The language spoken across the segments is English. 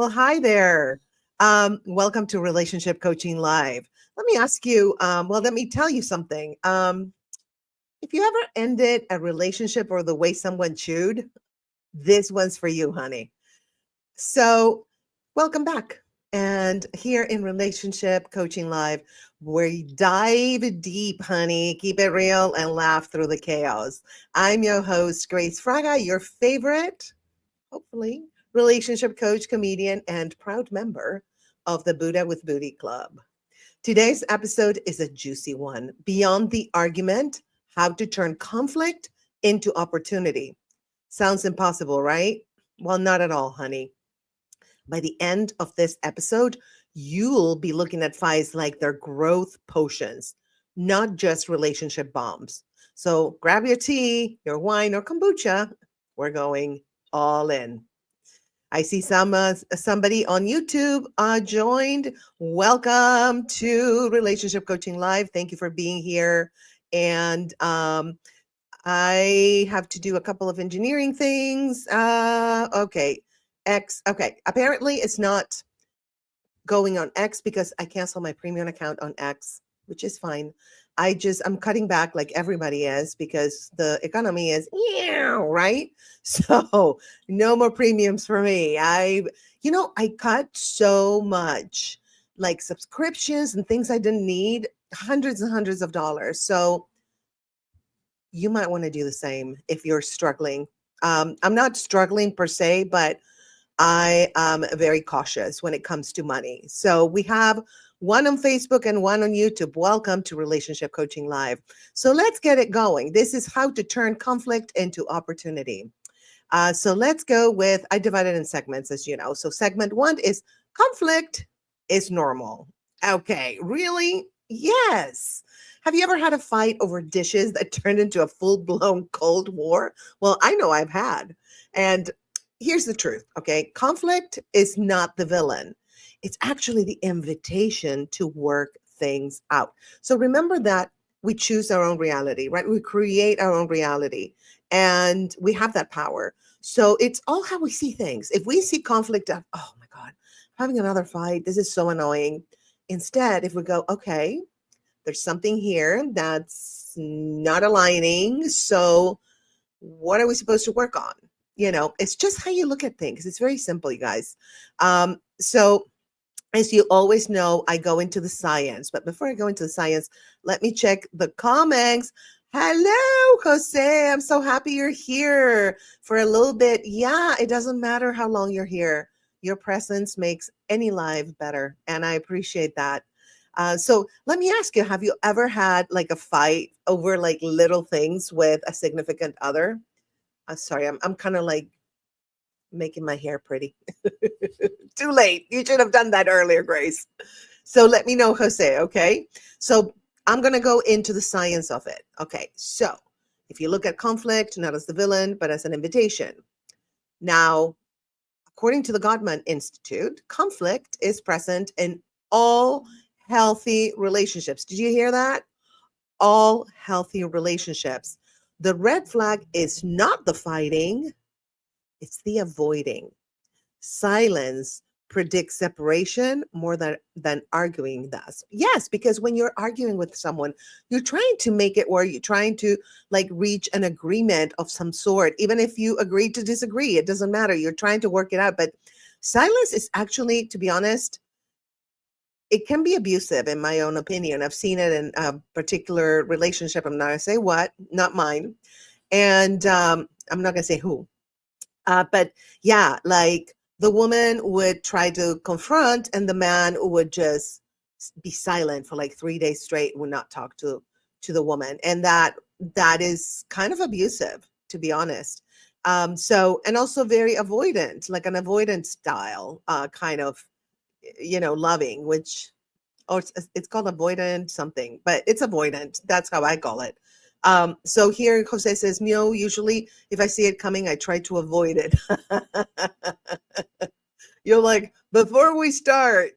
Well, hi there. Welcome to Relationship Coaching Live. Let me ask you, let me tell you something. If you ever ended a relationship or the way someone chewed, this one's for you, honey. So, welcome back. And here in Relationship Coaching Live, we dive deep, honey, keep it real and laugh through the chaos. I'm your host, Grace Fraga, your favorite, hopefully, relationship coach, comedian, and proud member of the Buddha with Booty Club. Today's episode is a juicy one. Beyond the argument, how to turn conflict into opportunity. Sounds impossible, right? Well, not at all, honey. By the end of this episode, you'll be looking at fights like they're growth potions, not just relationship bombs. So grab your tea, your wine, or kombucha. We're going all in. I see somebody on YouTube joined. Welcome to Relationship Coaching Live. Thank you for being here. And I have to do a couple of engineering things. Okay. X. Okay. Apparently, it's not going on X because I canceled my premium account on X, which is fine. I'm cutting back like everybody is because the economy is right. So no more premiums for me. I cut so much like subscriptions and things I didn't need, hundreds and hundreds of dollars. So you might want to do the same if you're struggling. I'm not struggling per se, but I am very cautious when it comes to money. So we have one on Facebook and one on YouTube. Welcome to Relationship Coaching Live. So let's get it going. This is how to turn conflict into opportunity. So let's go with, I divided in segments, as you know. So segment one is conflict is normal. Okay, really? Yes. Have you ever had a fight over dishes that turned into a full-blown Cold War? Well, I know I've had. And here's the truth, okay? Conflict is not the villain. It's actually the invitation to work things out. So remember that we choose our own reality, right? We create our own reality and we have that power. So it's all how we see things. If we see conflict, oh my God, having another fight, this is so annoying. Instead, if we go, okay, there's something here that's not aligning. So what are we supposed to work on? It's just how you look at things. It's very simple, you guys. So as you always know, I go into the science. But before I go into the science, let me check the comments. Hello, Jose. I'm so happy you're here for a little bit. Yeah, it doesn't matter how long you're here. Your presence makes any live better. And I appreciate that. So let me ask you, have you ever had like a fight over like little things with a significant other? Sorry, I'm kind of like making my hair pretty. Too late. You should have done that earlier, Grace. So let me know, Jose, okay? So I'm going to go into the science of it. Okay, so if you look at conflict, not as the villain, but as an invitation. Now, according to the Gottman Institute, conflict is present in all healthy relationships. Did you hear that? All healthy relationships. The red flag is not the fighting, it's the avoiding. Silence predicts separation more than arguing does. Yes, because when you're arguing with someone, you're trying to make it, or you're trying to like reach an agreement of some sort. Even if you agree to disagree, it doesn't matter. You're trying to work it out. But silence is actually, to be honest, it can be abusive in my own opinion. I've seen it in a particular relationship. I'm not going to say what, not mine. And I'm not going to say who. But yeah, like the woman would try to confront and the man would just be silent for like 3 days straight, would not talk to the woman. And that is kind of abusive, to be honest. So, and also very avoidant, like an avoidant style, kind of, loving, which, or it's called avoidant something, but it's avoidant. That's how I call it. So here Jose says, no, usually if I see it coming, I try to avoid it. You're like, before we start,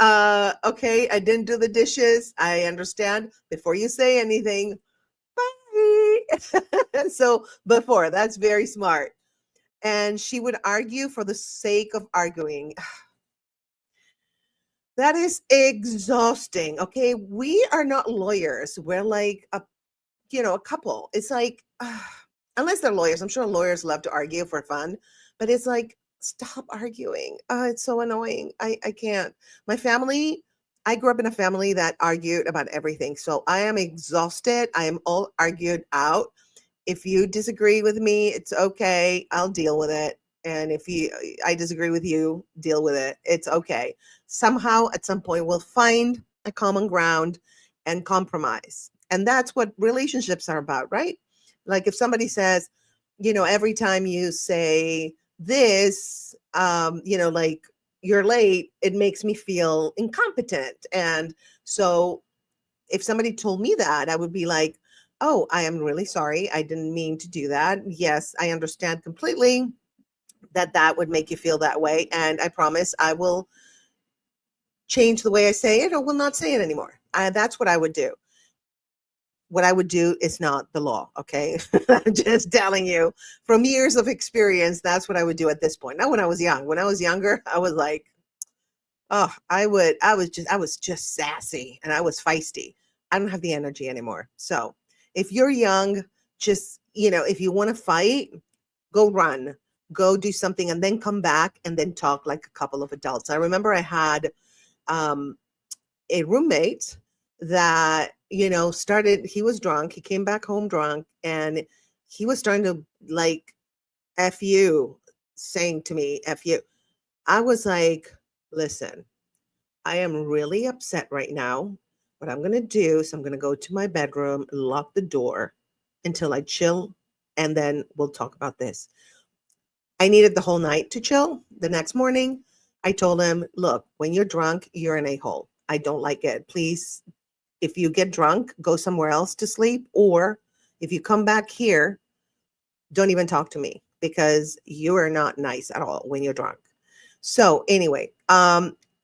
okay, I didn't do the dishes. I understand. Before you say anything, bye. So that's very smart. And she would argue for the sake of arguing. That is exhausting. Okay. We are not lawyers. We're like a couple. It's like, unless they're lawyers, I'm sure lawyers love to argue for fun, but it's like, stop arguing. It's so annoying. I can't. My family, I grew up in a family that argued about everything. So I am exhausted. I am all argued out. If you disagree with me, it's okay. I'll deal with it. And if I disagree with you, deal with it. It's okay. Somehow at some point we'll find a common ground and compromise. And that's what relationships are about, right? Like if somebody says, every time you say this, like you're late, it makes me feel incompetent. And so if somebody told me that, I would be like, oh, I am really sorry. I didn't mean to do that. Yes, I understand completely that would make you feel that way. And I promise I will change the way I say it or will not say it anymore. That's what I would do. What I would do is not the law. Okay. I'm just telling you from years of experience, that's what I would do at this point. Not when I was young. When I was younger, I was like, oh, I was just sassy and I was feisty. I don't have the energy anymore. So if you're young, just, if you want to fight, go run, go do something and then come back and then talk like a couple of adults. I remember I had um, a roommate that, he was drunk. He came back home drunk and he was starting to like, F you, saying to me, F you. I was like, listen, I am really upset right now. What I'm going to do is I'm going to go to my bedroom, lock the door until I chill, and then we'll talk about this. I needed the whole night to chill. The next morning, I told him, look, when you're drunk, you're an a-hole. I don't like it. Please, if you get drunk, go somewhere else to sleep. Or if you come back here, don't even talk to me because you are not nice at all when you're drunk. So anyway,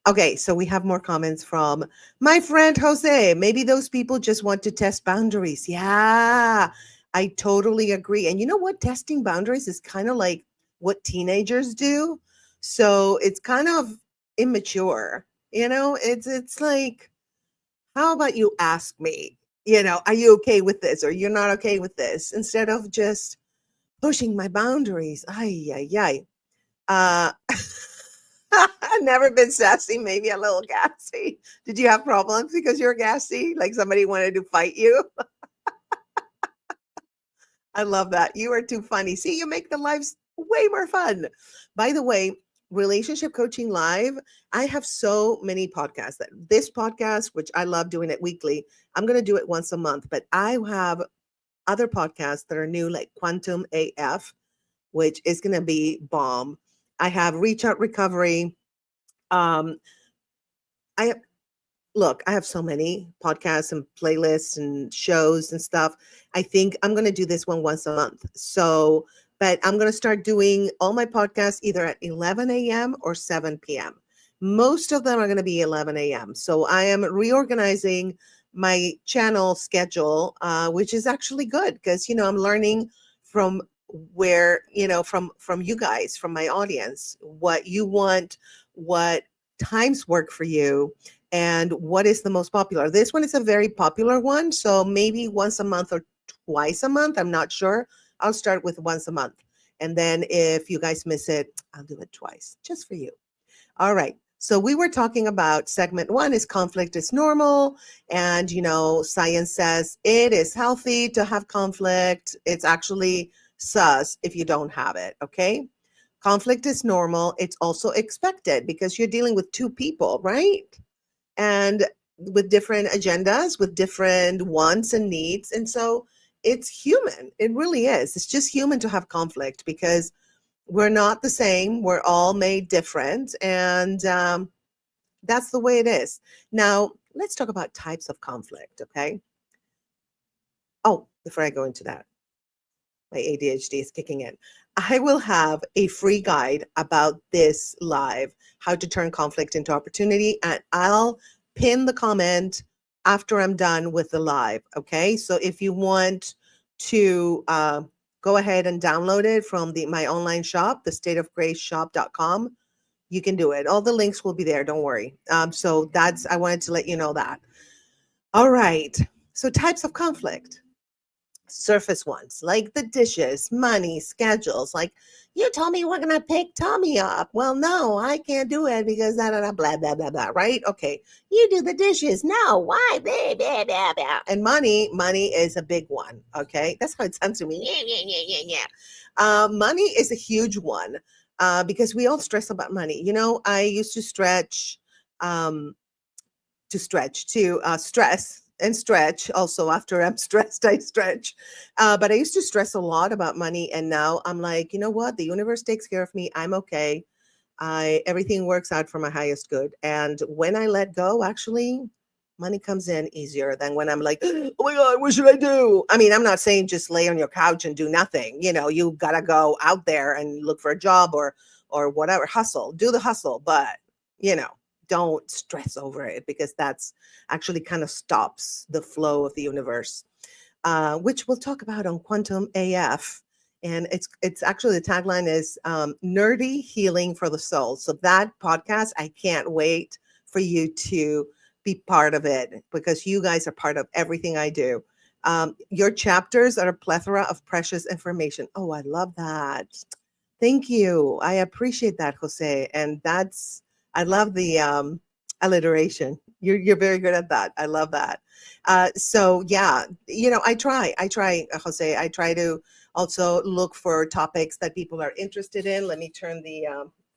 okay, so we have more comments from my friend Jose. Maybe those people just want to test boundaries. Yeah, I totally agree. And you know what? Testing boundaries is kind of like what teenagers do. So it's kind of immature. It's like, how about you ask me, are you okay with this or you're not okay with this instead of just pushing my boundaries. Ay, ay, ay. Uh, I've never been sassy, maybe a little gassy. Did you have problems because you're gassy? Like somebody wanted to fight you? I love that. You are too funny. See, you make the lives way more fun. By the way, Relationship Coaching Live, I have so many podcasts. That this podcast, which I love doing it weekly, I'm going to do it once a month, but I have other podcasts that are new, like Quantum AF, which is going to be bomb. I have Reach Out Recovery. Um, I Look, I have so many podcasts and playlists and shows and stuff. I think I'm going to do this one once a month. So, but I'm going to start doing all my podcasts either at 11 a.m. or 7 p.m. Most of them are going to be 11 a.m. So I am reorganizing my channel schedule, which is actually good because, I'm learning from where, from you guys, from my audience, what you want, what times work for you and what is the most popular. This one is a very popular one, so maybe once a month or twice a month. I'm not sure. I'll start with once a month. And then if you guys miss it, I'll do it twice just for you. All right. So we were talking about segment one is conflict is normal. And, science says it is healthy to have conflict. It's actually sus if you don't have it. Okay. Conflict is normal. It's also expected because you're dealing with two people, right? And with different agendas, with different wants and needs. And so it's human. It really is. It's just human to have conflict because we're not the same. We're all made different. And that's the way it is. Now, let's talk about types of conflict, okay? Oh, before I go into that, my ADHD is kicking in. I will have a free guide about this live, how to turn conflict into opportunity, and I'll pin the comment after I'm done with the live. Okay, so if you want to go ahead and download it from my online shop, thestateofgraceshop.com, You can do it. All the links will be there. Don't worry. So that's, I wanted to let you know that. All right. So types of conflict. Surface ones like the dishes, money, schedules. Like, you told me we're going to pick Tommy up. Well, no, I can't do it because blah, blah, blah, blah, right? Okay. You do the dishes. No, why? Blah, blah, blah, blah. And money is a big one. Okay. That's how it sounds to me. Yeah, yeah, yeah, yeah, yeah. Money is a huge one because we all stress about money. You know, I used to um, stress and stretch also. After I'm stressed, I stretch, but I used to stress a lot about money, and now I'm like, you know what, the universe takes care of me. I'm okay. I Everything works out for my highest good, and when I let go, actually money comes in easier than when I'm like, oh my god, what should I do? I mean, I'm not saying just lay on your couch and do nothing. You know, you gotta go out there and look for a job or whatever, hustle, do the hustle, but you know, don't stress over it because that's actually kind of stops the flow of the universe, which we'll talk about on Quantum AF. And it's actually, the tagline is nerdy healing for the soul. So that podcast, I can't wait for you to be part of it because you guys are part of everything I do. Your chapters are a plethora of precious information. Oh, I love that. Thank you. I appreciate that, Jose. And that's, I love the alliteration. You're very good at that. I love that. So yeah, you know, I try, Jose. I try to also look for topics that people are interested in. Let me turn the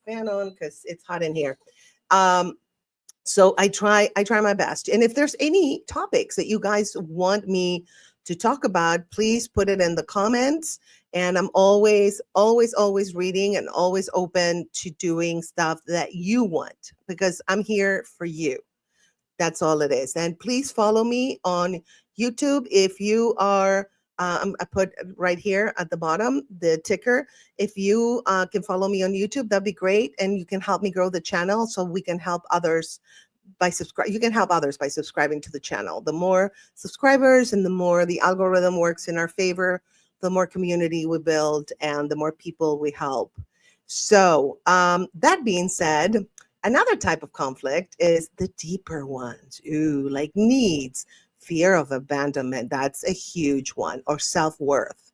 fan on because it's hot in here. Um, so I try my best, and if there's any topics that you guys want me to talk about, please put it in the comments, and I'm always reading and always open to doing stuff that you want because I'm here for you. That's all it is. And please follow me on YouTube if you are. I put right here at the bottom the ticker. If you can follow me on YouTube, that'd be great, and you can help me grow the channel so we can help others by subscribe. You can help others by subscribing to the channel. The more subscribers and the more the algorithm works in our favor, the more community we build and the more people we help. So that being said, another type of conflict is the deeper ones. Ooh, like needs, fear of abandonment. That's a huge one, or self-worth.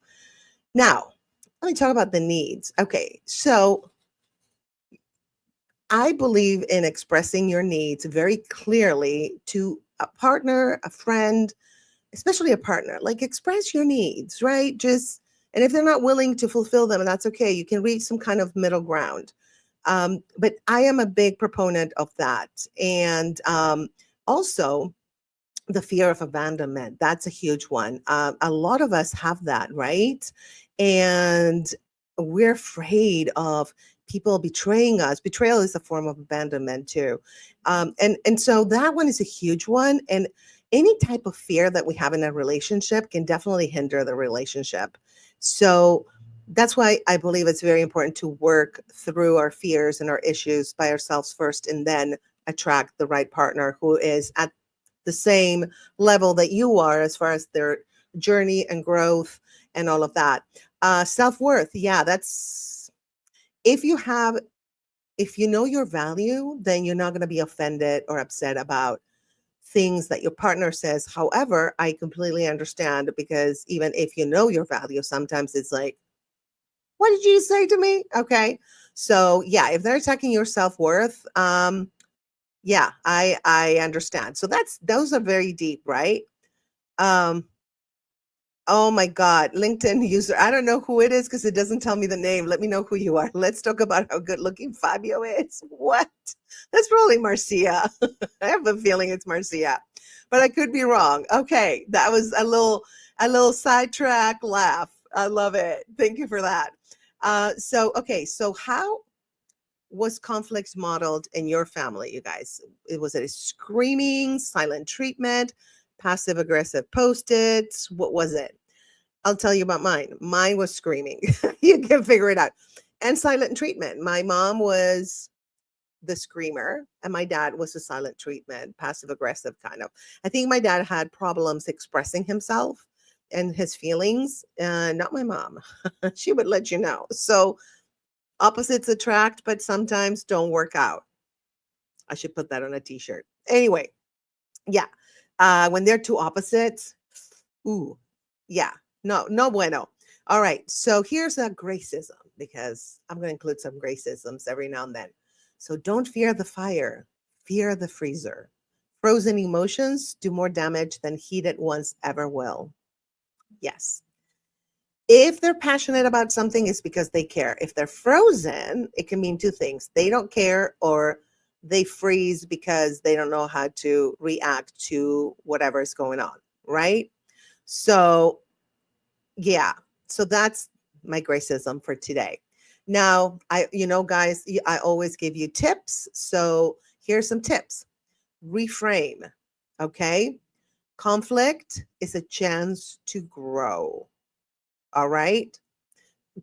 Now, let me talk about the needs. Okay, so I believe in expressing your needs very clearly to a partner, a friend, especially a partner. Like, express your needs, right? Just, and if they're not willing to fulfill them, that's okay. You can reach some kind of middle ground. But I am a big proponent of that. And also, the fear of abandonment, that's a huge one. A lot of us have that, right? And we're afraid of people betraying us. Betrayal is a form of abandonment too. And so that one is a huge one. And any type of fear that we have in a relationship can definitely hinder the relationship. So that's why I believe it's very important to work through our fears and our issues by ourselves first, and then attract the right partner who is at the same level that you are as far as their journey and growth and all of that. Self-worth, yeah, that's, if you have, if you know your value, then you're not going to be offended or upset about things that your partner says. However, I completely understand, because even if you know your value, sometimes it's like, what did you say to me? Okay. So yeah, if they're attacking your self-worth, yeah, I understand. So those are very deep, right? Um, oh my God, LinkedIn user. I don't know who it is because it doesn't tell me the name. Let me know who you are. Let's talk about how good looking Fabio is. What? That's probably Marcia. I have a feeling it's Marcia, but I could be wrong. Okay, that was a little sidetrack laugh. I love it. Thank you for that. So okay, so how was conflict modeled in your family, you guys? Was it a screaming, silent treatment, passive aggressive post-its? What was it? I'll tell you about mine. Mine was screaming. You can figure it out. And silent treatment. My mom was the screamer, and my dad was the silent treatment, passive aggressive kind of. I think my dad had problems expressing himself and his feelings, not my mom. She would let you know. So Opposites attract, but sometimes don't work out. I should put that on a t-shirt. Anyway, yeah. When they're two opposites, ooh, yeah. No, no bueno. All right. So here's a gracism because I'm going to include some gracisms every now and then. So don't fear the fire, fear the freezer. Frozen emotions do more damage than heated ones ever will. Yes. If they're passionate about something, it's because they care. If they're frozen, it can mean two things. They don't care or they freeze because they don't know how to react to whatever is going on, right? So, yeah. So that's my gracism for today. Now, guys, I always give you tips. So here's some tips. Reframe, okay? Conflict is a chance to grow. All right.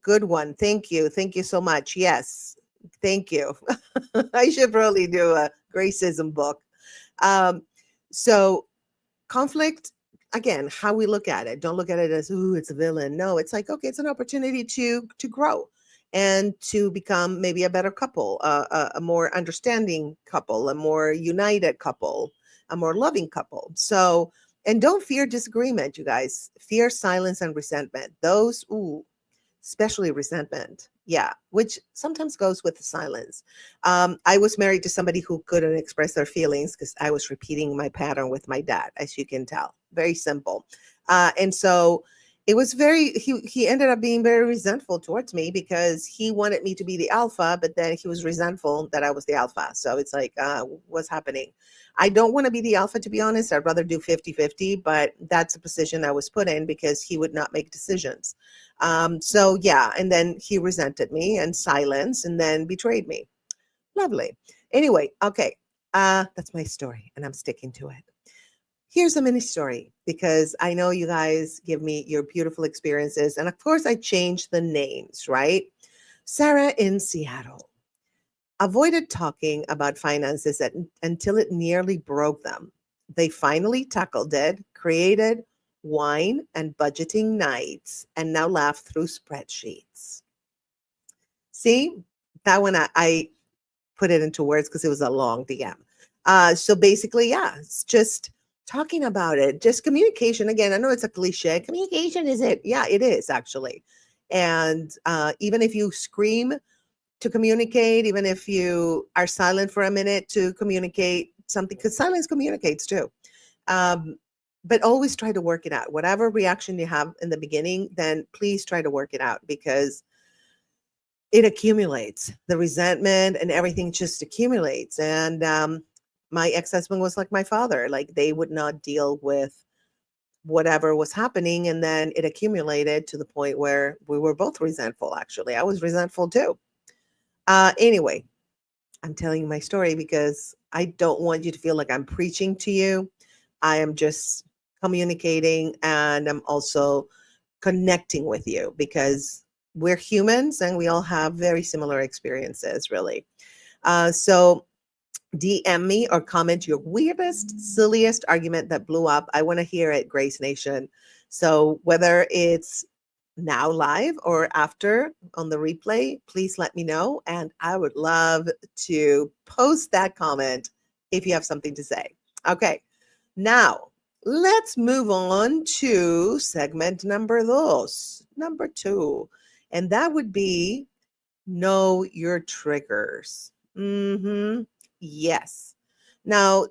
Good one. Thank you. Thank you so much. Yes. Thank you. I should probably do a gracism book. Um, so conflict, again, how we look at it. Don't look at it as, ooh, it's a villain. No, it's like, okay, it's an opportunity to grow and to become maybe a better couple, a more understanding couple, a more united couple, a more loving couple. So, and don't fear disagreement, you guys. Fear silence and resentment. Those, ooh, especially resentment. Yeah, which sometimes goes with the silence. I was married to somebody who couldn't express their feelings because I was repeating my pattern with my dad, as you can tell. Very simple. And so it was he ended up being very resentful towards me because he wanted me to be the alpha, but then he was resentful that I was the alpha. So it's like, what's happening? I don't want to be the alpha, to be honest. I'd rather do 50-50, but that's a position I was put in because he would not make decisions. So yeah, and then he resented me and silenced and then betrayed me. Lovely. Anyway, okay. That's my story and I'm sticking to it. Here's a mini story because I know you guys give me your beautiful experiences. And of course, I changed the names, right? Sarah in Seattle avoided talking about finances until it nearly broke them. They finally tackled it, created wine and budgeting nights, and now laugh through spreadsheets. See, that one I put it into words because it was a long DM. So basically, yeah, it's just talking about it, just communication. Again, I know it's a cliche. Communication is it? Yeah, it is actually. And even if you scream to communicate, even if you are silent for a minute to communicate something, because silence communicates too. Um, but always try to work it out. Whatever reaction you have in the beginning, then please try to work it out because it accumulates. The resentment and everything just accumulates. And my ex-husband was like my father. Like they would not deal with whatever was happening. And then it accumulated to the point where we were both resentful, actually. I was resentful too. Anyway, I'm telling you my story because I don't want you to feel like I'm preaching to you. I am just communicating and I'm also connecting with you because we're humans and we all have very similar experiences, really. So DM me or comment your weirdest, silliest argument that blew up. I want to hear it, Grace Nation. So whether it's now live or after on the replay, please let me know. And I would love to post that comment if you have something to say. Okay, now let's move on to segment number two. And that would be know your triggers. Yes. Now,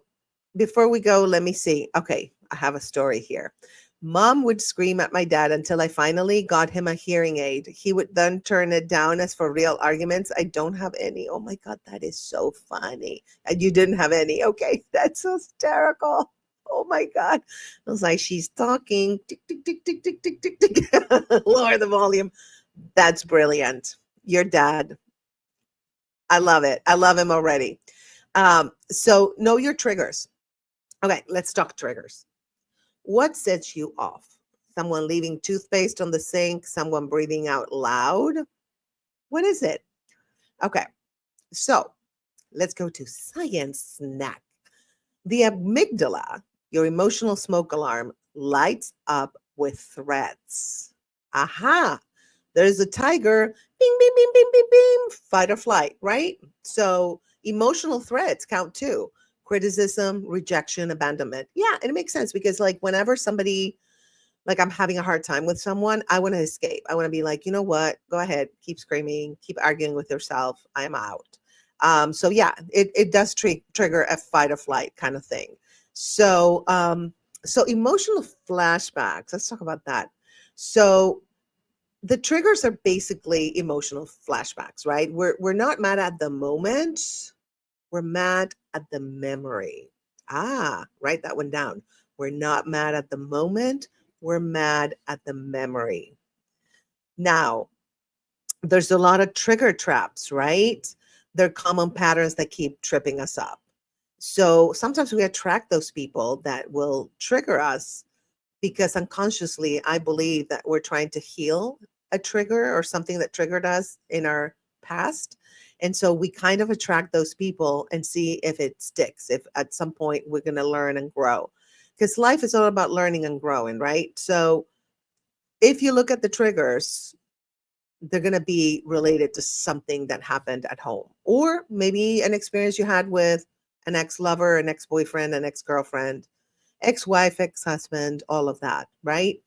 before we go, let me see. Okay, I have a story here. Mom would scream at my dad until I finally got him a hearing aid. He would then turn it down. As for real arguments, I don't have any. Oh my God, that is so funny. And you didn't have any. Okay, that's hysterical. Oh my God. I was like, she's talking. Tick, tick, tick, tick, tick, tick, tick, tick. Lower the volume. That's brilliant. Your dad. I love it. I love him already. So know your triggers. Okay, let's talk triggers. What sets you off? Someone leaving toothpaste on the sink, someone breathing out loud. What is it? Okay, so let's go to science snack. The amygdala, your emotional smoke alarm, lights up with threats. Aha, there's a tiger. bing, bing, bing, bing, bing, bing, fight or flight, right? So emotional threats count too. Criticism, rejection, abandonment. Yeah, and it makes sense because like whenever somebody, like I'm having a hard time with someone, I want to escape. I want to be like, you know what? Go ahead, keep screaming, keep arguing with yourself. I am out. So yeah, it does trigger a fight or flight kind of thing. So emotional flashbacks. Let's talk about that. So the triggers are basically emotional flashbacks, right? We're not mad at the moment. We're mad at the memory. Ah, write that one down. We're not mad at the moment. We're mad at the memory. Now, there's a lot of trigger traps, right? They're common patterns that keep tripping us up. So sometimes we attract those people that will trigger us because unconsciously, I believe that we're trying to heal a trigger or something that triggered us in our past. And so we kind of attract those people and see if it sticks, if at some point we're going to learn and grow. Because life is all about learning and growing, right? So if you look at the triggers, they're going to be related to something that happened at home, or maybe an experience you had with an ex lover, an ex boyfriend, an ex girlfriend, ex wife, ex husband, all of that, right?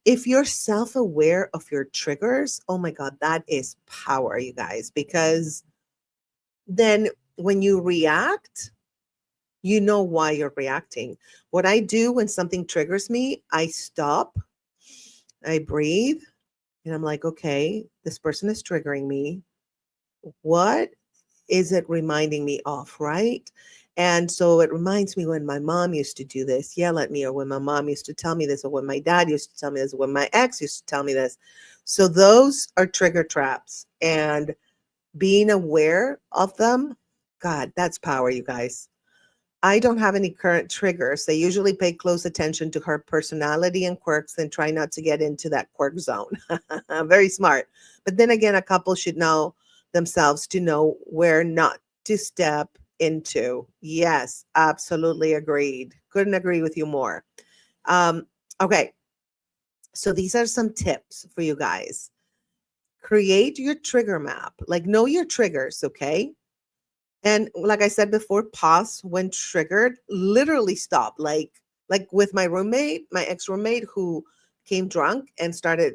If you're self aware of your triggers, oh my God, that is power, you guys, because then when you react, you know why you're reacting. What I do when something triggers me, I stop, I breathe, and I'm like, okay, this person is triggering me. What is it reminding me of, right? And so it reminds me when my mom used to do this, yell at me, or when my mom used to tell me this, or when my dad used to tell me this, or when my ex used to tell me this. So those are trigger traps. And being aware of them, God, that's power, you guys. I don't have any current triggers. I usually pay close attention to her personality and quirks and try not to get into that quirk zone. Very smart. But then again, a couple should know themselves to know where not to step into. Yes, absolutely agreed. Couldn't agree with you more. Okay, so these are some tips for you guys. Create your trigger map, like know your triggers, okay? And like I said before, pause when triggered, literally stop. Like with my roommate, my ex-roommate who came drunk and started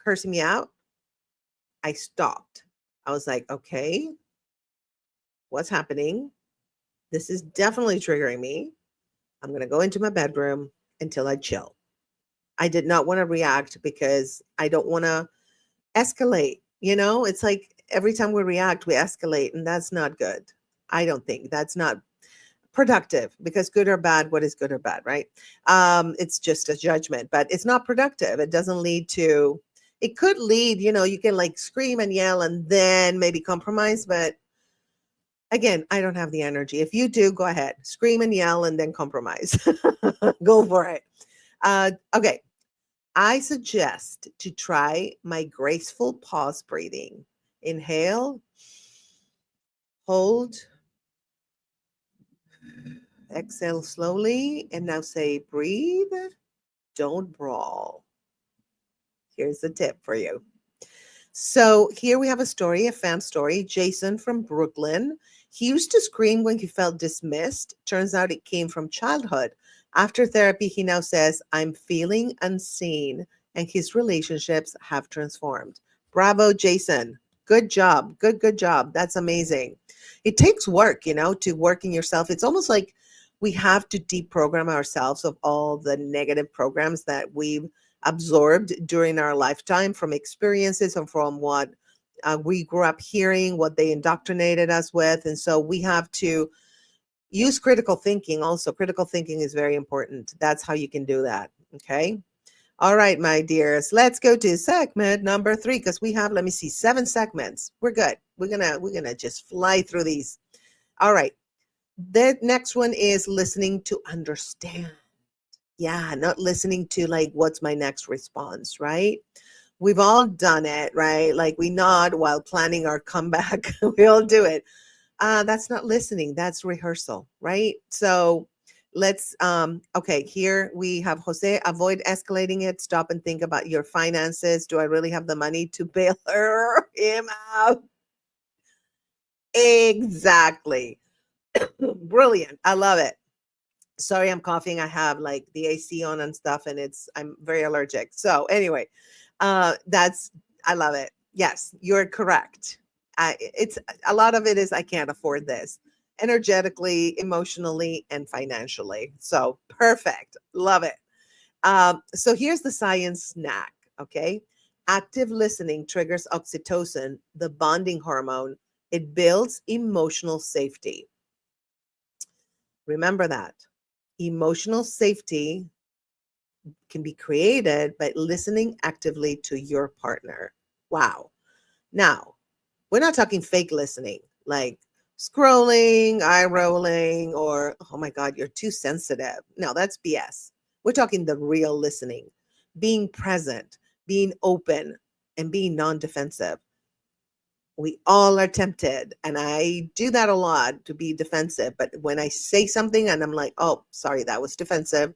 cursing me out, I stopped. I was like, okay, what's happening? This is definitely triggering me. I'm going to go into my bedroom until I chill. I did not want to react because I don't want to escalate. You know, it's like every time we react, we escalate, and that's not good. I don't think that's not productive, because good or bad, what is good or bad, right? It's just a judgment, but it's not productive. It doesn't lead to, it could lead, you can like scream and yell and then maybe compromise, but again, I don't have the energy. If you do, go ahead, scream and yell and then compromise. Go for it. Okay, I suggest to try my graceful pause breathing. Inhale, hold, exhale slowly, and now say breathe. Don't brawl. Here's the tip for you. So here we have a story, a fan story. Jason from Brooklyn. He used to scream when he felt dismissed. Turns out it came from childhood. After therapy, he now says, I'm feeling unseen, and his relationships have transformed. Bravo, Jason. Good job. Good job. That's amazing. It takes work, to work in yourself. It's almost like we have to deprogram ourselves of all the negative programs that we've absorbed during our lifetime, from experiences and from what we grew up hearing, what they indoctrinated us with. And so we have to use critical thinking also. Critical thinking is very important. That's how you can do that. Okay. All right, my dears, let's go to segment number 3, because we have, let me see, 7 segments. We're good. We're gonna just fly through these. All right. The next one is listening to understand. Yeah, not listening to like, what's my next response, right? We've all done it, right? Like we nod while planning our comeback. We all do it. That's not listening. That's rehearsal, right? So Let's okay, here we have Jose. Avoid escalating it. Stop and think about your finances. Do I really have the money to bail him out? Exactly. Brilliant. I love it. Sorry, I'm coughing. I have like the AC on and stuff, and I'm very allergic. So anyway, that's I love it. Yes, you're correct. It's a lot of it is I can't afford this energetically, emotionally, and financially. So perfect. Love it. So here's the science snack. Okay. Active listening triggers oxytocin, the bonding hormone. It builds emotional safety. Remember that. Emotional safety can be created by listening actively to your partner. Wow. Now, we're not talking fake listening, like scrolling, eye rolling, or, oh my God, you're too sensitive. No, that's BS. We're talking the real listening, being present, being open, and being non defensive. We all are tempted, and I do that a lot to be defensive. But when I say something and I'm like, oh, sorry, that was defensive,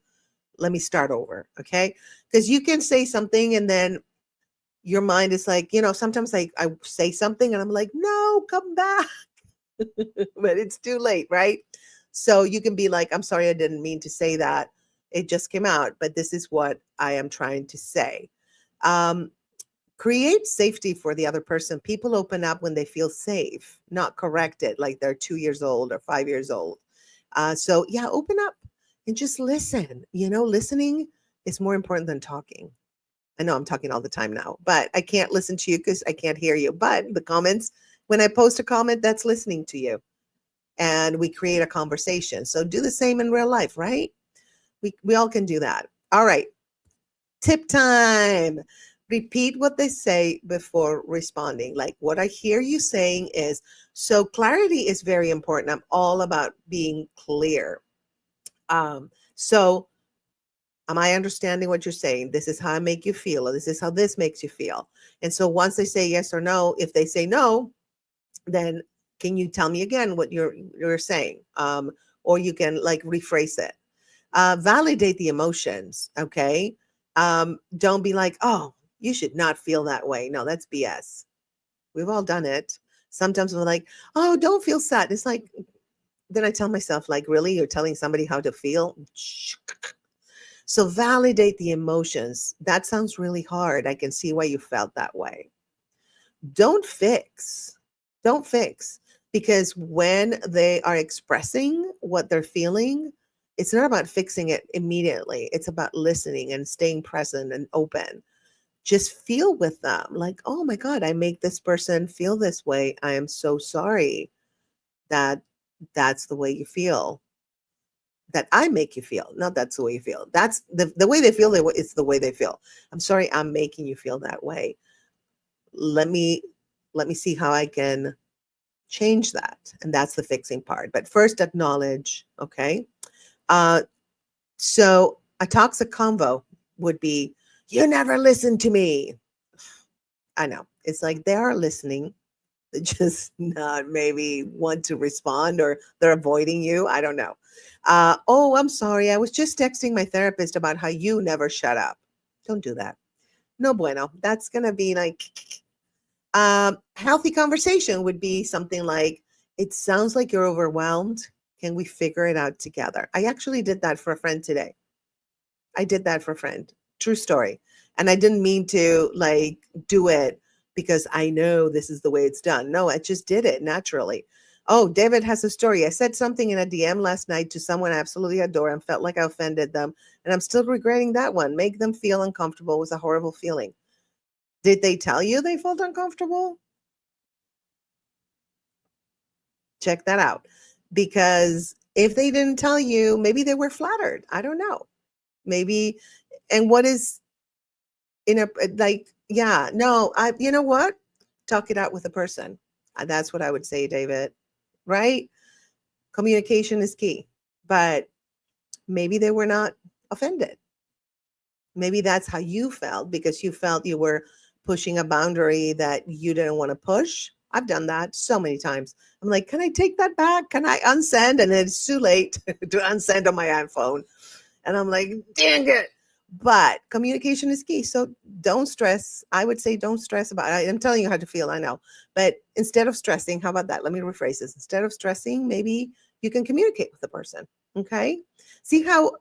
let me start over. Okay. Because you can say something and then your mind is like, sometimes I say something and I'm like, no, come back. But it's too late, right? So you can be like, I'm sorry, I didn't mean to say that. It just came out, but this is what I am trying to say. Um, Create safety for the other person. People open up when they feel safe, not corrected, like they're 2 years old or 5 years old. So yeah, open up and just listen. Listening is more important than talking. I know I'm talking all the time now, but I can't listen to you because I can't hear you. But the comments, when I post a comment, that's listening to you. And we create a conversation. So do the same in real life, right? We all can do that. All right. Tip time. Repeat what they say before responding. Like what I hear you saying is, so clarity is very important. I'm all about being clear. So am I understanding what you're saying? This is how I make you feel, or this is how this makes you feel. And so once they say yes or no, if they say no, then can you tell me again what you're saying? Or you can like rephrase it. Validate the emotions. Okay. Don't be like, oh, you should not feel that way. No, that's BS. We've all done it. Sometimes we're like, oh, don't feel sad. It's like, then I tell myself, like, really, you're telling somebody how to feel? So validate the emotions. That sounds really hard. I can see why you felt that way. Don't fix. Don't fix. Because when they are expressing what they're feeling, it's not about fixing it immediately. It's about listening and staying present and open. Just feel with them like, oh my God, I make this person feel this way. I am so sorry that that's the way you feel. That I make you feel. Not that's the way you feel. That's the way they feel. It's the way they feel. I'm sorry, I'm making you feel that way. Let me see how I can change that. And that's the fixing part. But first acknowledge, okay? Uh, so a toxic convo would be, you never listen to me. I know. It's like they are listening. They just not maybe want to respond or they're avoiding you. I don't know. Oh, I'm sorry. I was just texting my therapist about how you never shut up. Don't do that. No bueno. That's going to be like, healthy conversation would be something like, it sounds like you're overwhelmed. Can we figure it out together? I actually did that for a friend today. I did that for a friend. True story. And I didn't mean to like do it because I know this is the way it's done. No, I just did it naturally. Oh, David has a story. I said something in a DM last night to someone I absolutely adore and felt like I offended them. And I'm still regretting that one. Make them feel uncomfortable was a horrible feeling. Did they tell you they felt uncomfortable? Check that out. Because if they didn't tell you, maybe they were flattered. I don't know. Maybe, and what is in a like, yeah, no, you know what? Talk it out with a person. That's what I would say, David. Right? Communication is key. But maybe they were not offended. Maybe that's how you felt because you felt you were pushing a boundary that you didn't want to push. I've done that so many times. I'm like, can I take that back? Can I unsend? And it's too late to unsend on my iPhone. And I'm like, dang it. But communication is key. So don't stress. I would say don't stress about it. I'm telling you how to feel, I know. But instead of stressing, how about that? Let me rephrase this. Instead of stressing, maybe you can communicate with the person. Okay. See how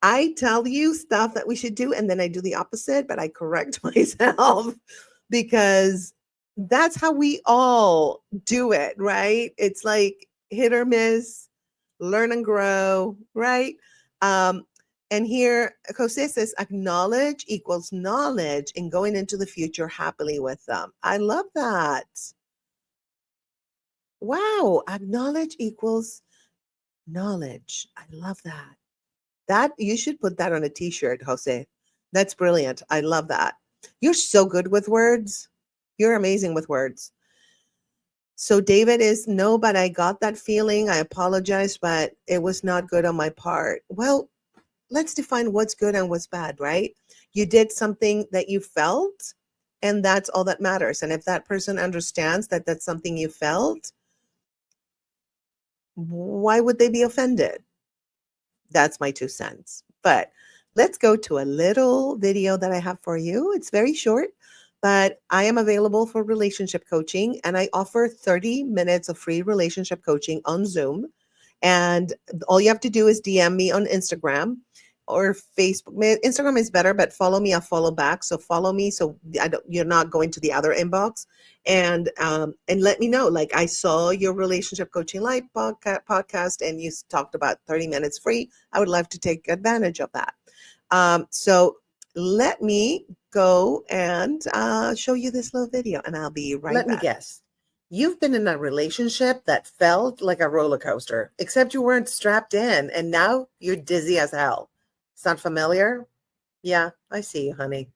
I tell you stuff that we should do, and then I do the opposite, but I correct myself because that's how we all do it, right? It's like hit or miss, learn and grow, right? Um, and here, Jose says, acknowledge equals knowledge and going into the future happily with them. I love that. Wow. Acknowledge equals knowledge. I love that. That you should put that on a t-shirt, Jose. That's brilliant. I love that. You're so good with words. You're amazing with words. So David is no, but I got that feeling. I apologize, but it was not good on my part. Well, let's define what's good and what's bad, right? You did something that you felt, and that's all that matters. And if that person understands that that's something you felt, why would they be offended? That's my 2 cents. But let's go to a little video that I have for you. It's very short, but I am available for relationship coaching, and I offer 30 minutes of free relationship coaching on Zoom. And all you have to do is DM me on Instagram or Facebook. Instagram is better, but follow me, I'll follow back. So follow me so you're not going to the other inbox. And let me know, like, I saw your relationship coaching live podcast and you talked about 30 minutes free. I would love to take advantage of that. So let me go and show you this little video, and I'll be right back. Let me guess. You've been in a relationship that felt like a roller coaster, except you weren't strapped in, and now you're dizzy as hell. Sound familiar? Yeah, I see you, honey.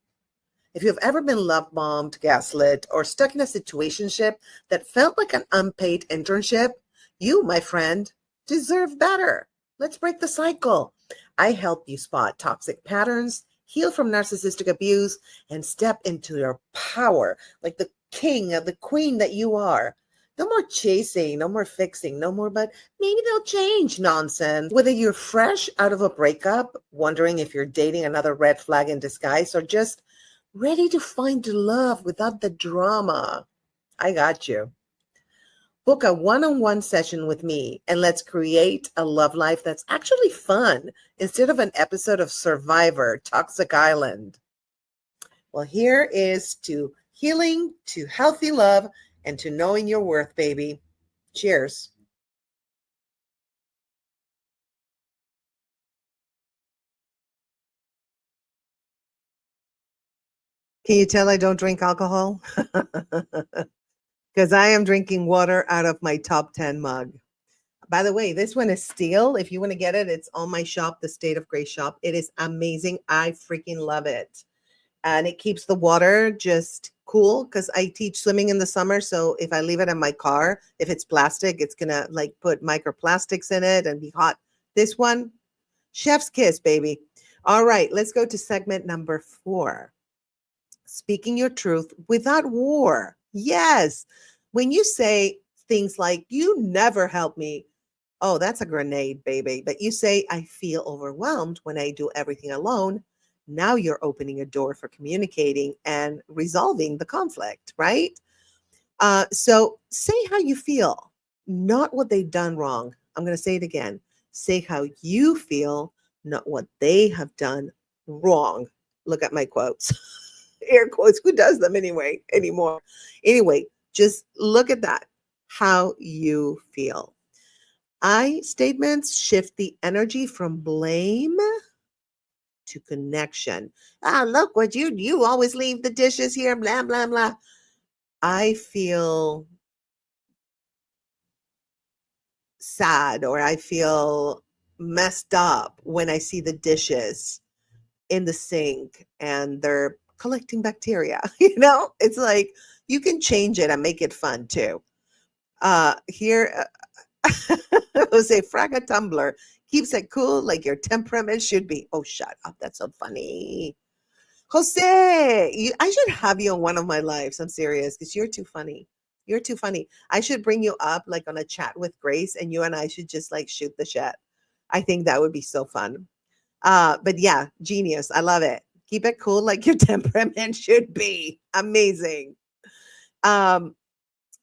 If you've ever been love bombed, gaslit, or stuck in a situationship that felt like an unpaid internship, you, my friend, deserve better. Let's break the cycle. I help you spot toxic patterns, heal from narcissistic abuse, and step into your power like the king or the queen that you are. No more chasing, no more fixing, no more, but maybe they'll change nonsense. Whether you're fresh out of a breakup, wondering if you're dating another red flag in disguise, or just ready to find love without the drama, I got you. Book a one-on-one session with me and let's create a love life that's actually fun instead of an episode of Survivor Toxic Island. Well, here is to healing, to healthy love, and to knowing your worth, baby. Cheers. Can you tell I don't drink alcohol? Because I am drinking water out of my top 10 mug. By the way, this one is steel. If you want to get it, it's on my shop, the State of Grace shop. It is amazing. I freaking love it. And it keeps the water just cool because I teach swimming in the summer. So if I leave it in my car, if it's plastic, it's going to like put microplastics in it and be hot. This one, chef's kiss, baby. All right, let's go to segment number 4. Speaking your truth without war. Yes. When you say things like, you never help me. Oh, that's a grenade, baby. But you say, I feel overwhelmed when I do everything alone. Now you're opening a door for communicating and resolving the conflict, right? So say how you feel, not what they've done wrong. I'm going to say it again. Say how you feel, not what they have done wrong. Look at my quotes. Air quotes. Who does them anymore? Anyway, just look at that. How you feel. I statements shift the energy from blame to connection. Look what you always leave the dishes here, blah, blah, blah. I feel sad or I feel messed up when I see the dishes in the sink and they're collecting bacteria. It's like you can change it and make it fun too. Here, Jose Fraga Tumblr keeps it cool like your temperament should be. Oh, shut up. That's so funny. Jose, I should have you on one of my lives. I'm serious because you're too funny. You're too funny. I should bring you up like on a chat with Grace, and you and I should just like shoot the shit. I think that would be so fun. But yeah, genius. I love it. Keep it cool like your temperament should be. Amazing. Um,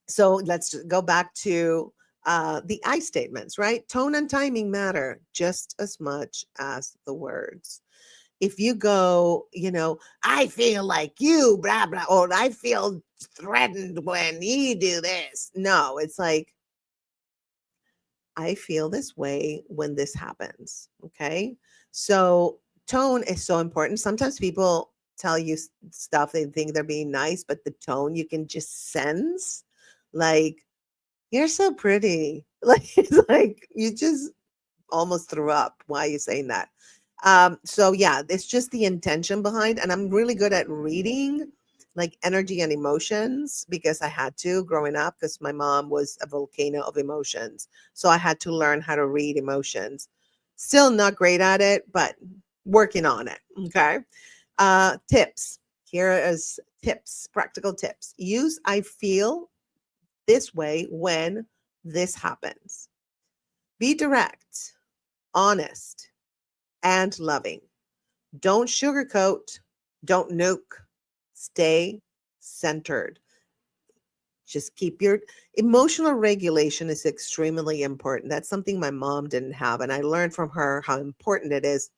so let's go back to the I statements, right? Tone and timing matter just as much as the words. If you go, I feel like you, blah, blah, or I feel threatened when you do this. No, it's like, I feel this way when this happens. Okay. So tone is so important. Sometimes people tell you stuff, they think they're being nice, but the tone you can just sense, like, you're so pretty. Like, it's like you just almost threw up. Why are you saying that? So yeah, it's just the intention behind, and I'm really good at reading like energy and emotions because I had to growing up because my mom was a volcano of emotions. So I had to learn how to read emotions. Still not great at it, but working on it. Okay. Tips. Here is tips, practical tips. Use I feel this way when this happens. Be direct, honest, and loving. Don't sugarcoat, don't nuke. Stay centered. Just keep your emotional regulation is extremely important. That's something my mom didn't have. And I learned from her how important it is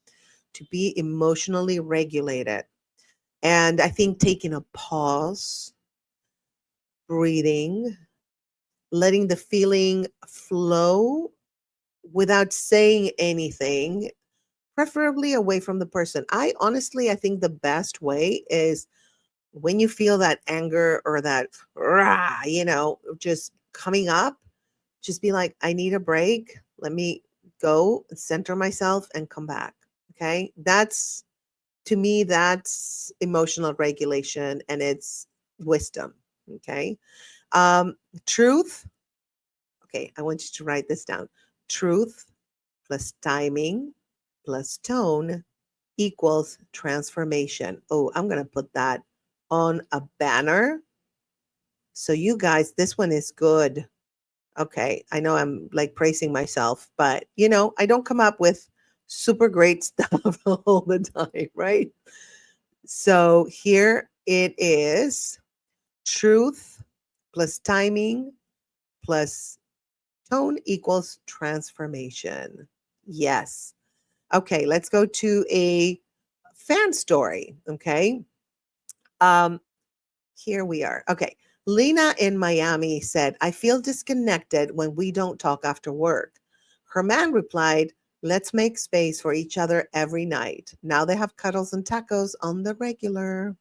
to be emotionally regulated. And I think taking a pause, breathing, letting the feeling flow without saying anything, preferably away from the person. I think the best way is when you feel that anger or that rah, just coming up, just be like, I need a break. Let me go center myself and come back. Okay. That's to me, that's emotional regulation and it's wisdom. Okay. Um, truth. Okay. I want you to write this down. Truth plus timing plus tone equals transformation. Oh, I'm going to put that on a banner. So, you guys, this one is good. Okay. I know I'm like praising myself, but I don't come up with super great stuff all the time, right? So, here it is: truth plus timing plus tone equals transformation. Yes. Okay. Let's go to a fan story. Okay. Um, Here we are. Okay. Lena in Miami said, I feel disconnected when we don't talk after work. Her man replied, let's make space for each other every night. Now they have cuddles and tacos on the regular.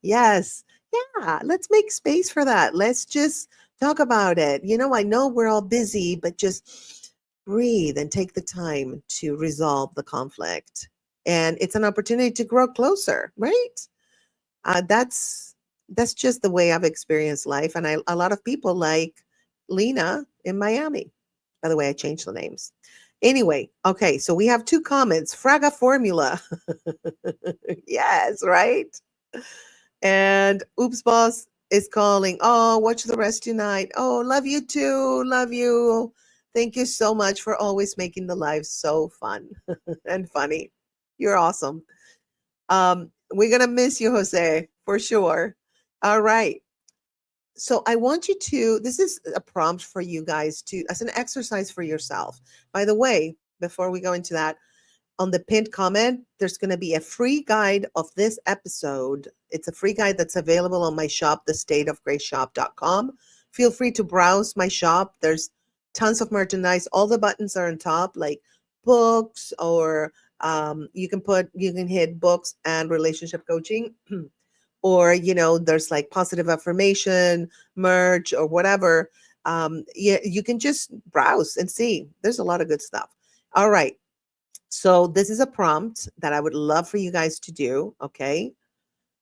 Yes. Yeah. Let's make space for that. Let's just talk about it. I know we're all busy, but just breathe and take the time to resolve the conflict. And it's an opportunity to grow closer, right? That's just the way I've experienced life, and a lot of people like Lena in Miami. By the way, I changed the names. Anyway, okay, so we have two comments. Fraga formula, yes, right. And Oops Boss is calling. Oh, watch the rest tonight. Oh, love you too. Love you. Thank you so much for always making the live so fun and funny. You're awesome. We're gonna miss you, Jose, for sure. All right. So I want you to, this is a prompt for you guys to, as an exercise for yourself. By the way, before we go into that, on the pinned comment, there's going to be a free guide of this episode. It's a free guide that's available on my shop, thestateofgraceshop.com. Feel free to browse my shop. There's tons of merchandise. All the buttons are on top, like books, or you can hit books and relationship coaching. Or there's like positive affirmation merch or whatever. You can just browse and see. There's a lot of good stuff. All right. So this is a prompt that I would love for you guys to do. Okay.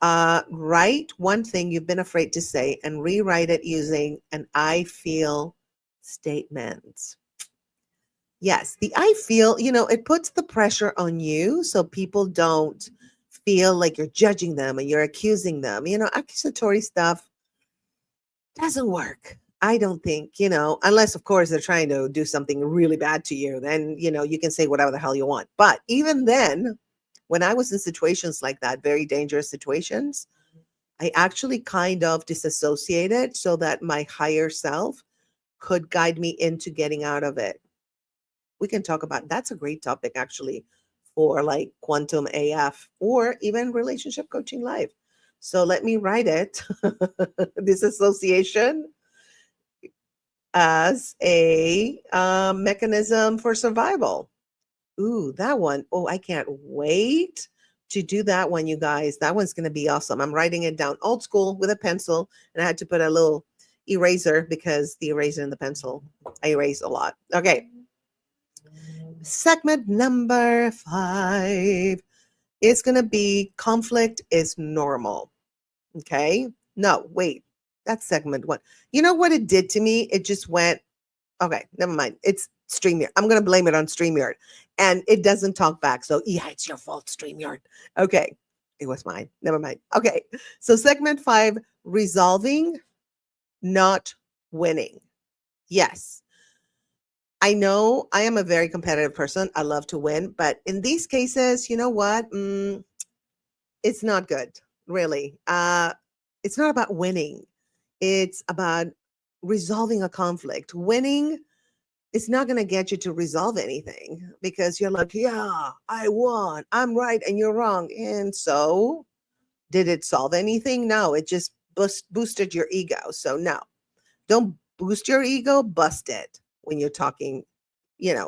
Write one thing you've been afraid to say and rewrite it using an I feel statement. Yes, the I feel, it puts the pressure on you so people don't feel like you're judging them and you're accusing them. Accusatory stuff Doesn't work. I don't think, unless of course they're trying to do something really bad to you, then, you can say whatever the hell you want. But even then, when I was in situations like that, very dangerous situations, I actually kind of disassociated so that my higher self could guide me into getting out of it. We can talk about that's a great topic actually for like quantum AF or even relationship coaching live. So let me write it. Disassociation as a mechanism for survival. Ooh, that one. Oh, I can't wait to do that one, you guys. That one's going to be awesome. I'm writing it down old school with a pencil, and I had to put a little eraser because the eraser and the pencil, I erase a lot. Okay. Segment number 5 is going to be conflict is normal. Okay. No, wait. That's segment 1. You know what it did to me? It just went, okay, never mind. It's StreamYard. I'm going to blame it on StreamYard. And it doesn't talk back. So, yeah, it's your fault, StreamYard. Okay. It was mine. Never mind. Okay. So, segment 5, resolving, not winning. Yes. I know I am a very competitive person. I love to win. But in these cases, you know what? It's not good, really. It's not about winning. It's about resolving a conflict. Winning, it's not going to get you to resolve anything because you're like, yeah, I won. I'm right and you're wrong. And so, did it solve anything? No, it just boosted your ego. So, no, don't boost your ego, bust it when you're talking,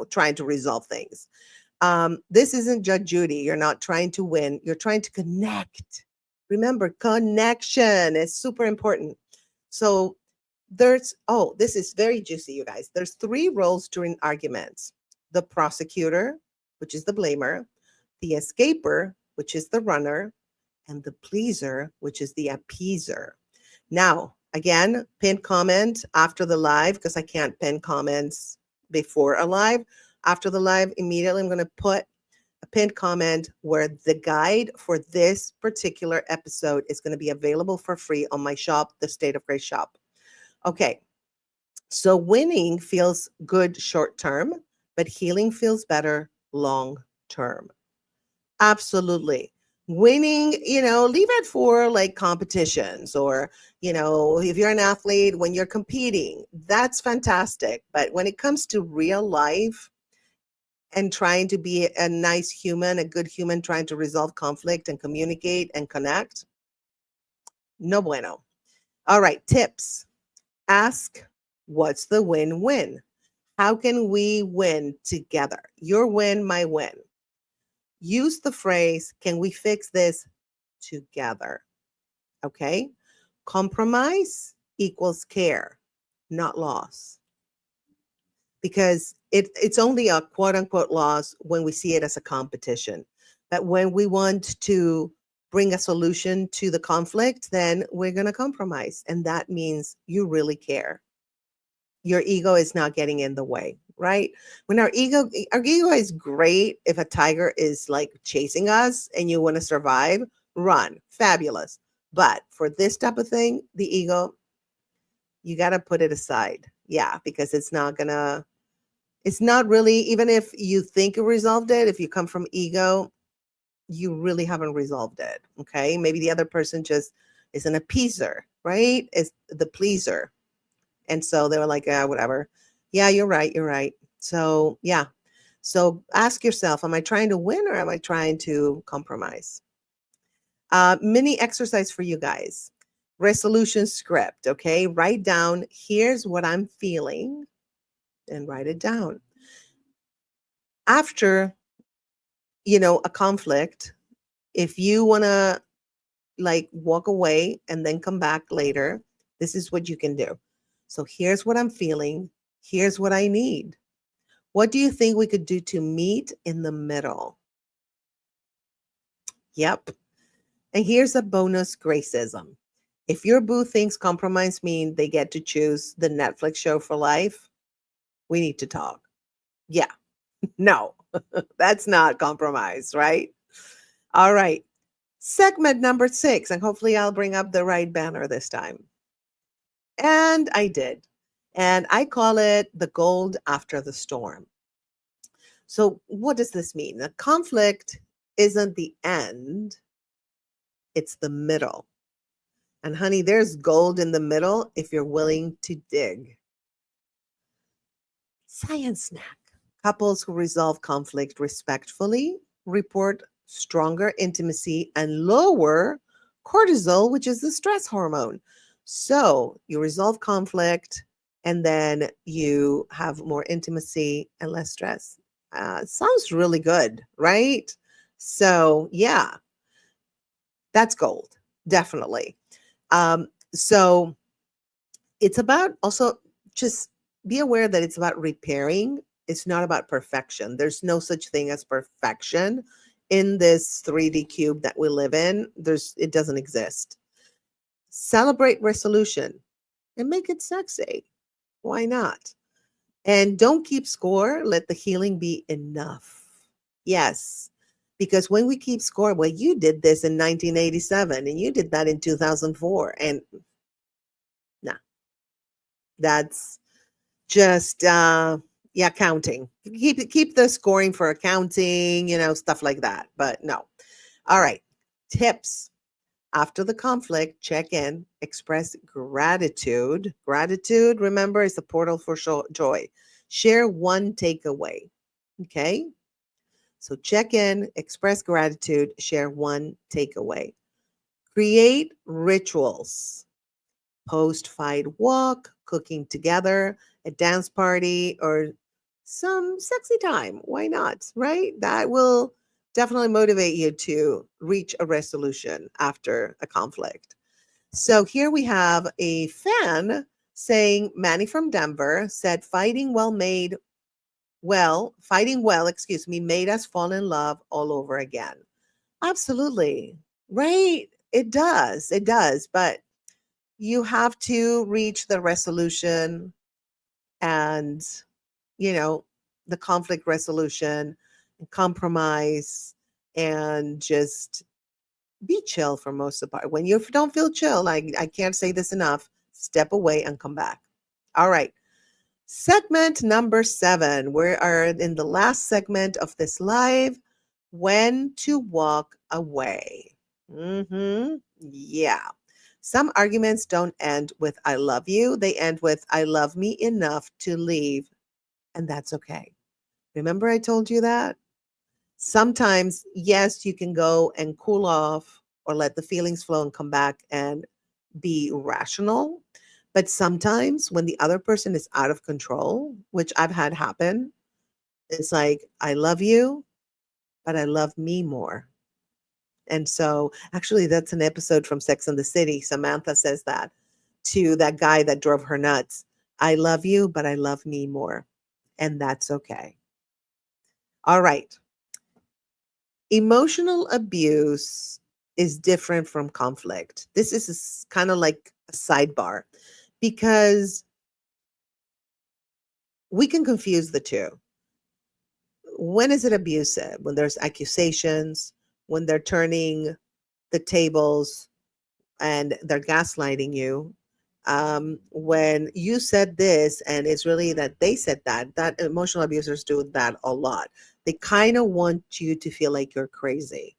trying to resolve things. This isn't Judge Judy. You're not trying to win, you're trying to connect. Remember, connection is super important. So, this is very juicy, you guys. There's 3 roles during arguments: the prosecutor, which is the blamer, the escaper, which is the runner, and the pleaser, which is the appeaser. Now, again, pin comment after the live because I can't pin comments before a live. After the live, immediately I'm going to put a pinned comment where the guide for this particular episode is going to be available for free on my shop, the State of Grace shop. Okay, so winning feels good short term, but healing feels better long term. Absolutely. Winning, leave it for like competitions or, if you're an athlete, when you're competing, that's fantastic. But when it comes to real life and trying to be a nice human, a good human, trying to resolve conflict and communicate and connect, no bueno. All right, tips. Ask, what's the win-win? How can we win together? Your win, my win. Use the phrase, can we fix this together? Okay. Compromise equals care, not loss. Because it's only a quote unquote loss when we see it as a competition. But when we want to bring a solution to the conflict, then we're going to compromise. And that means you really care. Your ego is not getting in the way, right? When our ego is great. If a tiger is like chasing us and you want to survive, run, fabulous. But for this type of thing, the ego, you got to put it aside. Yeah, because it's not really, even if you think you resolved it, if you come from ego, you really haven't resolved it. Okay. Maybe the other person just is an appeaser, right? Is the pleaser. And so they were like, whatever. Yeah, you're right. You're right. So, yeah. So ask yourself, am I trying to win or am I trying to compromise? Mini exercise for you guys. Resolution script. Okay. Write down, here's what I'm feeling, and write it down. After, a conflict, if you want to like walk away and then come back later, this is what you can do. So here's what I'm feeling. Here's what I need. What do you think we could do to meet in the middle? Yep. And here's a bonus gracism. If your boo thinks compromise means they get to choose the Netflix show for life, we need to talk. Yeah. No, that's not compromise, right? All right. Segment number 6, and hopefully I'll bring up the right banner this time. And I did. And I call it the gold after the storm. So, what does this mean? The conflict isn't the end, it's the middle. And honey, there's gold in the middle if you're willing to dig. Science snack. Couples who resolve conflict respectfully report stronger intimacy and lower cortisol, which is the stress hormone. So you resolve conflict and then you have more intimacy and less stress. Sounds really good, right? So, yeah, that's gold, definitely. So it's about also just be aware that it's about repairing. It's not about perfection. There's no such thing as perfection in this 3D cube that we live in. It doesn't exist. Celebrate resolution and make it sexy. Why not? And don't keep score. Let the healing be enough. Yes. Because when we keep score, well, you did this in 1987 and you did that in 2004. And nah, that's just yeah, counting. Keep the scoring for accounting, stuff like that. But no. All right. Tips. After the conflict, check in, express gratitude. Gratitude, remember, is the portal for joy. Share one takeaway. Okay? So check in, express gratitude, share one takeaway. Create rituals. Post-fight walk, cooking together, a dance party, or some sexy time. Why not? Right? That will definitely motivate you to reach a resolution after a conflict. So here we have a fan saying, Manny from Denver said, fighting well, excuse me, made us fall in love all over again. Absolutely. Right? It does. It does. But you have to reach the resolution and, you know, the conflict resolution and compromise and just be chill for most of the part. When you don't feel chill, I can't say this enough, step away and come back. All right. Segment number 7. We are in the last segment of this live. When to walk away. Yeah. Some arguments don't end with I love you. They end with I love me enough to leave. And that's okay. Remember I told you that? Sometimes, yes, you can go and cool off or let the feelings flow and come back and be rational. But sometimes when the other person is out of control, which I've had happen, it's like, I love you, but I love me more. And so actually that's an episode from Sex and the City. Samantha says that to that guy that drove her nuts. I love you, but I love me more. And that's okay. All right. Emotional abuse is different from conflict. This is kind of like a sidebar because we can confuse the two. When is it abusive? When there's accusations, when they're turning the tables and they're gaslighting you. When you said this and it's really that they said that emotional abusers do that a lot. They kind of want you to feel like you're crazy.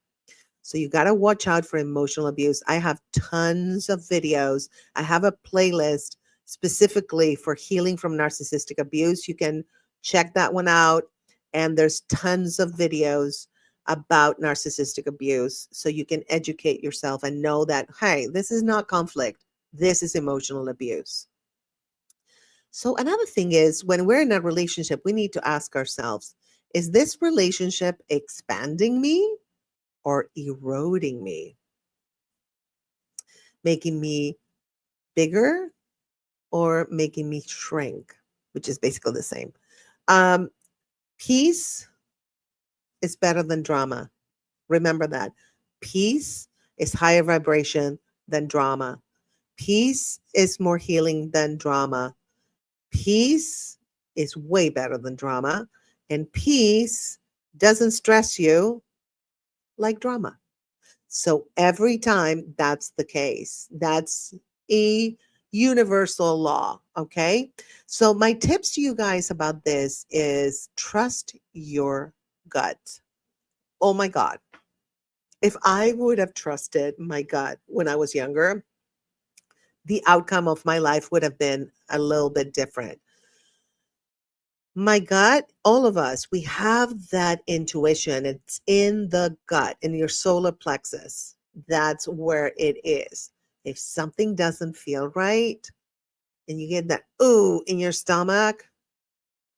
So you got to watch out for emotional abuse. I have tons of videos. I have a playlist specifically for healing from narcissistic abuse. You can check that one out. And there's tons of videos about narcissistic abuse. So you can educate yourself and know that, hey, this is not conflict. This is emotional abuse. So another thing is when we're in a relationship, we need to ask ourselves, is this relationship expanding me or eroding me, making me bigger or making me shrink, which is basically the same. Um, Peace is better than drama. Remember that. Peace is higher vibration than drama. Peace is more healing than drama. Peace is way better than drama. And peace doesn't stress you like drama. So every time that's the case, that's a universal law. Okay. So, my tips to you guys about this is trust your gut. Oh my God. If I would have trusted my gut when I was younger, the outcome of my life would have been a little bit different. My gut, all of us, we have that intuition. It's in the gut, in your solar plexus. That's where it is. If something doesn't feel right and you get that ooh in your stomach,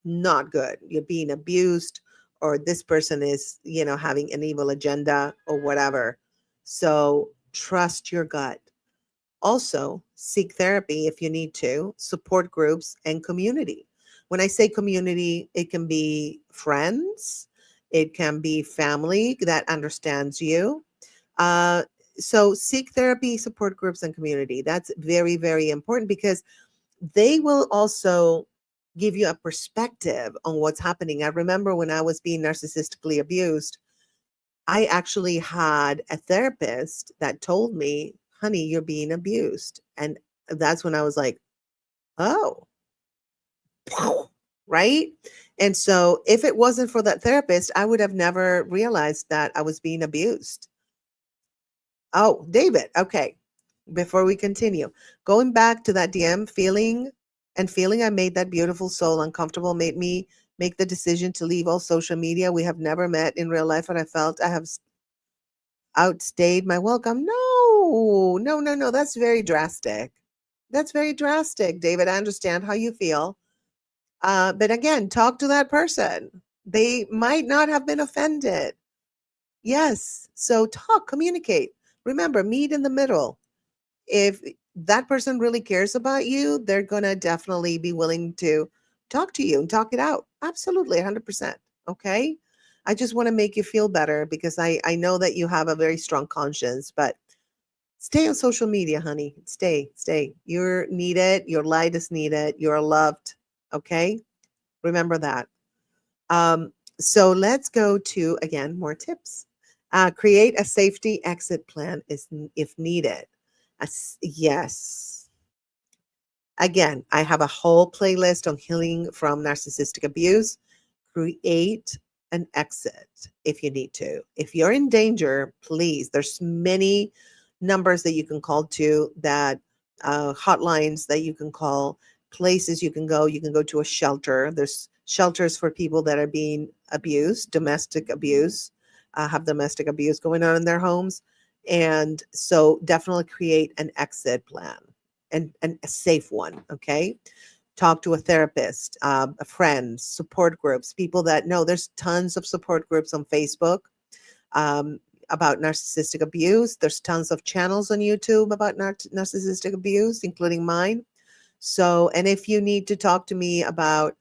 not good. You're being abused, or this person is, having an evil agenda or whatever. So trust your gut. Also, seek therapy if you need to, support groups, and community. When I say community, it can be friends, it can be family that understands you. Uh, so, seek therapy, support groups, and community. That's very, very important because they will also give you a perspective on what's happening. I remember when I was being narcissistically abused, I actually had a therapist that told me, honey, you're being abused. And that's when I was like, oh, right. And so if it wasn't for that therapist, I would have never realized that I was being abused. Oh, David. Okay. Before we continue, going back to that DM feeling I made that beautiful soul uncomfortable made me make the decision to leave all social media. We have never met in real life, and I felt I have outstayed my welcome. No, no, no, no. That's very drastic. That's very drastic, David. I understand how you feel. But again, talk to that person. They might not have been offended. Yes. So talk, communicate. Remember, meet in the middle. If that person really cares about you, they're going to definitely be willing to talk to you and talk it out. Absolutely, 100%. Okay. I just want to make you feel better because I know that you have a very strong conscience, but stay on social media, honey. Stay, stay. You're needed. Your light is needed. You're loved. Okay. Remember that. So let's go to, again, more tips. Create a safety exit plan if needed. Yes. Again, I have a whole playlist on healing from narcissistic abuse. Create an exit if you need to. If you're in danger, please, there's many numbers that you can call to, that hotlines that you can call, places you can go. You can go to a shelter. There's shelters for people that are being abused, domestic abuse, have domestic abuse going on in their homes. And so definitely create an exit plan, and a safe one. Okay. Talk to a therapist, a friend, support groups, people that know. There's tons of support groups on Facebook um, about narcissistic abuse. There's tons of channels on YouTube about narcissistic abuse, including mine. So, and if you need to talk to me about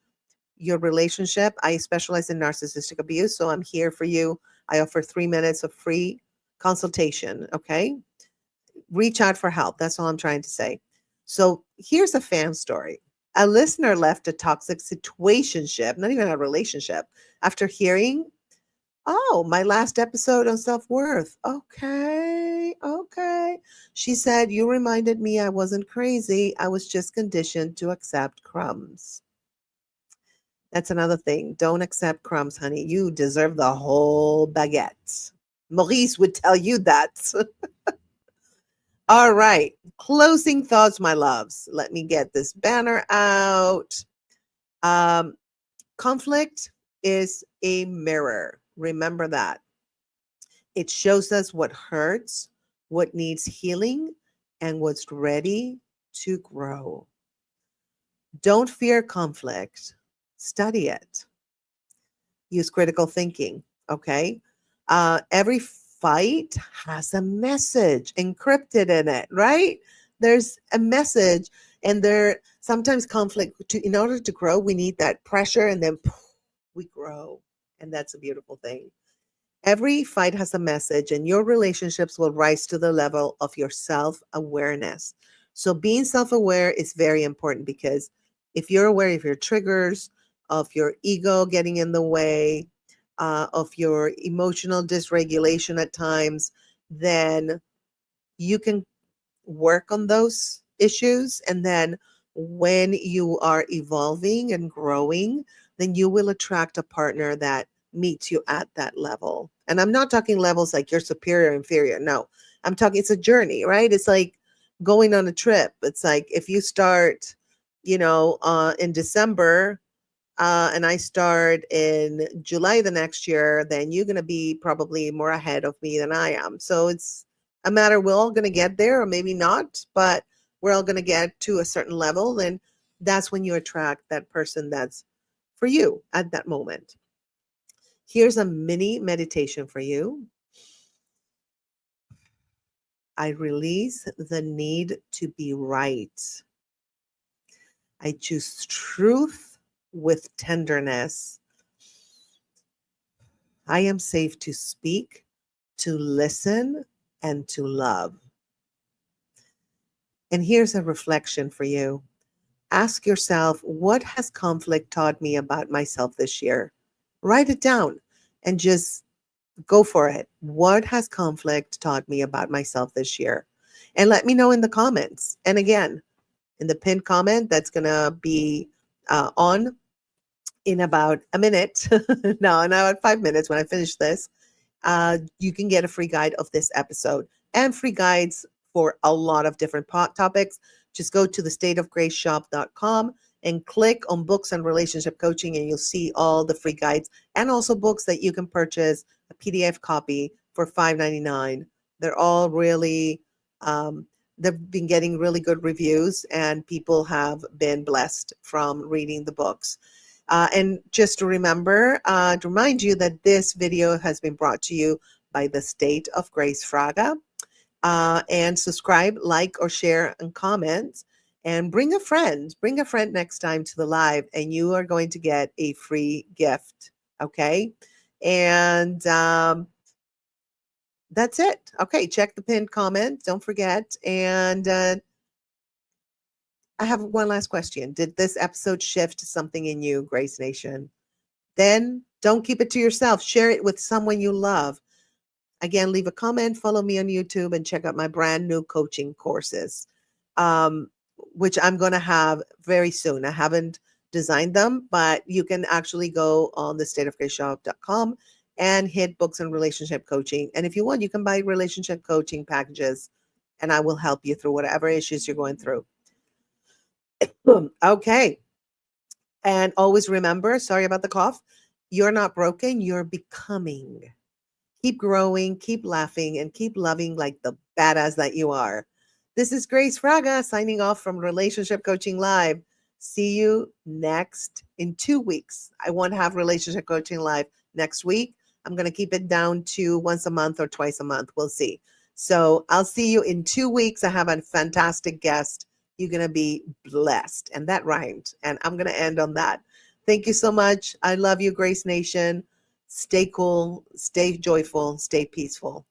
your relationship, I specialize in narcissistic abuse. So I'm here for you. I offer 3 minutes of free consultation. Okay. Reach out for help. That's all I'm trying to say. So here's a fan story. A listener left a toxic situationship, not even a relationship, after hearing, oh, my last episode on self worth. Okay, okay. She said, you reminded me I wasn't crazy. I was just conditioned to accept crumbs. That's another thing. Don't accept crumbs, honey. You deserve the whole baguette. Maurice would tell you that. All right. Closing thoughts, my loves. Let me get this banner out. Um, Conflict is a mirror. Remember that. It shows us what hurts, what needs healing, and what's ready to grow. Don't fear conflict, study it. Use critical thinking. Okay. Every fight has a message encrypted in it, right? There's a message, and there sometimes conflict. In order to grow, we need that pressure, and then poof, we grow, and that's a beautiful thing. Every fight has a message, and your relationships will rise to the level of your self awareness. So, being self aware is very important because if you're aware of your triggers, of your ego getting in the way, of your emotional dysregulation at times, then you can work on those issues. And then when you are evolving and growing, then you will attract a partner that meets you at that level. And I'm not talking levels like you're superior, inferior. No, I'm talking, it's a journey, right? It's like going on a trip. It's like if you start, in December, and I start in July the next year, then you're going to be probably more ahead of me than I am. So it's a matter, we're all going to get there, or maybe not, but we're all going to get to a certain level. And that's when you attract that person that's for you at that moment. Here's a mini meditation for you. I release the need to be right. I choose truth with tenderness. I am safe to speak, to listen, and to love. And here's a reflection for you. Ask yourself, what has conflict taught me about myself this year? Write it down and just go for it. What has conflict taught me about myself this year? And let me know in the comments. And again, in the pinned comment that's going to be on in about a minute. No, in about 5 minutes when I finish this, you can get a free guide of this episode and free guides for a lot of different topics. Just go to thestateofgraceshop.com and click on books and relationship coaching, and you'll see all the free guides and also books that you can purchase a PDF copy for $5.99. They're all really, they've been getting really good reviews, and people have been blessed from reading the books. And just to remind you that this video has been brought to you by the State of Grace Fraga. And subscribe, like, or share, and comment. And bring a friend next time to the live, and you are going to get a free gift. Okay. And that's it. Okay. Check the pinned comment. Don't forget. And I have one last question. Did this episode shift something in you, Grace Nation? Then don't keep it to yourself. Share it with someone you love. Again, leave a comment, follow me on YouTube, and check out my brand new coaching courses, which I'm going to have very soon. I haven't designed them, but you can actually go on thestateofgraceshop.com and hit books and relationship coaching. And if you want, you can buy relationship coaching packages, and I will help you through whatever issues you're going through. Okay. And always remember, sorry about the cough, you're not broken, you're becoming. Keep growing, keep laughing, and keep loving like the badass that you are. This is Grace Fraga signing off from Relationship Coaching Live. See you in 2 weeks. I won't have Relationship Coaching Live next week. I'm going to keep it down to once a month or twice a month. We'll see. So I'll see you in 2 weeks. I have a fantastic guest. You're going to be blessed. And that rhymed. And I'm going to end on that. Thank you so much. I love you, Grace Nation. Stay cool, stay joyful, stay peaceful.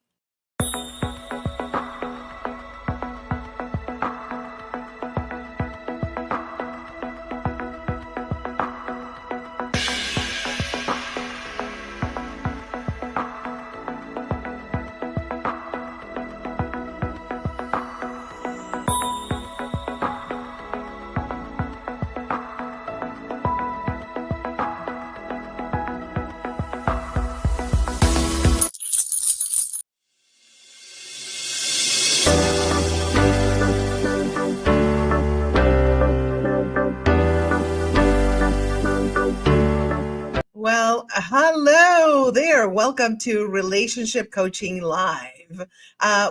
Well, hello there. Welcome to Relationship Coaching Live,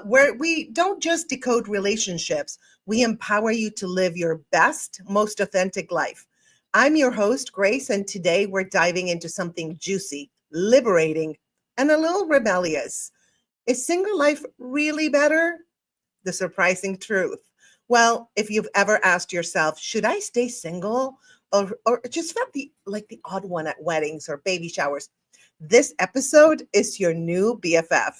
where we don't just decode relationships, we empower you to live your best, most authentic life. I'm your host, Grace, and today we're diving into something juicy, liberating, and a little rebellious. Is single life really better? The surprising truth. Well, if you've ever asked yourself, should I stay single? Or just felt like the odd one at weddings or baby showers, this episode is your new BFF.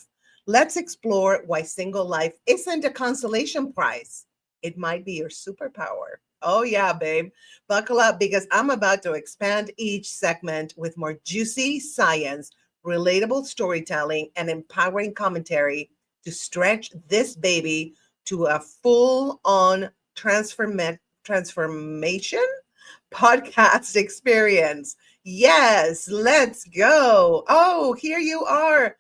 Let's explore why single life isn't a consolation prize. It might be your superpower. Oh yeah, babe. Buckle up because I'm about to expand each segment with more juicy science, relatable storytelling, and empowering commentary to stretch this baby to a full-on transformation podcast experience. Yes, let's go. Oh, here you are.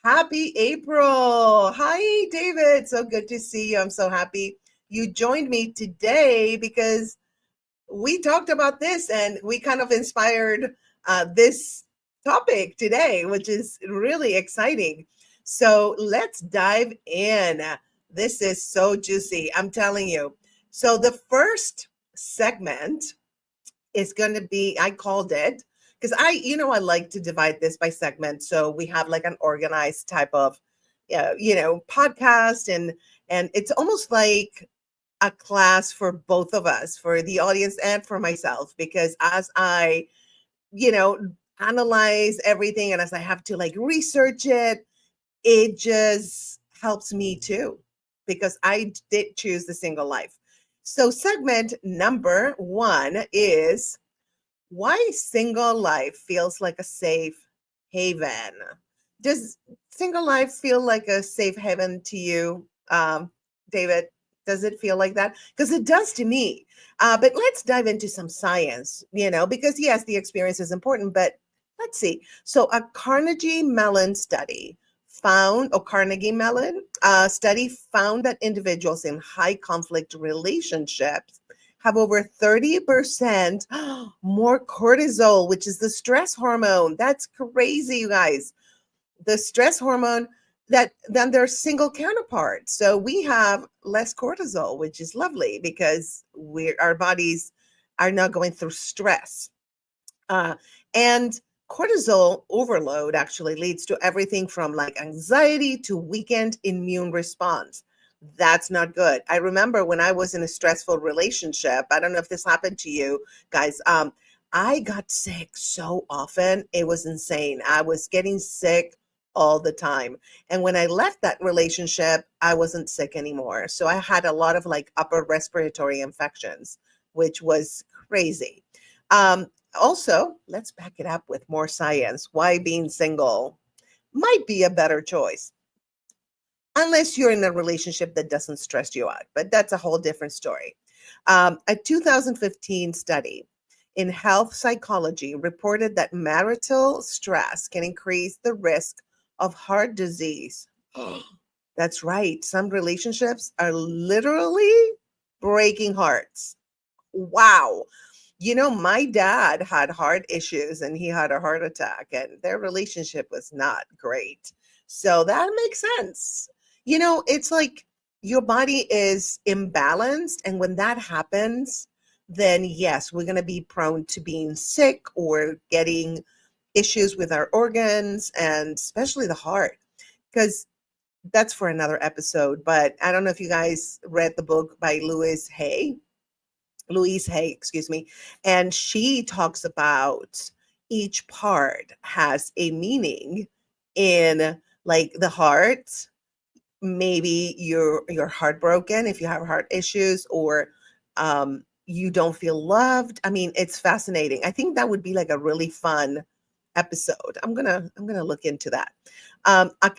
Happy April. Hi, David. So good to see you. I'm so happy you joined me today because we talked about this and we kind of inspired this topic today, which is really exciting. So let's dive in. This is so juicy, I'm telling you. So the first segment is going to be, I called it, because I like to divide this by segments. So we have like an organized type of, podcast, and it's almost like a class for both of us, for the audience and for myself, because as I, you know, analyze everything and as I have to like research it, it just helps me too, because I did choose the single life. So segment number one is why single life feels like a safe haven. Does single life feel like a safe haven to you, David? Does it feel like that? Because it does to me. But let's dive into some science, because yes, the experience is important, but let's see. So a Carnegie Mellon study found that individuals in high conflict relationships have over 30% more cortisol, which is the stress hormone. That's crazy, you guys. The stress hormone than their single counterparts. So we have less cortisol, which is lovely because our bodies are not going through stress. And cortisol overload actually leads to everything from like anxiety to weakened immune response. That's not good. I remember when I was in a stressful relationship, I don't know if this happened to you guys. I got sick so often. It was insane. I was getting sick all the time. And when I left that relationship, I wasn't sick anymore. So I had a lot of like upper respiratory infections, which was crazy. Also, let's back it up with more science. Why being single might be a better choice, unless you're in a relationship that doesn't stress you out. But that's a whole different story. A 2015 study in health psychology reported that marital stress can increase the risk of heart disease. That's right. Some relationships are literally breaking hearts. Wow. My dad had heart issues and he had a heart attack, and their relationship was not great. So that makes sense. It's like your body is imbalanced. And when that happens, then yes, we're going to be prone to being sick or getting issues with our organs, and especially the heart, because that's for another episode. But I don't know if you guys read the book by Louise Hay, excuse me, and she talks about each part has a meaning in like the heart. Maybe you're heartbroken if you have heart issues, or you don't feel loved. I mean, it's fascinating. I think that would be like a really fun episode. I'm gonna look into that.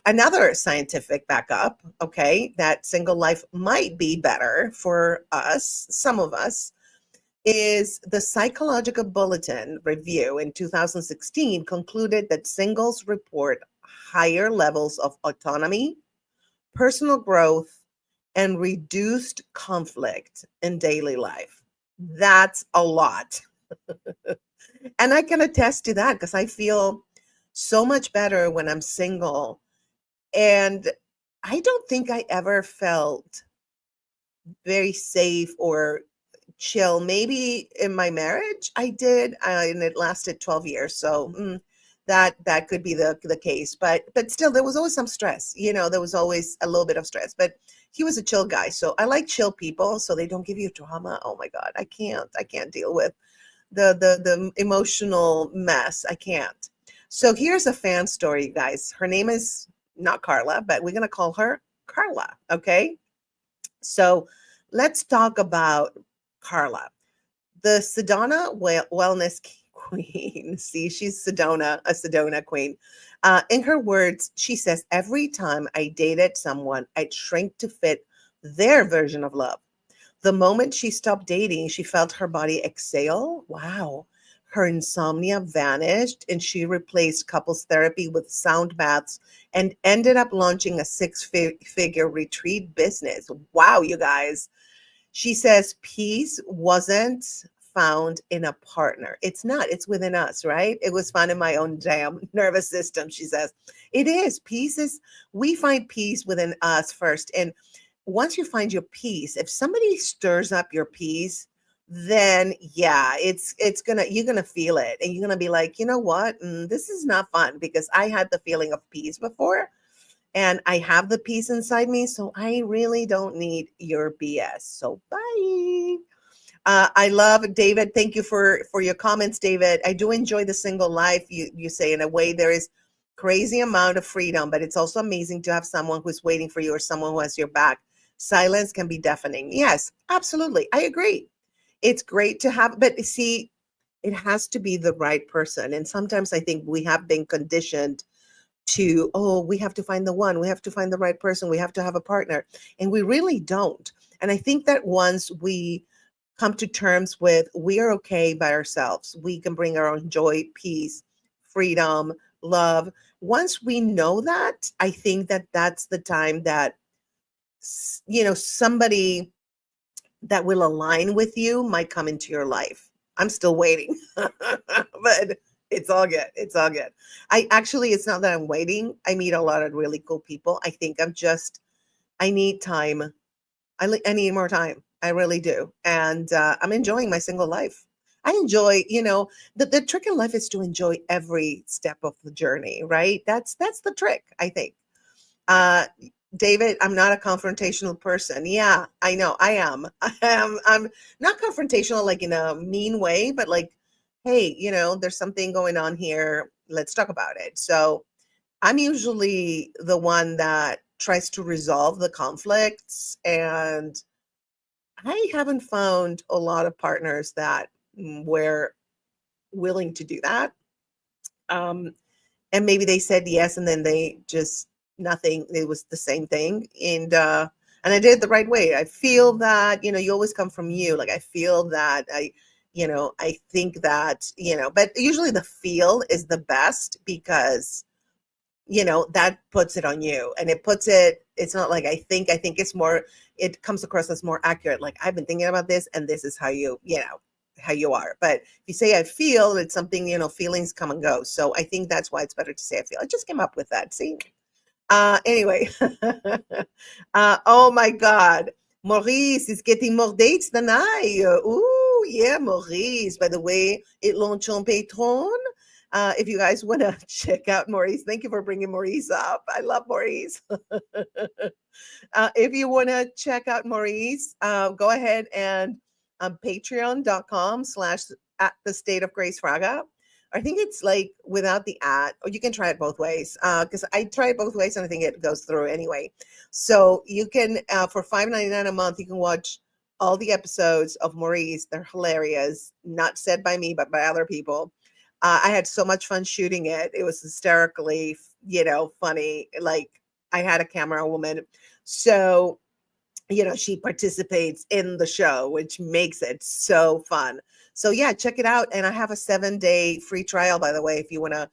Another scientific backup, okay, that single life might be better for us, some of us, is the Psychological Bulletin review in 2016 concluded that singles report higher levels of autonomy, personal growth, and reduced conflict in daily life. That's a lot. And I can attest to that because I feel so much better when I'm single. And I don't think I ever felt very safe or chill. Maybe in my marriage I did, and it lasted 12 years. So that could be the case. But still, there was always some stress. There was always a little bit of stress. But he was a chill guy, so I like chill people, so they don't give you drama. Oh my God, I can't deal with the emotional mess. I can't. So here's a fan story, you guys. Her name is not Carla, but we're gonna call her Carla. Okay. So let's talk about Carla, the Sedona wellness queen. See, she's a Sedona queen. In her words, she says, every time I dated someone, I'd shrink to fit their version of love. The moment she stopped dating, she felt her body exhale. Wow. Her insomnia vanished and she replaced couples therapy with sound baths and ended up launching a six-figure retreat business. Wow, you guys. She says peace wasn't found in a partner. It's not, it's within us, right? It was found in my own damn nervous system, she says. It is. Peace is, we find peace within us first. And once you find your peace, if somebody stirs up your peace, then yeah, it's gonna, you're gonna feel it and you're gonna be like, you know what? This is not fun because I had the feeling of peace before and I have the peace inside me. So I really don't need your BS. So bye. I love David. Thank you for your comments, David. I do enjoy the single life. You say in a way there is crazy amount of freedom, but it's also amazing to have someone who's waiting for you or someone who has your back. Silence can be deafening. Yes, absolutely. I agree. It's great to have, but see, it has to be the right person. And sometimes I think we have been conditioned to, oh, we have to find the one, we have to find the right person, we have to have a partner. And we really don't. And I think that once we come to terms with we are okay by ourselves, we can bring our own joy, peace, freedom, love. Once we know that, I think that that's the time that, somebody that will align with you might come into your life. I'm still waiting, but it's all good. It's all good. I actually, it's not that I'm waiting. I meet a lot of really cool people. I think I need time. I need more time. I really do. And I'm enjoying my single life. I enjoy, the trick in life is to enjoy every step of the journey, right? That's the trick, I think. Uh, David, I'm not a confrontational person. Yeah, I know I am. I'm not confrontational like in a mean way, but like, hey, there's something going on here. Let's talk about it. So I'm usually the one that tries to resolve the conflicts, and I haven't found a lot of partners that were willing to do that. Um, and maybe they said yes and then they just nothing, it was the same thing. And I did it the right way. I feel that, you always come from you. Like I feel that I think that, but usually the feel is the best because that puts it on you, and it's not like I think it's more, it comes across as more accurate. Like I've been thinking about this and this is how how you are. But if you say I feel, it's something, feelings come and go. So I think that's why it's better to say I feel. I just came up with that. See? Anyway. Oh my God. Maurice is getting more dates than I. Ooh, yeah, Maurice. By the way, it launched on Patreon. If you guys want to check out Maurice, thank you for bringing Maurice up. I love Maurice. If you want to check out Maurice, go ahead and patreon.com/, at the state of Grace Fraga. I think it's like without the at, or you can try it both ways. Because I try it both ways and I think it goes through anyway. So you can, for $5.99 a month, you can watch all the episodes of Maurice. They're hilarious. Not said by me, but by other people. I had so much fun shooting it. It was hysterically, funny. Like I had a camera woman. So, she participates in the show, which makes it so fun. So yeah, check it out. And I have a 7-day free trial, by the way, if you want to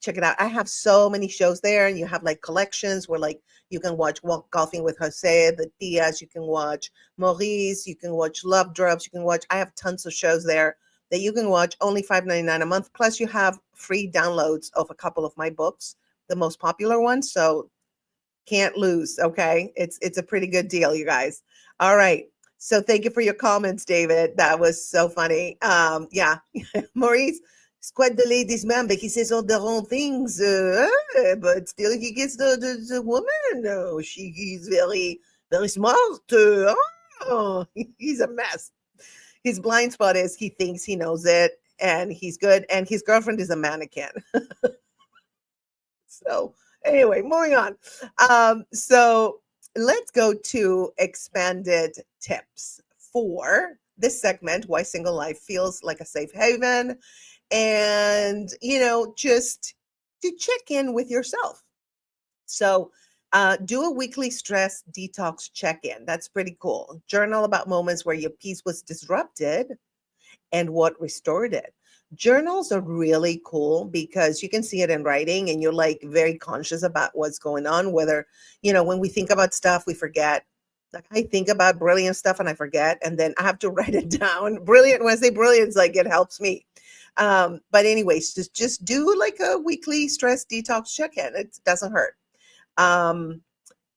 check it out. I have so many shows there, and you have like collections where like you can watch Golfing with Jose, the Diaz, you can watch Maurice, you can watch Love Drops, you can watch, I have tons of shows there that you can watch, only $5.99 a month. Plus you have free downloads of a couple of my books, the most popular ones. So can't lose. Okay. It's a pretty good deal, you guys. All right. So thank you for your comments, David. That was so funny. Yeah. Maurice is quite the ladies' man, but he says all the wrong things. But still he gets the woman. Oh, he's very, very smart. Oh, he's a mess. His blind spot is he thinks he knows it and he's good. And his girlfriend is a mannequin. So anyway, moving on. So let's go to expanded tips for this segment, why single life feels like a safe haven, and just to check in with yourself. So Do a weekly stress detox check-in. That's pretty cool. Journal about moments where your peace was disrupted and what restored it. Journals are really cool because you can see it in writing and you're like very conscious about what's going on. Whether, when we think about stuff, we forget. Like I think about brilliant stuff and I forget, and then I have to write it down. Brilliant, when I say brilliant, it's like it helps me. But anyways, just do like a weekly stress detox check-in. It doesn't hurt. Um,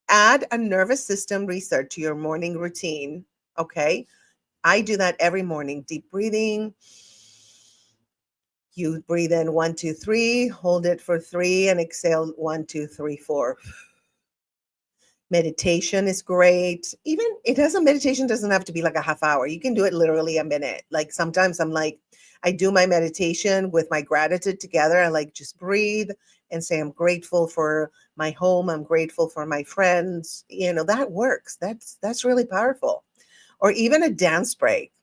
Add a nervous system reset to your morning routine. Okay. I do that every morning. Deep breathing. You breathe in 1, 2, 3, hold it for 3, and exhale 1, 2, 3, 4. Meditation is great. Even meditation doesn't have to be like a half hour. You can do it literally a minute. Like sometimes I'm like, I do my meditation with my gratitude together. I like just breathe and say, I'm grateful for my home. I'm grateful for my friends. That works. That's really powerful. Or even a dance break.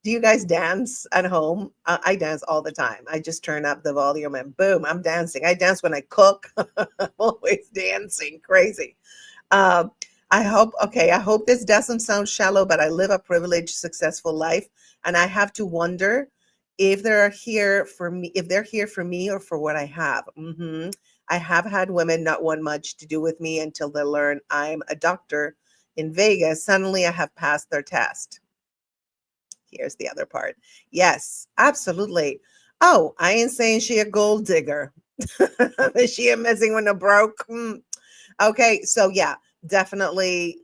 Do you guys dance at home? I dance all the time. I just turn up the volume and boom, I'm dancing. I dance when I cook. I'm always dancing, crazy. Um, I hope this doesn't sound shallow, but I live a privileged, successful life. And I have to wonder if they're here for me, or for what I have. I have had women not want much to do with me until they learn I'm a doctor in Vegas. Suddenly I have passed their test. Here's the other part. Yes, absolutely. Oh, I ain't saying she a gold digger. Is she a messing with a broke? Okay, so yeah, definitely.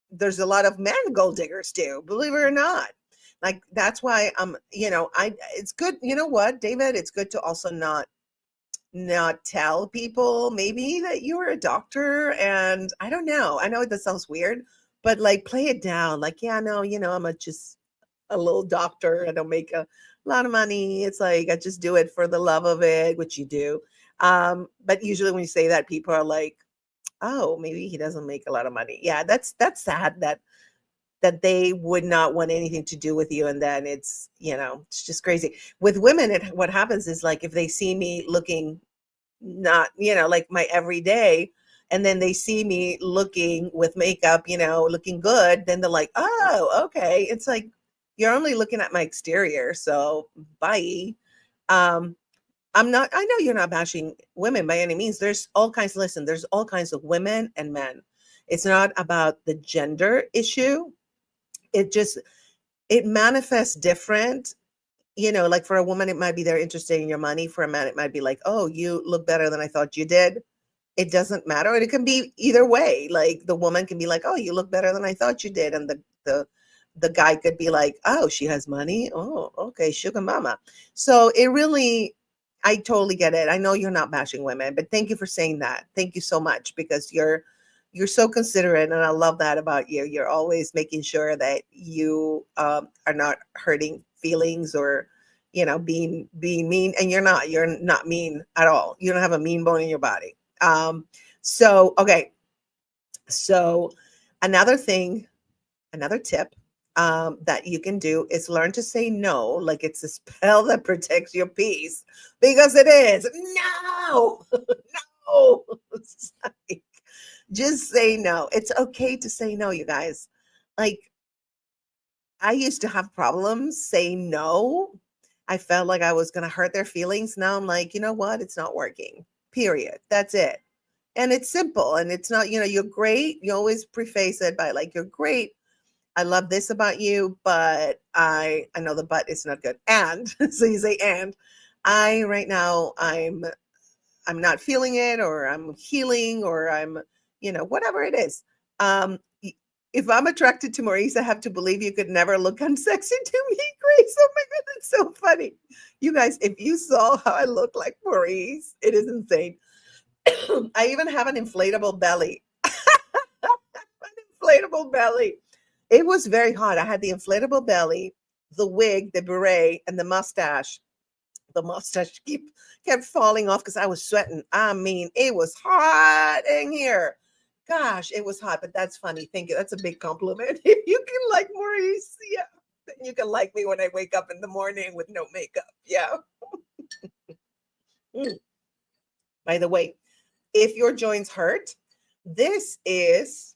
There's a lot of men gold diggers too, believe it or not. Like that's why it's good. You know what, David? It's good to also not tell people maybe that you were a doctor. And I don't know. I know that sounds weird, but like play it down. Like, yeah, no, I'm just a little doctor. I don't make a lot of money. It's like I just do it for the love of it, which you do. But usually when you say that, people are like, oh, maybe he doesn't make a lot of money. Yeah, that's sad that they would not want anything to do with you. And then it's just crazy. With women, what happens is like if they see me looking not, like my everyday, and then they see me looking with makeup, looking good, then they're like, oh, okay. It's like, you're only looking at my exterior. So bye. Um, I know you're not bashing women by any means. There's all kinds of women and men. It's not about the gender issue. It just, it manifests different. Like for a woman, it might be they're interested in your money. For a man, it might be like, oh, you look better than I thought you did. It doesn't matter. And it can be either way. Like the woman can be like, oh, you look better than I thought you did. And the guy could be like, oh, she has money. Oh, okay, sugar mama. So it really, I totally get it. I know you're not bashing women, but thank you for saying that. Thank you so much because you're so considerate, and I love that about you. You're always making sure that you are not hurting feelings or being mean. And you're not mean at all. You don't have a mean bone in your body. So okay. So another thing, another tip that you can do is learn to say no, like it's a spell that protects your peace, because it is. No, no. It's like, just say no. It's okay to say no, you guys. Like I used to have problems saying no. I felt like I was going to hurt their feelings. Now I'm like, you know what? It's not working. Period. That's it. And it's simple, and it's not, you're great. You always preface it by like, you're great. I love this about you, but I know the but is not good. And so you say, and I right now I'm not feeling it, or I'm healing, or I'm, whatever it is. If I'm attracted to Maurice, I have to believe you could never look unsexy to me, Grace. Oh my God, that's so funny. You guys, if you saw how I look like Maurice, it is insane. I even have an inflatable belly. An inflatable belly. It was very hot. I had the inflatable belly, the wig, the beret, and the mustache. The mustache kept falling off because I was sweating. I mean, it was hot in here. Gosh, it was hot, but that's funny. Thank you. That's a big compliment. If you can like Maurice, yeah, then you can like me when I wake up in the morning with no makeup. Yeah. Mm. By the way, if your joints hurt, This is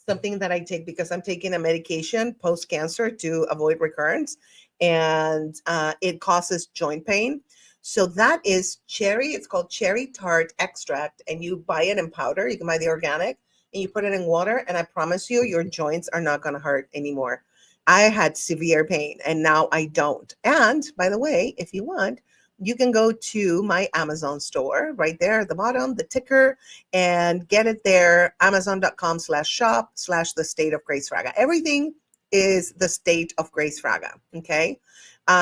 something that I take because I'm taking a medication post cancer to avoid recurrence, and it causes joint pain. So that is cherry. It's called cherry tart extract, and you buy it in powder. You can buy the organic, and you put it in water. And I promise you, your joints are not going to hurt anymore. I had severe pain, and now I don't. And by the way, if you want, you can go to my Amazon store right there at the bottom, the ticker, and get it there, amazon.com/shop/the state of Grace Fraga. Everything is the state of Grace Fraga. Okay.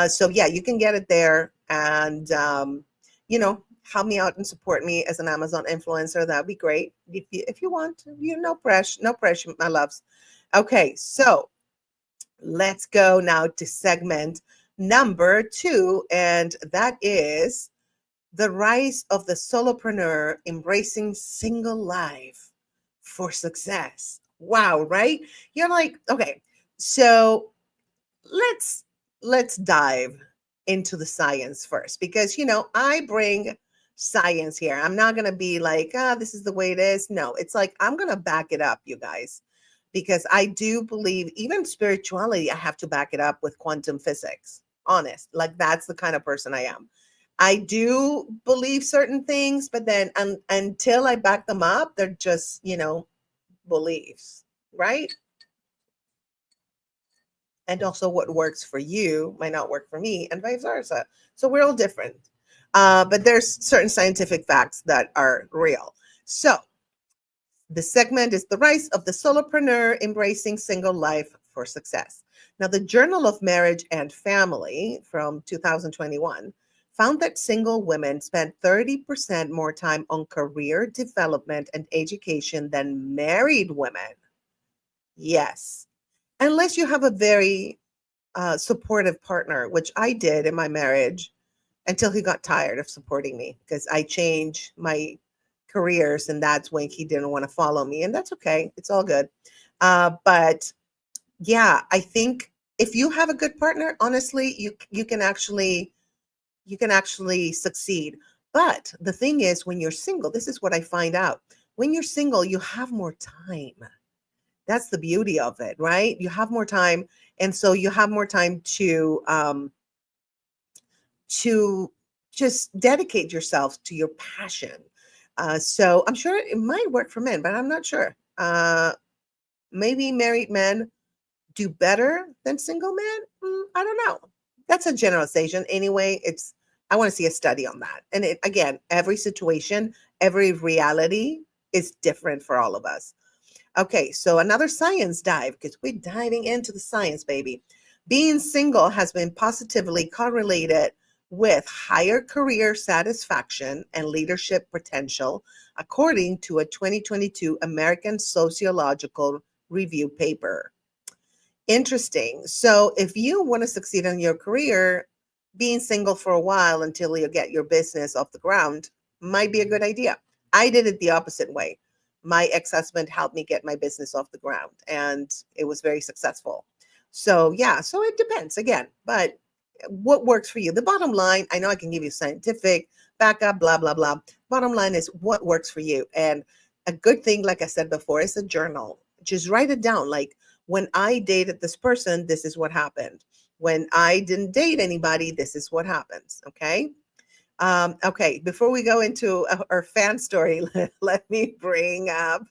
So yeah, you can get it there, and, help me out and support me as an Amazon influencer. That'd be great. If you want, no pressure, no pressure, my loves. Okay. So let's go now to segment number 2. And that is the rise of the solopreneur embracing single life for success. Wow, right? You're like, okay, so let's dive into the science first, because I bring science here. I'm not going to be like, this is the way it is. No, it's like I'm going to back it up, you guys, because I do believe even spirituality, I have to back it up with quantum physics. Honest, like that's the kind of person I am. I do believe certain things, but then until I back them up, they're just, beliefs, right? And also what works for you might not work for me, and vice versa. So we're all different. But there's certain scientific facts that are real. So the segment is the rise of the solopreneur embracing single life for success. Now, the Journal of Marriage and Family from 2021 found that single women spent 30% more time on career development and education than married women. Yes. Unless you have a very supportive partner, which I did in my marriage until he got tired of supporting me because I changed my careers, and that's when he didn't want to follow me, and that's okay. It's all good. But yeah, I think if you have a good partner, honestly, you can actually succeed. But the thing is, when you're single, this is what I find out. When you're single, you have more time. That's the beauty of it, right? You have more time, and so you have more time to just dedicate yourself to your passion. So I'm sure it might work for men, but I'm not sure. Maybe married men do better than single men. I don't know. That's a generalization. Anyway, I want to see a study on that. And again, every situation, every reality is different for all of us. Okay, so another science dive, because we're diving into the science, baby. Being single has been positively correlated with higher career satisfaction and leadership potential, according to a 2022 American Sociological Review paper. Interesting. So if you want to succeed in your career, being single for a while until you get your business off the ground might be a good idea. I did it the opposite way. My ex-husband helped me get my business off the ground, and it was very successful. So yeah, so it depends again, but what works for you? The bottom line, I know I can give you scientific backup, blah, blah, blah. Bottom line is what works for you. And a good thing, like I said before, is a journal. Just write it down. Like, when I dated this person, this is what happened. When I didn't date anybody, this is what happens. Okay. Okay. Before we go into our fan story, let me bring up.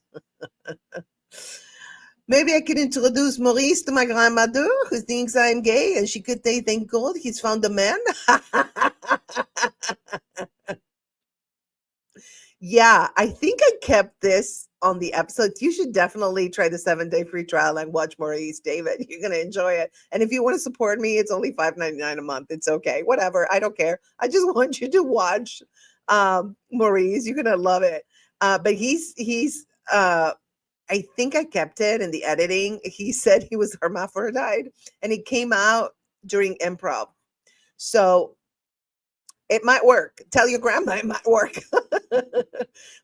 Maybe I could introduce Maurice to my grandmother, who thinks I'm gay, and she could say, "Thank God he's found a man." Yeah, I think I kept this on the episodes. You should definitely try the 7-day free trial and watch Maurice David. You're gonna enjoy it. And if you want to support me, it's only $5.99 a month. It's okay. Whatever. I don't care. I just want you to watch Maurice. You're gonna love it. But he's I think I kept it in the editing. He said he was hermaphrodite, and he came out during improv. So it might work. Tell your grandma it might work.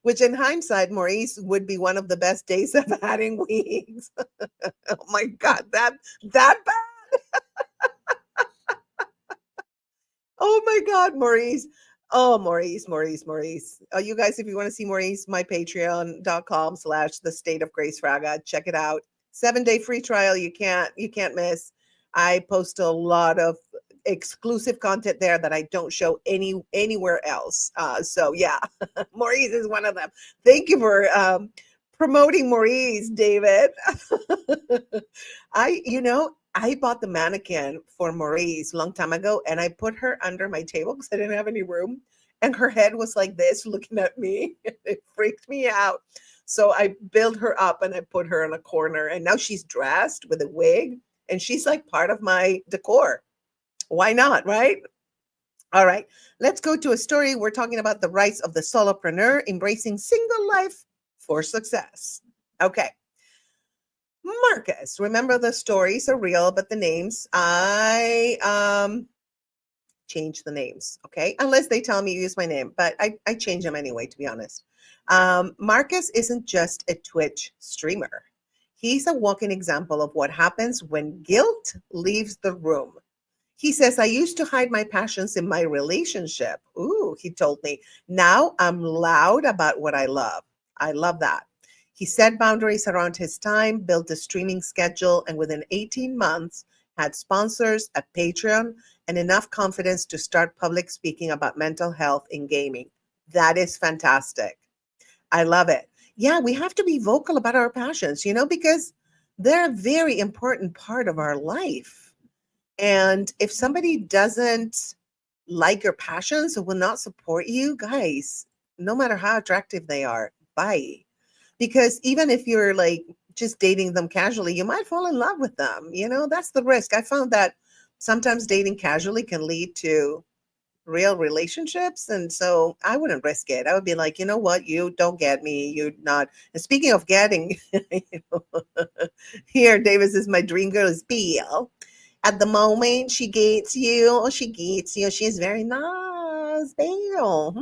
Which in hindsight, Maurice would be one of the best days I've had in weeks. Oh my God, that bad. Oh my God, Maurice. Oh, Maurice. You guys, if you want to see Maurice, my patreon.com/slash the state of Grace Fraga. Check it out. 7-day free trial. You can't miss. I post a lot of exclusive content there that I don't show anywhere else. So yeah, Maurice is one of them. Thank you for promoting Maurice, David. I bought the mannequin for Maurice a long time ago, and I put her under my table because I didn't have any room. And her head was like this, looking at me. It freaked me out. So I built her up and I put her in a corner. And now she's dressed with a wig, and she's like part of my decor. Why not, right? All right, let's go to a story. We're talking about the rights of the solopreneur, embracing single life for success. Okay. Marcus, remember the stories are real, but the names, I change the names, okay? Unless they tell me use my name, but I change them anyway, to be honest. Marcus isn't just a Twitch streamer. He's a walking example of what happens when guilt leaves the room. He says, I used to hide my passions in my relationship. Ooh, he told me. Now I'm loud about what I love. I love that. He set boundaries around his time, built a streaming schedule, and within 18 months had sponsors, a Patreon, and enough confidence to start public speaking about mental health in gaming. That is fantastic. I love it. Yeah, we have to be vocal about our passions, because they're a very important part of our life. And if somebody doesn't like your passions or will not support you, guys, no matter how attractive they are, bye. Because even if you're like just dating them casually, you might fall in love with them. That's the risk. I found that sometimes dating casually can lead to real relationships. And so I wouldn't risk it. I would be like, you know what? You don't get me. You're not. And speaking of getting, here, Davis is my dream girl is Bill. At the moment, she gets you. Oh, she gets you. She's very nice. Belle.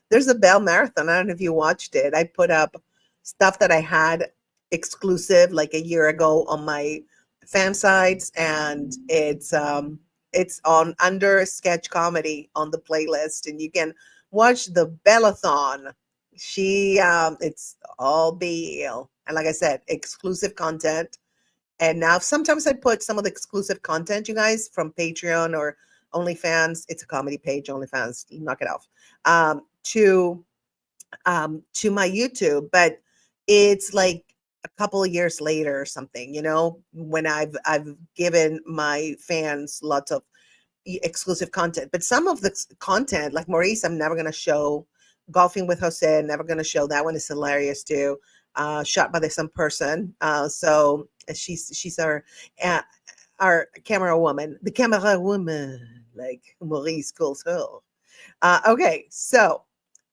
There's a Belle marathon. I don't know if you watched it. I put up stuff that I had exclusive like a year ago on my fan sites, and it's on under sketch comedy on the playlist, and you can watch the Bellathon. It's all Belle, and like I said, exclusive content. And now sometimes I put some of the exclusive content, you guys, from Patreon or OnlyFans. It's a comedy page, OnlyFans. Knock it off. To my YouTube, but it's like a couple of years later or something. When I've given my fans lots of exclusive content. But some of the content, like Maurice, I'm never going to show. Golfing with Jose, never going to show. That one is hilarious too. Shot by some person. So she's our camera woman, the camera woman, like Maurice calls her. Okay, so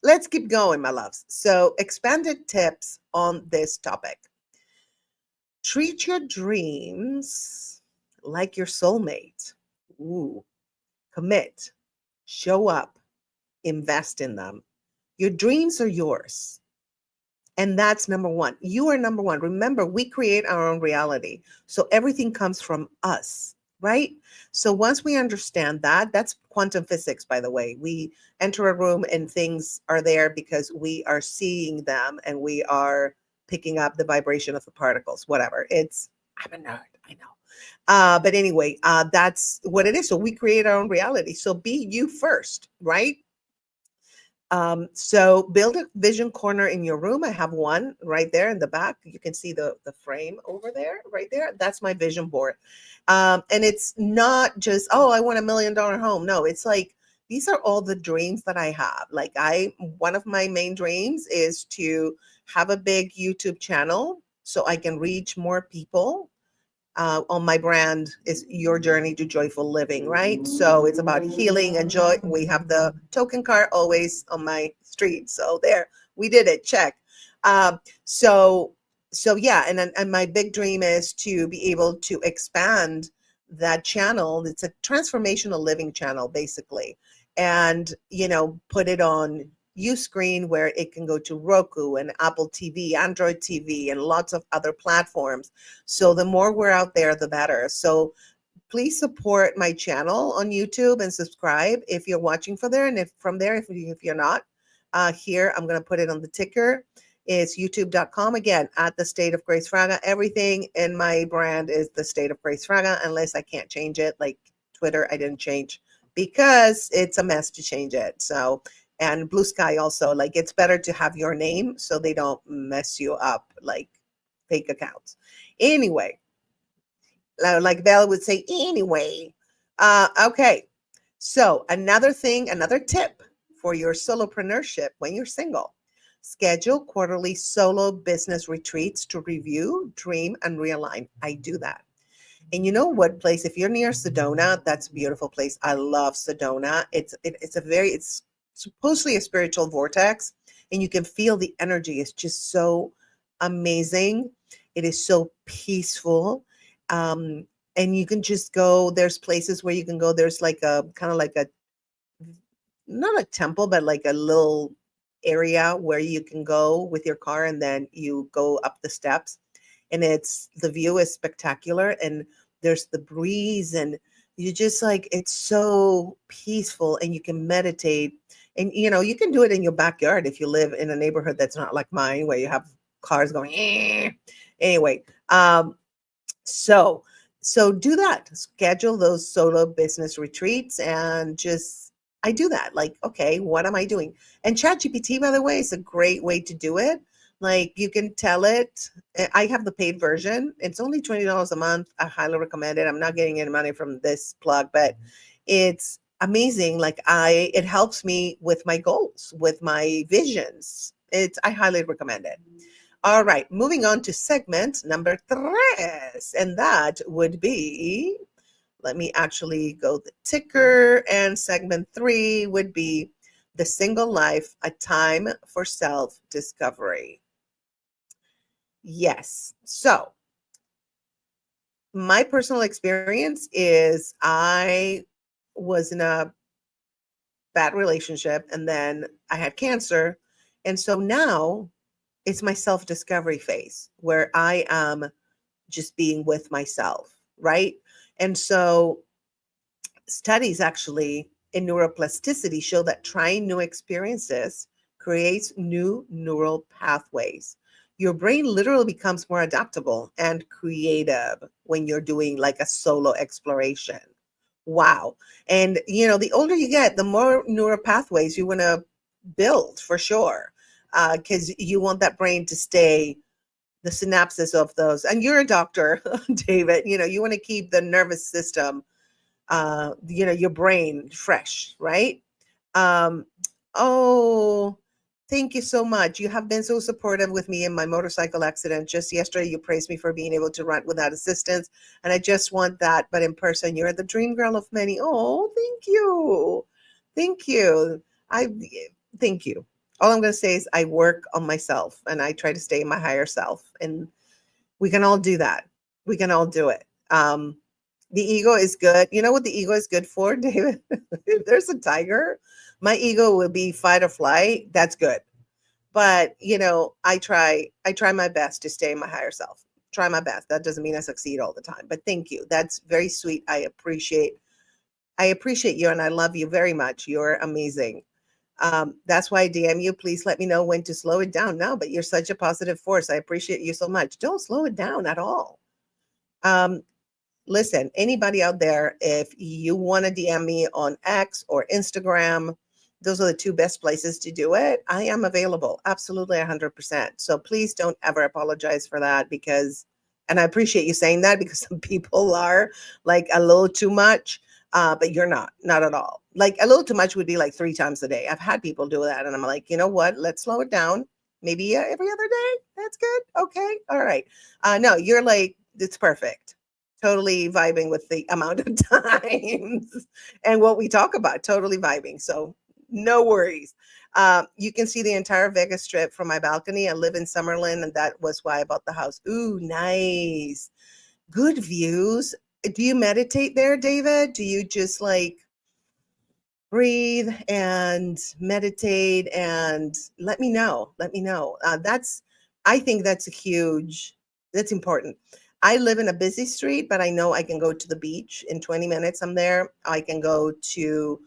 let's keep going, my loves. So expanded tips on this topic. Treat your dreams like your soulmate. Ooh. Commit, show up, invest in them. Your dreams are yours. And that's number one. You are number one. Remember, we create our own reality. So everything comes from us, right? So once we understand that, that's quantum physics, by the way. We enter a room and things are there because we are seeing them and we are picking up the vibration of the particles, whatever. I'm a nerd, I know. But anyway, that's what it is. So we create our own reality. So be you first, right? So build a vision corner in your room. I have one right there in the back. You can see the frame over there, right there. That's my vision board. And it's not just, oh, I want $1 million home. No, it's like, these are all the dreams that I have. Like one of my main dreams is to have a big YouTube channel so I can reach more people. On my brand is Your Journey to Joyful Living, right? So it's about healing and joy. We have the token card always on my street. So there, we did it. Check. So yeah, and my big dream is to be able to expand that channel. It's a transformational living channel, basically, and put it on Uscreen, where it can go to Roku and Apple TV, Android TV, and lots of other platforms. So the more we're out there, the better. So please support my channel on YouTube and subscribe if you're watching from there. And if from there, if you're not, here, I'm going to put it on the ticker. It's youtube.com. Again, at the State of Grace Fraga. Everything in my brand is the State of Grace Fraga, unless I can't change it. Like Twitter, I didn't change because it's a mess to change it. So, and Blue Sky also, like it's better to have your name so they don't mess you up like fake accounts. Anyway, like Bella would say, anyway. Okay. So another thing, another tip for your solopreneurship when you're single, schedule quarterly solo business retreats to review, dream, and realign. I do that. And you know what place, if you're near Sedona, that's a beautiful place. I love Sedona. It's supposedly a spiritual vortex, and you can feel the energy. It's just so amazing. It is so peaceful. And you can just go, there's places where you can go. There's like a kind of like a, not a temple, but like a little area where you can go with your car and then you go up the steps, and the view is spectacular, and there's the breeze, and you just like, it's so peaceful, and you can meditate, and you can do it in your backyard if you live in a neighborhood that's not like mine where you have cars going anyway. So do that, schedule those solo business retreats, and just, I do that. Like, okay, what am I doing? And ChatGPT, by the way, is a great way to do it. Like, you can tell it. I have the paid version. It's only $20 a month. I highly recommend it. I'm not getting any money from this plug, but it's amazing. Like, it helps me with my goals, with my visions. I highly recommend it. All right, moving on to segment number 3, and that would be, let me actually go the ticker, and segment 3 would be the single life, a time for self-discovery. Yes, so my personal experience is I was in a bad relationship, and then I had cancer, and so now it's my self-discovery phase where I am just being with myself, right? And so studies actually in neuroplasticity show that trying new experiences creates new neural pathways. Your brain literally becomes more adaptable and creative when you're doing like a solo exploration. Wow. And the older you get, the more neural pathways you want to build, for sure, because you want that brain to stay, the synapses of those. And you're a doctor, David. You want to keep the nervous system, your brain fresh, right? Um, oh, thank you so much. You have been so supportive with me in my motorcycle accident. Just yesterday, you praised me for being able to run without assistance. And I just want that, but in person. You're the dream girl of many. Oh, thank you. Thank you. Thank you. All I'm going to say is I work on myself, and I try to stay in my higher self. And we can all do that. We can all do it. The ego is good. You know what the ego is good for, David? If there's a tiger, my ego will be fight or flight. That's good. But I try my best to stay in my higher self. Try my best. That doesn't mean I succeed all the time. But thank you. That's very sweet. I appreciate you, and I love you very much. You're amazing. That's why I DM you. Please let me know when to slow it down. No, but you're such a positive force. I appreciate you so much. Don't slow it down at all. Listen, anybody out there, if you want to DM me on X or Instagram, those are the 2 best places to do it. I am available. Absolutely 100%. So please don't ever apologize for that, and I appreciate you saying that, because some people are like a little too much, but you're not at all. Like a little too much would be like 3 times a day. I've had people do that, and I'm like, you know what? Let's slow it down. Maybe every other day. That's good. Okay. All right. No, you're like, it's perfect. Totally vibing with the amount of times and what we talk about. Totally vibing. So no worries. You can see the entire Vegas Strip from my balcony. I live in Summerlin, and that was why I bought the house. Ooh, nice. Good views. Do you meditate there, David? Do you just like breathe and meditate? And let me know. I think that's important. I live in a busy street, but I know I can go to the beach in 20 minutes. I'm there. I can go to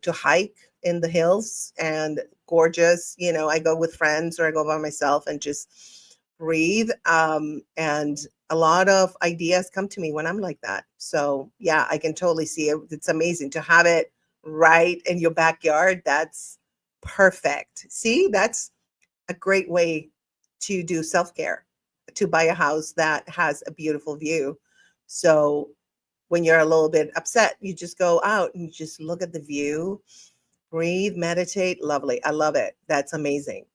hike in the hills and gorgeous. I go with friends or I go by myself and just breathe. And a lot of ideas come to me when I'm like that. So yeah, I can totally see it. It's amazing to have it right in your backyard. That's perfect. See, that's a great way to do self-care, to buy a house that has a beautiful view. So when you're a little bit upset, you just go out and you just look at the view, breathe, meditate. Lovely. I love it. That's amazing.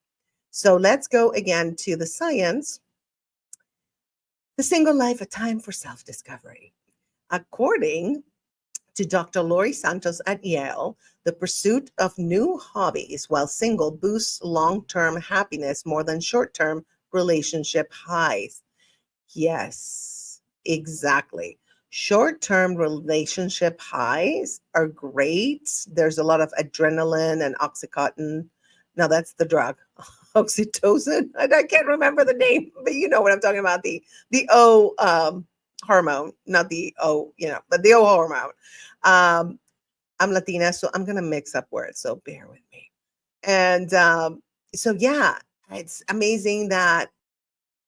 So let's go again to the science. The Single Life, a time for self-discovery. According to Dr. Lori Santos at Yale, the pursuit of new hobbies while single boosts long-term happiness more than short-term relationship highs. Yes, exactly. Short-term relationship highs are great. There's a lot of adrenaline and oxytocin. Now that's the drug. Oxytocin. I can't remember the name, but you know what I'm talking about. The O hormone, not the O, but the O hormone. Um, I'm Latina, so I'm gonna mix up words. So bear with me. And so yeah, it's amazing that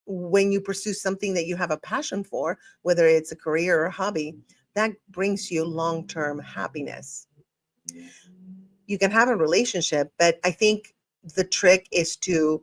when you pursue something that you have a passion for, whether it's a career or a hobby, that brings you long-term happiness. You can have a relationship, but I think the trick is to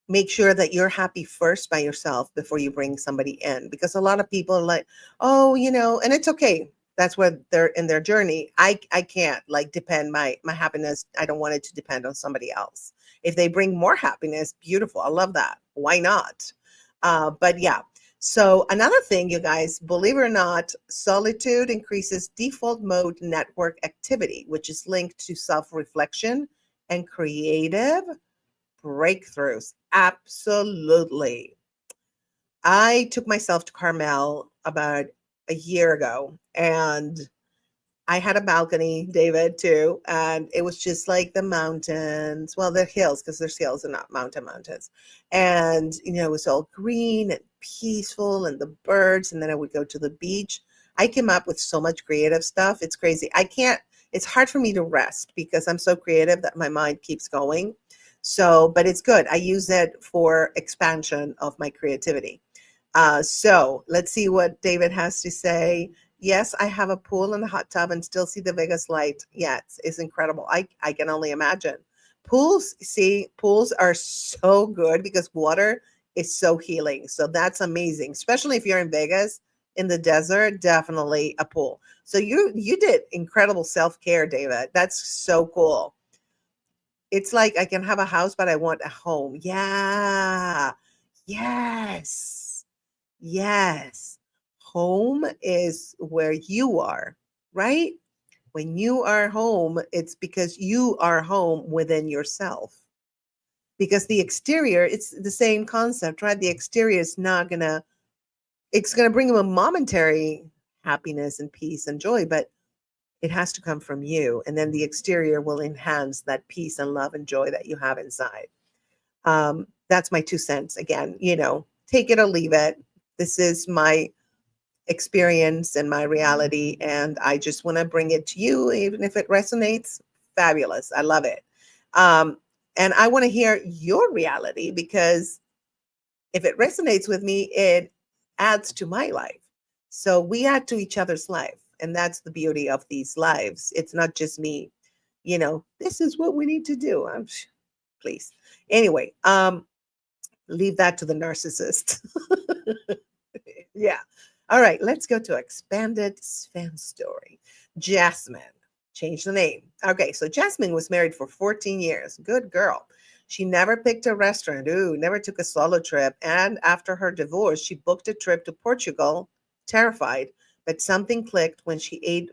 make sure that you're happy first by yourself before you bring somebody in, because a lot of people are like, oh, and it's okay, that's where they're in their journey. I can't like depend my happiness, I don't want it to depend on somebody else. If they bring more happiness, beautiful, I love that, why not? But yeah, so another thing, you guys, believe it or not, solitude increases default mode network activity, which is linked to self-reflection and creative breakthroughs. Absolutely. I took myself to Carmel about a year ago, and I had a balcony, David, too. And it was just like the mountains. Well, they're hills because there's hills and not mountains. And, it was all green and peaceful and the birds. And then I would go to the beach. I came up with so much creative stuff. It's crazy. It's hard for me to rest because I'm so creative that my mind keeps going. So, but it's good. I use it for expansion of my creativity. So let's see what David has to say. Yes, I have a pool and a hot tub and still see the Vegas light. Yeah, it's incredible. I can only imagine. Pools are so good because water is so healing. So that's amazing, especially if you're in Vegas in the desert, definitely a pool. So you did incredible self-care, David. That's so cool. It's like I can have a house, but I want a home. Yeah. Yes. Yes. Home is where you are, right? When you are home, it's because you are home within yourself. Because the exterior, it's the same concept, right? The exterior is not gonna, it's gonna bring you a momentary happiness and peace and joy, but it has to come from you. And then the exterior will enhance that peace and love and joy that you have inside. That's my 2 cents. Again, take it or leave it. This is my experience and my reality, and I just want to bring it to you. Even if it resonates, fabulous, I love it. um, and I want to hear your reality, because if it resonates with me, it adds to my life. So we add to each other's life, and that's the beauty of these lives. It's not just me, this is what we need to do. Please, anyway, leave that to the narcissist. Yeah. All right, let's go to expanded fan story. Jasmine, change the name. Okay, so Jasmine was married for 14 years. Good girl. She never picked a restaurant. Ooh, never took a solo trip. And after her divorce, she booked a trip to Portugal, terrified. But something clicked when she ate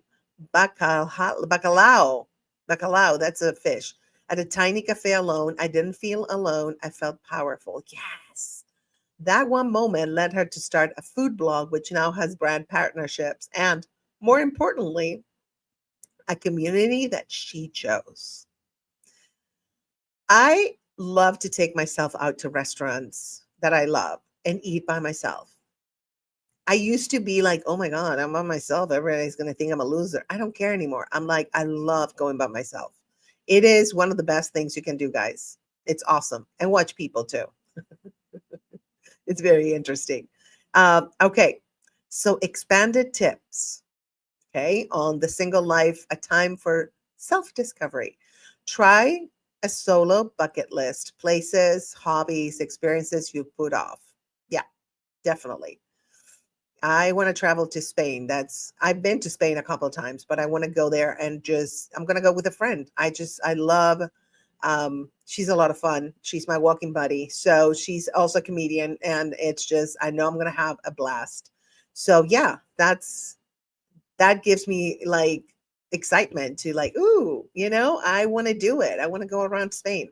bacalhau. Bacalhau, that's a fish. At a tiny cafe alone, I didn't feel alone. I felt powerful. Yes. That one moment led her to start a food blog, which now has brand partnerships and, more importantly, a community that she chose. I love to take myself out to restaurants that I love and eat by myself. I used to be like, oh my God, I'm by myself. Everybody's going to think I'm a loser. I don't care anymore. I'm like, I love going by myself. It is one of the best things you can do, guys. It's awesome. And watch people too. It's very interesting. Okay. So, expanded tips, okay, on the single life, a time for self discovery. Try a solo bucket list, places, hobbies, experiences you put off. Yeah, definitely. I want to travel to Spain. I've been to Spain a couple of times, but I want to go there and I'm going to go with a friend. I love, she's a lot of fun. She's my walking buddy. So she's also a comedian, and it's just, I know I'm going to have a blast. So yeah, that gives me like excitement to like, ooh, I want to do it. I want to go around Spain.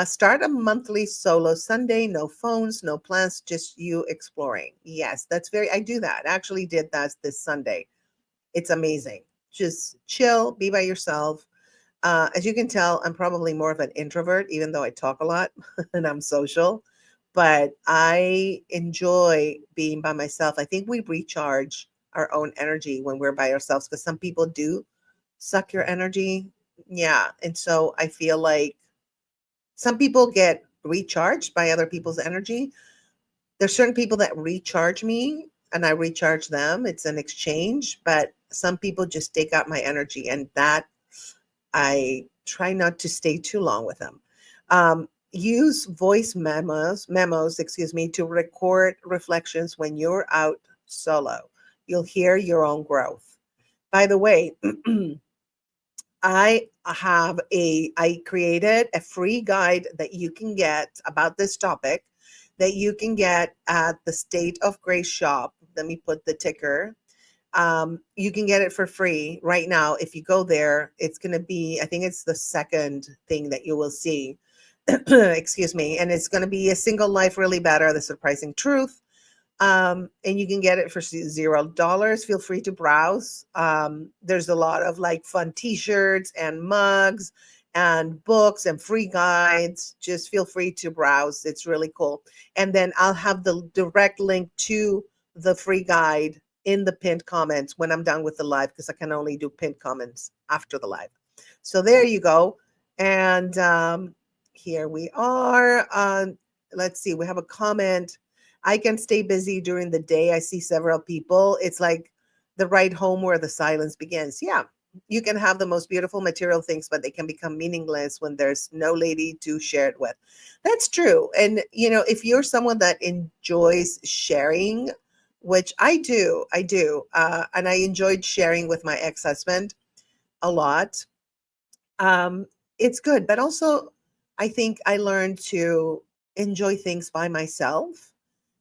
Start a monthly solo Sunday, no phones, no plans, just you exploring. Yes, I do that. I actually did that this Sunday. It's amazing. Just chill, be by yourself. As you can tell, I'm probably more of an introvert, even though I talk a lot and I'm social. But I enjoy being by myself. I think we recharge our own energy when we're by ourselves, because some people do suck your energy. Yeah. And so I feel like some people get recharged by other people's energy. There's certain people that recharge me and I recharge them. It's an exchange, but some people just take out my energy, and that I try not to stay too long with them. Use voice memos, excuse me, to record reflections when you're out solo. You'll hear your own growth. By the way, I created a free guide that you can get about this topic, that you can get at the State of Grace shop. Let me put the ticker. You can get it for free right now. If you go there, it's going to be, I think it's the second thing that you will see. Excuse me. And it's going to be A Single Life Really Better, The Surprising Truth. And you can get it for $0. Feel free to browse. There's a lot of like fun t-shirts and mugs and books and free guides. Just feel free to browse. It's really cool. And then I'll have the direct link to the free guide in the pinned comments when I'm done with the live, because I can only do pinned comments after the live. So there you go. And here we are. Let's see. We have a comment. I can stay busy during the day. I see several people. It's like the ride home where the silence begins. Yeah, you can have the most beautiful material things, but they can become meaningless when there's no lady to share it with. That's true. And, if you're someone that enjoys sharing, which I do, and I enjoyed sharing with my ex-husband a lot. It's good. But also, I think I learned to enjoy things by myself,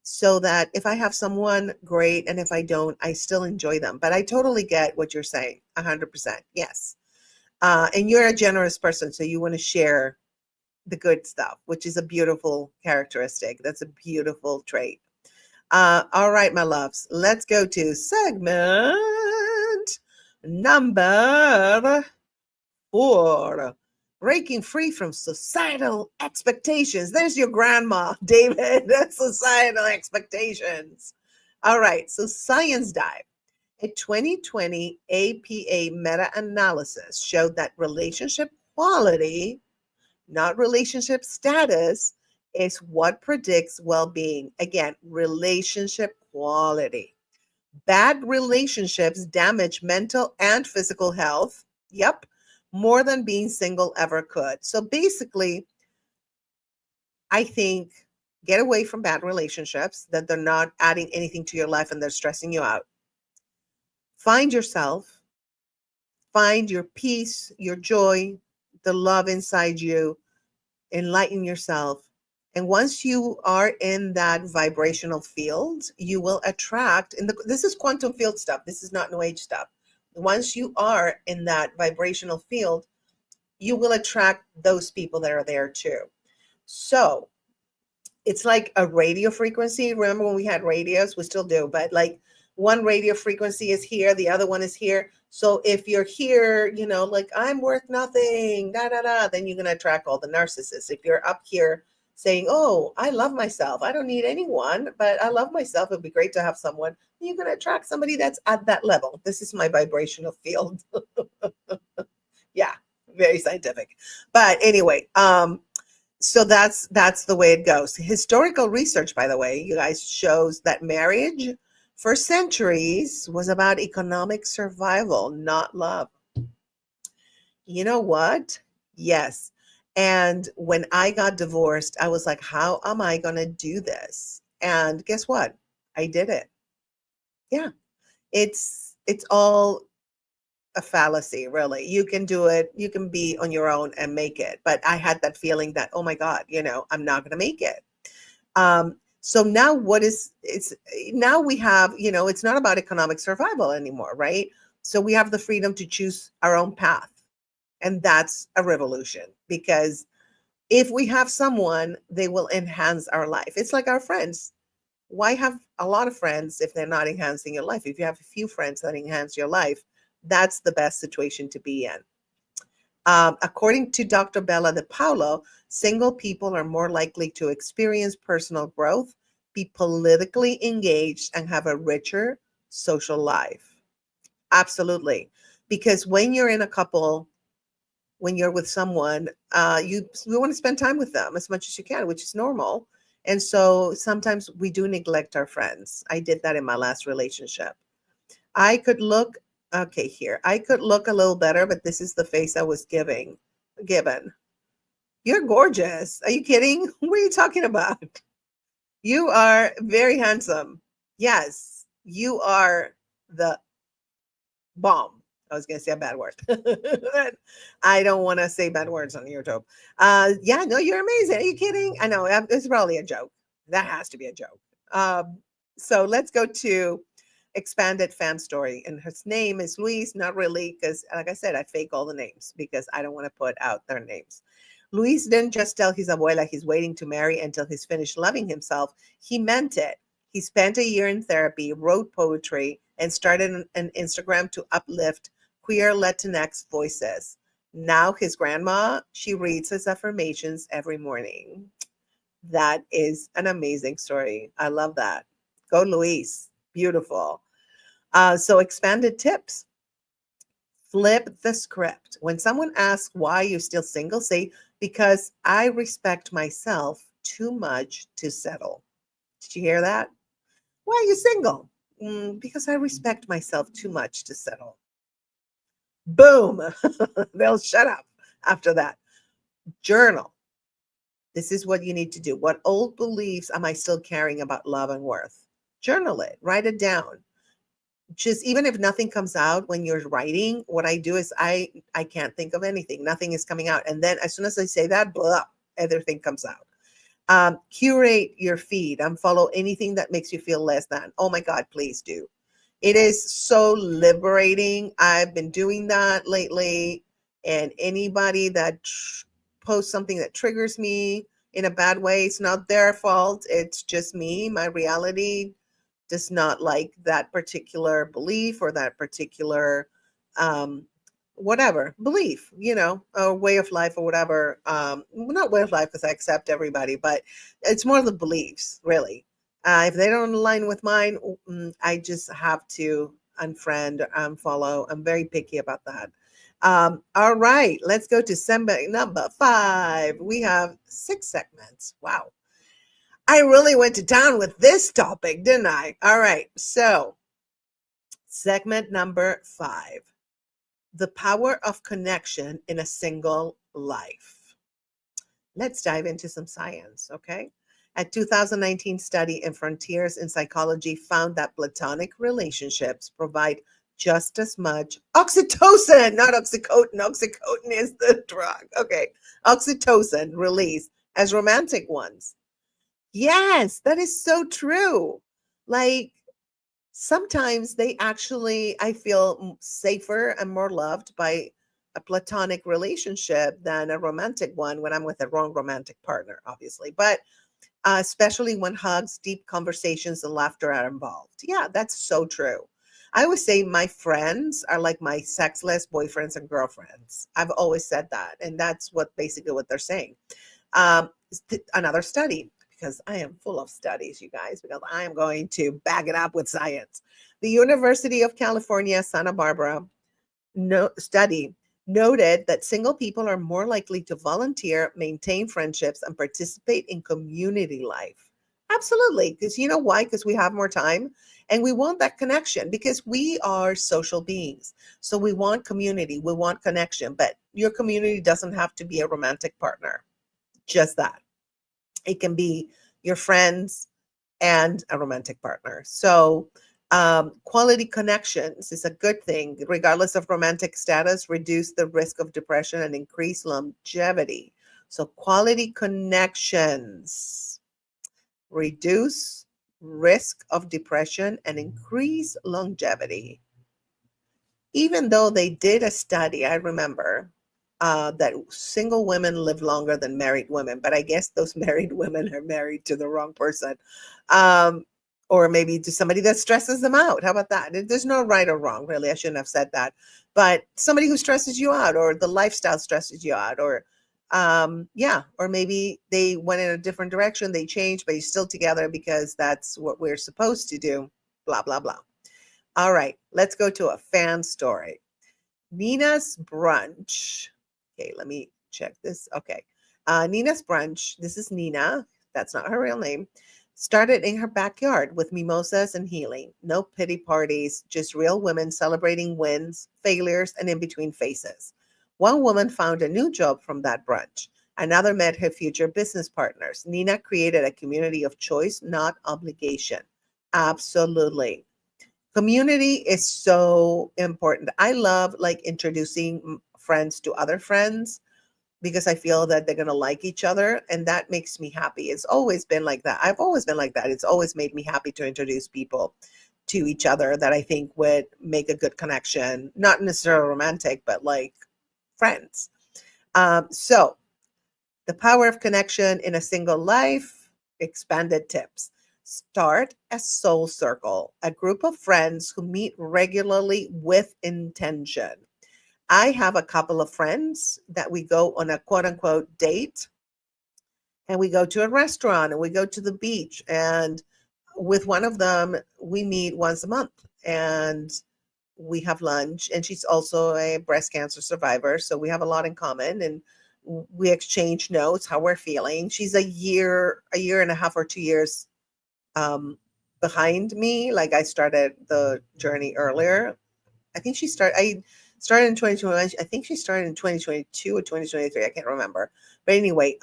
so that if I have someone, great, and if I don't, I still enjoy them. But I totally get what you're saying, 100%. Yes. And you're a generous person, so you want to share the good stuff, which is a beautiful characteristic. That's a beautiful trait. All right, my loves, let's go to segment number 4. Breaking free from societal expectations. There's your grandma, David. Societal expectations. All right, so science dive. A 2020 APA meta-analysis showed that relationship quality, not relationship status, is what predicts well-being. Again, relationship quality. Bad relationships damage mental and physical health. Yep, more than being single ever could. So basically, I think get away from bad relationships, that they're not adding anything to your life and they're stressing you out. Find yourself, find your peace, your joy, the love inside you, enlighten yourself. And once you are in that vibrational field, you will attract, this is quantum field stuff. This is not New Age stuff. Once you are in that vibrational field, you will attract those people that are there too. So it's like a radio frequency. Remember when we had radios? We still do, but like one radio frequency is here, the other one is here. So if you're here, like I'm worth nothing, then you're going to attract all the narcissists. If you're up here, saying, oh, I love myself. I don't need anyone, but I love myself. It'd be great to have someone. You're going to attract somebody that's at that level. This is my vibrational field. Yeah, very scientific. But anyway, so that's the way it goes. Historical research, by the way, you guys, shows that marriage for centuries was about economic survival, not love. You know what? Yes. And when I got divorced, I was like, how am I going to do this? And guess what? I did it. Yeah. It's all a fallacy, really. You can do it. You can be on your own and make it. But I had that feeling that, oh my God, I'm not going to make it. So now it's now we have, it's not about economic survival anymore, right? So we have the freedom to choose our own path. And that's a revolution, because if we have someone, they will enhance our life. It's like our friends. Why have a lot of friends if they're not enhancing your life? If you have a few friends that enhance your life, that's the best situation to be in. According to Dr. Bella De Paulo, single people are more likely to experience personal growth, be politically engaged, and have a richer social life. Absolutely. Because when you're in a couple, when you're with someone, you want to spend time with them as much as you can, which is normal. And so sometimes we do neglect our friends. I did that in my last relationship. I could look, okay, here. I could look a little better, but this is the face I was given. You're gorgeous. Are you kidding? What are you talking about? You are very handsome. Yes, you are the bomb. I was going to say a bad word. I don't want to say bad words on YouTube. Yeah, no, you're amazing. Are you kidding? I know it's probably a joke. That has to be a joke. So let's go to expanded fan story. And his name is Luis, not really, because like I said, I fake all the names because I don't want to put out their names. Luis didn't just tell his abuela he's waiting to marry until he's finished loving himself. He meant it. He spent a year in therapy, wrote poetry, and started an Instagram to uplift queer Latinx voices. Now his grandma, she reads his affirmations every morning. That is an amazing story. I love that. Go, Luis. Beautiful. So expanded tips. Flip the script. When someone asks why you're still single, say, because I respect myself too much to settle. Did you hear that? Why are you single? Because I respect myself too much to settle. Boom. They'll shut up after that. Journal. This is what you need to do. What old beliefs am I still carrying about love and worth? Journal it. Write it down. Just even if nothing comes out when you're writing, what I do is I can't think of anything. Nothing is coming out. And then as soon as I say that, blah, everything comes out. Curate your feed. Unfollow anything that makes you feel less than. Oh my God, please do. It is so liberating. I've been doing that lately. And anybody that posts something that triggers me in a bad way, it's not their fault. It's just me. My reality does not like that particular belief or that particular whatever belief, or way of life or whatever. Not way of life, because I accept everybody, but it's more the beliefs, really. If they don't align with mine, I just have to unfriend, unfollow. I'm very picky about that. All right, let's go to segment number 5. We have 6 segments. Wow. I really went to town with this topic, didn't I? All right, so segment number 5. The power of connection in a single life. Let's dive into some science, okay? A 2019 study in Frontiers in Psychology found that platonic relationships provide just as much oxytocin, not oxycodone. Oxycodone is the drug. Okay, oxytocin release as romantic ones. Yes, that is so true. Like, sometimes they actually, I feel safer and more loved by a platonic relationship than a romantic one when I'm with a wrong romantic partner, obviously. But especially when hugs, deep conversations, and laughter are involved. Yeah, that's so true. I always say my friends are like my sexless boyfriends and girlfriends. I've always said that. And that's basically what they're saying. Another study, because I am full of studies, you guys, because I am going to back it up with science. The University of California, Santa Barbara study noted that single people are more likely to volunteer, maintain friendships, and participate in community life. Absolutely. Because you know why? Because we have more time and we want that connection because we are social beings. So we want community, we want connection, but your community doesn't have to be a romantic partner. Just that. It can be your friends and a romantic partner. So, quality connections is a good thing, regardless of romantic status, reduce the risk of depression and increase longevity. So, quality connections reduce risk of depression and increase longevity. Even though they did a study, I remember that single women live longer than married women, but I guess those married women are married to the wrong person. Um, or maybe to somebody that stresses them out. How about that? There's no right or wrong, really. I shouldn't have said that. But somebody who stresses you out, or the lifestyle stresses you out, or yeah, or maybe they went in a different direction, they changed, but you're still together because that's what we're supposed to do, blah, blah, blah. All right, let's go to a fan story. Nina's brunch. Okay, let me check this. Okay. Nina's brunch. This is Nina. That's not her real name. Started in her backyard with mimosas and healing. No pity parties, just real women celebrating wins, failures, and in between phases. One woman found a new job from that brunch. Another met her future business partners. Nina created a community of choice, not obligation. Absolutely. Community is so important. I love like introducing friends to other friends because I feel that they're going to like each other and that makes me happy. It's always been like that. I've always been like that. It's always made me happy to introduce people to each other that I think would make a good connection, not necessarily romantic, but like friends. So the power of connection in a single life, expanded tips. Start a soul circle, a group of friends who meet regularly with intention. I have a couple of friends that we go on a quote unquote date and we go to a restaurant and we go to the beach. And with one of them, we meet once a month and we have lunch. And she's also a breast cancer survivor. So we have a lot in common and we exchange notes, how we're feeling. She's a year and a half or 2 years behind me. Like I started the journey earlier. I started in 2021. I think she started in 2022 or 2023. I can't remember. But anyway,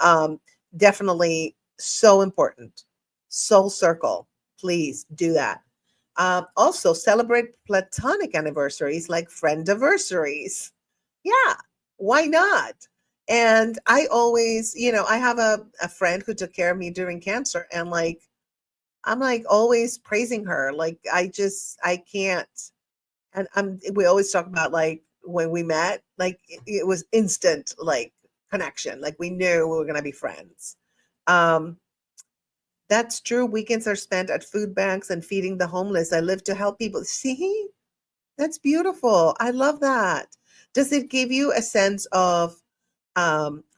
definitely so important. Soul circle. Please do that. Also celebrate platonic anniversaries like friend anniversaries. Yeah, why not? And I always, I have a friend who took care of me during cancer and like I'm like always praising her. Like I can't. And we always talk about like when we met, like it was instant like connection. Like we knew we were gonna be friends. Um, that's true. Weekends are spent at food banks and feeding the homeless. I live to help people. See, that's beautiful. I love that. Does it give you a sense of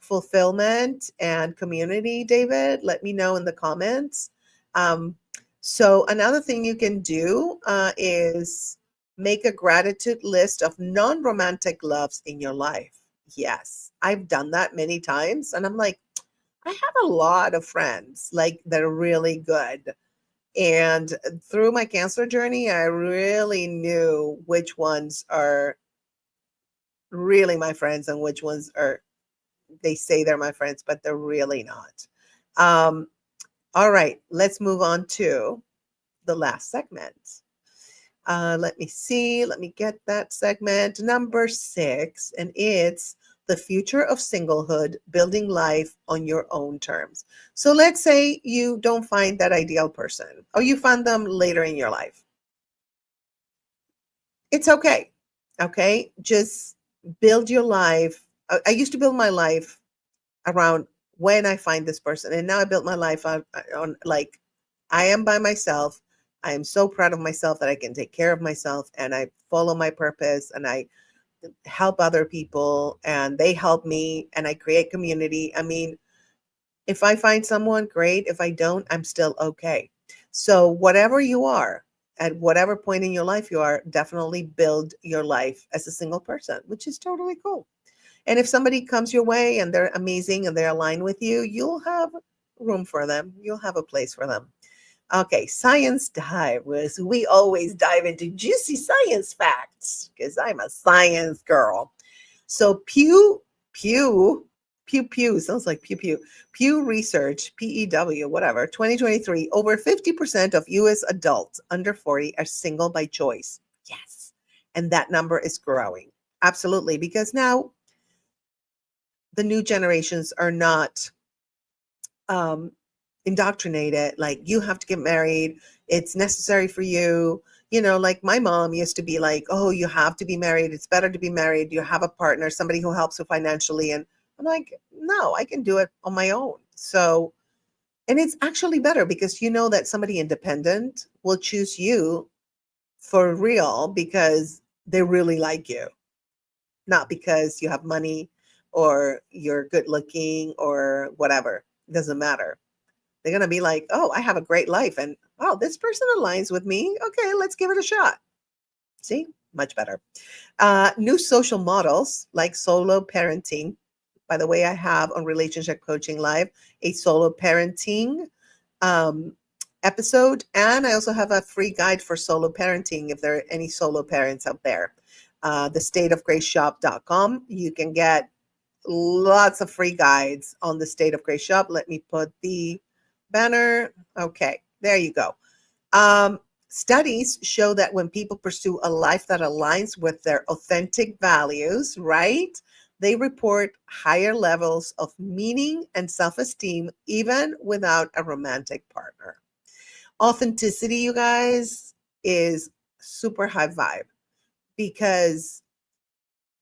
fulfillment and community, David? Let me know in the comments. Um, so another thing you can do is make a gratitude list of non-romantic loves in your life. Yes, I've done that many times, and I'm like, I have a lot of friends like that are really good. And through my cancer journey, I really knew which ones are really my friends and which ones are they say they're my friends, but they're really not. Um, all right, let's move on to the last segment. Let me see. Let me get that segment number 6, and it's the future of singlehood, building life on your own terms. So let's say you don't find that ideal person, or you find them later in your life. It's okay. Okay, just build your life. I used to build my life around when I find this person. And now I built my life on like I am by myself. I am so proud of myself that I can take care of myself and I follow my purpose and I help other people and they help me and I create community. I mean, If I find someone, great. If I don't, I'm still okay. So, whatever you are, at whatever point in your life you are, definitely build your life as a single person, which is totally cool. And if somebody comes your way and they're amazing and they're aligned with you, you'll have room for them. You'll have a place for them. Okay, science dive was we always dive into juicy science facts because I'm a science girl. So Pew sounds like Pew Research, PEW, whatever, 2023, over 50% of US adults under 40 are single by choice. Yes. And that number is growing. Absolutely, because now the new generations are not um, indoctrinated. Like, you have to get married. It's necessary for you. You know, like my mom used to be like, oh, you have to be married. It's better to be married. You have a partner, somebody who helps you financially. And I'm like, no, I can do it on my own. So, and it's actually better because you know that somebody independent will choose you for real because they really like you, not because you have money or you're good looking or whatever. It doesn't matter. They're going to be like, oh, I have a great life. And oh, this person aligns with me. Okay, let's give it a shot. See, much better. New social models like solo parenting. By the way, I have on Relationship Coaching Live a solo parenting um, episode. And I also have a free guide for solo parenting if there are any solo parents out there. thestateofgraceshop.com. You can get lots of free guides on the State of Grace shop. Let me put the banner. Okay, there you go. Studies show that when people pursue a life that aligns with their authentic values, right, they report higher levels of meaning and self-esteem even without a romantic partner. Authenticity, you guys, is super high vibe because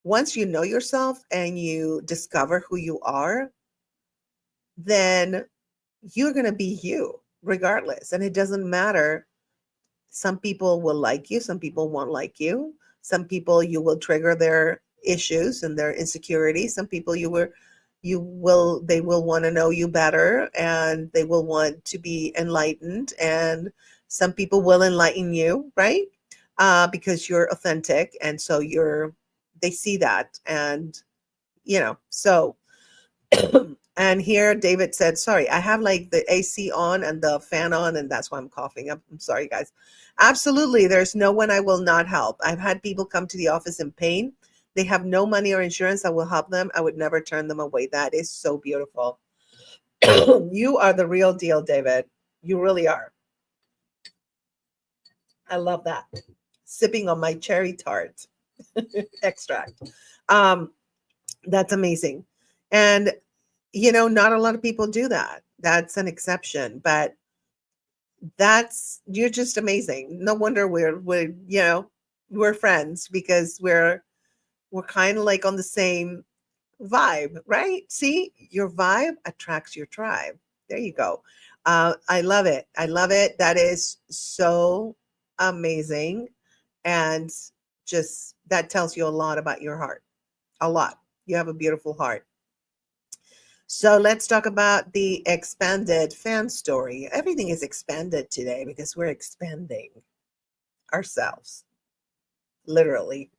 once you know yourself and you discover who you are, then you're going to be you regardless. And it doesn't matter. Some people will like you, some people won't like you. Some people you will trigger their issues and their insecurities. Some people they will want to know you better and they will want to be enlightened. And some people will enlighten you, right? Because you're authentic. And so they see that. And, so and here David said, sorry, I have like the AC on and the fan on, and that's why I'm coughing. I'm sorry, guys. Absolutely. There's no one I will not help. I've had people come to the office in pain. They have no money or insurance. I will help them. I would never turn them away. That is so beautiful. You are the real deal, David. You really are. I love that. Sipping on my cherry tart extract. Um, that's amazing. And not a lot of people do that. That's an exception, but you're just amazing. No wonder we're friends because we're kind of like on the same vibe, right? See, your vibe attracts your tribe. There you go. I love it. I love it. That is so amazing. And just that tells you a lot about your heart. A lot. You have a beautiful heart. So let's talk about the expanded fan story. Everything is expanded today because we're expanding ourselves, literally,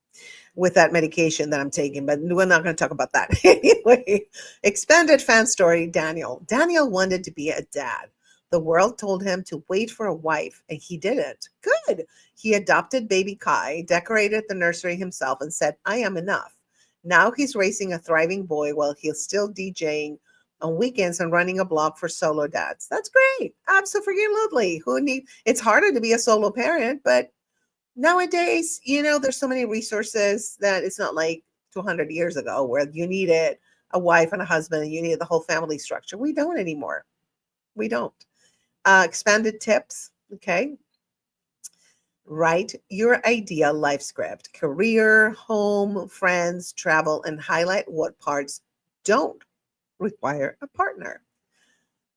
with that medication that I'm taking. But we're not going to talk about that. Anyway, expanded fan story, Daniel. Daniel wanted to be a dad. The world told him to wait for a wife, and he didn't. Good. He adopted baby Kai, decorated the nursery himself, and said, I am enough. Now he's raising a thriving boy while he's still DJing on weekends and running a blog for solo dads. That's great. Absolutely. It's harder to be a solo parent, but nowadays, there's so many resources that it's not like 200 years ago where you needed a wife and a husband and you needed the whole family structure. We don't anymore. We don't. Expanded tips. Okay. Write your ideal life script: career, home, friends, travel, and highlight what parts don't require a partner.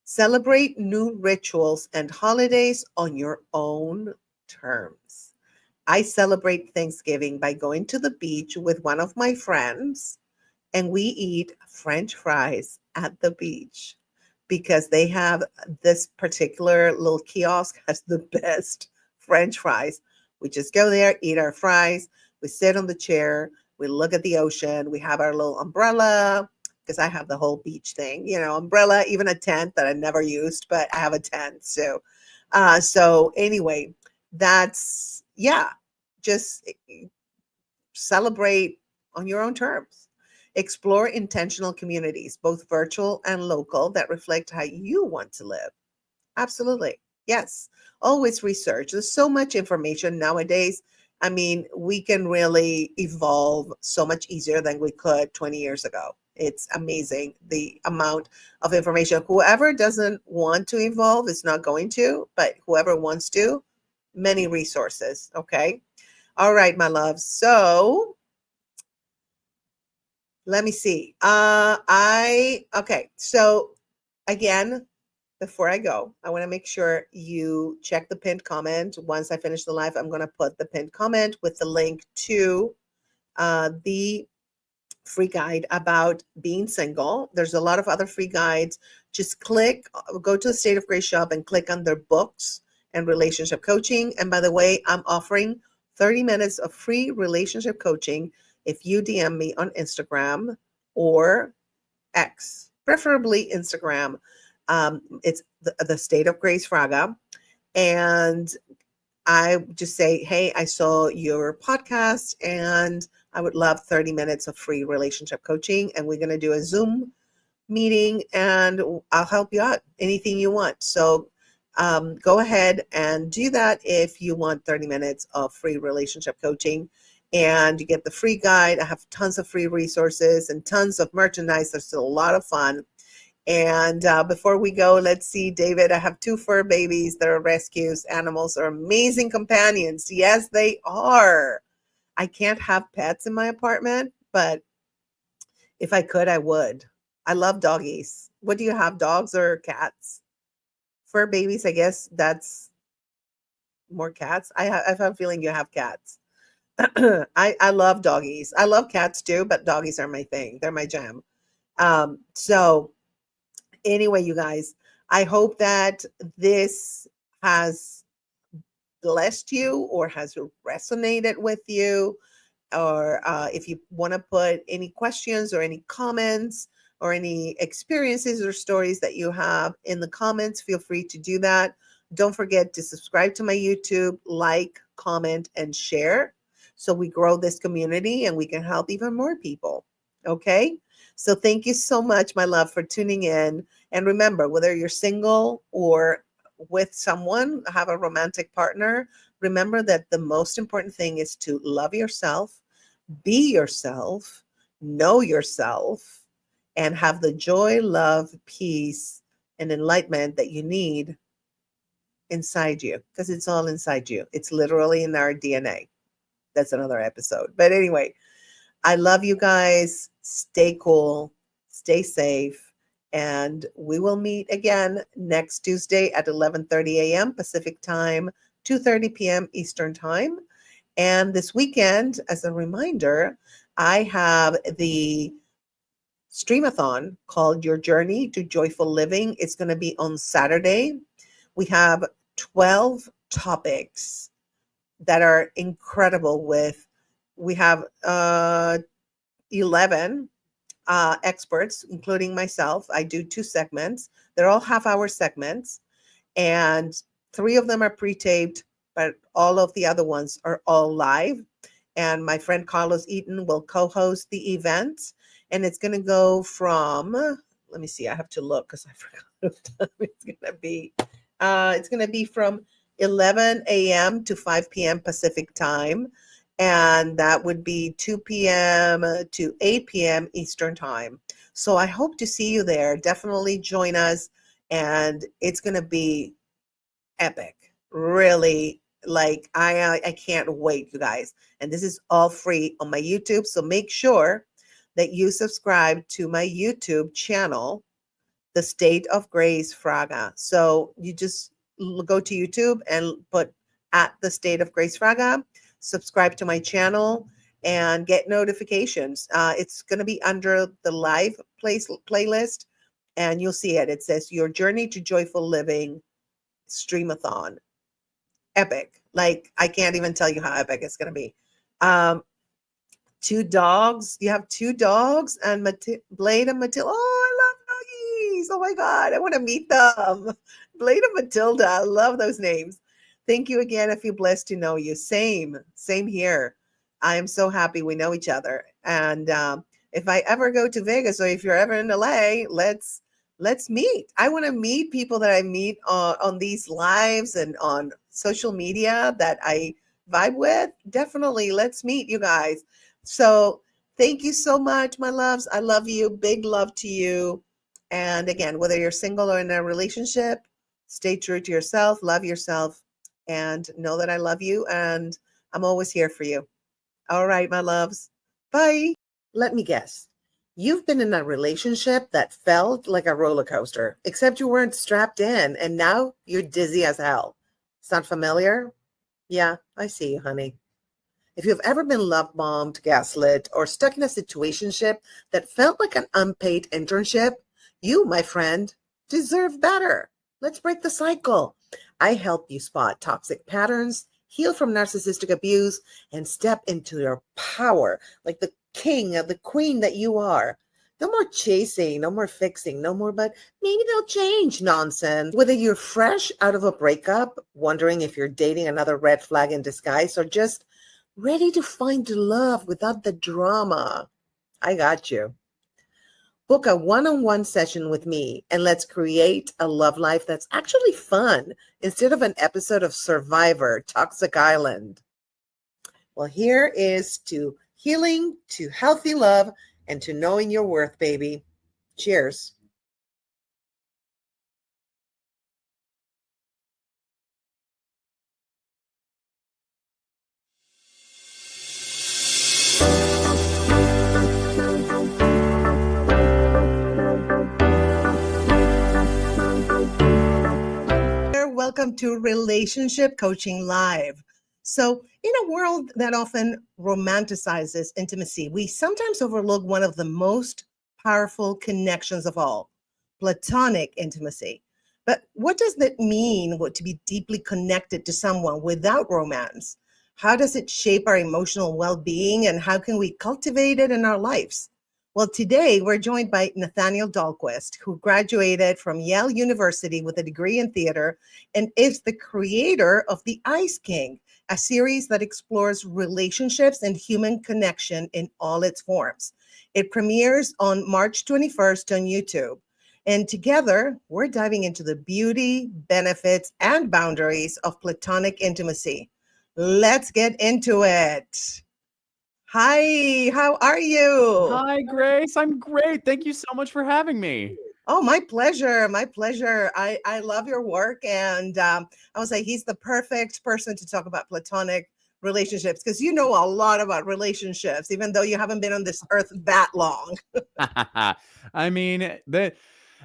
Celebrate new rituals and holidays on your own terms. I celebrate Thanksgiving by going to the beach with one of my friends, and we eat French fries at the beach. because they have this particular little kiosk has the best French fries. We just go there, eat our fries, we sit on the chair, we look at the ocean, we have our little umbrella because I have the whole beach thing, umbrella, even a tent that I never used, but I have a tent. So anyway, that's, yeah, just celebrate on your own terms. Explore intentional communities, both virtual and local, that reflect how you want to live. Absolutely. Yes. Always research. There's so much information nowadays. I mean, we can really evolve so much easier than we could 20 years ago. It's amazing the amount of information. Whoever doesn't want to evolve is not going to, but whoever wants to, many resources. Okay. All right, my love. So let me see. Okay. So again, before I go, I want to make sure you check the pinned comment. Once I finish the live, I'm going to put the pinned comment with the link to the free guide about being single. There's a lot of other free guides. Just go to the State of Grace shop and click on their books and relationship coaching. And by the way, I'm offering 30 minutes of free relationship coaching if you DM me on Instagram or X, preferably Instagram. It's the State of Grace Fraga. And I just say, hey, I saw your podcast and I would love 30 minutes of free relationship coaching. And we're going to do a Zoom meeting and I'll help you out, anything you want. So go ahead and do that if you want 30 minutes of free relationship coaching. And you get the free guide. I have tons of free resources and tons of merchandise. There's still a lot of fun. And before we go, let's see, David, I have 2 fur babies that are rescues. Animals are amazing companions. Yes, they are. I can't have pets in my apartment, but if I could, I would. I love doggies. What do you have, dogs or cats? Fur babies, I guess that's more cats. I have a feeling you have cats. I love doggies. I love cats too, but doggies are my thing. They're my jam. So anyway, you guys, I hope that this has blessed you or has resonated with you. Or if you want to put any questions or any comments or any experiences or stories that you have in the comments, feel free to do that. Don't forget to subscribe to my YouTube, like, comment, and share so we grow this community and we can help even more people. Okay? So thank you so much, my love, for tuning in. And remember, whether you're single or with someone, have a romantic partner, remember that the most important thing is to love yourself, be yourself, know yourself, and have the joy, love, peace, and enlightenment that you need inside you, because it's all inside you. It's literally in our DNA. That's another episode. But anyway, I love you guys. Stay cool, stay safe, and we will meet again next Tuesday at 11:30 a.m. Pacific time, 2:30 p.m. Eastern time. And this weekend, as a reminder, I have the Streamathon called Your Journey to Joyful Living. It's going to be on Saturday. We have 12 topics that are incredible. We have 11 experts, including myself. I do 2 segments. They're all half-hour segments, and 3 of them are pre-taped, but all of the other ones are all live. And my friend Carlos Eaton will co-host the event, and it's going to go from, let me see, I have to look because I forgot what time it's going to be. It's going to be from 11 a.m. to 5 p.m. Pacific time. And that would be 2 p.m. to 8 p.m. Eastern time. So I hope to see you there. Definitely join us. And it's going to be epic. Really, like I can't wait, you guys. And this is all free on my YouTube. So make sure that you subscribe to my YouTube channel, The State of Grace Fraga. So you just go to YouTube and put at The State of Grace Fraga, subscribe to my channel, and get notifications. It's going to be under the live playlist. and you'll see it. It says Your Journey to Joyful Living Streamathon. Epic. Like, I can't even tell you how epic it's going to be. Two dogs. You have two dogs, and Blade and Matilda. Oh, I love doggies. Oh my God. I want to meet them. Blade and Matilda. I love those names. Thank you again. I feel blessed to know you. Same here. I am so happy we know each other. And if I ever go to Vegas, or if you're ever in LA, let's meet. I want to meet people that I meet on these lives and on social media that I vibe with. Definitely, let's meet, you guys. So thank you so much, my loves. I love you. Big love to you. And again, whether you're single or in a relationship, stay true to yourself, love yourself, and know that I love you, and I'm always here for you. All right, my loves. Bye. Let me guess. You've been in a relationship that felt like a roller coaster, except you weren't strapped in, and now you're dizzy as hell. Sound familiar? Yeah, I see you, honey. If you've ever been love bombed, gaslit, or stuck in a situationship that felt like an unpaid internship, you, my friend, deserve better. Let's break the cycle. I help you spot toxic patterns, heal from narcissistic abuse, and step into your power like the king or the queen that you are. No more chasing, no more fixing, no more, but maybe they'll change nonsense. Whether you're fresh out of a breakup, wondering if you're dating another red flag in disguise, or just ready to find love without the drama, I got you. Book a one-on-one session with me, and let's create a love life that's actually fun instead of an episode of Survivor Toxic Island. Well, here is to healing, to healthy love, and to knowing your worth, baby. Cheers. Welcome to Relationship Coaching Live. So, in a world that often romanticizes intimacy, we sometimes overlook one of the most powerful connections of all, platonic intimacy. But what does that mean, to be deeply connected to someone without romance? How does it shape our emotional well-being, and how can we cultivate it in our lives? Well, today we're joined by Nathaniel Dahlquist, who graduated from Yale University with a degree in theater and is the creator of The Ice King, a series that explores relationships and human connection in all its forms. It premieres on March 21st on YouTube. And together, we're diving into the beauty, benefits, and boundaries of platonic intimacy. Let's get into it. Hi, how are you? Hi, Grace. I'm great. Thank you so much for having me. Oh, my pleasure. My pleasure. I love your work. And I would say he's the perfect person to talk about platonic relationships, because you know a lot about relationships, even though you haven't been on this earth that long. I mean,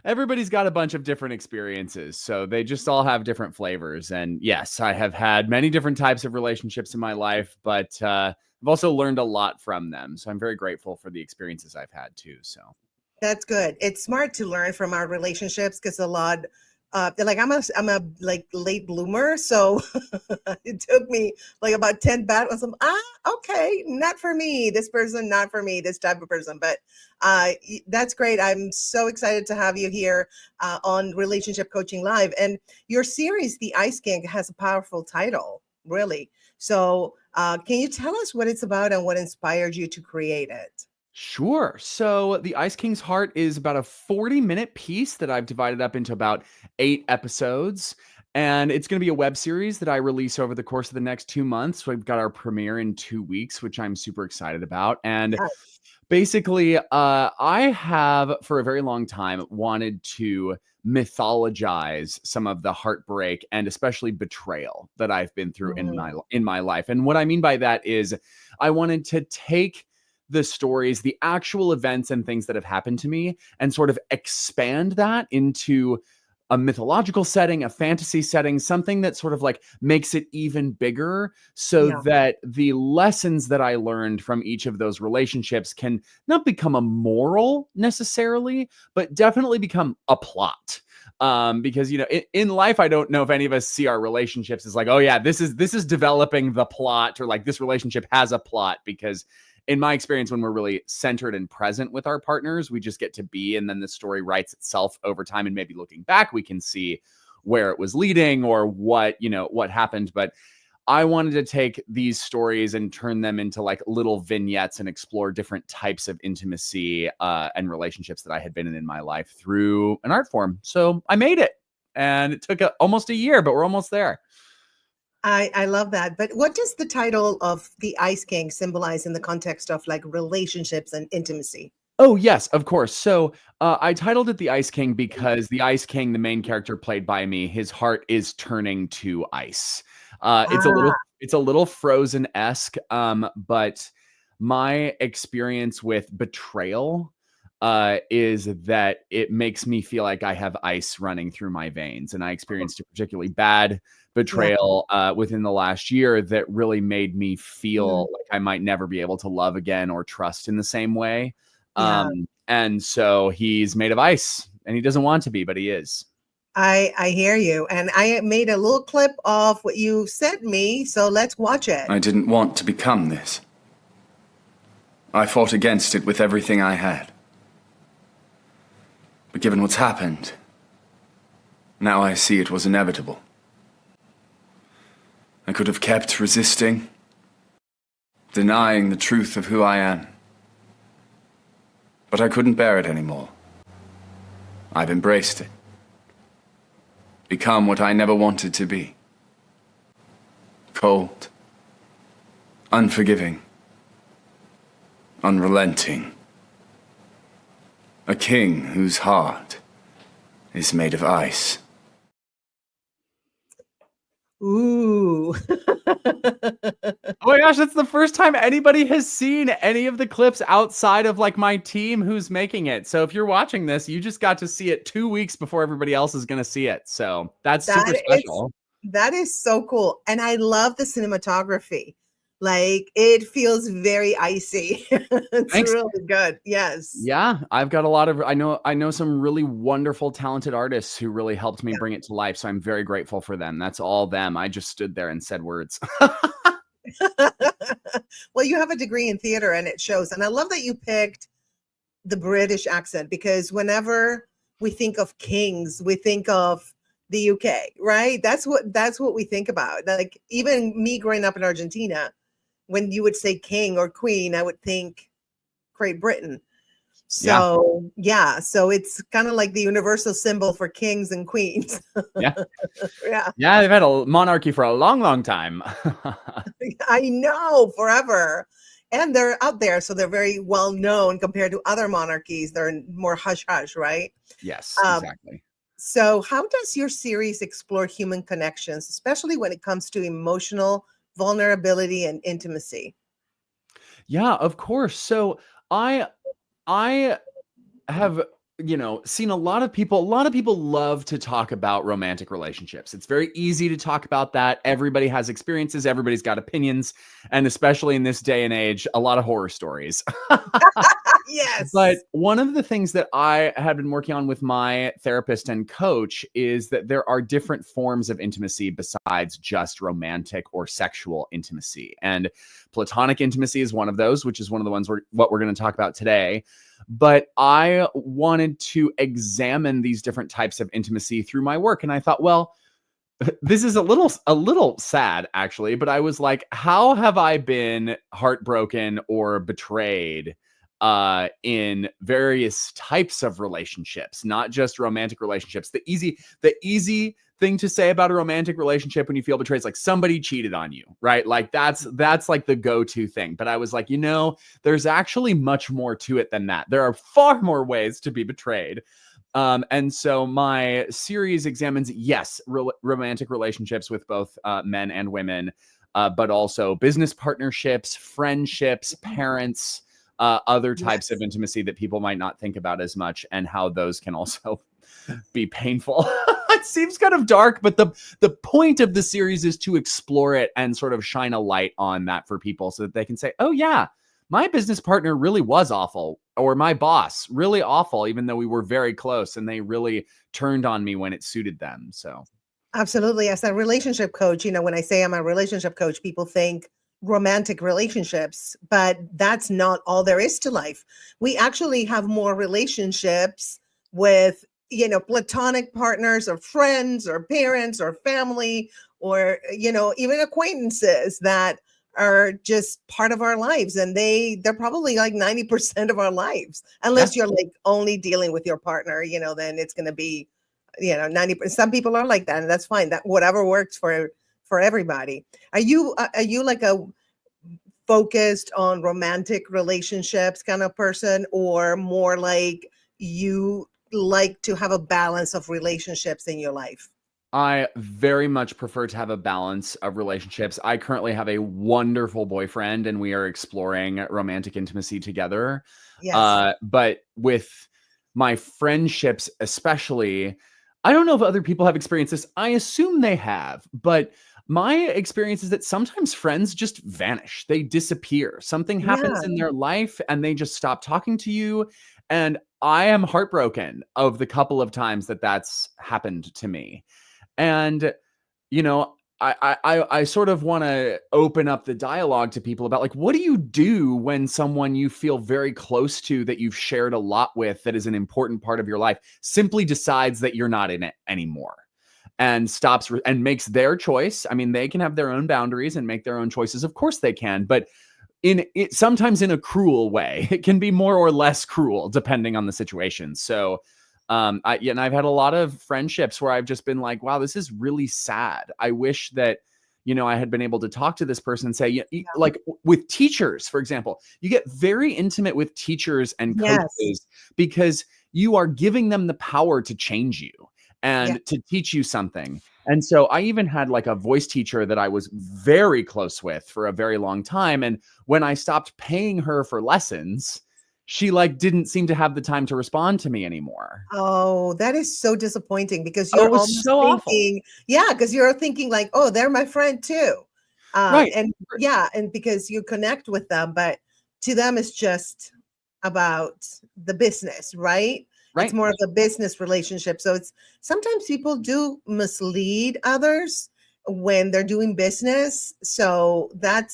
everybody's got a bunch of different experiences, so they just all have different flavors. And yes, I have had many different types of relationships in my life, but I've also learned a lot from them. So I'm very grateful for the experiences I've had too. So That's good. It's smart to learn from our relationships, because a lot, like I'm a like late bloomer, so it took me like about 10 bad ones. Okay, not for me. This person, not for me. This type of person. But that's great. I'm so excited to have you here on Relationship Coaching Live. And your series, The Ice King, has a powerful title, really. So can you tell us what it's about and what inspired you to create it? sure. So The Ice King's Heart is about a 40-minute piece that I've divided up into about 8 episodes. And it's going to be a web series that I release over the course of the next 2 months. We've got our premiere in 2 weeks, which I'm super excited about. And basically, I have for a very long time wanted to mythologize some of the heartbreak and especially betrayal that I've been through in my life. And what I mean by that is I wanted to take the stories, the actual events and things that have happened to me, and sort of expand that into a mythological setting, a fantasy setting, something that sort of like makes it even bigger, so Yeah. that the lessons that I learned from each of those relationships can not become a moral necessarily, but definitely become a plot. Because in life, I don't know if any of us see our relationships as like, oh yeah, this is developing the plot, or like this relationship has a plot. Because in my experience, when we're really centered and present with our partners, we just get to be, and then the story writes itself over time. And maybe looking back, we can see where it was leading or what happened. But I wanted to take these stories and turn them into like little vignettes and explore different types of intimacy and relationships that I had been in my life through an art form. So I made it, and it took almost a year, but we're almost there. I love that. But what does the title of the Ice King symbolize in the context of like relationships and intimacy? Oh, yes, of course. So I titled it The Ice King because the Ice King, the main character played by me, his heart is turning to ice. It's a Ah, little Frozen-esque, but my experience with betrayal is that it makes me feel like I have ice running through my veins. And I experienced a particularly bad yeah. betrayal within the last year that really made me Mm, feel like I might never be able to love again or trust in the same way. yeah. And so he's made of ice, and he doesn't want to be, but he is. I hear you. And I made a little clip of what you sent me. So let's watch it. I didn't want to become this. I fought against it with everything I had. But given what's happened, now I see it was inevitable. I could have kept resisting, denying the truth of who I am. But I couldn't bear it anymore. I've embraced it. Become what I never wanted to be. Cold. Unforgiving. Unrelenting. A king whose heart is made of ice. Ooh. Oh my gosh, that's the first time anybody has seen any of the clips outside of like my team who's making it. So if you're watching this, you just got to see it 2 weeks before everybody else is going to see it. So that's super special. That is so cool. And I love the cinematography. Like it feels very icy. It's Thanks. really good. Yes. Yeah, I've got a lot of I know some really wonderful, talented artists who really helped me Yeah. bring it to life. So I'm very grateful for them. That's all them. I just stood there and said words. Well, you have a degree in theater and it shows. And I love that you picked the British accent because whenever we think of kings, we think of the UK, right? That's what we think about. Like even me growing up in Argentina, when you would say king or queen, I would think Great Britain. Yeah. So yeah, so it's kind of like the universal symbol for kings and queens. Yeah. Yeah, Yeah, they've had a monarchy for a long, long time. I know, forever. And they're out there, so they're very well known compared to other monarchies. They're more hush hush, right? Yes, Um, exactly. so, how does your series explore human connections, especially when it comes to emotional vulnerability and intimacy? Yeah, of course. So I have, seen a lot of people love to talk about romantic relationships. It's very easy to talk about that. Everybody has experiences, everybody's got opinions, and especially in this day and age, a lot of horror stories. But Yes. one of the things that I have been working on with my therapist and coach is that there are different forms of intimacy besides just romantic or sexual intimacy. And platonic intimacy is one of those, which is one of the ones what we're going to talk about today. But I wanted to examine these different types of intimacy through my work. And I thought, well, this is a little sad actually, but I was like, how have I been heartbroken or betrayed in various types of relationships, not just romantic relationships? The easy thing to say about a romantic relationship when you feel betrayed is like somebody cheated on you, right? Like that's like the go-to thing. But I was like, there's actually much more to it than that. There are far more ways to be betrayed. And so my series examines, yes, romantic relationships with both men and women, but also business partnerships, friendships, parents, other types of Yes. intimacy that people might not think about as much, and how those can also be painful. It seems kind of dark, but the point of the series is to explore it and sort of shine a light on that for people so that they can say, oh yeah, my business partner really was awful, or my boss really awful, even though we were very close and they really turned on me when it suited them. So Absolutely. As a relationship coach, when I say I'm a relationship coach, people think romantic relationships, but that's not all there is to life. We actually have more relationships with, platonic partners or friends or parents or family or, even acquaintances that are just part of our lives. And they're probably like 90% of our lives, unless you're like only dealing with your partner, then it's going to be 90%. Some people are like that, and that's fine. That whatever works for everybody. Are you like a focused on romantic relationships kind of person, or more like you like to have a balance of relationships in your life? I very much prefer to have a balance of relationships. I currently have a wonderful boyfriend and we are exploring romantic intimacy together. Yes. But with my friendships, especially, I don't know if other people have experienced this. I assume they have, but my experience is that sometimes friends just vanish. They disappear. Something happens Yeah. in their life and they just stop talking to you. And I am heartbroken of the couple of times that that's happened to me. And, I sort of want to open up the dialogue to people about like, what do you do when someone you feel very close to that you've shared a lot with, that is an important part of your life, simply decides that you're not in it anymore and stops and makes their choice? I mean, they can have their own boundaries and make their own choices. Of course they can, but sometimes in a cruel way. It can be more or less cruel depending on the situation. So, and I've had a lot of friendships where I've just been like, wow, this is really sad. I wish that, I had been able to talk to this person and say, like with teachers, for example, you get very intimate with teachers and coaches because you are giving them the power to change you and to teach you something. And so I even had like a voice teacher that I was very close with for a very long time. And when I stopped paying her for lessons, she like didn't seem to have the time to respond to me anymore. Oh, that is so disappointing because Oh, you're it was almost so awful. thinking, because you're thinking like, oh, they're my friend too. Right. And because you connect with them, but to them it's just about the business, right? It's Right. more of a business relationship. So it's sometimes people do mislead others when they're doing business. So that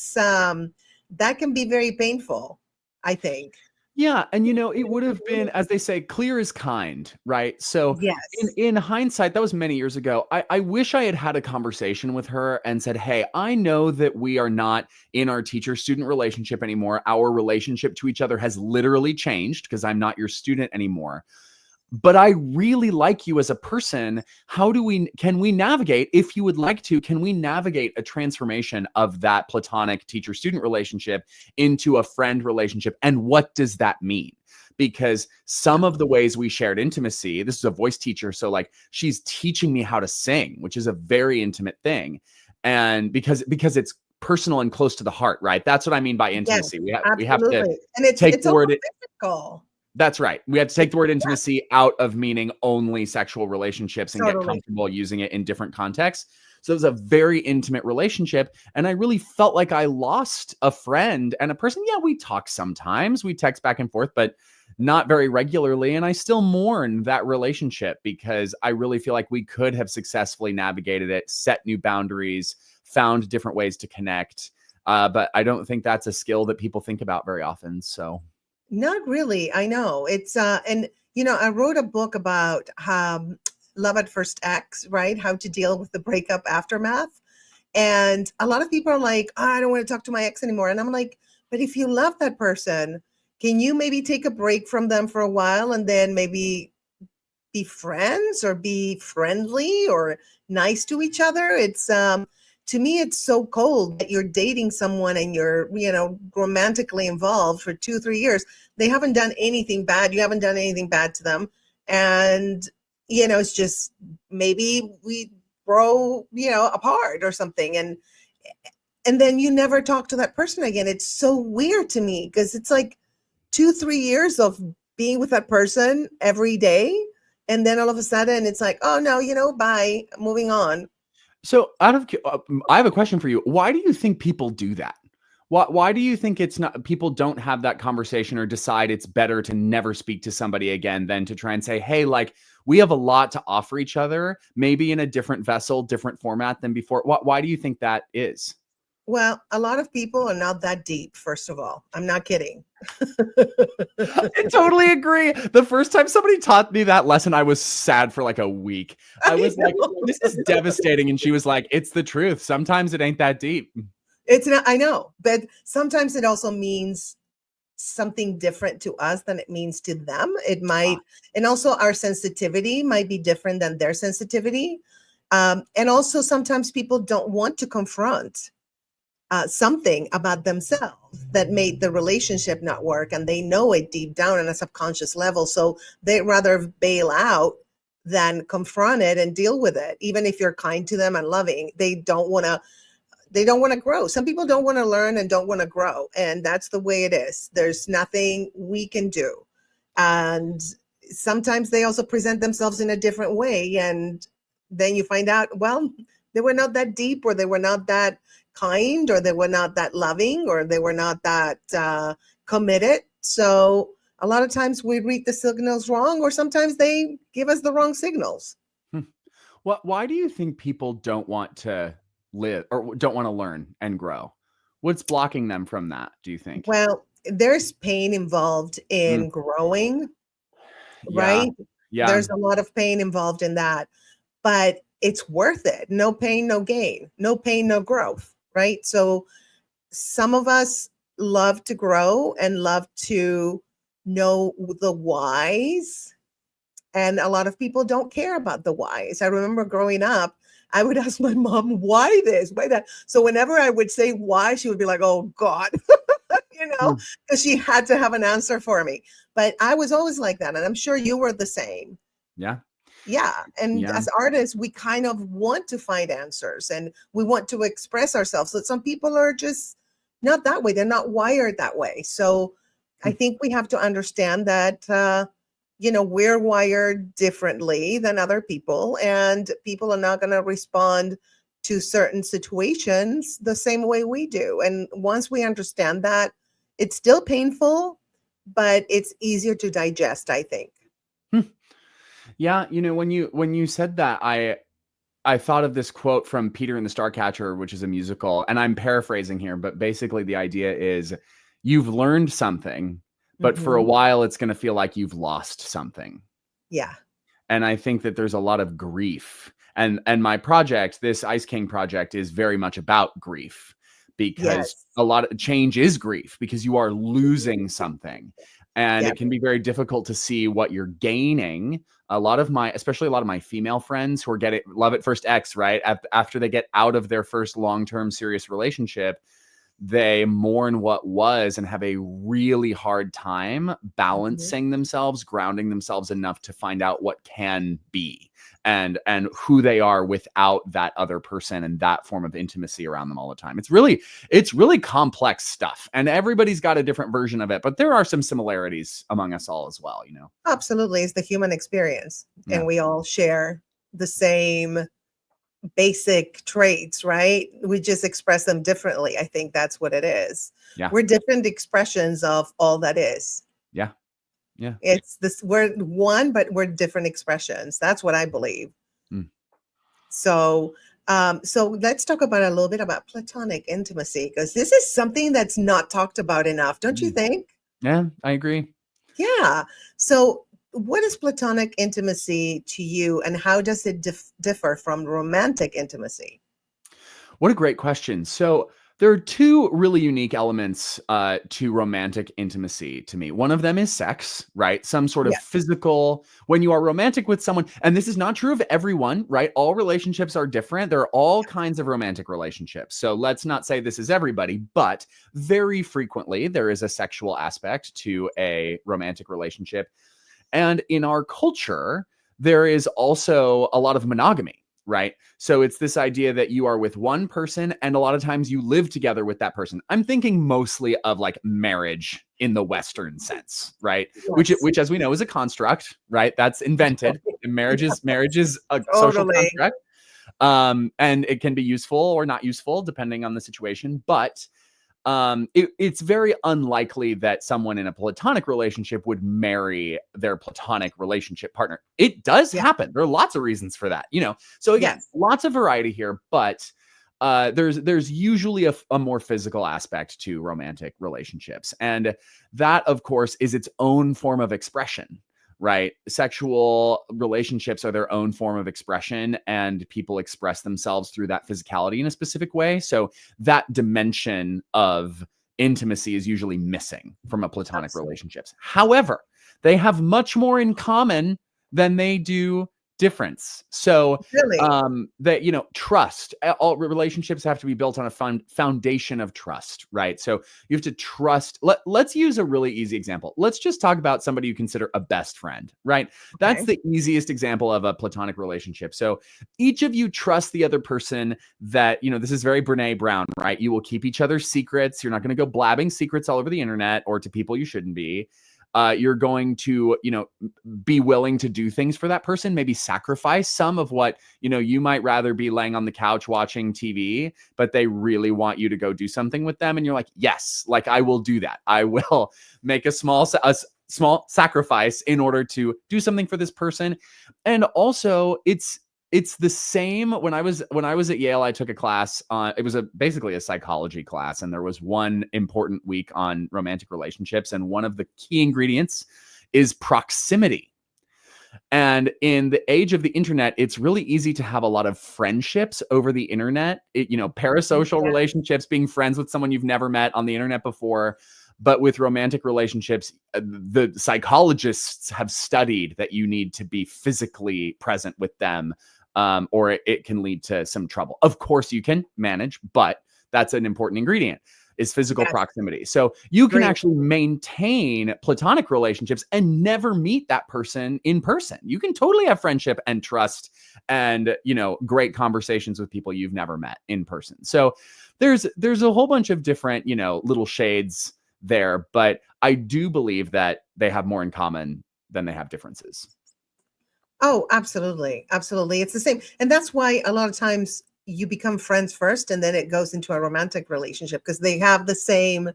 can be very painful, I think. Yeah, and it would have been, as they say, clear as kind, right? So Yes. in hindsight, that was many years ago. I wish I had had a conversation with her and said, hey, I know that we are not in our teacher-student relationship anymore. Our relationship to each other has literally changed because I'm not your student anymore. But I really like you as a person. Can we navigate, if you would like to, can we navigate a transformation of that platonic teacher-student relationship into a friend relationship? And what does that mean? Because some of the ways we shared intimacy, this is a voice teacher. So like she's teaching me how to sing, which is a very intimate thing. And because it's personal and close to the heart, right? That's what I mean by Yes, intimacy. We have to absolutely. And it's take the almost word. physical. That's right. We have to take the word intimacy out of meaning only sexual relationships and get Totally. comfortable using it in different contexts. So it was a very intimate relationship. And I really felt like I lost a friend and a person. Yeah, we talk sometimes, we text back and forth, but not very regularly. And I still mourn that relationship because I really feel like we could have successfully navigated it, set new boundaries, found different ways to connect. But I don't think that's a skill that people think about very often. So. Not really. I know. It's and I wrote a book about love at first X, right? How to deal with the breakup aftermath. And a lot of people are like, "Oh, I don't want to talk to my ex anymore." And I'm like, but if you love that person, can you maybe take a break from them for a while and then maybe be friends or be friendly or nice to each other? It's to me it's so cold that you're dating someone and you're romantically involved for 2-3 years. They haven't done anything bad, you haven't done anything bad to them, and it's just maybe we grow apart or something, and then you never talk to that person again. It's so weird to me because it's like 2-3 years of being with that person every day, And then all of a sudden it's like, oh no, bye, moving on. So I have a question for you. Why do you think people do that? Why do you think it's not, people don't have that conversation or decide it's better to never speak to somebody again than to try and say, hey, like, we have a lot to offer each other, maybe in a different vessel, different format than before. Why do you think that is? Well, a lot of people are not that deep, first of all. I'm not kidding. I totally agree. The first time somebody taught me that lesson, I was sad for like a week. I was like, this is devastating. And she was like, it's the truth. Sometimes it ain't that deep. It's not, I know, but sometimes it also means something different to us than it means to them. It might, and also our sensitivity might be different than their sensitivity. And also sometimes people don't want to confront something about themselves that made the relationship not work, and they know it deep down on a subconscious level. So they'd rather bail out than confront it and deal with it. Even if you're kind to them and loving, they don't want to grow. Some people don't want to learn and don't want to grow. And that's the way it is. There's nothing we can do. And sometimes they also present themselves in a different way. And then you find out, well, they were not that deep, or they were not that kind, or they were not that loving, or they were not that committed. So a lot of times we read the signals wrong, or sometimes they give us the wrong signals. Why do you think people don't want to live or don't want to learn and grow? What's blocking them from that, do you think? Well, there's pain involved in growing, right? Yeah. There's a lot of pain involved in that, but it's worth it. No pain, no gain. No pain, no growth, right? So some of us love to grow and love to know the whys, and a lot of people don't care about the whys. I remember growing up, I would ask my mom, why this, why that? So whenever I would say why, she would be like, oh God, because she had to have an answer for me. But I was always like that. And I'm sure you were the same. Yeah. Yeah. And as artists, we kind of want to find answers and we want to express ourselves. But some people are just not that way. They're not wired that way. So I think we have to understand that, we're wired differently than other people, and people are not going to respond to certain situations the same way we do. And once we understand that, it's still painful, but it's easier to digest, I think. Yeah, when you said that, I thought of this quote from Peter and the Starcatcher, which is a musical, and I'm paraphrasing here, but basically the idea is you've learned something, but for a while it's going to feel like you've lost something. Yeah. And I think that there's a lot of grief. And my project, this Ice King project, is very much about grief, because a lot of change is grief, because you are losing something. And it can be very difficult to see what you're gaining. Especially a lot of my female friends who are love at first X, right? After they get out of their first long-term serious relationship, they mourn what was and have a really hard time balancing themselves, grounding themselves enough to find out what can be and who they are without that other person and that form of intimacy around them all the time. It's really complex stuff, and everybody's got a different version of it, but there are some similarities among us all as well, Absolutely. It's the human experience, and we all share the same basic traits, right? We just express them differently. I think that's what it is. Yeah. We're different expressions of all that is. Yeah. Yeah. It's this, we're one, but we're different expressions. That's what I believe. So let's talk about a little bit about platonic intimacy, because this is something that's not talked about enough. Don't you think? Yeah, I agree. Yeah. So what is platonic intimacy to you, and how does it differ from romantic intimacy? What a great question. So there are two really unique elements to romantic intimacy to me. One of them is sex, right? Some sort of physical, when you are romantic with someone, and this is not true of everyone, right? All relationships are different. There are all kinds of romantic relationships. So let's not say this is everybody, but very frequently there is a sexual aspect to a romantic relationship. And in our culture, there is also a lot of monogamy, right? So it's this idea that you are with one person and a lot of times you live together with that person. I'm thinking mostly of like marriage in the Western sense, right? Yes. Which as we know is a construct, right? That's invented. And marriage is a social Totally. construct. And it can be useful or not useful depending on the situation, but it's very unlikely that someone in a platonic relationship would marry their platonic relationship partner. It does Yeah. happen. There are lots of reasons for that, you know. So again, Yes. lots of variety here, but there's usually a more physical aspect to romantic relationships, and that, of course, is its own form of expression. Right? Sexual relationships are their own form of expression, and people express themselves through that physicality in a specific way. So that dimension of intimacy is usually missing from a platonic Absolutely. relationships. However, they have much more in common than they do difference. So Really? that, you know, trust, all relationships have to be built on a foundation of trust, right? So you have to trust. Let's use a really easy example. Let's just talk about somebody you consider a best friend, right? That's Okay. the easiest example of a platonic relationship. So each of you trust the other person that, you know, this is very Brene Brown, right? You will keep each other's secrets. You're not going to go blabbing secrets all over the internet or to people you shouldn't be. You're going to, you know, be willing to do things for that person, maybe sacrifice some of what, you know, you might rather be laying on the couch watching TV, but they really want you to go do something with them. And you're like, yes, like I will do that. I will make a small sacrifice in order to do something for this person. And also it's the same when I was at Yale. I took a class on, it was basically a psychology class, and there was one important week on romantic relationships, and one of the key ingredients is proximity. And in the age of the internet, it's really easy to have a lot of friendships over the internet. You know, parasocial Yeah. relationships, being friends with someone you've never met on the internet before. But with romantic relationships, the psychologists have studied that you need to be physically present with them, or it can lead to some trouble. Of course, you can manage, but that's an important ingredient, is physical Yes. proximity. So you can Great. actually maintain platonic relationships and never meet that person in person. You can totally have friendship and trust and, you know, great conversations with people you've never met in person. So there's a whole bunch of different, you know, little shades there, but I do believe that they have more in common than they have differences. Oh, absolutely. Absolutely. It's the same. And that's why a lot of times you become friends first and then it goes into a romantic relationship because they have the same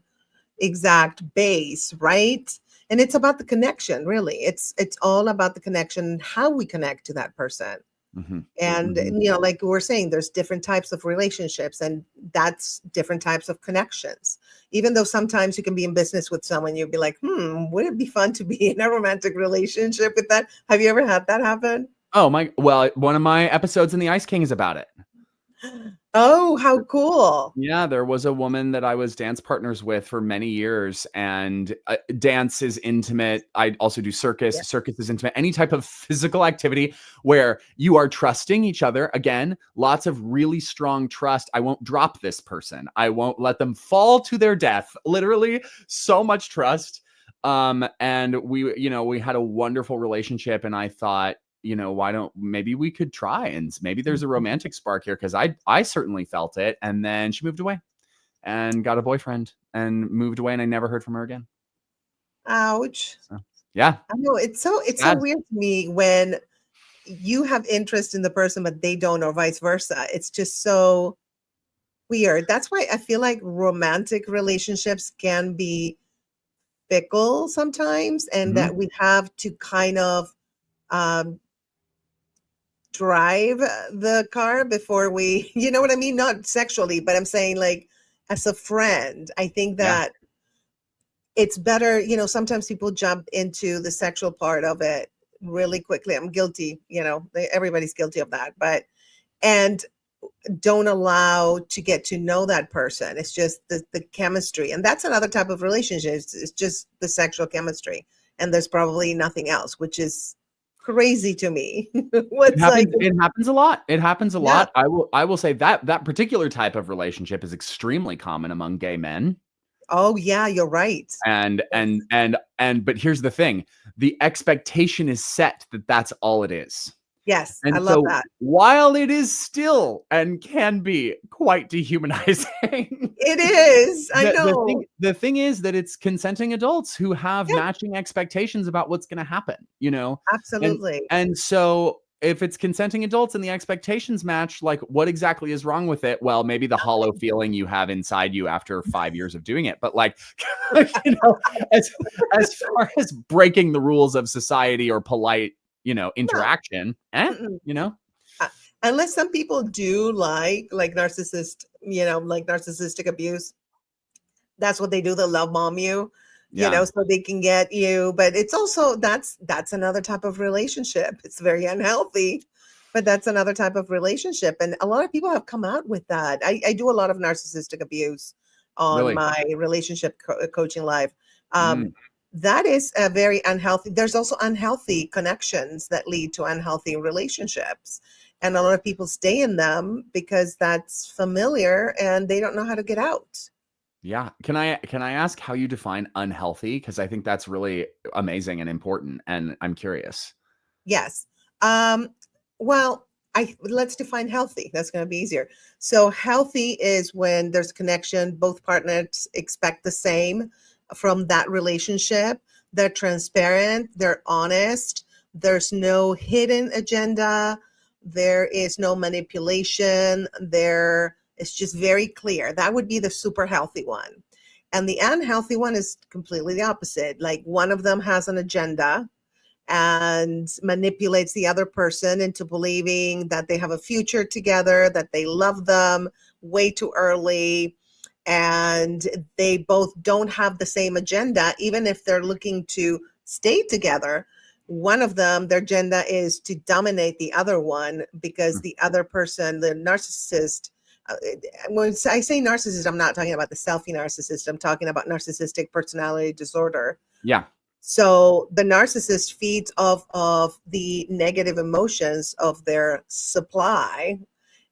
exact base, right? And it's about the connection, really. It's all about the connection, how we connect to that person. Mm-hmm. And Mm-hmm. you know, like we're saying, there's different types of relationships, and that's different types of connections. Even though sometimes you can be in business with someone, you'll be like, would it be fun to be in a romantic relationship with that? Have you ever had that happen? Oh my, well, one of my episodes in the Ice King is about it. Oh, how cool. Yeah, there was a woman that I was dance partners with for many years, and dance is intimate. I also do circus. Yeah. Circus is intimate. Any type of physical activity where you are trusting each other. Again, lots of really strong trust. I won't drop this person. I won't let them fall to their death. Literally, so much trust. And we had a wonderful relationship, and I thought, you know, maybe we could try, and maybe there's a romantic spark here, because I certainly felt it. And then she moved away and got a boyfriend and moved away, and I never heard from her again. Ouch. So, yeah. I know it's so Sad. weird to me when you have interest in the person but they don't, or vice versa. It's just so weird. That's why I feel like romantic relationships can be fickle sometimes, and Mhm. that we have to kind of um drive the car before we, you know what I mean? Not sexually, but I'm saying like as a friend. I think Yeah. that it's better, you know, sometimes people jump into the sexual part of it really quickly. I'm guilty, you know, everybody's guilty of that, but and don't allow to get to know that person. It's just the chemistry. And that's another type of relationship. It's just the sexual chemistry. And there's probably nothing else, which is crazy to me. What's like, It happens a lot. It happens a yeah. lot. I will say that particular type of relationship is extremely common among gay men. Oh yeah, you're right. And Yes. but here's the thing. The expectation is set that that's all it is. Yes, I And love so that. while it is still and can be quite dehumanizing, It is. I know. the thing is that it's consenting adults who have Yeah, matching expectations about what's going to happen, you know? And absolutely. and so if it's consenting adults and the expectations match, like what exactly is wrong with it? Well, maybe the hollow feeling you have inside you after 5 years of doing it, but like, you know, as far as breaking the rules of society or polite, No. interaction, Mm-mm. you know? Uh, Unless some people do like like narcissistic abuse. That's what they do. They love bomb you, Yeah, so they can get you. But it's also that's another type of relationship. It's very unhealthy, but that's another type of relationship. And a lot of people have come out with that. I do a lot of narcissistic abuse on really. my relationship coaching live. Mm, That is a very unhealthy. There's also unhealthy connections that lead to unhealthy relationships. And a lot of people stay in them because that's familiar and they don't know how to get out. yeah. Can I ask how you define unhealthy? Because I think that's really amazing and important, and I'm curious. Yes. Um, well, I let's define healthy. That's going to be easier. So healthy is when there's connection, both partners expect the same from that relationship. They're transparent, they're honest, there's no hidden agenda, there is no manipulation, there it's just very clear. That would be the super healthy one. And the unhealthy one is completely the opposite. Like one of them has an agenda and manipulates the other person into believing that they have a future together, that they love them way too early, and they both don't have the same agenda, even if they're looking to stay together. One of them, their agenda is to dominate the other one because Mm, the other person, the narcissist, when I say narcissist, I'm not talking about the selfie narcissist. I'm talking about narcissistic personality disorder. yeah. So the narcissist feeds off of the negative emotions of their supply.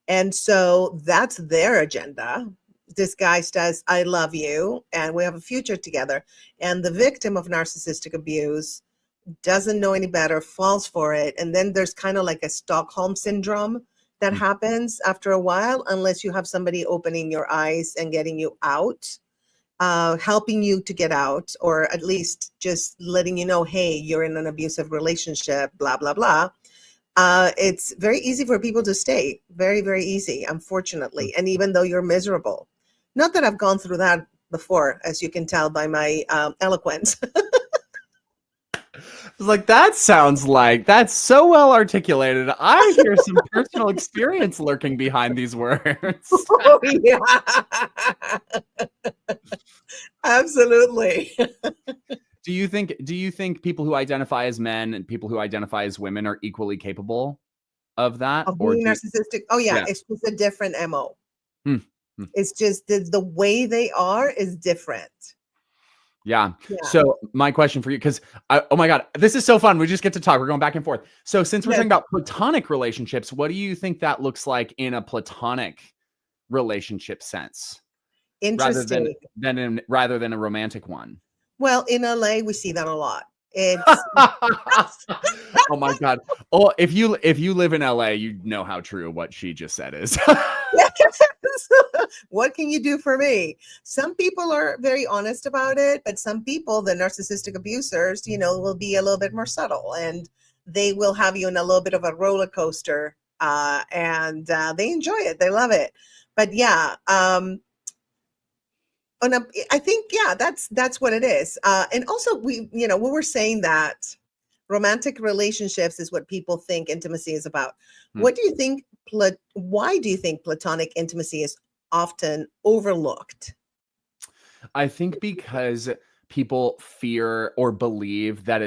And so that's their agenda. This guy says, I love you and we have a future together. And the victim of narcissistic abuse doesn't know any better, falls for it. And then there's kind of like a Stockholm syndrome that Mm, happens after a while, unless you have somebody opening your eyes and getting you out, helping you to get out, or at least just letting you know, hey, you're in an abusive relationship, blah, blah, blah. It's very easy for people to stay. Very, very easy, mm. unfortunately. And even though you're miserable, not that I've gone through that before, as you can tell by my eloquence. It's like that sounds like that's so well articulated. I hear some personal experience lurking behind these words. Oh, yeah. Absolutely. Do you think people who identify as men and people who identify as women are equally capable of that? Of Or being do you, narcissistic. Oh, yeah. yeah. It's just a different MO. Hmm, hmm. It's just the way they are is different. Yeah. Yeah. So my question for you, because oh my God, this is so fun. We just get to talk. We're going back and forth. So since we're Yes. talking about platonic relationships, what do you think that looks like in a platonic relationship sense, rather than Interesting. rather than a romantic one? Well, in LA, we see that a lot. It's Oh my God. Oh, if you live in LA, you know how true what she just said is. yes. What can you do for me? Some people are very honest about it, but some people, the narcissistic abusers, will be a little bit more subtle and they will have you in a little bit of a roller coaster, and they enjoy it. They love it. But yeah, I think, yeah, that's what it is. And also when we're saying that romantic relationships is what people think intimacy is about. Hmm. What do you think? Why do you think platonic intimacy is often overlooked? I think because people fear or believe that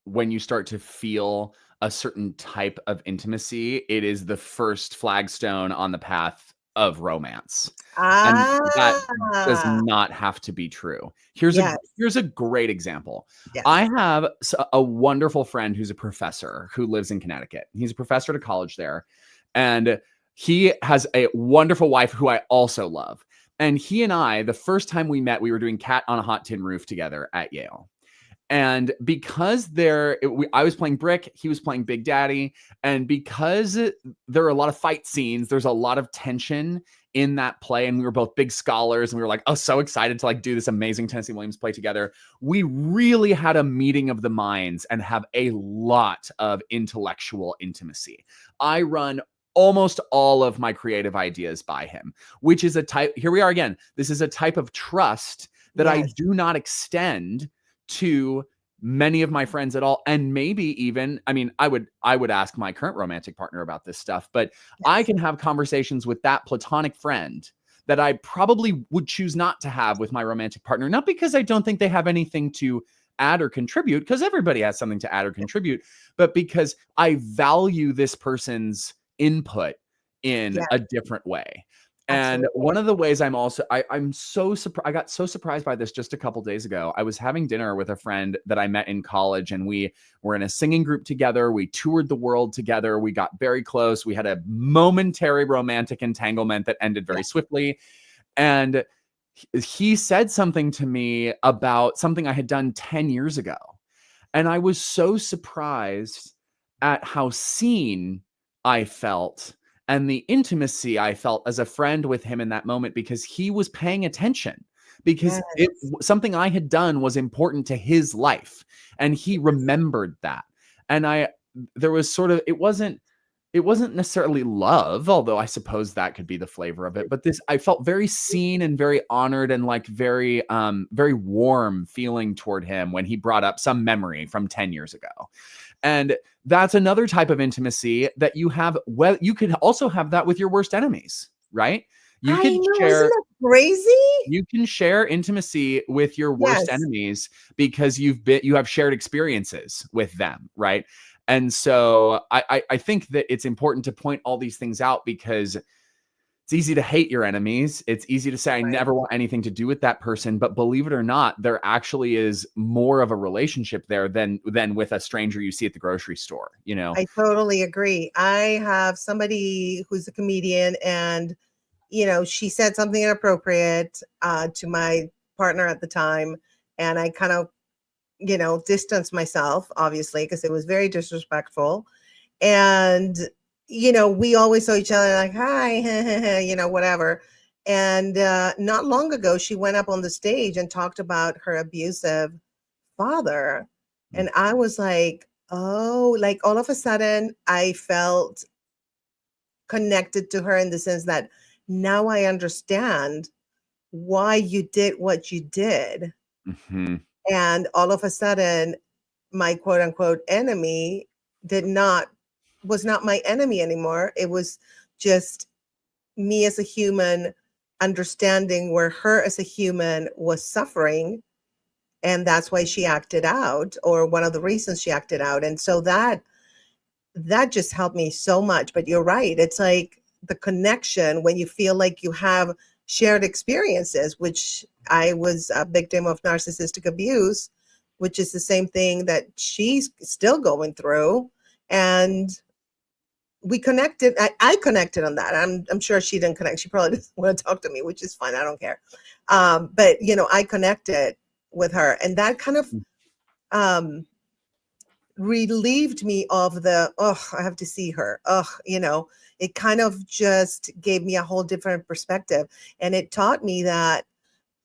when you start to feel a certain type of intimacy, it is the first flagstone on the path of romance. And that does Ah, not have to be true. Here's a yes, here's a great example. I yes. have a wonderful friend who's a professor who lives in Connecticut. He's a professor at a college there, and he has a wonderful wife who I also love. And he and I, the first time we met, we were doing Cat on a Hot Tin Roof together at Yale. And because I was playing Brick, he was playing Big Daddy, and because there are a lot of fight scenes, there's a lot of tension in that play, and we were both big scholars, and we were like, oh, so excited to like do this amazing Tennessee Williams play together. We really had a meeting of the minds and have a lot of intellectual intimacy. I run almost all of my creative ideas by him, which is a type, here we are again, this is a type of trust that I do not extend to many of my friends at all. And maybe even, I mean, I would ask my current romantic partner about this stuff, but I can have conversations with that platonic friend that I probably would choose not to have with my romantic partner, not because I don't think they have anything to add or contribute, because everybody has something to add or contribute, but because I value this person's input in a different way. And one of the ways I'm so surprised, I got so surprised by this just a couple days ago. I was having dinner with a friend that I met in college, and we were in a singing group together. We toured the world together. We got very close. We had a momentary romantic entanglement that ended very swiftly. And he said something to me about something I had done 10 years ago. And I was so surprised at how seen I felt and the intimacy I felt as a friend with him in that moment, because he was paying attention, because something I had done was important to his life, and he remembered that. And there was sort of, it wasn't necessarily love, although I suppose that could be the flavor of it. But I felt very seen and very honored, and like very warm feeling toward him when he brought up some memory from 10 years ago. And that's another type of intimacy that you have. Well, you could also have that with your worst enemies, right? You can share. Isn't that crazy? You can share intimacy with your worst enemies because you have shared experiences with them, right? And so I think that it's important to point all these things out, because it's easy to hate your enemies. It's easy to say, I never want anything to do with that person. But believe it or not, there actually is more of a relationship there than with a stranger you see at the grocery store, you know? I totally agree. I have somebody who's a comedian, and, you know, she said something inappropriate to my partner at the time. And I kind of, you know, distanced myself, obviously, because it was very disrespectful. And, you know, we always saw each other like, hi, you know, whatever. And not long ago, she went up on the stage and talked about her abusive father. And I was like, oh, like all of a sudden I felt connected to her in the sense that now I understand why you did what you did. Mm-hmm. And all of a sudden, my quote unquote enemy was not my enemy anymore. It was just me as a human understanding where her as a human was suffering. And that's why she acted out, or one of the reasons she acted out. And so that just helped me so much. But you're right. It's like the connection when you feel like you have shared experiences, which I was a victim of narcissistic abuse, which is the same thing that she's still going through. And we connected. I connected on that. I'm sure she didn't connect. She probably doesn't want to talk to me, which is fine. I don't care. But, you know, I connected with her, and that kind of relieved me of the, I have to see her. You know, it kind of just gave me a whole different perspective. And it taught me that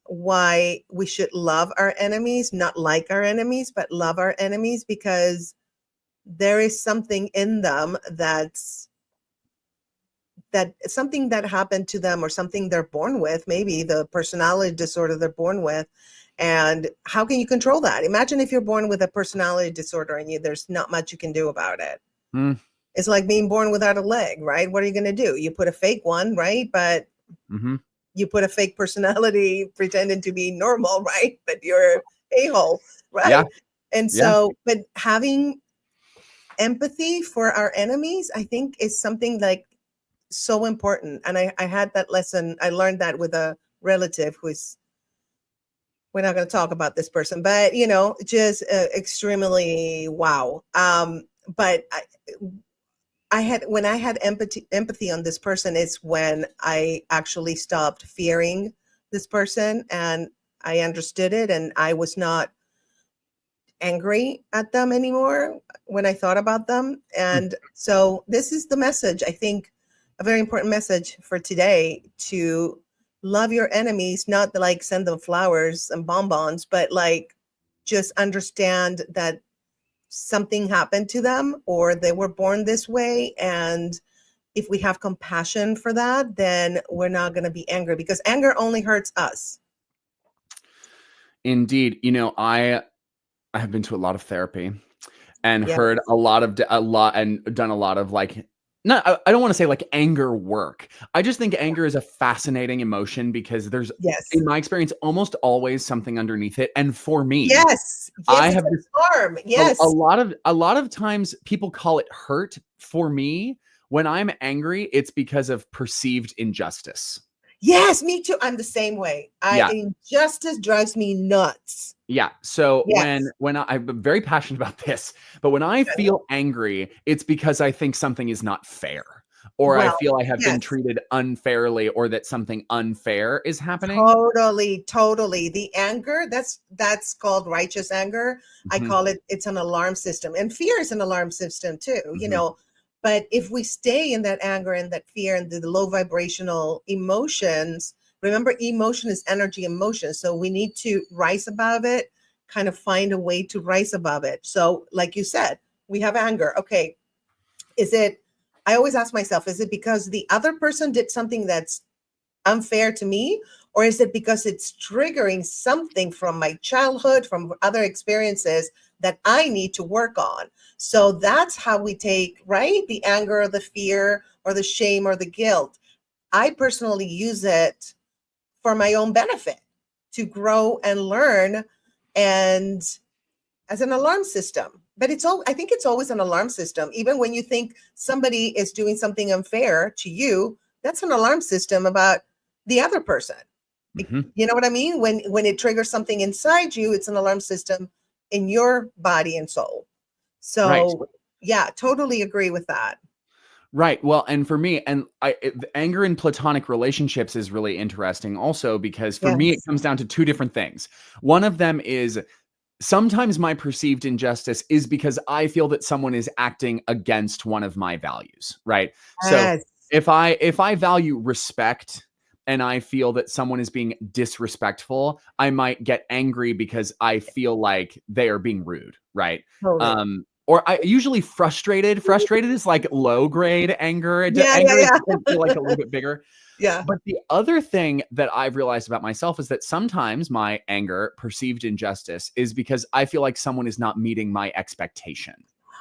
why we should love our enemies, not like our enemies, but love our enemies, because there is something in them that something that happened to them, or something they're born with, maybe the personality disorder they're born with. And how can you control that? Imagine if you're born with a personality disorder and there's not much you can do about it. It's like being born without a leg, right? What are you going to do? You put a fake one, right? But you put a fake personality pretending to be normal, right? But you're a-hole, right? Yeah. And so, but having empathy for our enemies, I think, is something like so important. And I had that lesson. I learned that with a relative we're not going to talk about this person, but, you know, just extremely wow. But when I had empathy on this person, is when I actually stopped fearing this person, and I understood it, and I was not angry at them anymore when I thought about them. And so this is the message, I think, a very important message for today, to love your enemies, not like send them flowers and bonbons, but like just understand that something happened to them or they were born this way. And if we have compassion for that, then we're not going to be angry, because anger only hurts us. Indeed. I have been to a lot of therapy and Yes. heard a lot and done a lot of like, I don't want to say like anger work. I just think anger is a fascinating emotion because there's, Yes. in my experience, almost always something underneath it. And for me, Yes. I Yes, have it's harm. Yes. a lot of times people call it hurt. For me, when I'm angry, it's because of perceived injustice. Yes, me too. I'm the same way. Yeah. Injustice drives me nuts. Yeah. So Yes. when I'm very passionate about this, but when I feel angry, it's because I think something is not fair, or I Well, feel I have been yes. treated unfairly, or that something unfair is happening. Totally. The anger, that's called righteous anger. I call it, it's an alarm system. And fear is an alarm system too, you know. But if we stay in that anger and that fear and the low vibrational emotions, remember, emotion is energy in motion. So we need to rise above it, kind of find a way to rise above it. So like you said, we have anger. Okay. I always ask myself, is it because the other person did something that's unfair to me? Or is it because it's triggering something from my childhood, from other experiences that I need to work on? So that's how we take, right? The anger, or the fear, or the shame, or the guilt. I personally use it for my own benefit, to grow and learn, and as an alarm system. But I think it's always an alarm system. Even when you think somebody is doing something unfair to you, that's an alarm system about the other person. You know what I mean? When it triggers something inside you, it's an alarm system in your body and soul. So Right. yeah, totally agree with that. Right. Well, and for me, the anger in platonic relationships is really interesting also, because for me, it Yes. comes down to two different things. One of them is sometimes my perceived injustice is because I feel that someone is acting against one of my values, right? So Yes. if I value respect and I feel that someone is being disrespectful, I might get angry because I feel like they are being rude, right? Totally. Or I usually frustrated. Frustrated is like low grade anger. Anger is Yeah. like a little bit bigger. Yeah. But the other thing that I've realized about myself is that sometimes my anger, perceived injustice, is because I feel like someone is not meeting my expectation,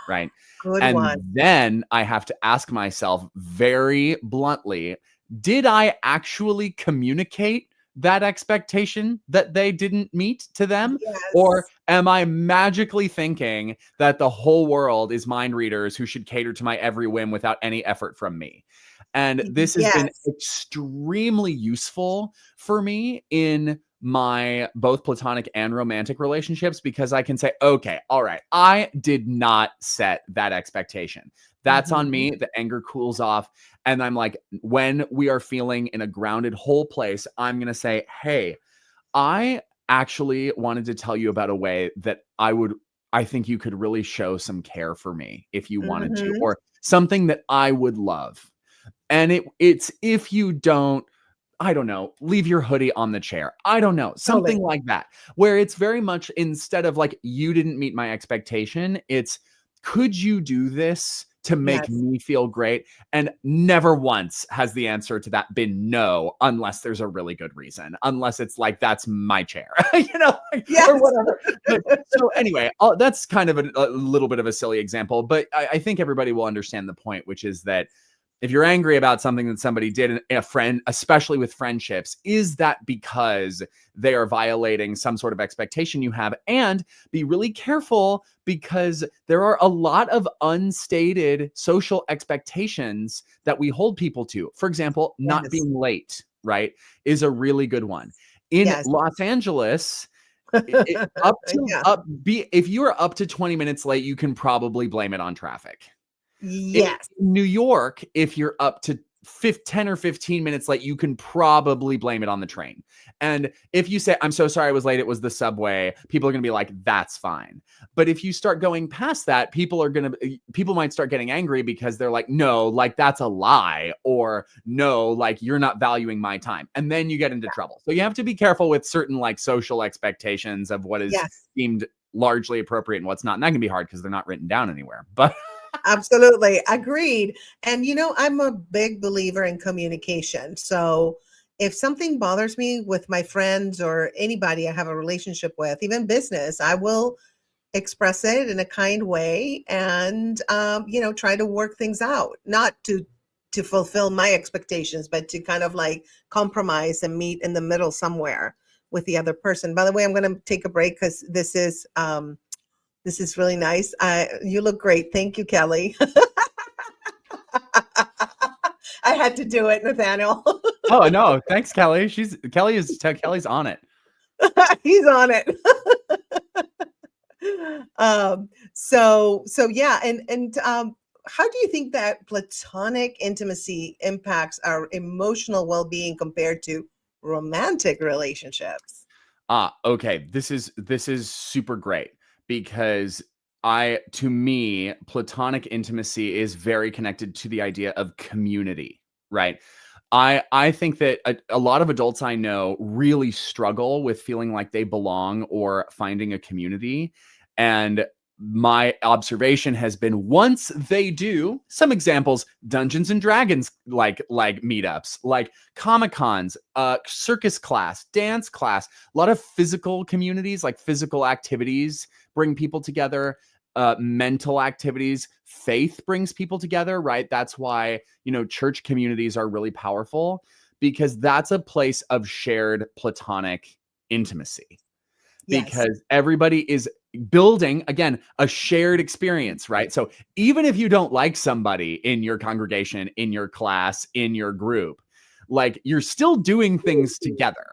right? Good And one. then I have to ask myself very bluntly, did I actually communicate that expectation that they didn't meet to them? Or Yes. am I magically thinking that the whole world is mind readers who should cater to my every whim without any effort from me? And this has been Yes. extremely useful for me in my both platonic and romantic relationships, because I can say, okay, all right, I did not set that expectation. That's on me. The anger cools off. And I'm like, when we are feeling in a grounded, whole place, I'm going to say, hey, I actually wanted to tell you about a way that I think you could really show some care for me if you wanted to, or something that I would love. And it's if you don't, I don't know, leave your hoodie on the chair. I don't know, something like that, where it's very much, instead of like, you didn't meet my expectation, it's, could you do this to make Yes. me feel great? And never once has the answer to that been no, unless there's a really good reason, unless it's like, that's my chair, Yes. or whatever. But, so anyway, that's kind of a little bit of a silly example, but I think everybody will understand the point, which is that if you're angry about something that somebody did in a friend, especially with friendships, is that because they are violating some sort of expectation you have? And be really careful, because there are a lot of unstated social expectations that we hold people to. For example, not Yes. being late, right, is a really good one. In Yes. Los Angeles, if you are up to 20 minutes late, you can probably blame it on traffic. In Yes. New York, if you're up to 10 or 15 minutes late, you can probably blame it on the train. And if you say, I'm so sorry I was late, it was the subway, people are going to be like, that's fine. But if you start going past that, people might start getting angry because they're like, no, like that's a lie, or no, like you're not valuing my time. And then you get into trouble. So you have to be careful with certain like social expectations of what is deemed largely appropriate and what's not. And that can be hard because they're not written down anywhere. But absolutely agreed. And I'm a big believer in communication. So if something bothers me with my friends or anybody I have a relationship with, even business, I will express it in a kind way and try to work things out, not to fulfill my expectations, but to kind of like compromise and meet in the middle somewhere with the other person. By the way, I'm going to take a break because this is really nice. You look great. Thank you, Kelly. I had to do it, Nathaniel. Oh no, thanks, Kelly. Kelly's on it. He's on it. So yeah. And how do you think that platonic intimacy impacts our emotional well-being compared to romantic relationships? Okay. This is super great because to me, platonic intimacy is very connected to the idea of community, right? I think that a lot of adults I know really struggle with feeling like they belong or finding a community. And my observation has been once they do, some examples, Dungeons and Dragons like meetups, like Comic-Cons, circus class, dance class, a lot of physical communities, like physical activities bring people together. Mental activities, faith brings people together, right? That's why, church communities are really powerful because that's a place of shared platonic intimacy. Yes. Because everybody is building, again, a shared experience, right? So even if you don't like somebody in your congregation, in your class, in your group, like you're still doing things together.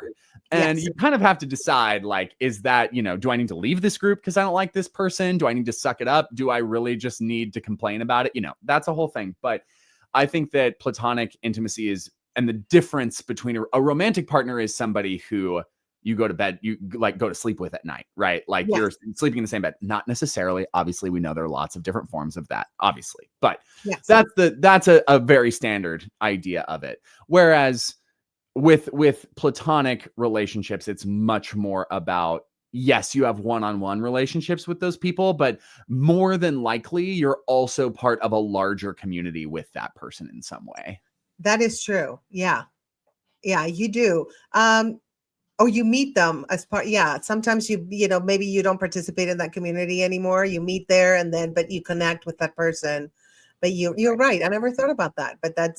And you kind of have to decide, like, is that, do I need to leave this group because I don't like this person? Do I need to suck it up? Do I really just need to complain about it? That's a whole thing. But I think that platonic intimacy and the difference between a romantic partner is somebody who you go to bed, you like go to sleep with at night, right? Like you're sleeping in the same bed. Not necessarily. Obviously, we know there are lots of different forms of that, obviously. But that's a very standard idea of it. Whereas with platonic relationships, it's much more about, yes, you have one-on-one relationships with those people, but more than likely, you're also part of a larger community with that person in some way. That is true. Yeah. Yeah, you do. Or you meet them as part. Yeah. Sometimes maybe you don't participate in that community anymore. You meet there but you connect with that person. But you're right. I never thought about that, but that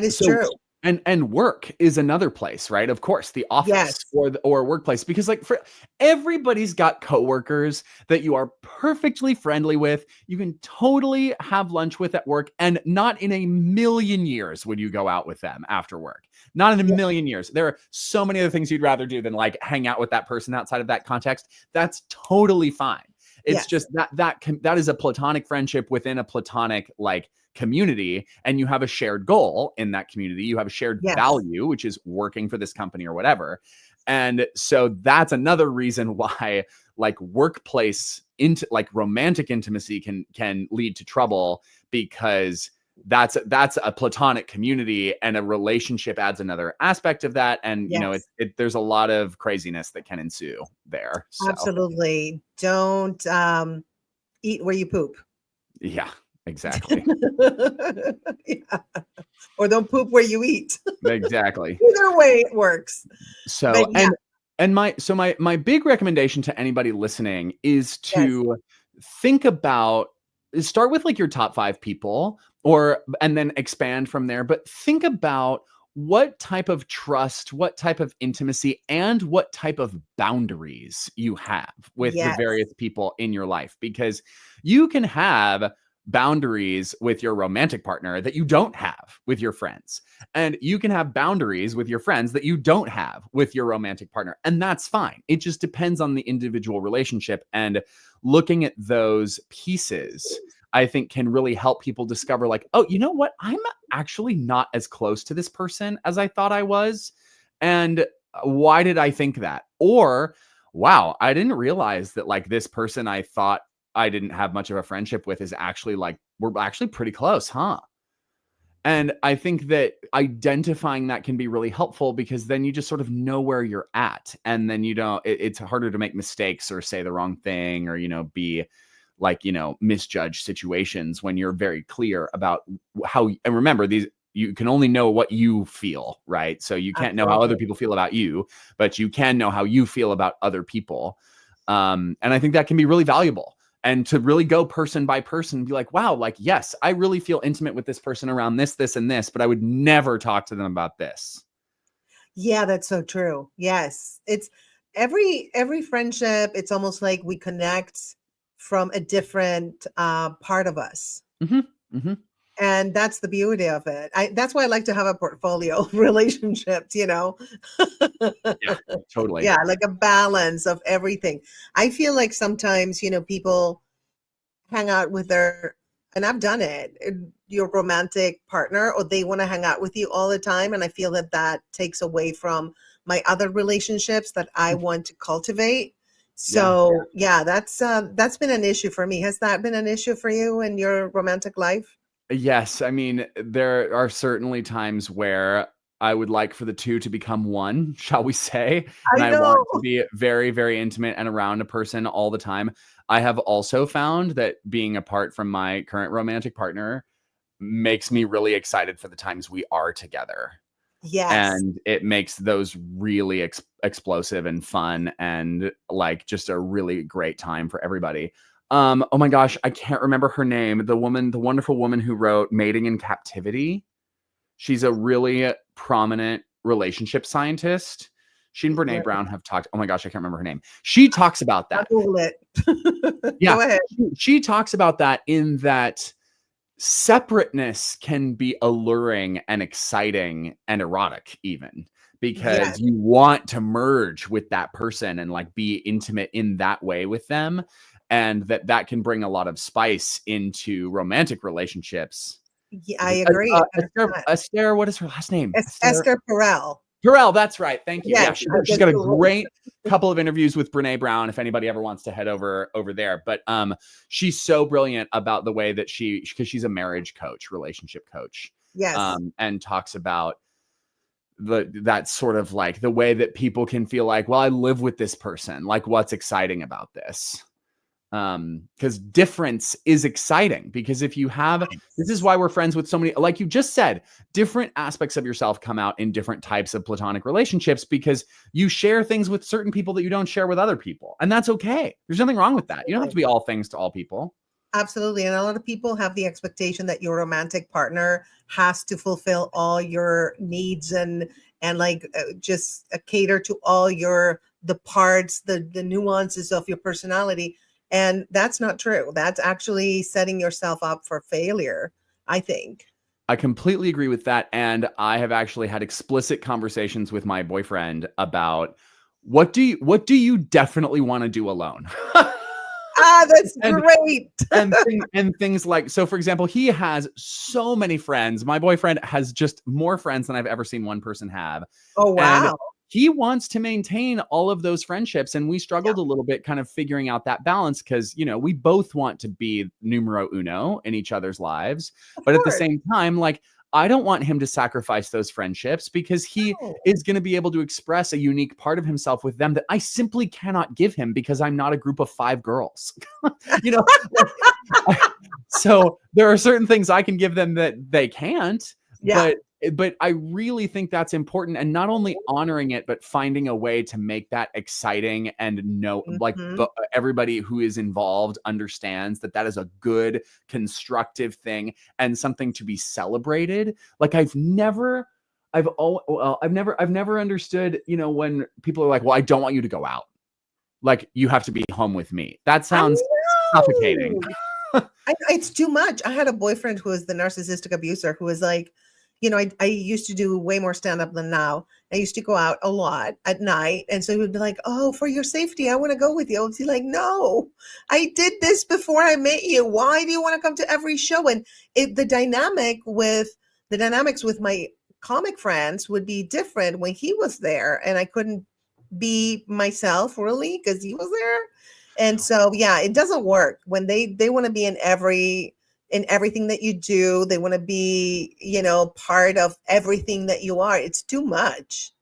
is true. And work is another place, right? Of course, the office or workplace, because like for everybody's got coworkers that you are perfectly friendly with. You can totally have lunch with at work, and not in a million years would you go out with them after work. Not in a million years. There are so many other things you'd rather do than like hang out with that person outside of that context. That's totally fine. It's just that is a platonic friendship within a platonic like community, and you have a shared goal in that community. You have a shared value, which is working for this company or whatever. And so that's another reason why like workplace into like romantic intimacy can lead to trouble, because that's a platonic community, and a relationship adds another aspect of that. And there's a lot of craziness that can ensue there. So. Absolutely. Don't eat where you poop. Yeah. Exactly. Or don't poop where you eat. Exactly. Either way it works. So my big recommendation to anybody listening is to start with like your top 5 people, and then expand from there. But think about what type of trust, what type of intimacy, and what type of boundaries you have with the various people in your life, because you can have boundaries with your romantic partner that you don't have with your friends. And you can have boundaries with your friends that you don't have with your romantic partner. And that's fine. It just depends on the individual relationship. And looking at those pieces, I think can really help people discover like, oh, you know what? I'm actually not as close to this person as I thought I was. And why did I think that? Or, wow, I didn't realize that like this person I thought I didn't have much of a friendship with is actually like, we're actually pretty close, huh? And I think that identifying that can be really helpful because then you just sort of know where you're at. And then you don't, it's harder to make mistakes or say the wrong thing or, be like, misjudge situations when you're very clear about how, and remember these, you can only know what you feel, right? So you can't know how other people feel about you, but you can know how you feel about other people. And I think that can be really valuable. And to really go person by person and be like, wow, like, yes, I really feel intimate with this person around this, this, and this, but I would never talk to them about this. Yeah, that's so true. Yes. It's every friendship, it's almost like we connect from a different part of us. Mm-hmm. Mm-hmm. And that's the beauty of it. That's why I like to have a portfolio of relationships, Yeah, totally. Yeah, like a balance of everything. I feel like sometimes, people hang out with and I've done it, your romantic partner, or they want to hang out with you all the time. And I feel that takes away from my other relationships that I want to cultivate. So yeah, that's been an issue for me. Has that been an issue for you in your romantic life? Yes. I mean, there are certainly times where I would like for the two to become one, shall we say? And I want to be very, very intimate and around a person all the time. I have also found that being apart from my current romantic partner makes me really excited for the times we are together. Yes. And it makes those really explosive and fun and like just a really great time for everybody. Oh my gosh, I can't remember her name. The wonderful woman who wrote Mating in Captivity. She's a really prominent relationship scientist. She and Brene Brown have talked. Oh my gosh, I can't remember her name. She talks about that. I'll Google it. Yeah, Go ahead. She talks about that in that separateness can be alluring and exciting and erotic even because you want to merge with that person and like be intimate in that way with them. And that can bring a lot of spice into romantic relationships. Yeah, I agree. Esther, what is her last name? Esther Perel. Perel, that's right. Thank you. Yes, Yeah, she's got a great couple of interviews with Brene Brown. If anybody ever wants to head over there, but she's so brilliant about the way that because she's a marriage coach, relationship coach. Yes, and talks about that sort of like the way that people can feel like, well, I live with this person. Like, what's exciting about this? Because difference is exciting because if you have, this is why we're friends with so many, like you just said, different aspects of yourself come out in different types of platonic relationships because you share things with certain people that you don't share with other people. And that's okay. There's nothing wrong with that. You don't have to be all things to all people. Absolutely. And a lot of people have the expectation that your romantic partner has to fulfill all your needs and like just cater to all the parts, the nuances of your personality. And that's not true. That's actually setting yourself up for failure, I think. I completely agree with that. And I have actually had explicit conversations with my boyfriend about what do you definitely want to do alone? That's great. and things like, so for example, he has so many friends. My boyfriend has just more friends than I've ever seen one person have. Oh, wow. And he wants to maintain all of those friendships. And we struggled a little bit kind of figuring out that balance because, we both want to be numero uno in each other's lives. But at the same time, like, I don't want him to sacrifice those friendships because he is going to be able to express a unique part of himself with them that I simply cannot give him because I'm not a group of 5 girls. So there are certain things I can give them that they can't. Yeah. But I really think that's important, and not only honoring it, but finding a way to make that exciting and everybody who is involved understands that is a good, constructive thing and something to be celebrated. Like I've never understood, when people are like, well, I don't want you to go out. Like you have to be home with me. That sounds suffocating. It's too much. I had a boyfriend who was the narcissistic abuser who was like, I used to do way more stand-up than now. I used to go out a lot at night. And so he would be like, oh, for your safety, I want to go with you. I would be like, no, I did this before I met you. Why do you want to come to every show? And the dynamics with my comic friends would be different when he was there, and I couldn't be myself really because he was there. And so, yeah, it doesn't work when they want to be in everything that you do. They want to be, part of everything that you are. It's too much.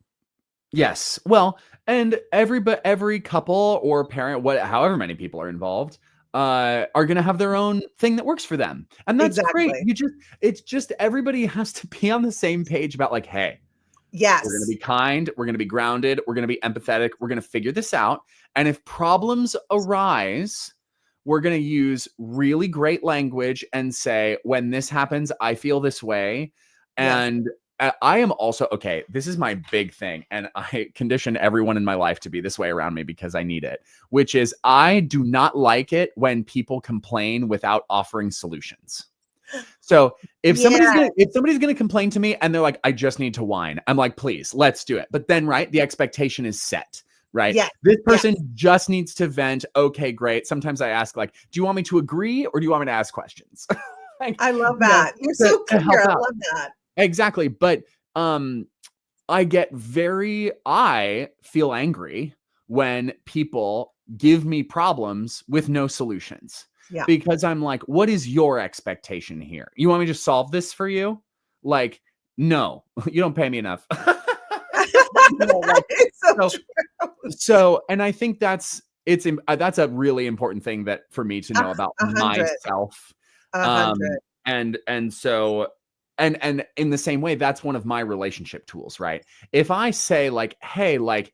Yes. Well, and every couple or parent, however many people are involved, are going to have their own thing that works for them. And that's great. Exactly. It's just everybody has to be on the same page about like, hey, Yes. we're going to be kind. We're going to be grounded. We're going to be empathetic. We're going to figure this out. And if problems arise, we're going to use really great language and say, when this happens, I feel this way. And I am also, okay, this is my big thing. And I condition everyone in my life to be this way around me because I need it, which is I do not like it when people complain without offering solutions. So if somebody's going to complain to me and they're like, I just need to whine, I'm like, please, let's do it. But then, right, the expectation is set, right? Yeah. This person just needs to vent. Okay, great. Sometimes I ask like, do you want me to agree or do you want me to ask questions? Like, I love that. You're so clear. I love that. Exactly. But I feel angry when people give me problems with no solutions. Yeah. Because I'm like, what is your expectation here? You want me to just solve this for you? Like, no, you don't pay me enough. So, and I think that's a really important thing that for me to know about 100. myself. 100. And so, and in the same way, that's one of my relationship tools, right? If I say like, hey, like,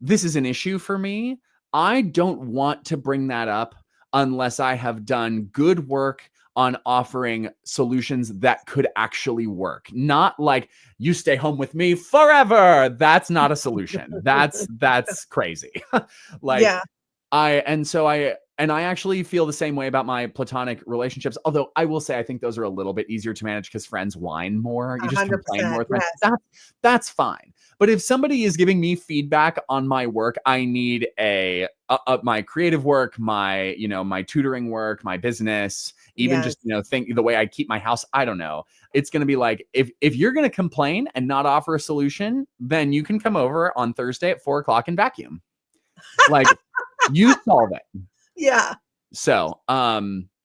this is an issue for me, I don't want to bring that up unless I have done good work on offering solutions that could actually work. Not like you stay home with me forever. That's not a solution. That's crazy. Like, yeah. I actually feel the same way about my platonic relationships. Although I will say, I think those are a little bit easier to manage because friends whine more. You just complain more with friends. That's fine. But if somebody is giving me feedback on my work, I need my creative work, my tutoring work, my business, even just, think the way I keep my house. I don't know. It's going to be like, if you're going to complain and not offer a solution, then you can come over on Thursday at 4:00 and vacuum. Like, you solve it. Yeah. So,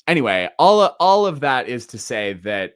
anyway, all of that is to say that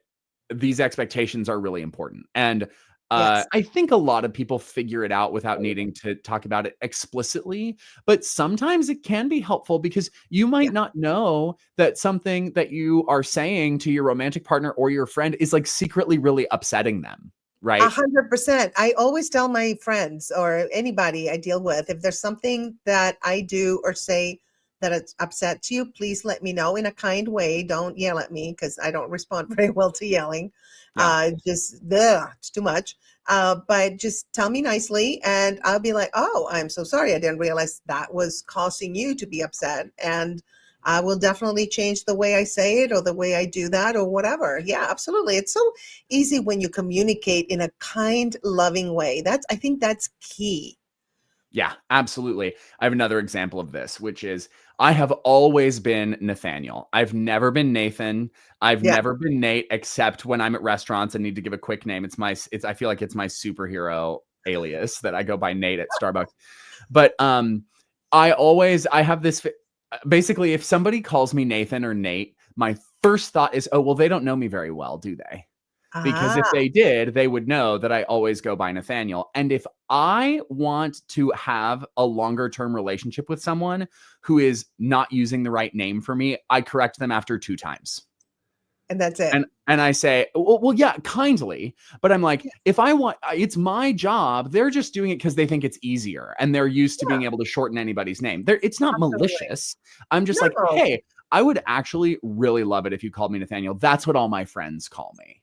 these expectations are really important. And I think a lot of people figure it out without needing to talk about it explicitly, but sometimes it can be helpful because you might not know that something that you are saying to your romantic partner or your friend is like secretly really upsetting them. Right. 100%. I always tell my friends or anybody I deal with, if there's something that I do or say that it upsets you, please let me know in a kind way. Don't yell at me because I don't respond very well to yelling. It's too much. But just tell me nicely and I'll be like, oh, I'm so sorry. I didn't realize that was causing you to be upset. And I will definitely change the way I say it or the way I do that or whatever. Yeah, absolutely. It's so easy when you communicate in a kind, loving way. I think that's key. Yeah, absolutely. I have another example of this, which is I have always been Nathaniel. I've never been Nathan. I've never been Nate, except when I'm at restaurants and need to give a quick name. I feel like it's my superhero alias that I go by Nate at Starbucks. But I have this. Basically, if somebody calls me Nathan or Nate, my first thought is, oh, well, they don't know me very well, do they? Because if they did, they would know that I always go by Nathaniel. And if I want to have a longer term relationship with someone who is not using the right name for me, I correct them after 2 times. And that's it. And I say, well, yeah, kindly. But I'm like, if I want, it's my job. They're just doing it because they think it's easier. And they're used to being able to shorten anybody's name. It's not malicious. I'm just like, hey, I would actually really love it if you called me Nathaniel. That's what all my friends call me.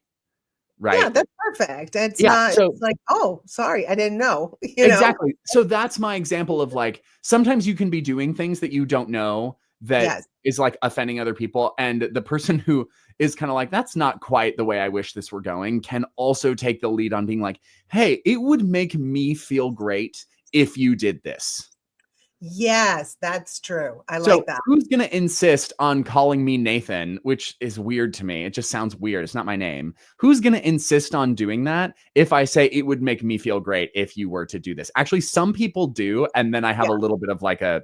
Right. Yeah, that's perfect. It's it's like, oh, sorry, I didn't know. Exactly. So that's my example of like, sometimes you can be doing things that you don't know that Yes. is like offending other people. And the person who is kind of like, that's not quite the way I wish this were going, can also take the lead on being like, hey, it would make me feel great if you did this. Yes, that's true. I So like that. who's going to insist on calling me Nathan, which is weird to me. It just sounds weird. It's not my name. Who's going to insist on doing that if I say it would make me feel great if you were to do this? Actually, some people do. And then I have a little bit of like a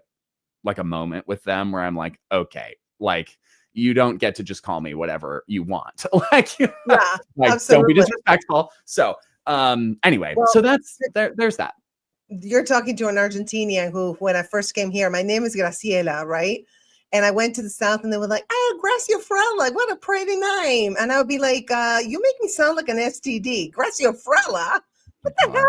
moment with them where I'm like, okay, like you don't get to just call me whatever you want. Like, Yeah, like don't be absolutely. disrespectful. So anyway, Well, so there's that. You're talking to an Argentinian who, when I first came here, my name is Graciela, right? And I went to the South and they were like, oh, Gracia Frella, what a pretty name. And I would be like, you make me sound like an STD. Gracia Frella? What the hell?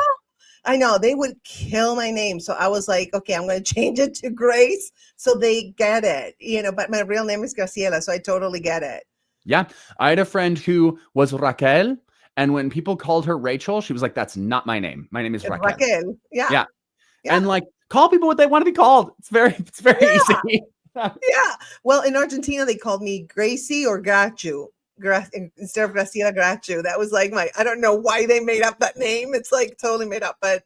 I know, they would kill my name. So I was like, okay, I'm going to change it to Grace so they get it, but my real name is Graciela. So I totally get it. Yeah. I had a friend who was Raquel. And when people called her Rachel, she was like, that's not my name. My name is It's Raquel. Raquel. Yeah. Yeah. And like, call people what they want to be called. It's very easy. Yeah. Well, in Argentina, they called me Gracie or Grachu. Instead of Graciela, Grachu. That was like I don't know why they made up that name. It's like totally made up. But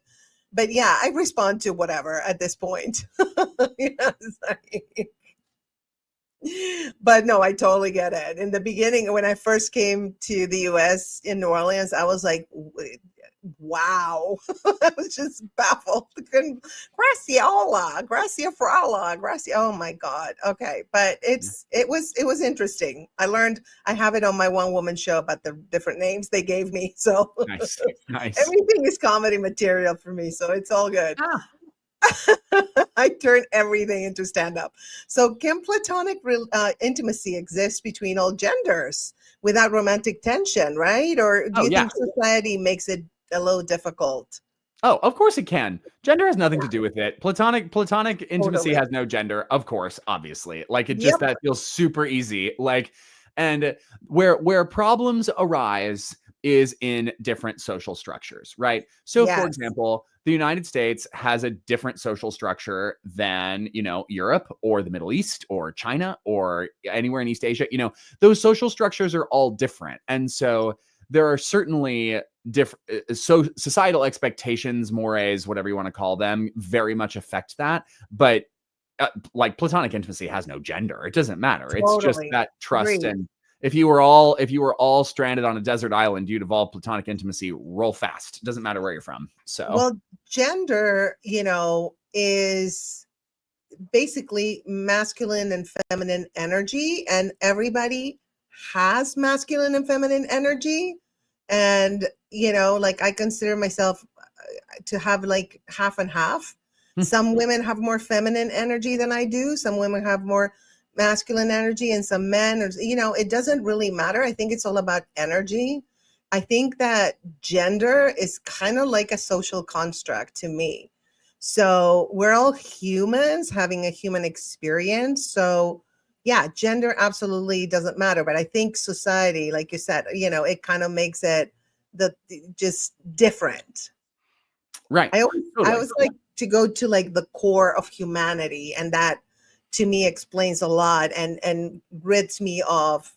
yeah, I respond to whatever at this point. It's like, but no, I totally get it. In the beginning, when I first came to the US in New Orleans, I was like, wow. I was just baffled. Graciola, Gracia Frala, Gracia. Oh my God. Okay. But it was interesting. I learned, I have it on my one woman show about the different names they gave me. So Nice. everything is comedy material for me. So it's all good. Ah. I turn everything into stand-up. So can platonic intimacy exist between all genders without romantic tension, right? Or do you think society makes it a little difficult? Oh, of course it can. Gender has nothing to do with it. Platonic intimacy has no gender, of course, obviously. Like it just that feels super easy. Like, and where problems arise is in different social structures, right? So for example, the United States has a different social structure than, Europe or the Middle East or China or anywhere in East Asia. Those social structures are all different. And so there are certainly different societal expectations, mores, whatever you want to call them, very much affect that. But like platonic intimacy has no gender. It doesn't matter. Totally. It's just that trust. Agreed. And if you were all stranded on a desert island, you'd evolve platonic intimacy real fast. It doesn't matter where you're from. So, well, gender, is basically masculine and feminine energy, and everybody has masculine and feminine energy. And, like I consider myself to have like half and half. Some women have more feminine energy than I do. Some women have more masculine energy, and some men, it doesn't really matter. I think it's all about energy. I think that gender is kind of like a social construct to me. So we're all humans having a human experience. So yeah, gender absolutely doesn't matter. But I think society, like you said, it kind of makes it just different. Right. I always like to go to like the core of humanity, and that to me explains a lot and rids me of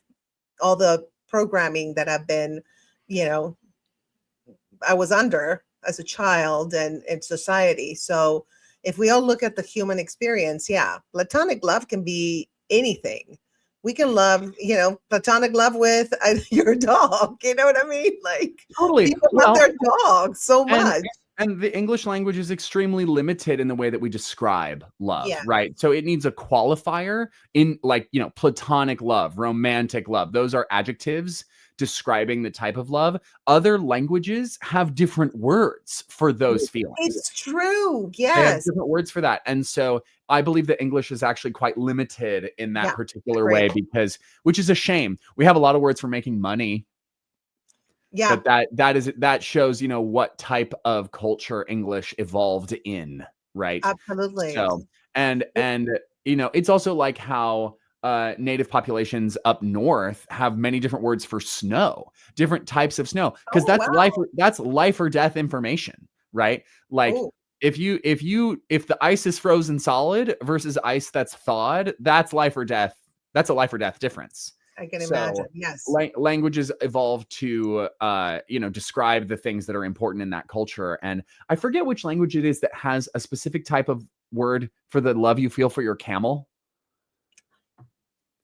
all the programming that I've been, I was under as a child and in society. So if we all look at the human experience, platonic love can be anything. We can love, platonic love with your dog. You know what I mean? Like totally. People love their dogs so much. And the English language is extremely limited in the way that we describe love, right? So it needs a qualifier in like, platonic love, romantic love. Those are adjectives describing the type of love. Other languages have different words for those feelings. It's true. They have Yes. different words for that. And so I believe that English is actually quite limited in that particular way, which is a shame. We have a lot of words for making money. Yeah. But that shows, what type of culture English evolved in, right? Absolutely. So, and it's also like how native populations up north have many different words for snow, different types of snow, because that's life or death information, right? Like if the ice is frozen solid versus ice that's thawed, that's life or death. That's a life or death difference. I can So, imagine. Yes. languages evolve to describe the things that are important in that culture. And I forget which language it is that has a specific type of word for the love you feel for your camel.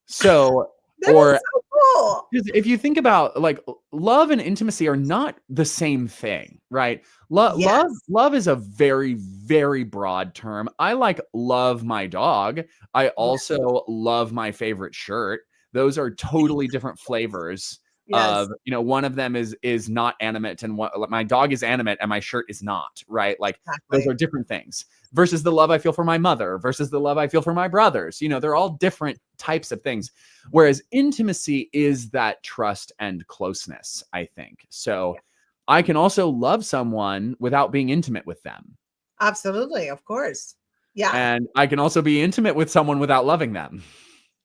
So, That is or so cool. because if you think about like love and intimacy are not the same thing, right? Yes. Love is a very, very broad term. I like love my dog. I also love my favorite shirt. Those are totally different flavors Yes. of, one of them is not animate and my dog is animate and my shirt is not, right? Like those Exactly. are different things versus the love I feel for my mother versus the love I feel for my brothers. They're all different types of things. Whereas intimacy is that trust and closeness, I think. So I can also love someone without being intimate with them. Absolutely. Of course. Yeah. And I can also be intimate with someone without loving them.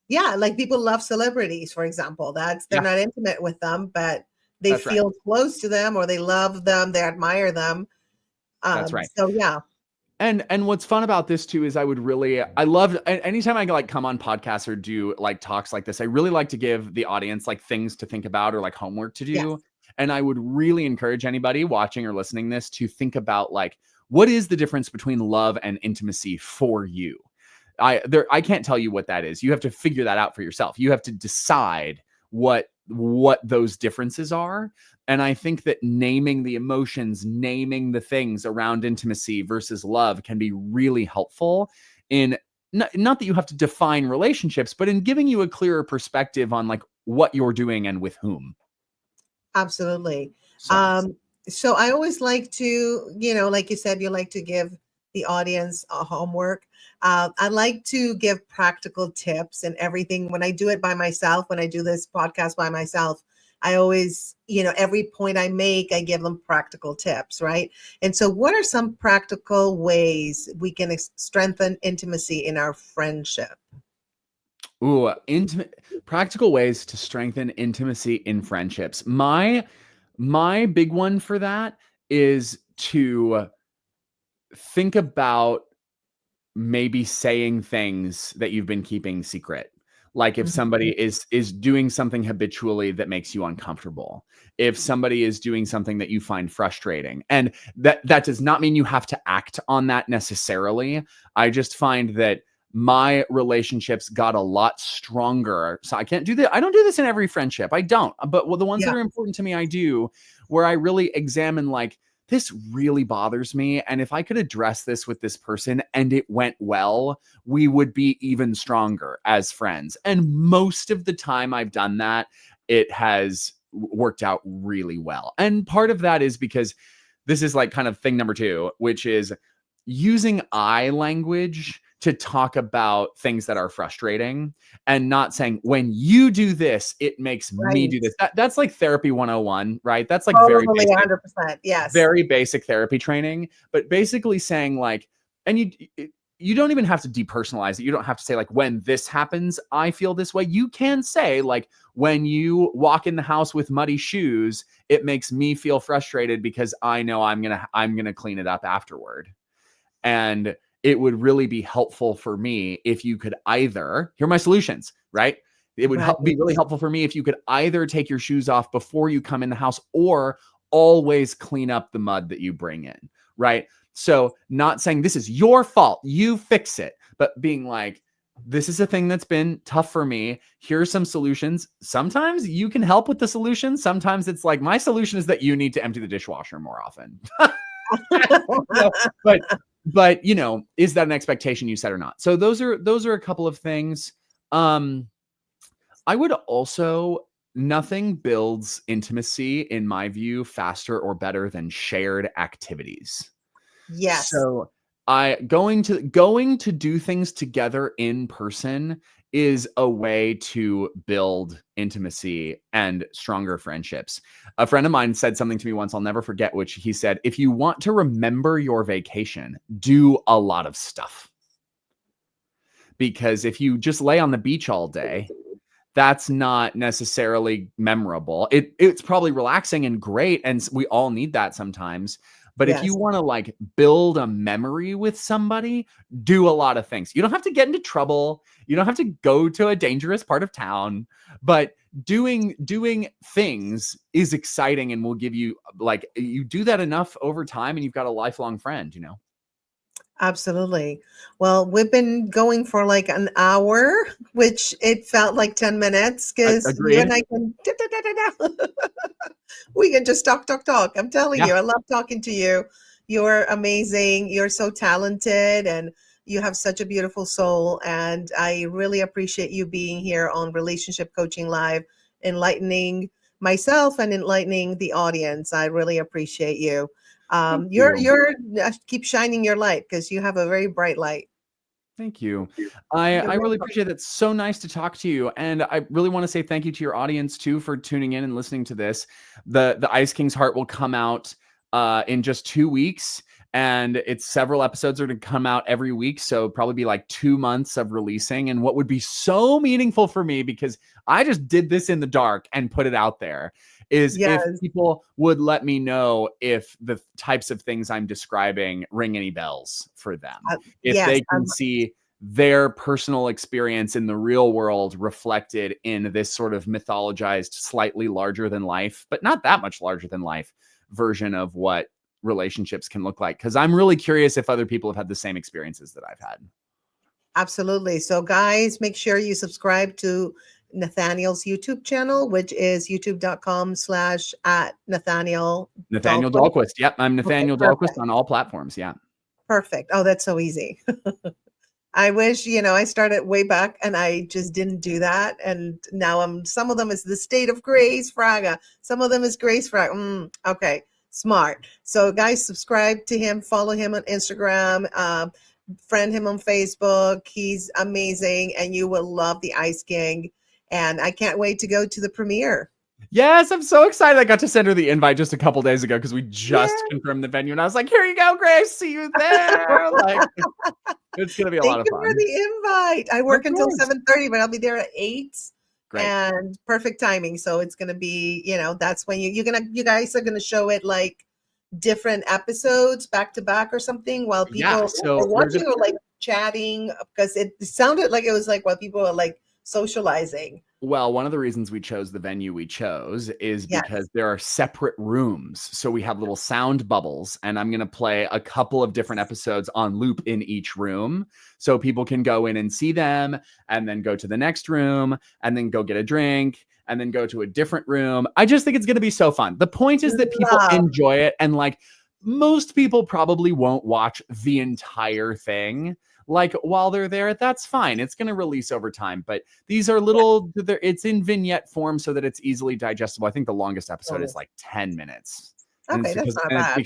Yeah. Like people love celebrities, for example. They're Yeah. not intimate with them, but they That's right. feel close to them or they love them, they admire them. That's right. So yeah. And what's fun about this too is I love anytime I like come on podcasts or do like talks like this, I really like to give the audience like things to think about or like homework to do. Yes. And I would really encourage anybody watching or listening this to think about like, what is the difference between love and intimacy for you? I can't tell you what that is. You have to figure that out for yourself. You have to decide what those differences are. And I think that naming the emotions, naming the things around intimacy versus love can be really helpful in not that you have to define relationships, but in giving you a clearer perspective on like what you're doing and with whom. Absolutely. So, So I always like to, like you said, you like to give the audience a homework. I like to give practical tips and everything. When I do it by myself, when I do this podcast by myself, I always, every point I make, I give them practical tips, right? And so what are some practical ways we can strengthen intimacy in our friendship? ooh, practical ways to strengthen intimacy in friendships. My big one for that is to think about maybe saying things that you've been keeping secret. Like if somebody is doing something habitually that makes you uncomfortable, if somebody is doing something that you find frustrating, and that does not mean you have to act on that necessarily. I just find that my relationships got a lot stronger. So I can't do that. I don't do this in every friendship. I don't. But the ones that Yeah. are important to me, I do, where I really examine like, this really bothers me. And if I could address this with this person and it went well, we would be even stronger as friends. And most of the time I've done that, it has worked out really well. And part of that is because this is like kind of thing number 2, which is using I language to talk about things that are frustrating and not saying, when you do this, it makes me do this. That's like therapy 101, right? That's like very Totally, basic, 100%. Yes. very basic therapy training, but basically saying like, and you don't even have to depersonalize it. You don't have to say like, when this happens, I feel this way. You can say like, when you walk in the house with muddy shoes, it makes me feel frustrated because I know I'm going to clean it up afterward. And it would really be helpful for me if you could either, here are my solutions, right? It would be really helpful for me if you could either take your shoes off before you come in the house or always clean up the mud that you bring in, right? So not saying this is your fault, you fix it, but being like, this is a thing that's been tough for me. Here's some solutions. Sometimes you can help with the solution. Sometimes it's like, my solution is that you need to empty the dishwasher more often. But is that an expectation you set or not? So those are a couple of things. I would also, nothing builds intimacy in my view faster or better than shared activities. Yes. So going to do things together in person is a way to build intimacy and stronger friendships. A friend of mine said something to me once I'll never forget, which he said, if you want to remember your vacation, do a lot of stuff. Because if you just lay on the beach all day, that's not necessarily memorable. It's probably relaxing and great, and we all need that sometimes. But if Yes. you want to like build a memory with somebody, do a lot of things. You don't have to get into trouble. You don't have to go to a dangerous part of town, but doing things is exciting and will give you, like, you do that enough over time and you've got a lifelong friend, you know? Absolutely. Well, we've been going for like an hour, which it felt like 10 minutes because you and Agree. I can we can just talk. I'm telling Yeah. you, I love talking to you. You're amazing. You're so talented and you have such a beautiful soul. And I really appreciate you being here on Relationship Coaching Live, enlightening myself and enlightening the audience. I really appreciate you. Thank You're you. keep shining your light because you have a very bright light. Thank you. I You're really welcome. appreciate it. It's so nice to talk to you. And I really want to say thank you to your audience too for tuning in and listening to this. The Ice King's Heart will come out in just 2 weeks. And it's several episodes are to come out every week. So probably be like 2 months of releasing. And what would be so meaningful for me, because I just did this in the dark and put it out there, is if Yes. people would let me know if the types of things I'm describing ring any bells for them. If Yes. they can see their personal experience in the real world reflected in this sort of mythologized, slightly larger than life, but not that much larger than life version of what relationships can look like. Because I'm really curious if other people have had the same experiences that I've had. Absolutely. So, guys, make sure you subscribe to Nathaniel's YouTube channel, which is youtube.com/ at Nathaniel Nathaniel Dahlquist. Dahlquist. Yep, I'm Okay, Nathaniel Dahlquist perfect. on all platforms. Yeah. Perfect. Oh, that's so easy. I wish, I started way back and I just didn't do that. And now some of them is the State of Grace Fraga. Some of them is Grace Fraga. Okay, smart. So guys, subscribe to him, follow him on Instagram, friend him on Facebook. He's amazing and you will love the Ice King. And I can't wait to go to the premiere. Yes, I'm so excited. I got to send her the invite just a couple days ago because we Yeah. just confirmed the venue. And I was like, here you go, Grace. See you there. Like, it's going to be a lot Thank of you for fun. the invite. I work Of until course. 7:30, but I'll be there at 8. Great. And perfect timing. So it's gonna be, that's when you guys are gonna show it like different episodes back to back or something while Yeah, people so are we're watching or like chatting because it sounded like it was like while people are like socializing. Well, one of the reasons we chose the venue we chose is Yes. because there are separate rooms. So we have little sound bubbles, and I'm going to play a couple of different episodes on loop in each room. So people can go in and see them, and then go to the next room, and then go get a drink, and then go to a different room. I just think it's going to be so fun. The point is that people Love. enjoy it, and like most people probably won't watch the entire thing. Like while they're there, that's fine. It's going to release over time, but these are little, it's in vignette form so that it's easily digestible. I think the longest episode is like 10 minutes. And Okay, it's that's because, not and bad.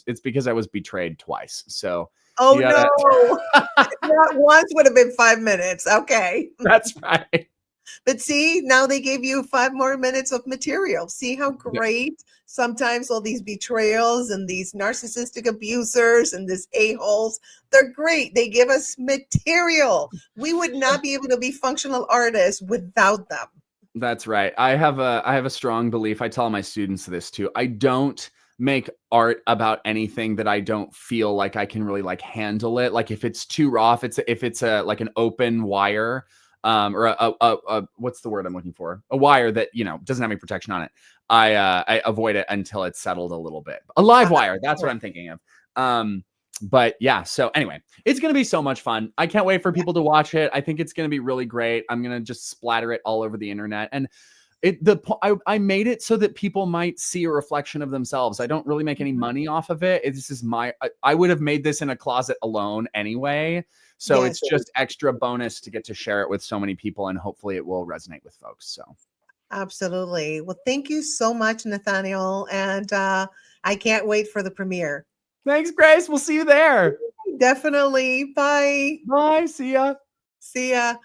it's because I was betrayed twice. So Oh you gotta, no. Not once would have been 5 minutes. Okay. that's right. But see, now they gave you 5 more minutes of material. See how great sometimes all these betrayals and these narcissistic abusers and these a-holes, they're great. They give us material. We would not be able to be functional artists without them. That's right. I have a strong belief. I tell my students this too. I don't make art about anything that I don't feel like I can really like handle it. Like if it's too raw, if it's a like an open wire, or a what's the word I'm looking for? A wire that doesn't have any protection on it. I avoid it until it's settled a little bit. A live wire. That's what I'm thinking of. But yeah, so anyway, it's going to be so much fun. I can't wait for people to watch it. I think it's going to be really great. I'm going to just splatter it all over the internet. And I made it so that people might see a reflection of themselves. I don't really make any money off of it. This is I would have made this in a closet alone anyway. So Yes. it's just extra bonus to get to share it with so many people, and hopefully it will resonate with folks. So Absolutely. Well, thank you so much, Nathaniel. And I can't wait for the premiere. thanks, Grace. We'll see you there. Definitely. Bye. Bye. See ya. See ya.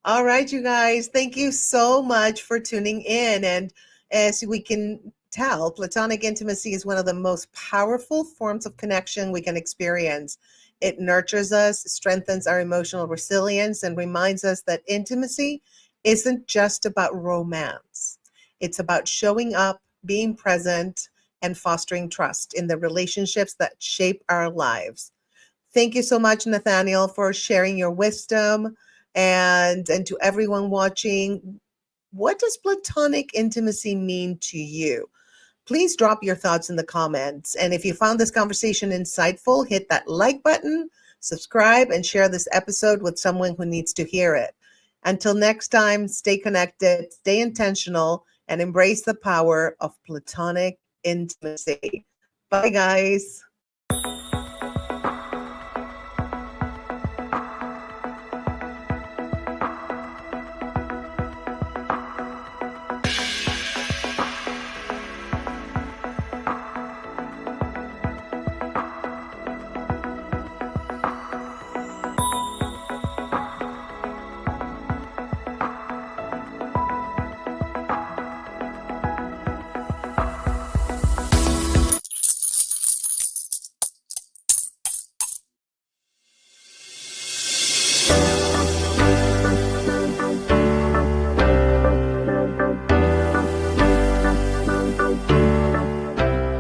All right, you guys. Thank you so much for tuning in. And as we can tell, platonic intimacy is one of the most powerful forms of connection we can experience. It nurtures us, strengthens our emotional resilience, and reminds us that intimacy isn't just about romance. It's about showing up, being present, and fostering trust in the relationships that shape our lives. Thank you so much, Nathaniel, for sharing your wisdom. And to everyone watching, what does platonic intimacy mean to you? Please drop your thoughts in the comments. And if you found this conversation insightful, hit that like button, subscribe, and share this episode with someone who needs to hear it. Until next time, stay connected, stay intentional, and embrace the power of platonic intimacy. Bye, guys.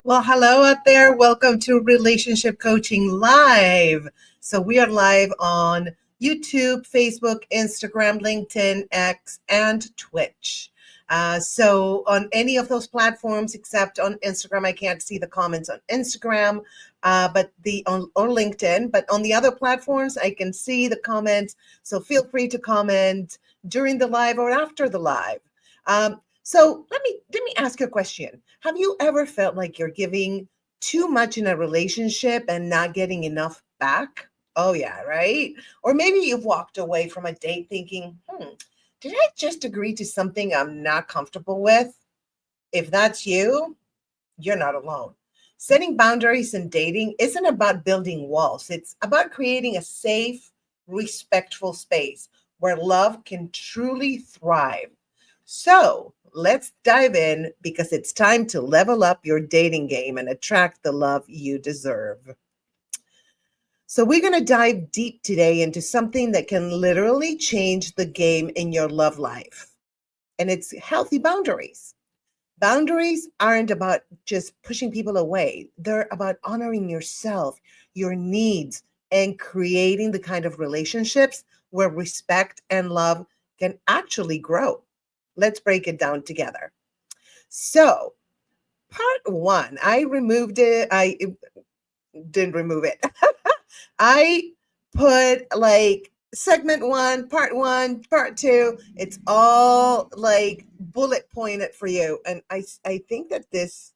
Well, hello out there. Welcome to Relationship Coaching Live. So we are live on YouTube, Facebook, Instagram, LinkedIn, X, and Twitch. So on any of those platforms, except on Instagram, I can't see the comments on Instagram, or LinkedIn. But on the other platforms, I can see the comments. So feel free to comment during the live or after the live. So let me ask you a question. Have you ever felt like you're giving too much in a relationship and not getting enough back? Oh yeah, right? Or maybe you've walked away from a date thinking, did I just agree to something I'm not comfortable with? If that's you, you're not alone. Setting boundaries in dating isn't about building walls. It's about creating a safe, respectful space where love can truly thrive. So let's dive in, because it's time to level up your dating game and attract the love you deserve. So we're going to dive deep today into something that can literally change the game in your love life. And it's healthy boundaries. Boundaries aren't about just pushing people away. They're about honoring yourself, your needs, and creating the kind of relationships where respect and love can actually grow. Let's break it down together. So, part one, I removed it. I didn't remove it. I put like segment one, part two. It's all like bullet pointed for you. And I think that this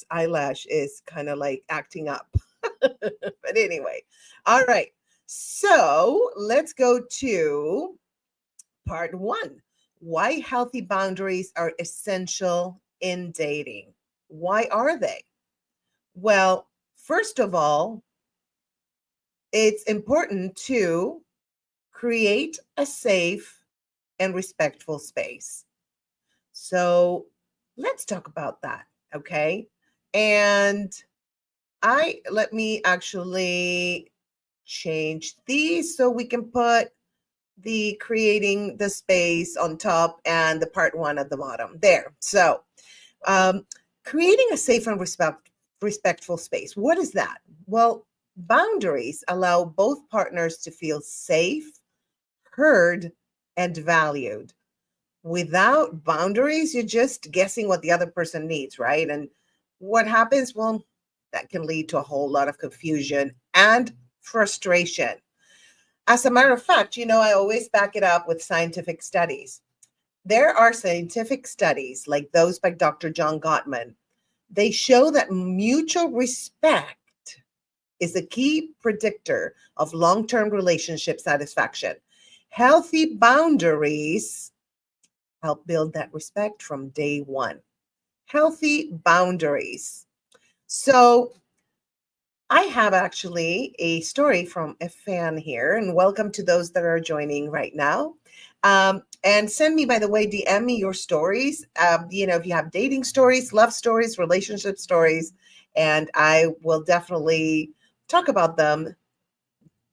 eyelash is kind of like acting up. But anyway, all right. So let's go to part one. Why healthy boundaries are essential in dating. Why are they? Well, first of all, it's important to create a safe and respectful space. So let's talk about that, okay? And let me actually change these so we can put the creating the space on top and the part one at the bottom there. So creating a safe and respectful space. What is that? Well, boundaries allow both partners to feel safe, heard, and valued. Without boundaries, you're just guessing what the other person needs, right? And what happens? Well, that can lead to a whole lot of confusion and frustration. As a matter of fact, I always back it up with scientific studies. There are scientific studies like those by Dr. John Gottman. They show that mutual respect is a key predictor of long-term relationship satisfaction. Healthy boundaries help build that respect from day one. Healthy boundaries. So I have actually a story from a fan here, and welcome to those that are joining right now. And send me, by the way, DM me your stories. If you have dating stories, love stories, relationship stories, and I will definitely talk about them.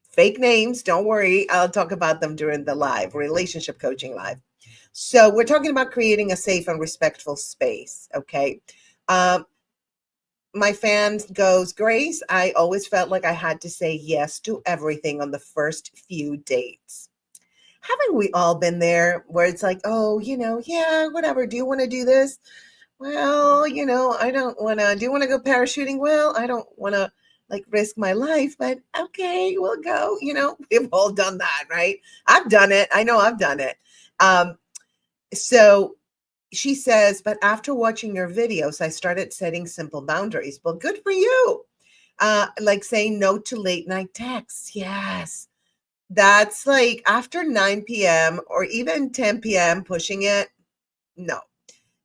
Fake names, don't worry. I'll talk about them during the live, Relationship Coaching Live. So we're talking about creating a safe and respectful space, okay? my fan goes, Grace, I always felt like I had to say yes to everything on the first few dates. Haven't we all been there where it's like, oh, yeah, whatever. Do you want to do this? Well, I don't want to. Do you want to go parachuting? Well, I don't want to like risk my life, but okay, we'll go. We've all done that, right? I've done it. I know I've done it. So she says, but after watching your videos, I started setting simple boundaries. Well, good for you. Like saying no to late night texts. Yes. That's like after 9 p.m. or even 10 p.m. pushing it. No.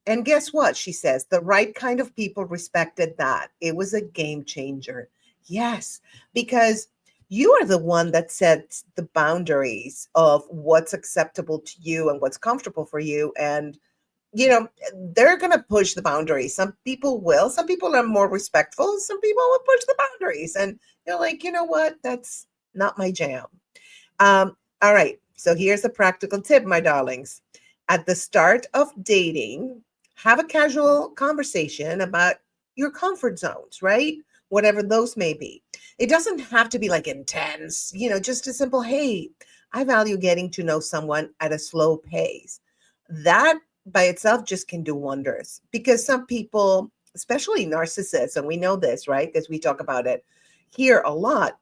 And guess what? She says the right kind of people respected that. It was a game changer. Yes, because you are the one that sets the boundaries of what's acceptable to you and what's comfortable for you. And, they're going to push the boundaries. Some people will. Some people are more respectful. Some people will push the boundaries. And you're like, you know what? That's not my jam. All right. So here's a practical tip, my darlings. At the start of dating, have a casual conversation about your comfort zones, right? Whatever those may be. It doesn't have to be like intense, just a simple, hey, I value getting to know someone at a slow pace. That by itself just can do wonders because some people, especially narcissists, and we know this, right? Because we talk about it here a lot,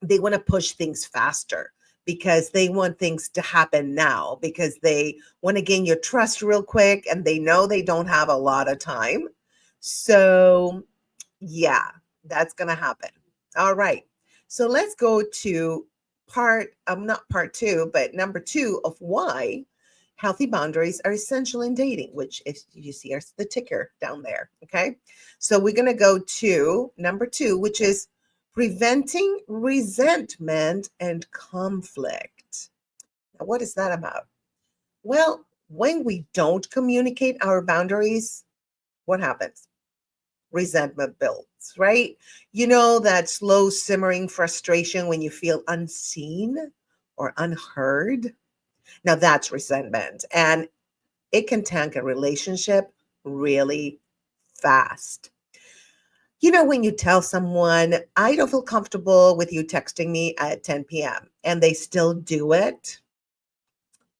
they want to push things faster because they want things to happen now, because they want to gain your trust real quick and they know they don't have a lot of time. So yeah, that's going to happen. All right. So let's go to not part 2, but number 2 of why healthy boundaries are essential in dating, which if you see the ticker down there. Okay. So we're going to go to number 2, which is preventing resentment and conflict. Now, what is that about? Well, when we don't communicate our boundaries, what happens? Resentment builds, right? That slow simmering frustration when you feel unseen or unheard. Now that's resentment, and it can tank a relationship really fast. When you tell someone, I don't feel comfortable with you texting me at 10 p.m. and they still do it.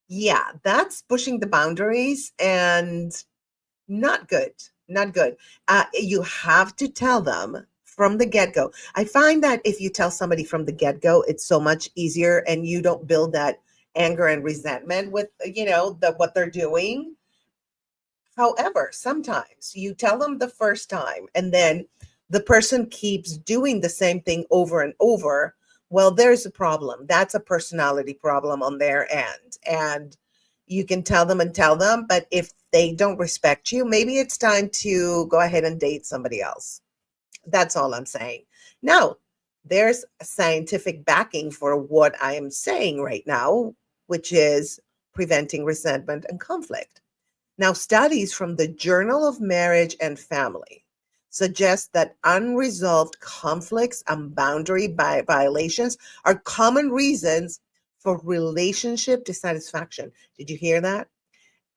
Yeah, that's pushing the boundaries and not good. Not good. You have to tell them from the get-go. I find that if you tell somebody from the get-go, it's so much easier and you don't build that anger and resentment with, what they're doing. However, sometimes you tell them the first time and then the person keeps doing the same thing over and over. Well, there's a problem. That's a personality problem on their end. And you can tell them, but if they don't respect you, maybe it's time to go ahead and date somebody else. That's all I'm saying. Now, there's a scientific backing for what I am saying right now, which is preventing resentment and conflict. Now, studies from the Journal of Marriage and Family suggest that unresolved conflicts and boundary violations are common reasons for relationship dissatisfaction. Did you hear that?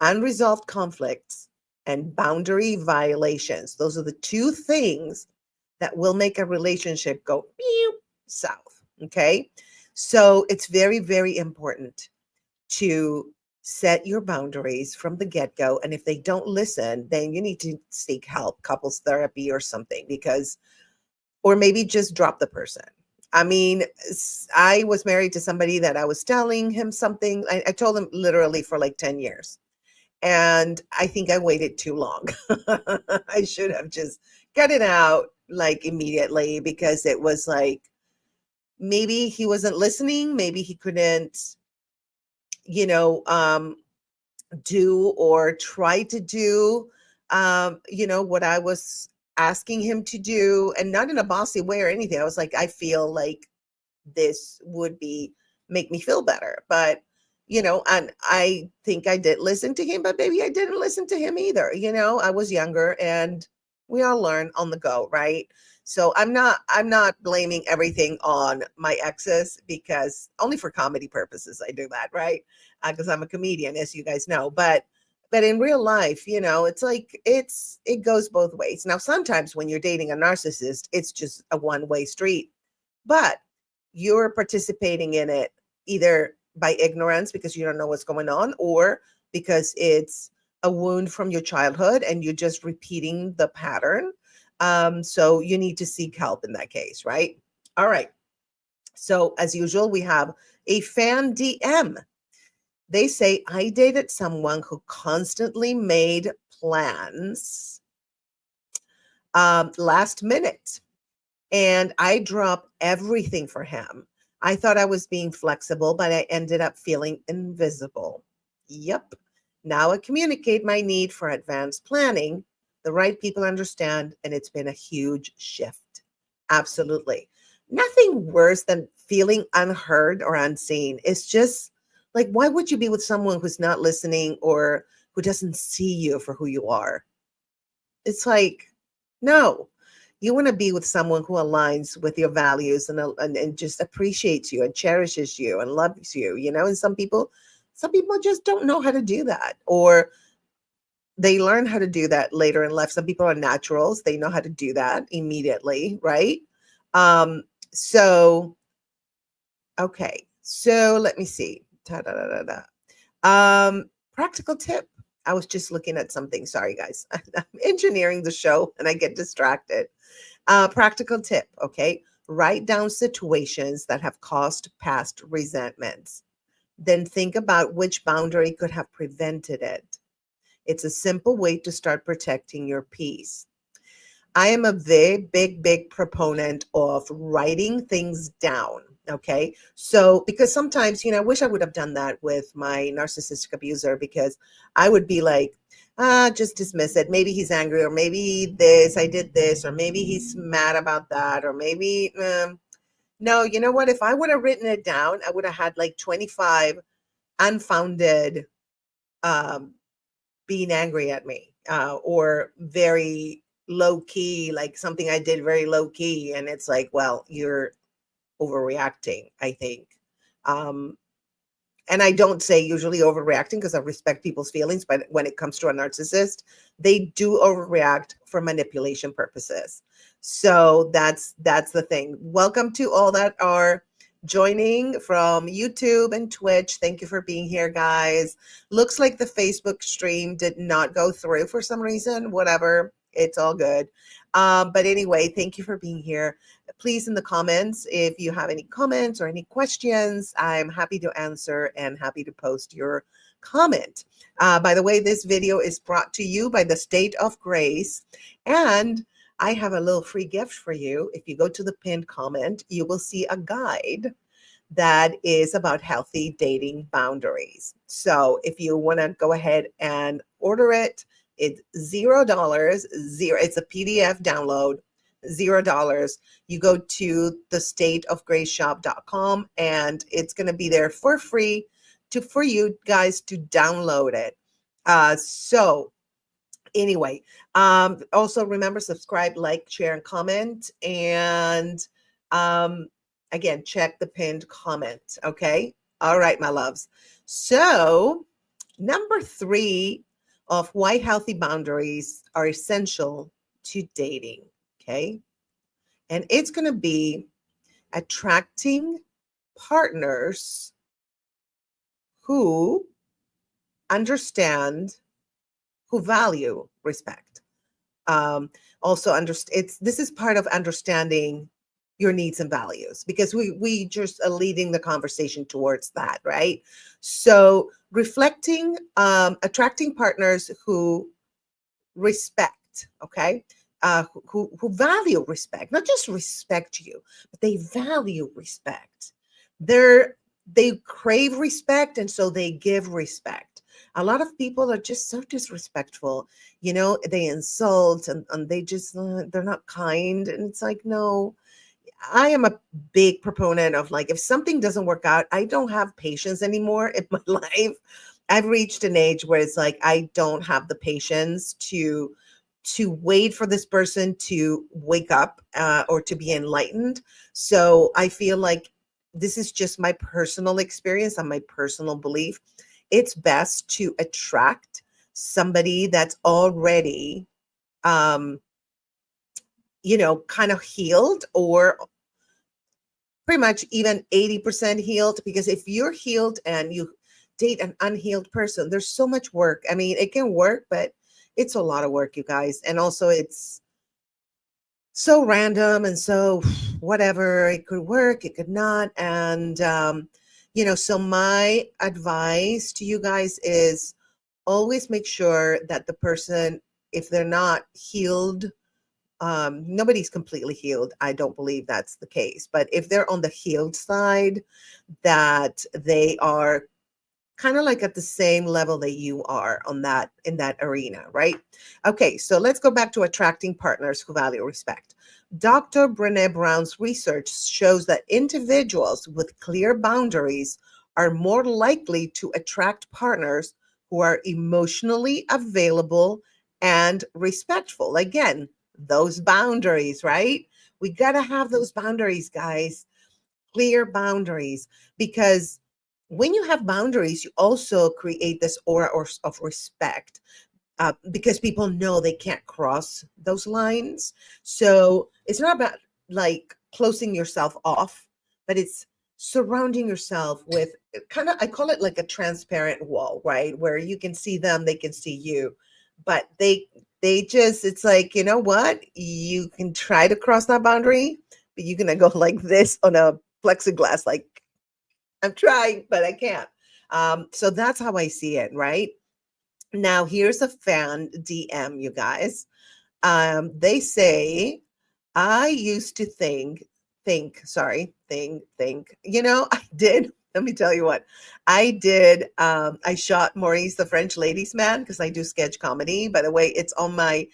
Unresolved conflicts and boundary violations. Those are the 2 things that will make a relationship go south. Okay. So it's very, very important to set your boundaries from the get-go. And if they don't listen, then you need to seek help, couples therapy or something, or maybe just drop the person. I mean, I was married to somebody that I was telling him something. I told him literally for like 10 years. And I think I waited too long. I should have just cut it out like immediately, because it was like, maybe he wasn't listening. Maybe he couldn't, do or try to do, what I was asking him to do, and not in a bossy way or anything. I was like, I feel like this would make me feel better. But, and I think I did listen to him, but maybe I didn't listen to him either. I was younger and we all learn on the go, right? So I'm not blaming everything on my exes, because only for comedy purposes I do that, right? Because I'm a comedian, as you guys know. But But in real life, it's like it goes both ways. Now, sometimes when you're dating a narcissist, it's just a one-way street. But you're participating in it either by ignorance because you don't know what's going on, or because it's a wound from your childhood and you're just repeating the pattern. So you need to seek help in that case, right? All right. So as usual, we have a fan DM. They say, I dated someone who constantly made plans last minute, and I dropped everything for him. I thought I was being flexible, but I ended up feeling invisible. Yep. Now I communicate my need for advanced planning. The right people understand, and it's been a huge shift. Absolutely. Nothing worse than feeling unheard or unseen. It's just like, why would you be with someone who's not listening or who doesn't see you for who you are? It's like, no. You want to be with someone who aligns with your values and just appreciates you and cherishes you and loves you, and some people just don't know how to do that, or they learn how to do that later in life. Some people are naturals. They know how to do that immediately, right? So, okay. So let me see. Practical tip. I was just looking at something. Sorry, guys. I'm engineering the show and I get distracted. Practical tip, okay? Write down situations that have caused past resentments. Then think about which boundary could have prevented it. It's a simple way to start protecting your peace. I am a very big proponent of writing things down. Okay. So, because sometimes, I wish I would have done that with my narcissistic abuser, because I would be like, just dismiss it. Maybe he's angry, or maybe I did this, or maybe he's mad about that, or maybe, no, you know what? If I would have written it down, I would have had like 25 unfounded being angry at me, or very low key, like something I did very low key. And it's like, well, you're overreacting, I think. And I don't say usually overreacting because I respect people's feelings, but when it comes to a narcissist, they do overreact for manipulation purposes. So that's the thing. Welcome to all that are joining from YouTube and Twitch. Thank you for being here, guys. Looks like the Facebook stream did not go through for some reason. Whatever, it's all good. But anyway, thank you for being here. Please, in the comments, if you have any comments or any questions, I'm happy to answer and happy to post your comment. By the way, this video is brought to you by the State of Grace, and I have a little free gift for you. If you go to the pinned comment, you will see a guide that is about healthy dating boundaries. So if you want to go ahead and order it, it's $0. It's a PDF download, $0. You go to the stateofgraceshop.com and it's going to be there for free for you guys to download it. So anyway, also remember, subscribe, like, share, and comment. And again, check the pinned comment. Okay. All right, my loves. So number 3 of why healthy boundaries are essential to dating. Okay. And it's going to be attracting partners who understand, who value respect. Also, this is part of understanding your needs and values, because we just are leading the conversation towards that, right? So attracting partners who respect, okay, who value respect, not just respect you, but they value respect. They crave respect, and so they give respect. A lot of people are just so disrespectful, they insult and they just, they're not kind. And it's like, no, I am a big proponent of, like, if something doesn't work out, I don't have patience anymore in my life. I've reached an age where it's like, I don't have the patience to wait for this person to wake up or to be enlightened. So I feel like this is just my personal experience and my personal belief. It's best to attract somebody that's already, kind of healed, or pretty much even 80% healed. Because if you're healed and you date an unhealed person, there's so much work. I mean, it can work, but it's a lot of work, you guys. And also it's so random and so whatever. It could work, it could not. And, so my advice to you guys is always make sure that the person, if they're not healed, nobody's completely healed. I don't believe that's the case. But if they're on the healed side, that they are kind of like at the same level that you are on that, in that arena, right? Okay, so let's go back to attracting partners who value respect. Dr. Brené Brown's research shows that individuals with clear boundaries are more likely to attract partners who are emotionally available and respectful. Again, those boundaries, right? We got to have those boundaries, guys. Clear boundaries, because when you have boundaries, you also create this aura of respect, because people know they can't cross those lines. So it's not about like closing yourself off, but it's surrounding yourself with kind of, I call it like a transparent wall, right? Where you can see them, they can see you, but they just, it's like, you know what? You can try to cross that boundary, but you're going to go like this on a plexiglass, like, I'm trying, but I can't. So that's how I see it, right? Now, here's a fan DM, you guys. They say, I used to think, I did. Let me tell you what I did. I shot Maurice the French Ladies Man because I do sketch comedy. By the way, it's on my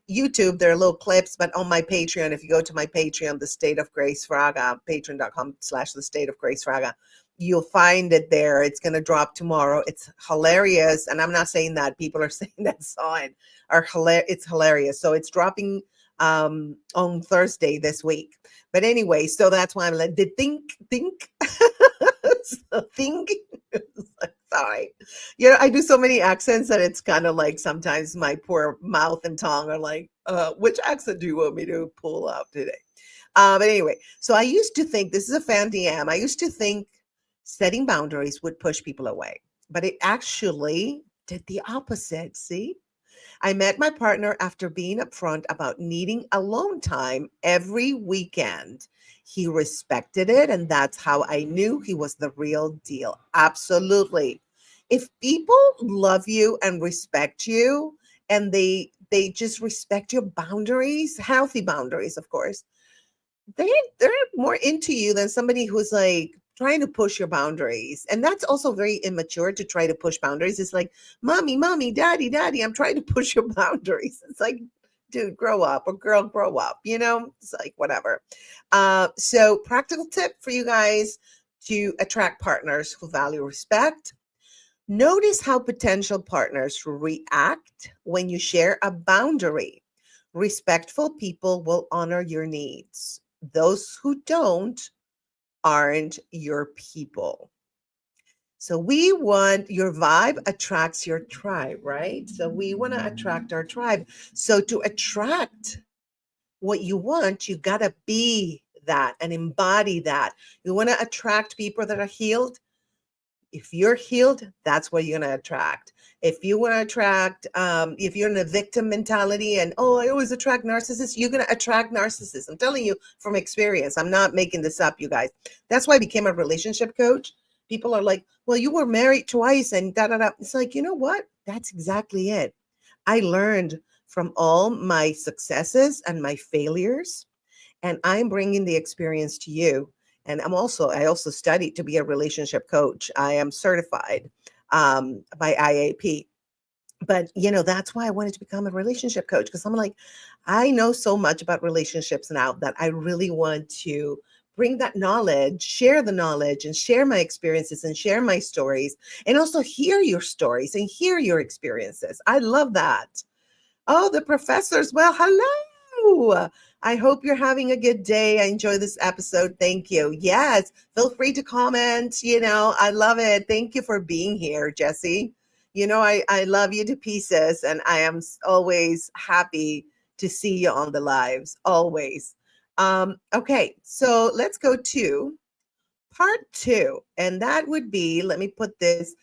YouTube. There are little clips, but on my Patreon, if you go to my Patreon, The State of Grace Fraga, patreon.com/The State of Grace Fraga, you'll find it there. It's going to drop tomorrow. It's hilarious. And I'm not saying that people are saying that saw it are hilarious. It's hilarious. So it's dropping on Thursday this week. But anyway, so that's why I'm like, did think. So think. Sorry. I do so many accents that it's kind of like sometimes my poor mouth and tongue are like, which accent do you want me to pull out today? But anyway, so I used to think, this is a fan DM, I used to think setting boundaries would push people away, but it actually did the opposite. See? I met my partner after being upfront about needing alone time every weekend. He respected it, and that's how I knew he was the real deal. Absolutely. If people love you and respect you, and they just respect your boundaries, healthy boundaries, of course, they're more into you than somebody who's like trying to push your boundaries. And that's also very immature to try to push boundaries. It's like, mommy, daddy, I'm trying to push your boundaries. It's like, dude, grow up, or girl, grow up, it's like whatever. So practical tip for you guys to attract partners who value respect. Notice how potential partners react when you share a boundary. Respectful people will honor your needs. Those who don't aren't your people. So we want, your vibe attracts your tribe, right? So we want to attract our tribe. So to attract what you want, you got to be that and embody that. You want to attract people that are healed. If you're healed, that's what you're going to attract. If you want to attract, if you're in a victim mentality and, I always attract narcissists, you're going to attract narcissists. I'm telling you from experience. I'm not making this up, you guys. That's why I became a relationship coach. People are like, well, you were married twice and da-da-da. It's like, you know what? That's exactly it. I learned from all my successes and my failures, and I'm bringing the experience to you. And I also studied to be a relationship coach. I am certified by IAP. But, that's why I wanted to become a relationship coach, because I'm like, I know so much about relationships now that I really want to bring that knowledge, share the knowledge, and share my experiences and share my stories, and also hear your stories and hear your experiences. I love that. Oh, the professors. Well, hello. I hope you're having a good day. I enjoy this episode. Thank you. Yes, feel free to comment. I love it. Thank you for being here, Jesse. You know, I love you to pieces, and I am always happy to see you on the lives, always. Okay, so let's go to part 2, and that would be, let me put this,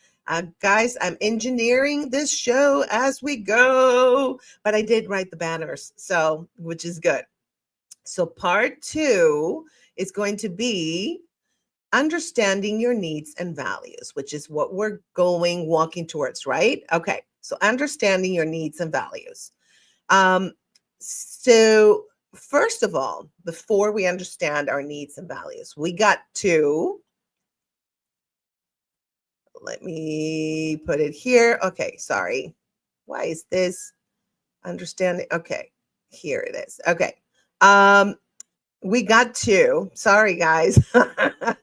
guys, I'm engineering this show as we go, but I did write the banners, so, which is good. So part 2 is going to be understanding your needs and values, which is what we're walking towards, right? Okay, so understanding your needs and values. So first of all, before we understand our needs and values, we got to, let me put it here. Okay, sorry. Why is this understanding? Okay, here it is. Okay. We got to, sorry guys,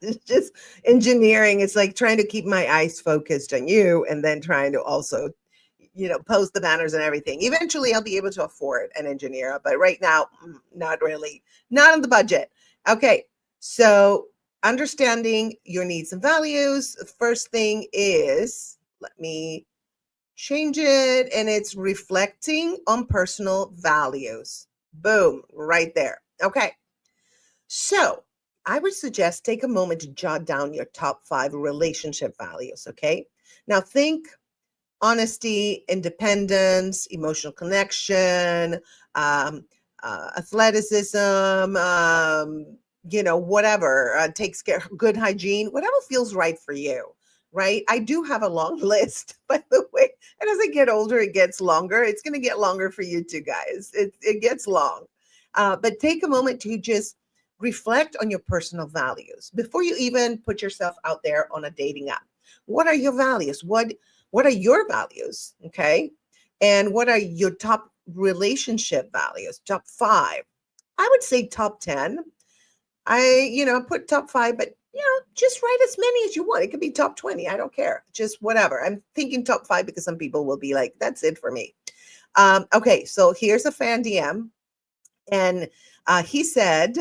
it's just engineering. It's like trying to keep my eyes focused on you and then trying to also, post the banners and everything. Eventually I'll be able to afford an engineer, but right now, not really, not on the budget. Okay, so understanding your needs and values. The first thing is, let me change it, and it's reflecting on personal values. Boom, right there. Okay. So I would suggest take a moment to jot down your top 5 relationship values, okay? Now think honesty, independence, emotional connection, athleticism, whatever, takes care, good hygiene, whatever feels right for you, right? I do have a long list, by the way, and as I get older, it gets longer. It's going to get longer for you too, guys. It gets long. But take a moment to just reflect on your personal values before you even put yourself out there on a dating app. What are your values? What are your values? Okay. And what are your top relationship values? Top 5. I would say top 10. I put top 5, but just write as many as you want. It could be top 20. I don't care. Just whatever. I'm thinking top 5 because some people will be like, that's it for me. Okay. So here's a fan DM. And he said,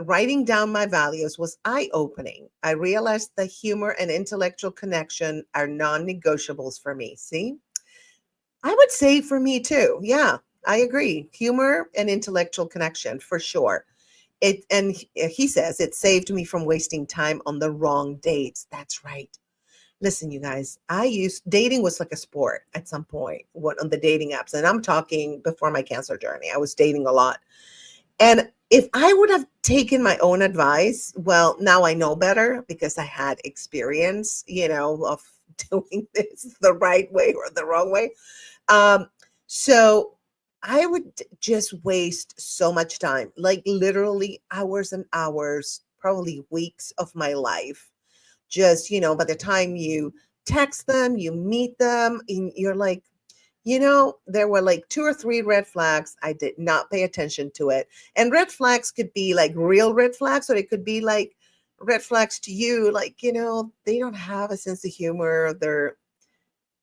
writing down my values was eye-opening. I realized that humor and intellectual connection are non-negotiables for me. See, I would say for me too. Yeah, I agree. Humor and intellectual connection for sure. He says it saved me from wasting time on the wrong dates. That's right. Listen, you guys, dating was like a sport at some point on the dating apps. And I'm talking before my cancer journey. I was dating a lot. And if I would have taken my own advice, well, now I know better because I had experience, of doing this the right way or the wrong way. So I would just waste so much time, like literally hours and hours, probably weeks of my life. Just, by the time you text them, you meet them, and you're like, there were like 2 or 3 red flags. I did not pay attention to it. And red flags could be like real red flags, or it could be like red flags to you. Like, they don't have a sense of humor.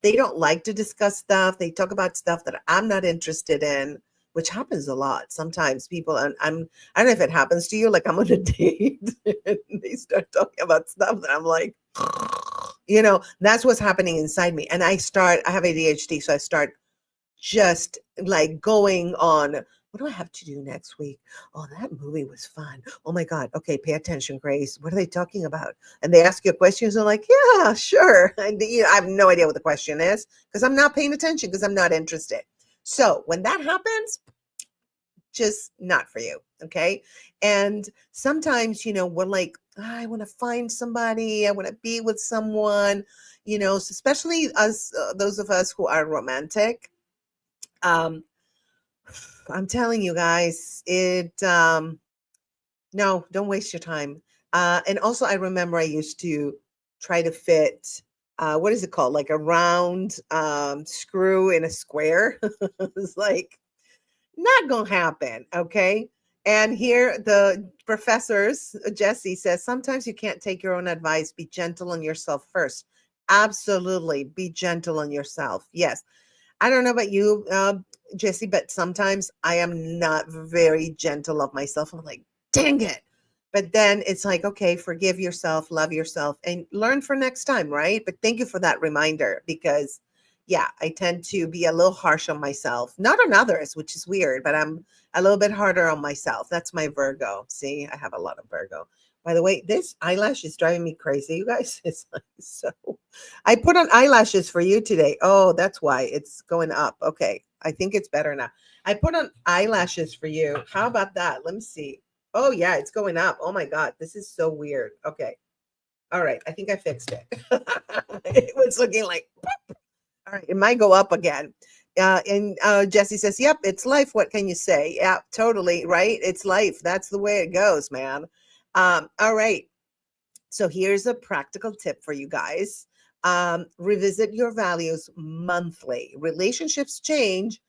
They don't like to discuss stuff. They talk about stuff that I'm not interested in, which happens a lot. Sometimes people, and I don't know if it happens to you, like I'm on a date and they start talking about stuff that I'm like, that's what's happening inside me. And I have ADHD. So I start just like going on, what do I have to do next week? Oh, that movie was fun. Oh my God. Okay. Pay attention, Grace. What are they talking about? And they ask you questions. I'm like, yeah, sure. And I have no idea what the question is because I'm not paying attention because I'm not interested. So when that happens, just not for you. Okay. And sometimes, we're like, I want to find somebody. I want to be with someone, especially us, those of us who are romantic. I'm telling you guys, no, don't waste your time. And also I remember I used to try to fit, what is it called? Like a round screw in a square. It's like, not gonna happen, okay? And here the professors, Jesse says, sometimes you can't take your own advice. Be gentle on yourself first. Absolutely, be gentle on yourself. Yes. I don't know about you, Jesse, but sometimes I am not very gentle of myself. I'm like, dang it. But then it's like, okay, forgive yourself, love yourself, and learn for next time, right? But thank you for that reminder because, yeah, I tend to be a little harsh on myself, not on others, which is weird, but I'm a little bit harder on myself. That's my Virgo. See, I have a lot of Virgo. By the way, this eyelash is driving me crazy, you guys. It's like so. I put on eyelashes for you today. Oh, that's why it's going up. Okay, I think it's better now. I put on eyelashes for you. How about that? Let me see. Oh, yeah, it's going up. Oh my God, this is so weird. Okay. All right. I think I fixed it. It was looking like, all right, it might go up again. And Jesse says, yep, it's life. What can you say? Yeah, totally. Right. It's life. That's the way it goes, man. All right. So here's a practical tip for you guys. Revisit your values monthly. Relationships change,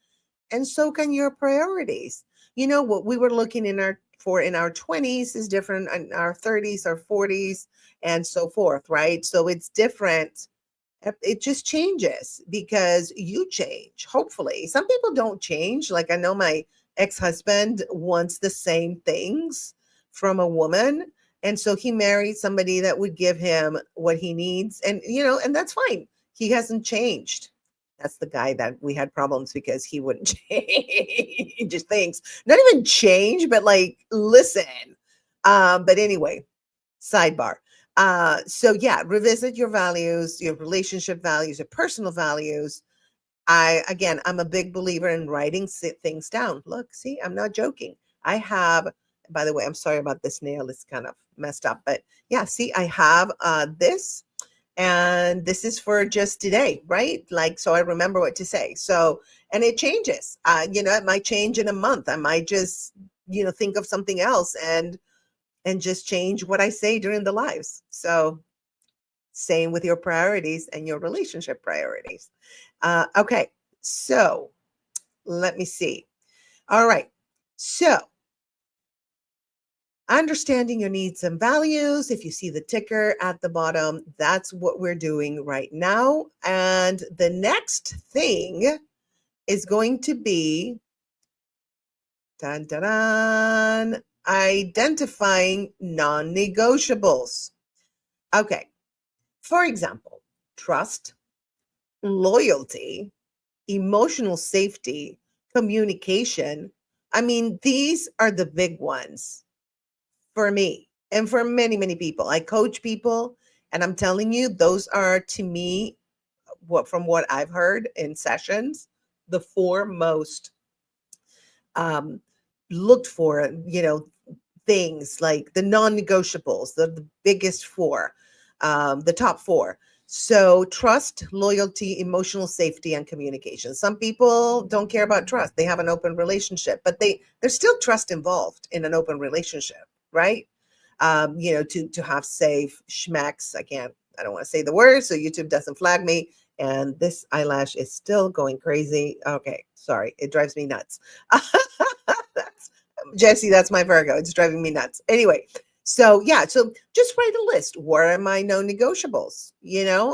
and so can your priorities. You know what we were looking in our 20s is different in our 30s or 40s and so forth, right? So it's different. It just changes because you change. Hopefully some people don't change. Like I know my ex-husband wants the same things from a woman, and so he married somebody that would give him what he needs, and and that's fine. He hasn't changed. That's the guy that we had problems because he wouldn't change things. Not even change, but like listen. But anyway, sidebar. So yeah, revisit your values, your relationship values, your personal values. I'm a big believer in writing things down. Look, see, I'm not joking. I have, by the way, I'm sorry about this nail. It's kind of messed up, but yeah, see, I have this, and this is for just today, right? Like, so I remember what to say. So, and it changes. It might change in a month. I might just, think of something else and just change what I say during the lives. So same with your priorities and your relationship priorities. Okay, so let me see. All right, so understanding your needs and values. If you see the ticker at the bottom, that's what we're doing right now. And the next thing is going to be dun, dun, dun, identifying non-negotiables. Okay, for example, trust, loyalty, emotional safety, communication. I mean, these are the big ones for me and for many, many people. I coach people, and I'm telling you, those are to me, from what I've heard in sessions, the four most um, looked for, things like the non-negotiables, the biggest four, the top four. So trust, loyalty, emotional safety, and communication. Some people don't care about trust. They have an open relationship, but there's still trust involved in an open relationship, right? To have safe schmacks. I don't want to say the word so YouTube doesn't flag me. And this eyelash is still going crazy. Okay, sorry. It drives me nuts. Jesse, that's my Virgo. It's driving me nuts. Anyway, so yeah, so just write a list. What are my non-negotiables?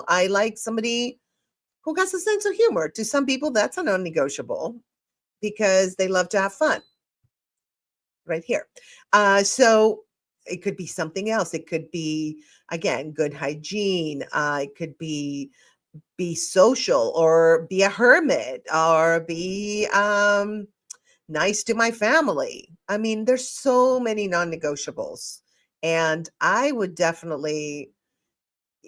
I like somebody who has a sense of humor. To some people, that's a non-negotiable because they love to have fun. Right here. So it could be something else. It could be, again, good hygiene. It could be social, or be a hermit, or be nice to my family. I mean, there's so many non-negotiables. And I would definitely,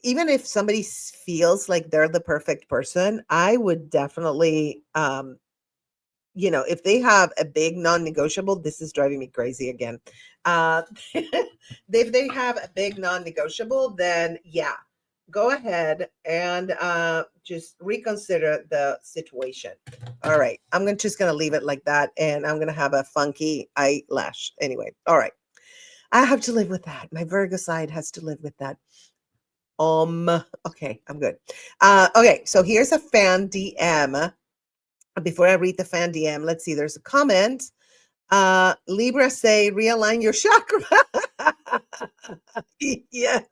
even if somebody feels like they're the perfect person, I would definitely, if they have a big non-negotiable, this is driving me crazy again. If they have a big non-negotiable, then yeah, go ahead and just reconsider the situation. All right, I'm just gonna leave it like that, and I'm gonna have a funky eyelash anyway. All right, I have to live with that. My Virgo side has to live with that. Okay, I'm good. Okay, so here's a fan DM. Before I read the fan DM, let's see. There's a comment. Libra say realign your chakra. Yes.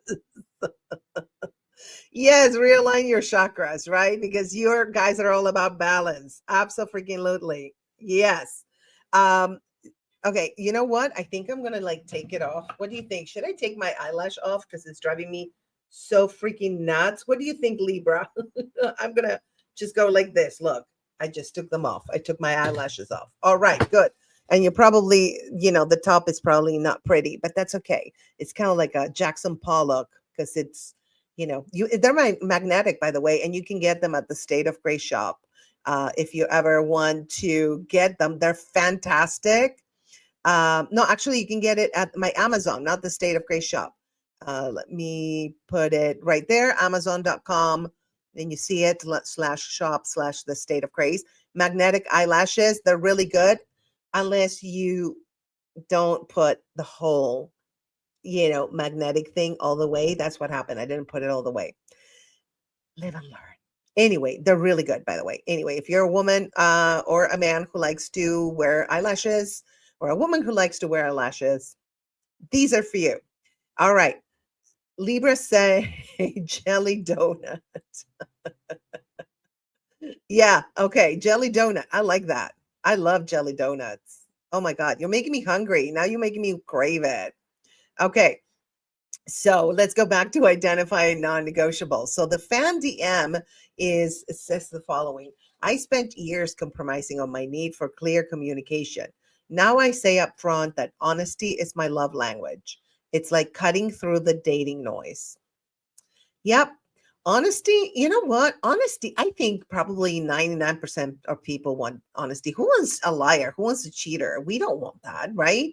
Yes, realign your chakras, right? Because your guys are all about balance. Absolutely. Yes. Okay, you know what? I think I'm gonna like take it off. What do you think? Should I take my eyelash off because it's driving me so freaking nuts? What do you think, Libra? I'm gonna just go like this. Look, I just took them off. I took my eyelashes off. All right, good. And you're probably, the top is probably not pretty, but that's okay. It's kind of like a Jackson Pollock because it's, they're magnetic, by the way, and you can get them at the State of Grace shop. If you ever want to get them, they're fantastic. No, actually, you can get it at my Amazon, not the State of Grace shop. Let me put it right there, amazon.com. And you see it /shop/the State of Grace. Magnetic eyelashes, they're really good unless you don't put the whole, magnetic thing all the way. That's what happened. I didn't put it all the way. Live and learn. Anyway, they're really good, by the way. Anyway, if you're a woman or a man who likes to wear eyelashes, or a woman who likes to wear eyelashes, these are for you. All right. Libra say jelly donut. Yeah. Okay. Jelly donut. I like that. I love jelly donuts. Oh my God. You're making me hungry. Now you're making me crave it. Okay. So let's go back to identifying non-negotiables. So the fan DM says the following. I spent years compromising on my need for clear communication. Now I say up front that honesty is my love language. It's like cutting through the dating noise. Yep. Honesty, you know what? Honesty, I think probably 99% of people want honesty. Who wants a liar? Who wants a cheater? We don't want that, right?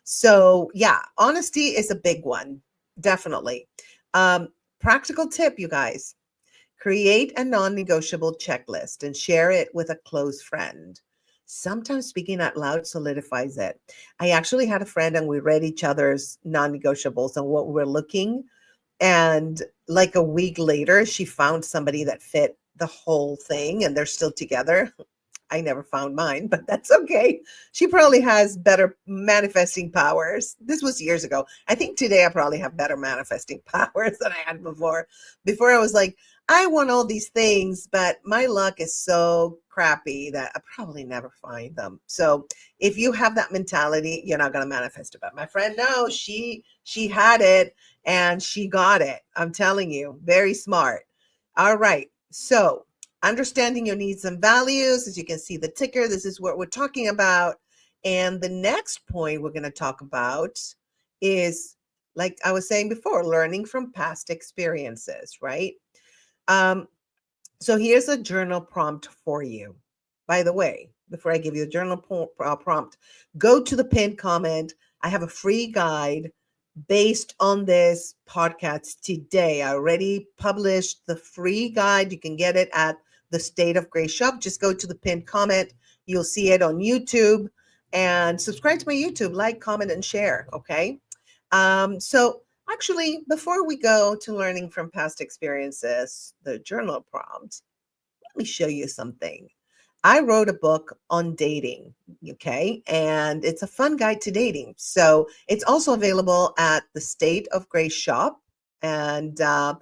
So, yeah, honesty is a big one. Definitely. Practical tip, you guys. Create a non-negotiable checklist and share it with a close friend. Sometimes speaking out loud solidifies it. I actually had a friend and we read each other's non-negotiables and what we're looking. And like a week later, she found somebody that fit the whole thing and they're still together. I never found mine, but that's okay. She probably has better manifesting powers. This was years ago. I think today I probably have better manifesting powers than I had before. Before I was like, I want all these things, but my luck is so crappy that I probably never find them. So if you have that mentality, you're not going to manifest it. But my friend, no, she had it and she got it. I'm telling you, very smart. All right. So understanding your needs and values, as you can see the ticker, this is what we're talking about. And the next point we're going to talk about is, like I was saying before, learning from past experiences, right? So here's a journal prompt for you. By the way, before I give you a journal prompt, go to the pinned comment. I have a free guide based on this podcast today. I already published the free guide. You can get it at the State of Grace shop. Just go to the pinned comment. You'll see it on YouTube and subscribe to my YouTube, like, comment, and share. Okay. So actually, before we go to learning from past experiences, the journal prompt, let me show you something. I wrote a book on dating, okay? And it's a fun guide to dating. So it's also available at the State of Grace shop. And I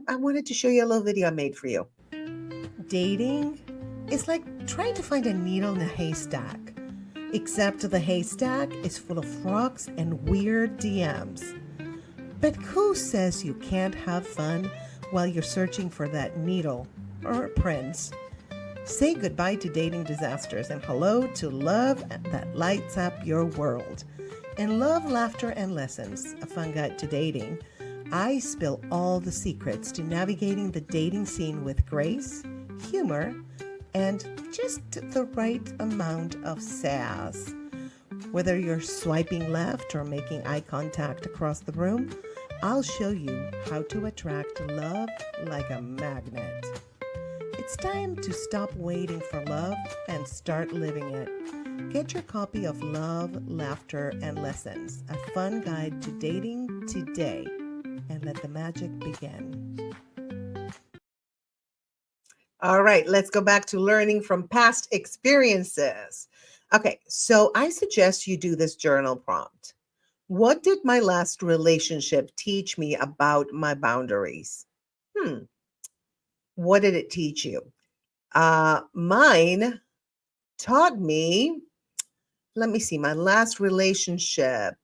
wanted to show you a little video I made for you. Dating is like trying to find a needle in a haystack, except the haystack is full of frogs and weird DMs. But who says you can't have fun while you're searching for that needle or prince? Say goodbye to dating disasters and hello to love that lights up your world. In Love, Laughter, and Lessons, a fun guide to dating, I spill all the secrets to navigating the dating scene with grace, humor, and just the right amount of sass. Whether you're swiping left or making eye contact across the room, I'll show you how to attract love like a magnet. It's time to stop waiting for love and start living it. Get your copy of Love, Laughter, and Lessons, a fun guide to dating today, and let the magic begin. All right, let's go back to learning from past experiences. Okay, so I suggest you do this journal prompt. What did my last relationship teach me about my boundaries? What did it teach you? Mine taught me, let me see, my last relationship.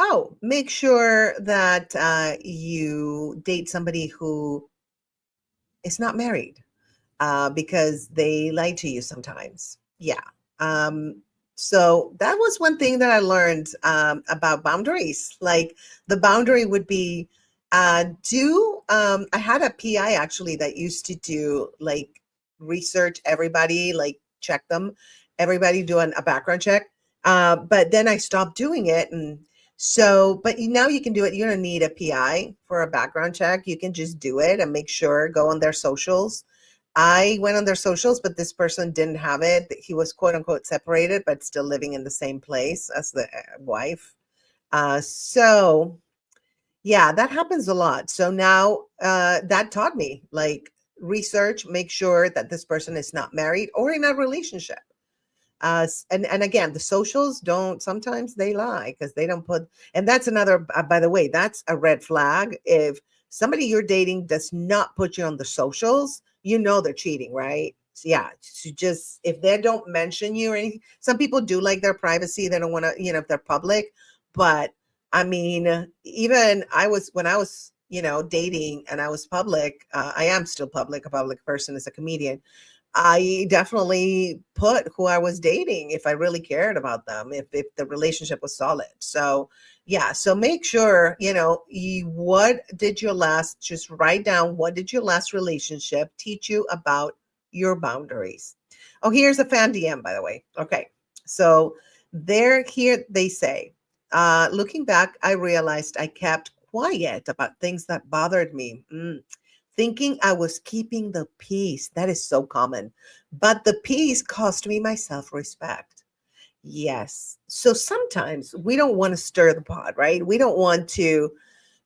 Oh, make sure that you date somebody who is not married, because they lie to you sometimes. Yeah. So that was one thing that I learned about boundaries. Like the boundary would be I had a PI actually that used to do like research everybody, like check them, everybody doing a background check. But then I stopped doing it. And so, but now you can do it. You don't need a PI for a background check. You can just do it and make sure, go on their socials. I went on their socials, but this person didn't have it. He was quote unquote separated, but still living in the same place as the wife. So yeah, that happens a lot. So now that taught me like research, make sure that this person is not married or in a relationship. And again, the socials don't, sometimes they lie because they don't put, and that's another, by the way, that's a red flag. If somebody you're dating does not put you on the socials, you know they're cheating, right? So yeah, so just if they don't mention you or anything, some people do like their privacy. They don't want to, if they're public. But I mean, even when I was, dating and I was public, I am still public, a public person as a comedian. I definitely put who I was dating if I really cared about them, if the relationship was solid. So yeah, so make sure, just write down what did your last relationship teach you about your boundaries. Oh, here's a fan DM, by the way. Okay. So they say, looking back, I realized I kept quiet about things that bothered me. Thinking I was keeping the peace. That is so common. But the peace cost me my self-respect. Yes. So sometimes we don't want to stir the pot, right? We don't want to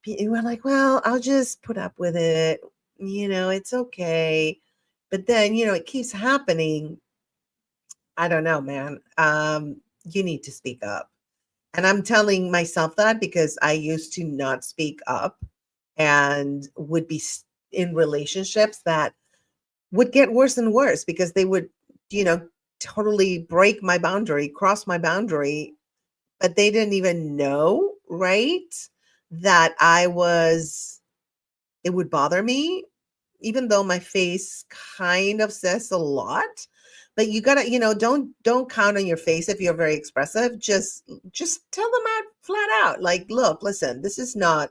we're like, well, I'll just put up with it. It's okay. But then, it keeps happening. I don't know, man. You need to speak up. And I'm telling myself that because I used to not speak up and would be in relationships that would get worse and worse because they would, totally break my boundary, cross my boundary, but they didn't even know, right? That it would bother me, even though my face kind of says a lot. But you gotta, don't count on your face if you're very expressive. Just tell them out flat out, like, look, listen, this is not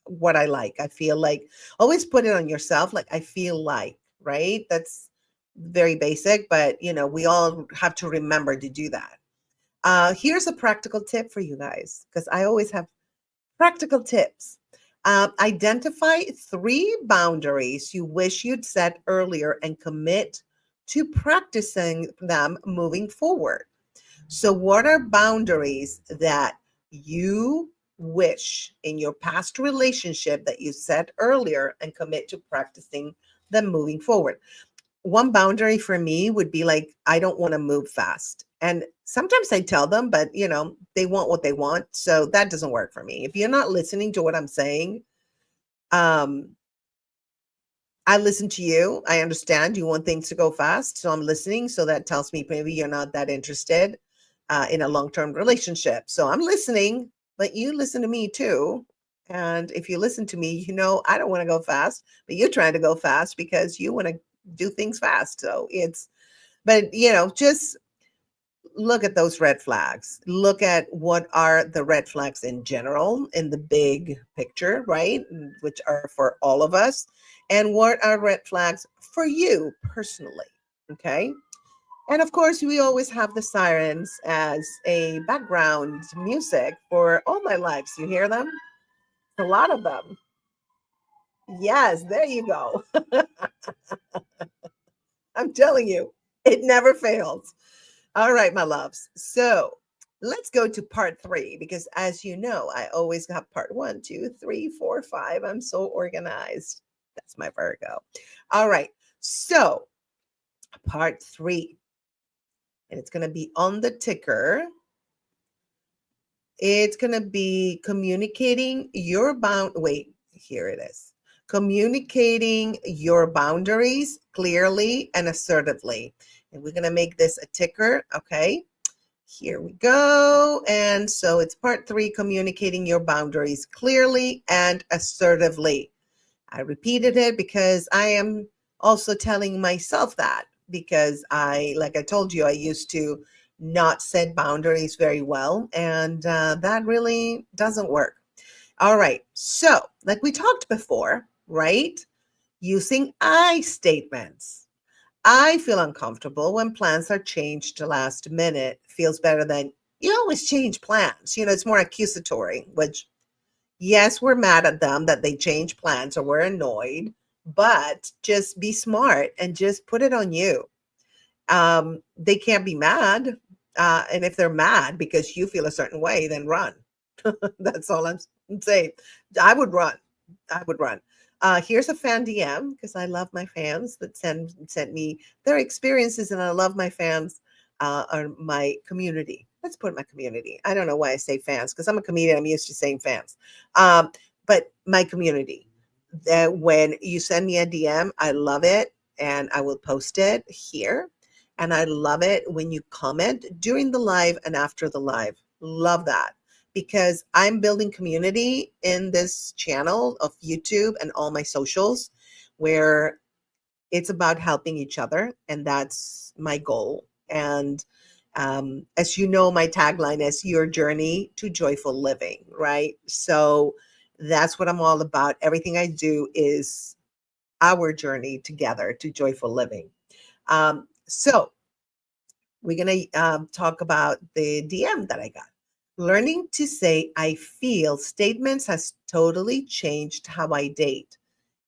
what I like. I feel like, always put it on yourself. Like, I feel like, right? That's very basic, but we all have to remember to do that. Here's a practical tip for you guys, because I always have practical tips. Identify 3 boundaries you wish you'd set earlier and commit to practicing them moving forward. So what are boundaries that you wish in your past relationship that you set earlier and commit to practicing them moving forward? One boundary for me would be like, I don't want to move fast. And sometimes I tell them, but they want what they want. So that doesn't work for me. If you're not listening to what I'm saying, I listen to you. I understand you want things to go fast. So I'm listening. So that tells me maybe you're not that interested in a long-term relationship. So I'm listening, but you listen to me too. And if you listen to me, I don't want to go fast, but you're trying to go fast because you want to do things fast. So just look at those red flags. Look at what are the red flags in general in the big picture, right? Which are for all of us. And what are red flags for you personally? Okay. And of course, we always have the sirens as a background music for all my lives. You hear them? A lot of them. Yes, there you go. I'm telling you, it never fails. All right, my loves. So let's go to part 3, because as you know, I always got part 1, 2, 3, 4, 5. I'm so organized. That's my Virgo. All right. So part 3, and it's going to be on the ticker. It's going to be communicating your here it is. Communicating your boundaries clearly and assertively. And we're going to make this a ticker. Okay. Here we go. And so it's part 3, communicating your boundaries clearly and assertively. I repeated it because I am also telling myself that, because like I told you, I used to not set boundaries very well, and that really doesn't work. All right. So like we talked before, right? Using I statements. I feel uncomfortable when plans are changed to last minute. Feels better than you always change plans. It's more accusatory, which, yes, we're mad at them that they change plans or we're annoyed, but just be smart and just put it on you. They can't be mad. And if they're mad because you feel a certain way, then run. That's all I'm saying. I would run. I would run. Here's a fan DM, because I love my fans that sent me their experiences, and I love my fans or my community. Let's put my community. I don't know why I say fans, because I'm a comedian. I'm used to saying fans. But my community. That when you send me a DM, I love it, and I will post it here. And I love it when you comment during the live and after the live. Love that, because I'm building community in this channel of YouTube and all my socials, where it's about helping each other. And that's my goal. And as you know, my tagline is your journey to joyful living, right? So that's what I'm all about. Everything I do is our journey together to joyful living. So we're going to talk about the DM that I got. Learning to say I feel statements has totally changed how I date.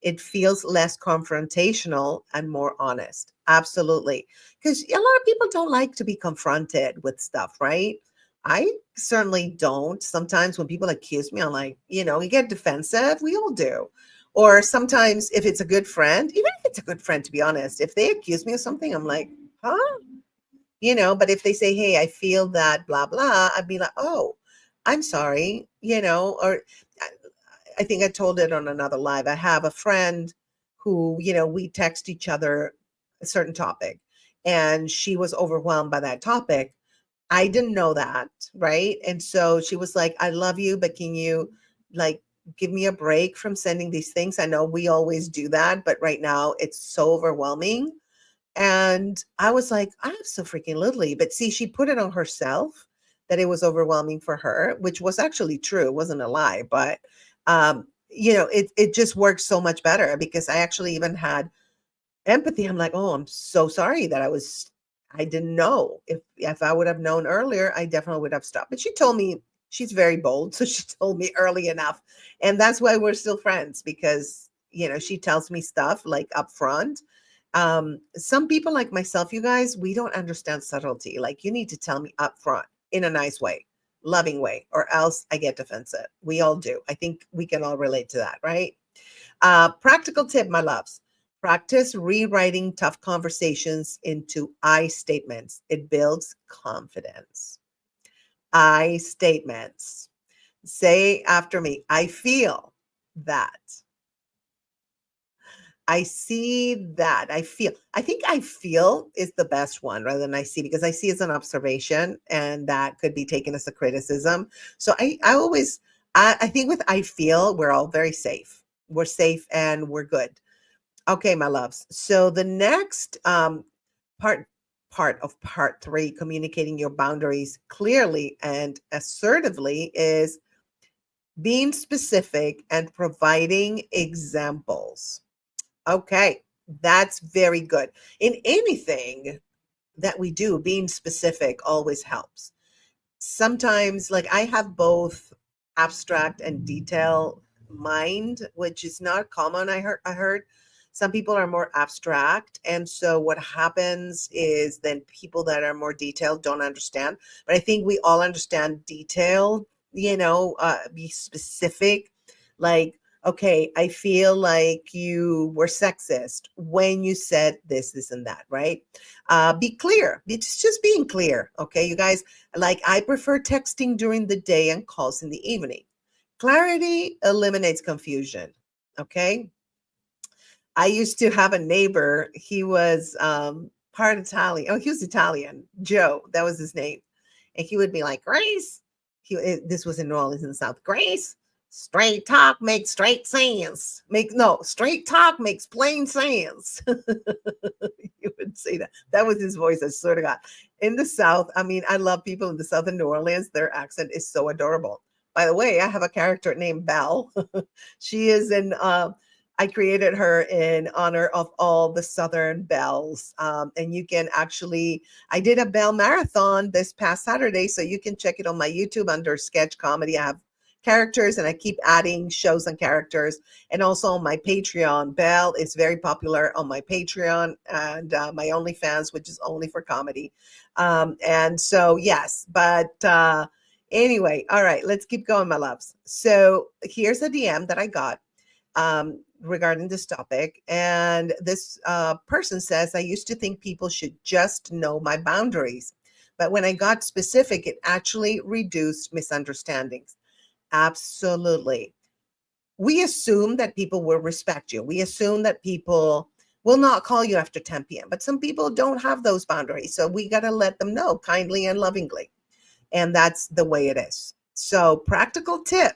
It feels less confrontational and more honest. Absolutely. Because a lot of people don't like to be confronted with stuff, right? I certainly don't. Sometimes when people accuse me, I'm like, you get defensive. We all do. Or sometimes if it's a good friend, even if it's a good friend, to be honest, if they accuse me of something, I'm like, huh? But if they say, hey, I feel that blah, blah, I'd be like, oh, I'm sorry, or I think I told it on another live. I have a friend who, we text each other a certain topic, and she was overwhelmed by that topic. I didn't know that. Right. And so she was like, I love you, but can you like give me a break from sending these things? I know we always do that, but right now it's so overwhelming. And I was like, I'm so freaking little. But see, she put it on herself that it was overwhelming for her, which was actually true. It wasn't a lie. But, it just worked so much better, because I actually even had empathy. I'm like, oh, I'm so sorry that I didn't know. If I would have known earlier, I definitely would have stopped. But she told me, she's very bold. So she told me early enough. And that's why we're still friends, because, she tells me stuff like upfront. Some people like myself, you guys, we don't understand subtlety. Like, you need to tell me upfront in a nice way, loving way, or else I get defensive. We all do. I think we can all relate to that, right? Practical tip, my loves. Practice rewriting tough conversations into I statements. It builds confidence. I statements. Say after me, I feel that. I see that. I feel. I think I feel is the best one rather than I see, because I see is an observation, and that could be taken as a criticism. So I think with I feel, we're all very safe. We're safe and we're good. Okay, my loves. So the next part of part 3, communicating your boundaries clearly and assertively, is being specific and providing examples. Okay, that's very good. In anything that we do, being specific always helps. Sometimes, like, I have both abstract and detail mind, which is not common. I heard some people are more abstract, and so what happens is then people that are more detailed don't understand. But I think we all understand detail. Be specific. Like, okay, I feel like you were sexist when you said this, and that, right? Be clear. It's just being clear. Okay, you guys, like, I prefer texting during the day and calls in the evening. Clarity eliminates confusion. Okay. I used to have a neighbor. He was part Italian. Oh, he was Italian. Joe, that was his name. And he would be like, Grace, this was in New Orleans in the South. Grace, straight talk makes straight sense. Straight talk makes plain sense. You would say that. That was his voice, I swear to God. In the South, I mean, I love people in the South of New Orleans. Their accent is so adorable. By the way, I have a character named Belle. She is I created her in honor of all the Southern belles. And you can actually, I did a Belle marathon this past Saturday, so you can check it on my YouTube under sketch comedy. I have characters and I keep adding shows and characters. And also on my Patreon. Belle is very popular on my Patreon and my OnlyFans, which is only for comedy. And so, yes, but anyway, all right, let's keep going, my loves. So here's a DM that I got regarding this topic. And this person says, I used to think people should just know my boundaries. But when I got specific, it actually reduced misunderstandings. Absolutely. We assume that people will respect you. We assume that people will not call you after 10 p.m. But some people don't have those boundaries. So we got to let them know kindly and lovingly. And that's the way it is. So practical tip.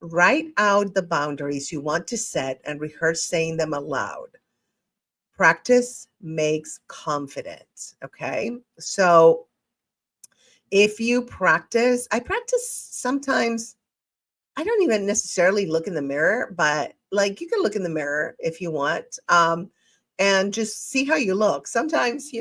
Write out the boundaries you want to set and rehearse saying them aloud. Practice makes confidence. Okay. So if you practice, I practice sometimes, I don't even necessarily look in the mirror, but like you can look in the mirror if you want, and just see how you look. Sometimes,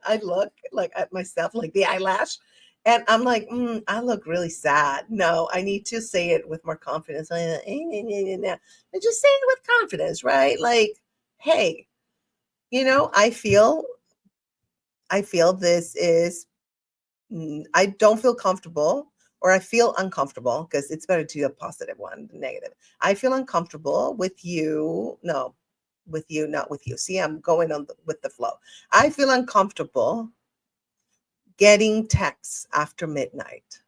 I look like at myself, like the eyelash, and I'm like, I look really sad. No, I need to say it with more confidence. And just say it with confidence, right? Like, hey, I feel this is, I don't feel comfortable, or I feel uncomfortable, because it's better to do a positive one than negative. I feel uncomfortable with you. No, with you, not with you. See, I'm going on with the flow. I feel uncomfortable getting texts after midnight.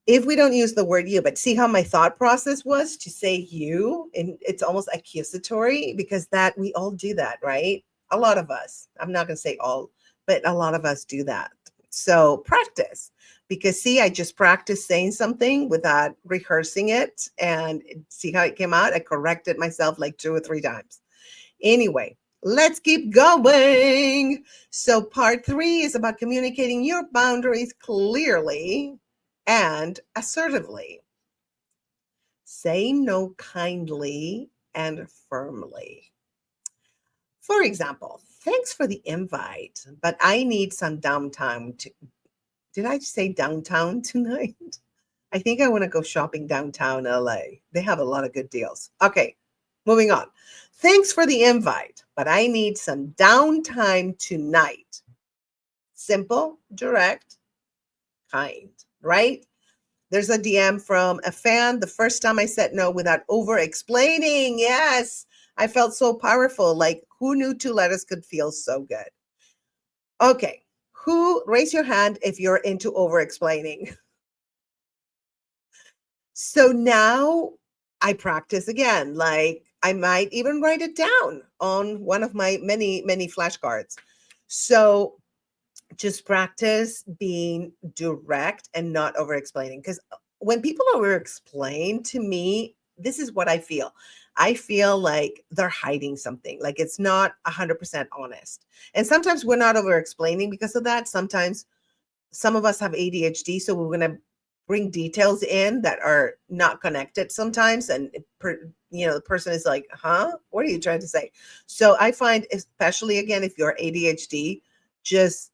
If we don't use the word you, but see how my thought process was to say you, and it's almost accusatory, because that we all do that, right? A lot of us, I'm not going to say all, but a lot of us do that. So practice, because see, I just practiced saying something without rehearsing it, and see how it came out. I corrected myself like 2 or 3 times. Anyway, let's keep going. So part 3 is about communicating your boundaries clearly and assertively. Say no kindly and firmly. For example, thanks for the invite, but I need some downtime. Did I say downtown tonight? I think I want to go shopping downtown LA. They have a lot of good deals. Okay, moving on. Thanks for the invite, but I need some downtime tonight. Simple, direct, kind, right? There's a DM from a fan. The first time I said no without over-explaining. Yes, I felt so powerful. Like, who knew 2 letters could feel so good? Okay, raise your hand if you're into over-explaining. So now I practice again. Like, I might even write it down on one of my many, many flashcards. So just practice being direct and not over-explaining. Because when people over-explain to me, this is what I feel. I feel like they're hiding something, like it's not 100% honest. And sometimes we're not over-explaining because of that. Sometimes some of us have ADHD, so we're going to bring details in that are not connected sometimes. And, the person is like, huh? What are you trying to say? So I find, especially again, if you're ADHD, just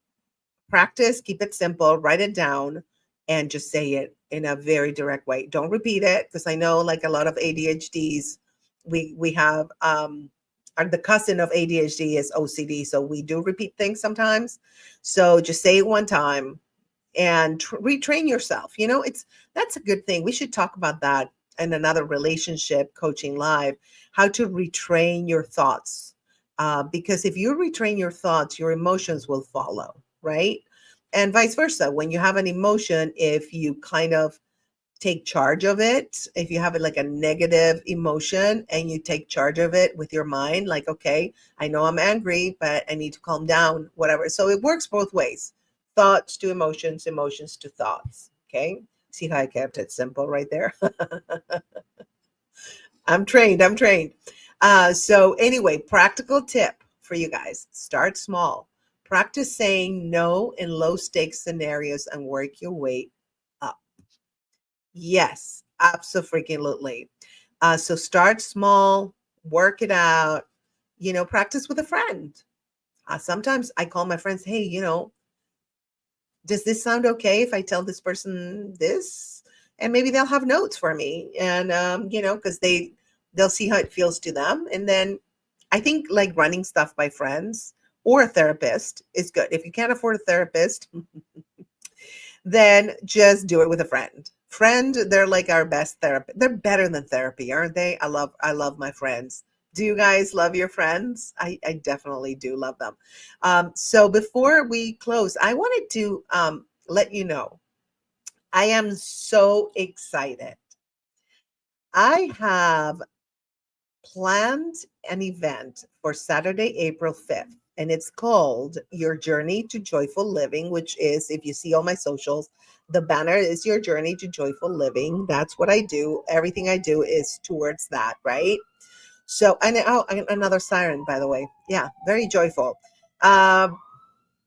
practice, keep it simple, write it down, and just say it in a very direct way. Don't repeat it, because I know like a lot of ADHDs, we have the cousin of ADHD is OCD, so we do repeat things sometimes. So just say it one time and retrain yourself. That's a good thing. We should talk about that in another relationship coaching live, how to retrain your thoughts. Because if you retrain your thoughts, your emotions will follow, right? And vice versa. When you have an emotion, if you kind of take charge of it. If you have like a negative emotion and you take charge of it with your mind, like, okay, I know I'm angry, but I need to calm down, whatever. So it works both ways. Thoughts to emotions, emotions to thoughts. Okay. See how I kept it simple right there? I'm trained. I'm trained. So anyway, practical tip for you guys. Start small. Practice saying no in low stakes scenarios and work your way up. Yes, absolutely. So start small, work it out, practice with a friend. Sometimes I call my friends, hey, does this sound okay if I tell this person this? And maybe they'll have notes for me. And, because they'll see how it feels to them. And then I think like running stuff by friends or a therapist is good. If you can't afford a therapist, then just do it with a friend. They're like our best therapy. They're better than therapy, aren't they? I love my friends. Do you guys love your friends? I definitely do love them. So before we close, I wanted to let you know, I am so excited. I have planned an event for Saturday, April 5th, and it's called Your Journey to Joyful Living, which is, if you see all my socials, the banner is Your Journey to Joyful Living. That's what I do. Everything I do is towards that, right? So, and another siren, by the way. Yeah, very joyful.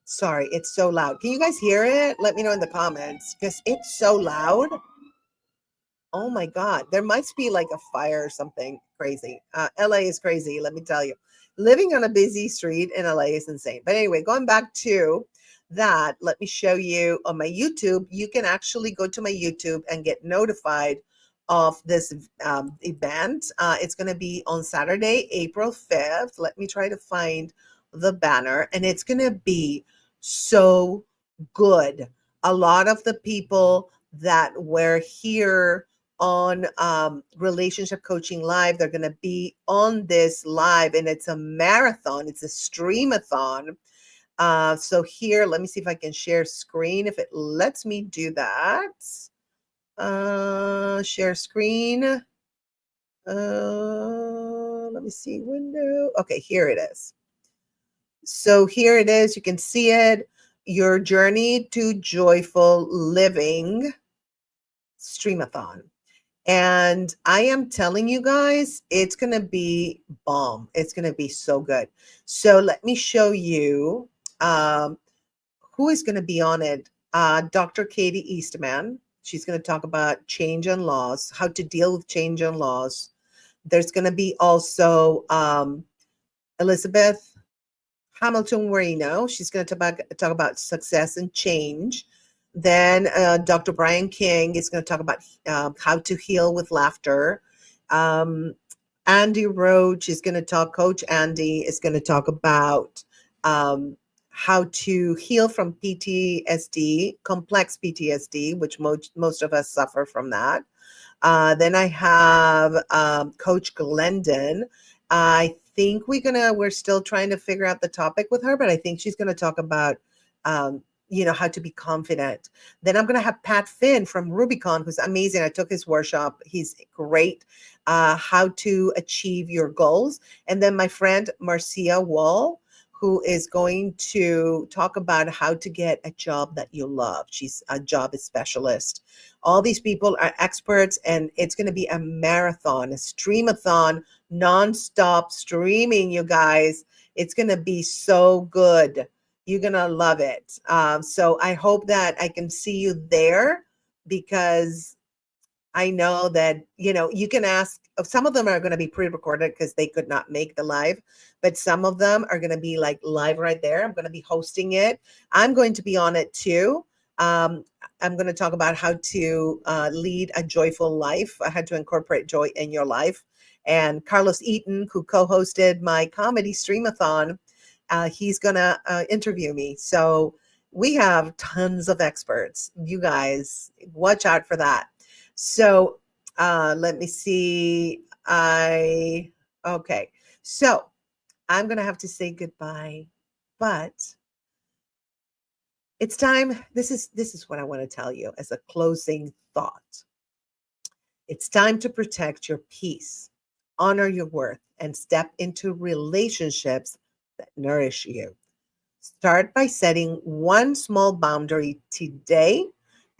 Sorry, it's so loud. Can you guys hear it? Let me know in the comments because it's so loud. Oh my God, there must be like a fire or something crazy. LA is crazy, let me tell you. Living on a busy street in LA is insane. But anyway, going back to that, let me show you on my YouTube. You can actually go to my YouTube and get notified of this event. It's going to be on Saturday, April 5th. Let me try to find the banner, and it's going to be so good. A lot of the people that were here on Relationship Coaching Live, they're going to be on this live, and it's a marathon. It's a streamathon. So here, let me see if I can share screen, if it lets me do that. Share screen. Let me see, window. Okay, here it is. So here it is. You can see it. Your Journey to Joyful Living Streamathon. And I am telling you guys, it's going to be bomb. It's going to be so good. So let me show you who is going to be on it. Dr. Katie Eastman. She's going to talk about change and loss, how to deal with change and loss. There's going to be also Elizabeth Hamilton Moreno. She's going to talk about success and change. Then Dr. Brian King is going to talk about how to heal with laughter. Andy Roach is going to talk, Coach Andy is going to talk about how to heal from PTSD, complex PTSD, which most of us suffer from that. Then I have Coach Glendon. I think we're still trying to figure out the topic with her, but I think she's going to talk about how to be confident. Then I'm going to have Pat Finn from Rubicon, who's amazing. I took his workshop. He's great. How to achieve your goals. And then my friend Marcia Wall, who is going to talk about how to get a job that you love. She's a job specialist. All these people are experts, and it's going to be a marathon, a streamathon, nonstop streaming, you guys. It's going to be so good. You're going to love it. So I hope that I can see you there, because I know that, you can ask. Some of them are going to be pre-recorded because they could not make the live, but some of them are going to be like live right there. I'm going to be hosting it. I'm going to be on it too. I'm going to talk about how to lead a joyful life, how to incorporate joy in your life. And Carlos Eaton, who co-hosted my comedy streamathon, he's going to interview me. So we have tons of experts. You guys, watch out for that. So let me see. Okay. So I'm going to have to say goodbye, but it's time. This is what I want to tell you as a closing thought. It's time to protect your peace, honor your worth, and step into relationships that nourish you. Start by setting one small boundary today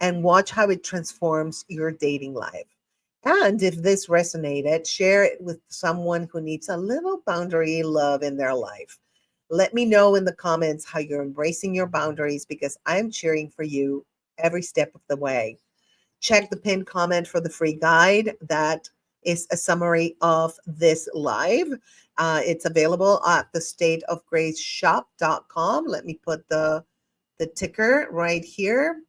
and watch how it transforms your dating life. And if this resonated, share it with someone who needs a little boundary love in their life. Let me know in the comments how you're embracing your boundaries because I'm cheering for you every step of the way. Check the pinned comment for the free guide that is a summary of this live. It's available at the stateofgraceshop.com. Let me put the ticker right here.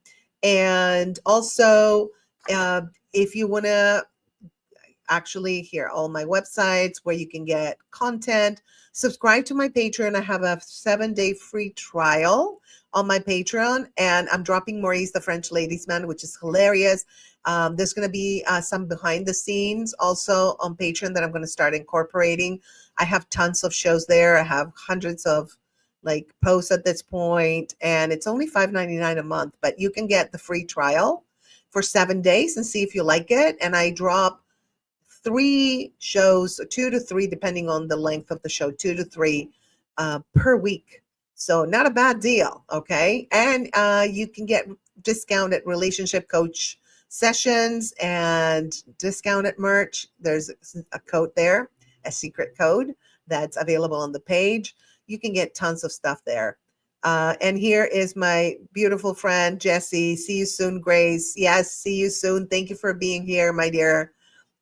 And also, if you want to actually hear all my websites where you can get content, subscribe to my Patreon. I have a 7-day free trial on my Patreon, and I'm dropping Maurice the French Ladies Man, which is hilarious. There's going to be some behind the scenes also on Patreon that I'm going to start incorporating. I have tons of shows there. I have hundreds of like posts at this point, and it's only $5.99 a month, but you can get the free trial for 7 days and see if you like it. And I drop 3 shows, 2 to 3, depending on the length of the show, 2 to 3 per week. So not a bad deal, okay? And you can get discounted relationship coach sessions and discounted merch. There's a code there, a secret code that's available on the page. You can get tons of stuff there. And here is my beautiful friend, Jessie. See you soon, Grace. Yes, see you soon. Thank you for being here, my dear.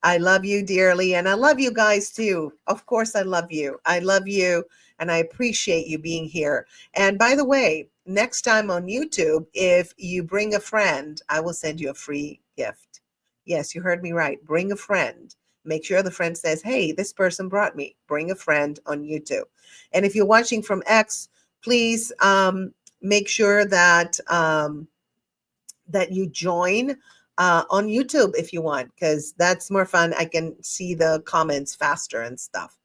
I love you dearly, and I love you guys too. Of course, I love you. I love you, and I appreciate you being here. And by the way, next time on YouTube, if you bring a friend, I will send you a free gift. Yes, you heard me right. Bring a friend. Make sure the friend says, hey, this person brought me. Bring a friend on YouTube. And if you're watching from X, please make sure that that you join on YouTube if you want, because that's more fun. I can see the comments faster and stuff.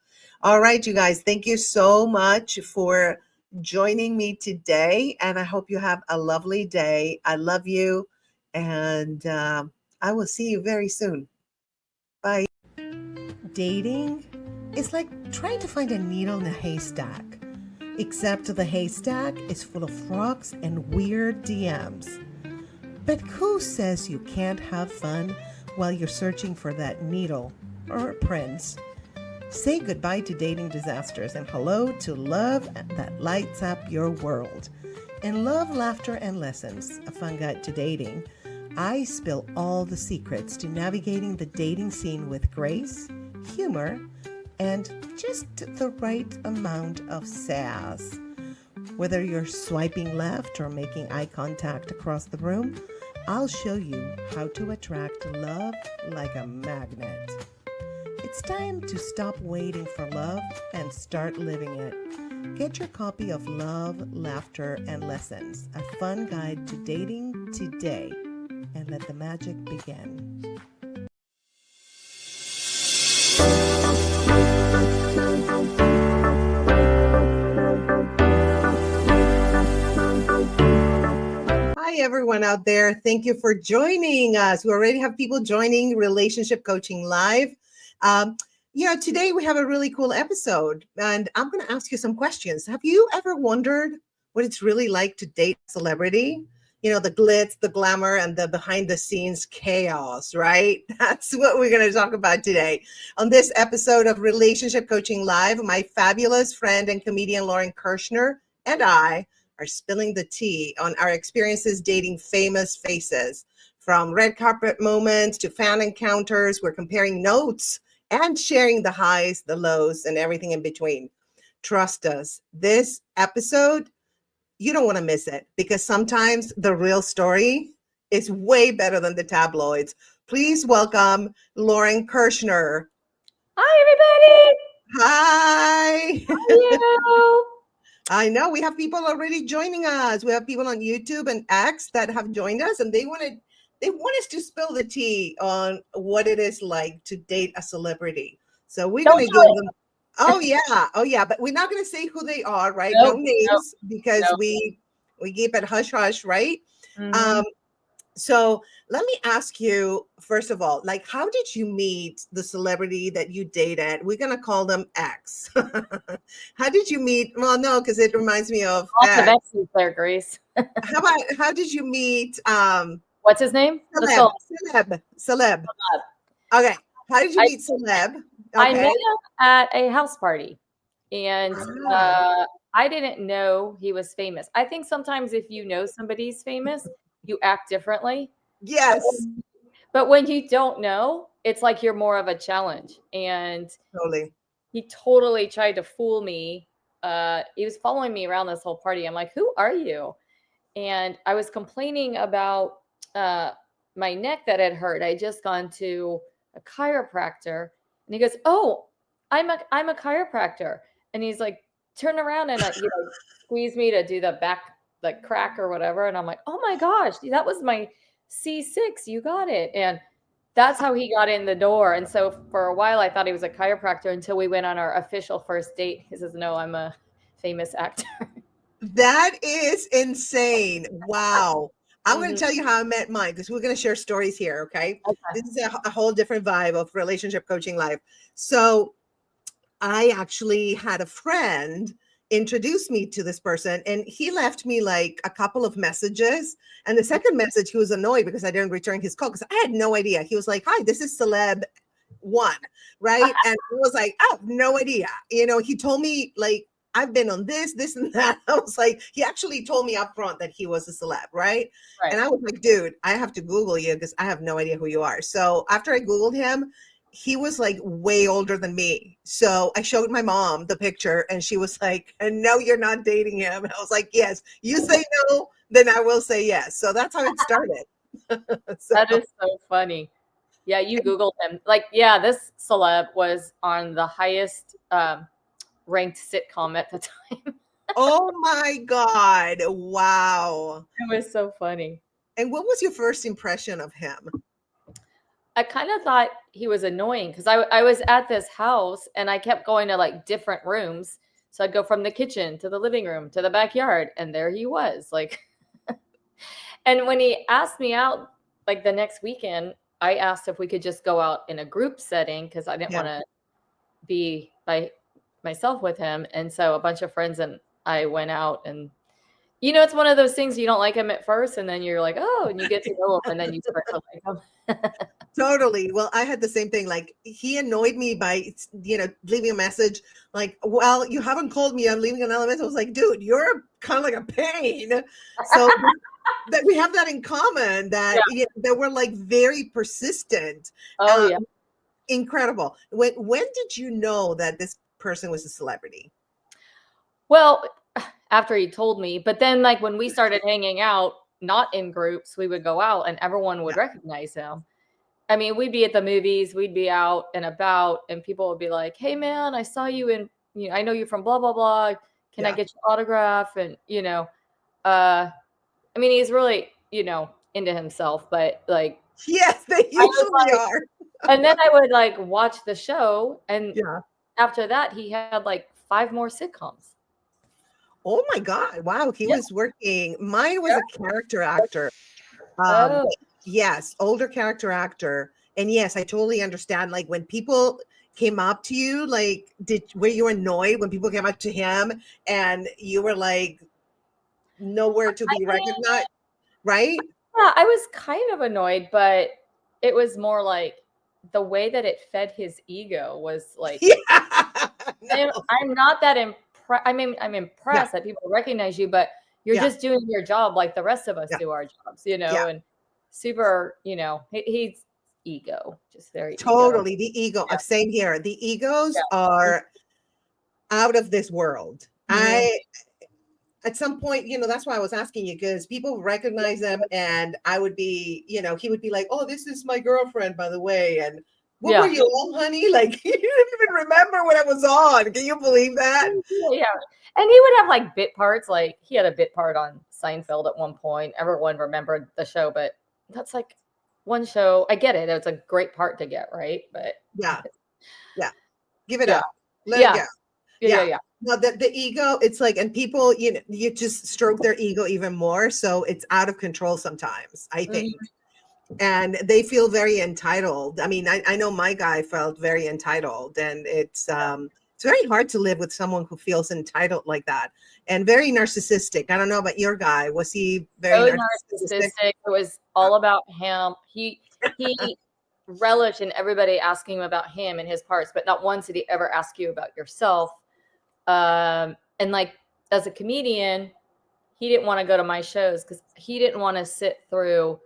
All right, you guys, thank you so much for joining me today. And I hope you have a lovely day. I love you. And I will see you very soon. Bye. Dating is like trying to find a needle in a haystack, except the haystack is full of frogs and weird DMs. But who says you can't have fun while you're searching for that needle or prince? Say goodbye to dating disasters and hello to love that lights up your world. In Love, Laughter, and Lessons, a fun guide to dating, I spill all the secrets to navigating the dating scene with grace, humor, and just the right amount of sass. Whether you're swiping left or making eye contact across the room, I'll show you how to attract love like a magnet. It's time to stop waiting for love and start living it. Get your copy of Love, Laughter, and Lessons, a fun guide to dating today, and let the magic begin. Hi, everyone out there. Thank you for joining us. We already have people joining Relationship Coaching Live. Today we have a really cool episode, and I'm going to ask you some questions. Have you ever wondered what it's really like to date a celebrity? You know, the glitz, the glamour, and the behind the scenes chaos, right? That's what we're going to talk about today. On this episode of Relationship Coaching Live, my fabulous friend and comedian Lauren Kirshner and I are spilling the tea on our experiences dating famous faces. From red carpet moments to fan encounters, we're comparing notes and sharing the highs, the lows, and everything in between. Trust us, this episode, you don't want to miss it, because sometimes the real story is way better than the tabloids. Please welcome Lauren Kirshner. Hi, everybody. Hi. Hello. I know we have people already joining us. We have people on YouTube and X that have joined us, and they want us to spill the tea on what it is like to date a celebrity. So we're going to give them. Oh yeah, but we're not going to say who they are, right? Nope, No names, nope, because nope. we keep it hush hush, right? Mm-hmm. So let me ask you, first of all, like, how did you meet the celebrity that you dated? We're gonna call them X. How did you meet? Well, no, because it reminds me of Lots of X. X's there, Grace. How did you meet What's his name? Let's Celeb? go. Celeb. Okay. How did you I- meet Celeb? I met Okay. him at a house party, and Ah. I didn't know he was famous. I think sometimes if you know somebody's famous, you act differently. Yes. But when you don't know, it's like you're more of a challenge. And Totally. he totally tried to fool me. He was following me around this whole party. I'm like, who are you? And I was complaining about my neck that had hurt. I had just gone to a chiropractor, and he goes, "Oh, I'm a chiropractor." And he's like, "Turn around and squeeze me to do the back like crack or whatever." And I'm like, "Oh my gosh, that was my C6. You got it." And that's how he got in the door. And so for a while, I thought he was a chiropractor until we went on our official first date. He says, "No, I'm a famous actor." That is insane. Wow. I'm going Mhm. to tell you how I met mine because we're going to share stories here. Okay. Okay. This is a whole different vibe of relationship coaching life. So I actually had a friend introduce me to this person, and he left me like a couple of messages. And the second message, he was annoyed because I didn't return his call because I had no idea. He was like, "Hi, this is Celeb One," right? And I was like, "Oh, no idea." He told me like, "I've been on this and that." I was like, he actually told me up front that he was a celeb, right? Right. And I was like, "Dude, I have to Google you because I have no idea who you are." So after I Googled him, he was like way older than me. So I showed my mom the picture and she was like, "And no, you're not dating him." And I was like, "Yes, you say no, then I will say yes." So that's how it started. So, That is so funny. Yeah, you Googled him. Like, yeah, this celeb was on the highest ranked sitcom at the time. oh my God. Wow. It was so funny. And what was your first impression of him? I kind of thought he was annoying because I was at this house and I kept going to like different rooms. So I'd go from the kitchen to the living room to the backyard, and there he was. Like, and when he asked me out, like the next weekend, I asked if we could just go out in a group setting because I didn't Yeah. want to be by myself with him. And so a bunch of friends and I went out, and it's one of those things you don't like him at first, and then you're like, oh, and you get to know him, and then you start to like him. Totally. Well, I had the same thing. Like he annoyed me by, leaving a message like, "Well, you haven't called me. I'm leaving another message." I was like, "Dude, you're kind of like a pain." So that we have that in common that that we're like very persistent. Oh yeah. Incredible. When did you know that this person was a celebrity? Well, after he told me, but then like when we started hanging out, not in groups, we would go out and everyone would Yeah. recognize him. I mean, we'd be at the movies, we'd be out and about, and people would be like, "Hey man, I saw you in, I know you from blah blah blah. Can I Yeah. get your autograph?" And I mean, he's really, into himself, but like Yes, they I was usually like, are. and then I would like watch the show, and Yeah. after that, he had like 5 more sitcoms. Oh my God. Wow. He Yeah. was working. Mine was a character actor. Oh, Yes, older character actor. And yes, I totally understand. Like when people came up to you, like, were you annoyed when people came up to him and you were like nowhere to be recognized? Right? yeah, I was kind of annoyed, but it was more like the way that it fed his ego was like, Yeah. I'm, No. I'm not that impressed. I mean, I'm Yeah. impressed that people recognize you, but you're Yeah. just doing your job like the rest of us Yeah. do our jobs, Yeah. and super, he's ego, just very ego. Totally. The ego. Yeah. Same here. The egos Yeah. are out of this world. Mhm. At some point, that's why I was asking you because people recognize them and I would be, he would be like, "Oh, this is my girlfriend, by the way." And what were Yeah. you on, honey? Like, you didn't even remember what I was on. Can you believe that? Yeah. And he would have like bit parts. Like he had a bit part on Seinfeld at one point. Everyone remembered the show, but that's like one show. I get it. It's a great part to get, right? But Yeah. Yeah. Give it yeah. up. Let it Yeah. go. Yeah. No, the ego, it's like, and people, you just stroke their ego even more. So it's out of control sometimes, I think. And they feel very entitled. I mean, I know my guy felt very entitled, and it's very hard to live with someone who feels entitled like that, and very narcissistic. I don't know about your guy. Was he very narcissistic? It was all about him. He relished in everybody asking him about him and his parts, but not once did he ever ask you about yourself. And like, as a comedian, he didn't want to go to my shows because he didn't want to sit through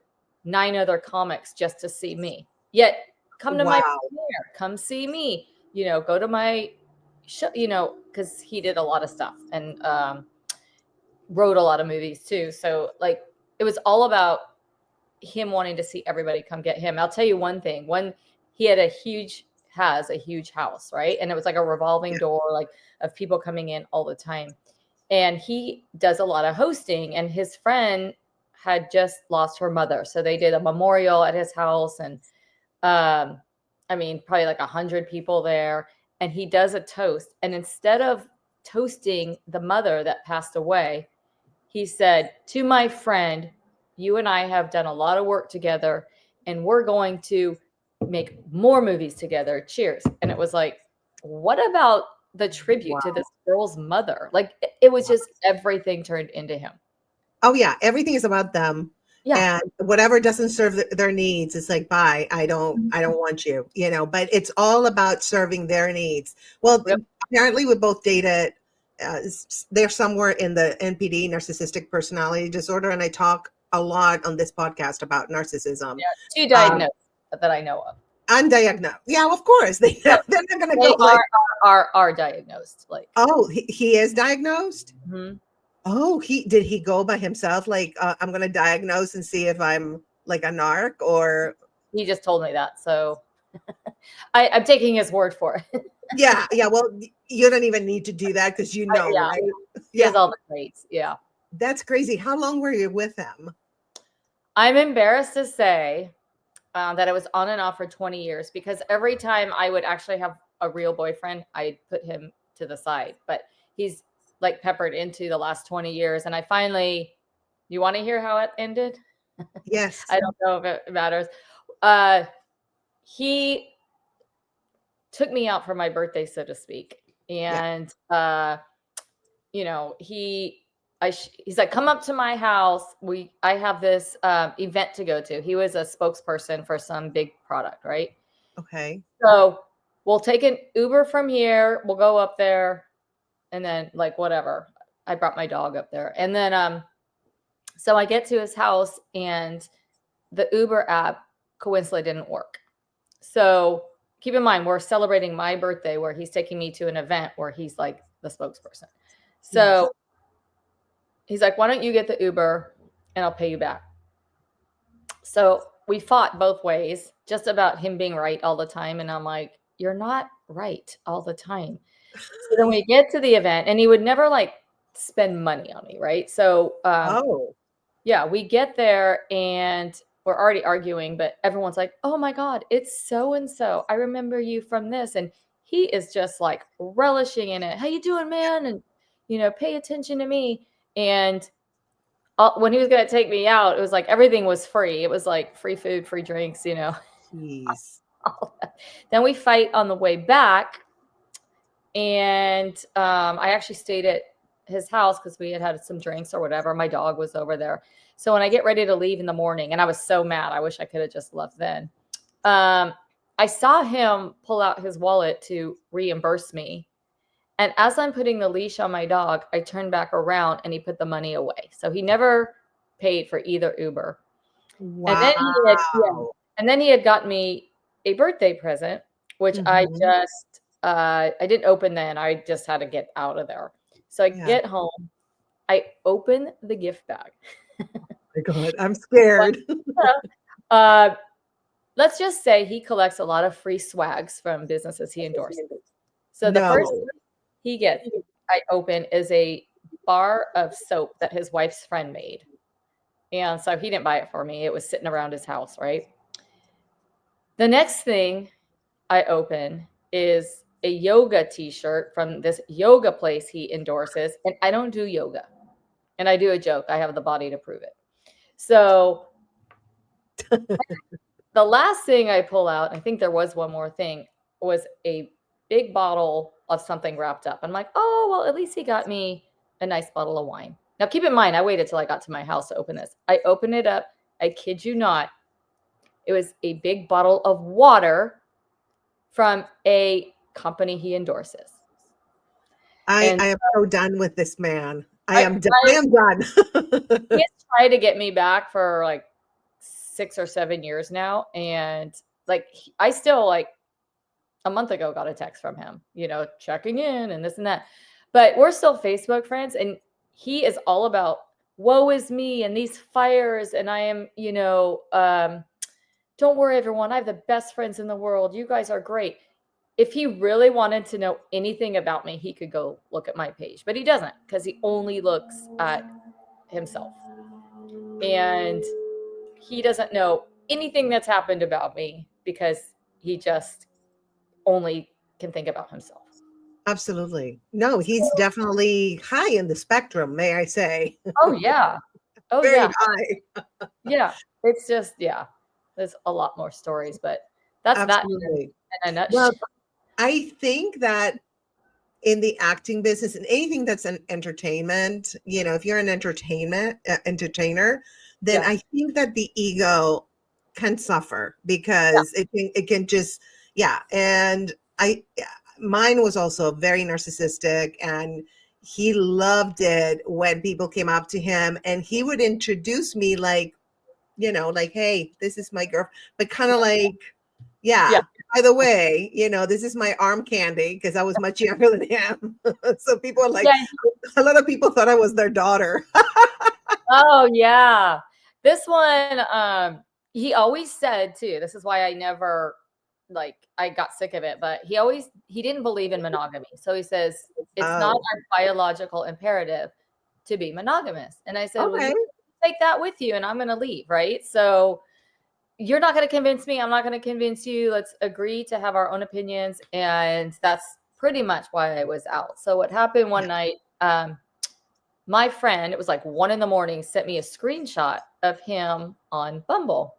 9 other comics just to see me. Yet come to my premiere, come see me, go to my show, because he did a lot of stuff and wrote a lot of movies too. So like, it was all about him wanting to see everybody come get him. I'll tell you one thing. When he had a huge house, right? And it was like a revolving door, like, of people coming in all the time. And he does a lot of hosting, and his friend had just lost her mother. So they did a memorial at his house, and I mean, probably like 100 people there. And he does a toast. And instead of toasting the mother that passed away, he said, "To my friend, you and I have done a lot of work together, and we're going to make more movies together. Cheers." And it was like, what about the tribute to this girl's mother? Like, it was just everything turned into him. Oh yeah, everything is about them. Yeah. And whatever doesn't serve their needs, it's like, bye, I don't want you, but it's all about serving their needs. Well, apparently we both dated, they're somewhere in the NPD, narcissistic personality disorder. And I talk a lot on this podcast about narcissism. Yeah, 2 diagnosed that I know of. Undiagnosed. Yeah, of course. They're not going to go are diagnosed. Like, oh, he is diagnosed? Mm-hmm. Oh, did he go by himself? Like, I'm going to diagnose and see if I'm like a narc, or? He just told me that. So I'm taking his word for it. Yeah. Well, you don't even need to do that because right? He has all the traits. Yeah. That's crazy. How long were you with him? I'm embarrassed to say that it was on and off for 20 years, because every time I would actually have a real boyfriend, I'd put him to the side. But he's like peppered into the last 20 years. And I finally, you want to hear how it ended? Yes. I don't know if it matters. He took me out for my birthday, so to speak. And, he's like, "Come up to my house. I have this event to go to." He was a spokesperson for some big product, right? Okay. So we'll take an Uber from here. We'll go up there, and then like whatever. I brought my dog up there, and then so I get to his house, and the Uber app coincidentally didn't work. So keep in mind, we're celebrating my birthday where he's taking me to an event where he's like the spokesperson. So he's like, "Why don't you get the Uber and I'll pay you back?" So we fought both ways just about him being right all the time. And I'm like, "You're not right all the time." So then we get to the event, and he would never like spend money on me. Right. So, yeah, we get there and we're already arguing, but everyone's like, "Oh my God, it's so-and-so. I remember you from this." And he is just like relishing in it. "How you doing, man?" And, pay attention to me. And when he was going to take me out, it was like everything was free. It was like free food, free drinks, Jeez. Then we fight on the way back. And I actually stayed at his house because we had some drinks or whatever. My dog was over there. So when I get ready to leave in the morning, and I was so mad, I wish I could have just left then. I saw him pull out his wallet to reimburse me. And as I'm putting the leash on my dog, I turned back around and he put the money away. So he never paid for either Uber. Wow. And then he had gotten me a birthday present, which I didn't open then. I just had to get out of there. So I get home, I open the gift bag. Oh my God, I'm scared. Let's just say he collects a lot of free swags from businesses he endorses. So the first thing he gets, I open, is a bar of soap that his wife's friend made. And so he didn't buy it for me. It was sitting around his house, right? The next thing I open is a yoga t-shirt from this yoga place he endorses, and I don't do yoga. And I do a joke. I have the body to prove it. So the last thing I pull out, I think there was one more thing, was a big bottle of something wrapped up. I'm like, oh, well, at least he got me a nice bottle of wine. Now, keep in mind, I waited till I got to my house to open this. I opened it up. I kid you not. It was a big bottle of water from a company he endorses. I am so done with this man. I am done. He has tried to get me back for like 6 or 7 years now. And like, I still like a month ago got a text from him, checking in and this and that. But we're still Facebook friends. And he is all about woe is me and these fires. And I am, don't worry, everyone. I have the best friends in the world. You guys are great. If he really wanted to know anything about me, he could go look at my page, but he doesn't, because he only looks at himself. And he doesn't know anything that's happened about me because he just only can think about himself. Absolutely. No, he's definitely high in the spectrum, may I say. Oh, yeah. Oh, Very yeah. high. Yeah. It's just, there's a lot more stories, but that's Absolutely. that in a nutshell. Well, I think that in the acting business and anything that's an entertainment, if you're an entertainer, then I think that the ego can suffer because it can just, and mine was also very narcissistic, and he loved it when people came up to him and he would introduce me like, like, hey, this is my girl, but kind of like, by the way, this is my arm candy, because I was much younger than him. So people are like, a lot of people thought I was their daughter. Oh, yeah. This one, he always said too, this is why I never, I got sick of it, but he didn't believe in monogamy. So he says, it's not our biological imperative to be monogamous. And I said, well, you take that with you and I'm going to leave, right? So you're not going to convince me. I'm not going to convince you. Let's agree to have our own opinions. And that's pretty much why I was out. So what happened one night, my friend, it was like 1 a.m, sent me a screenshot of him on Bumble.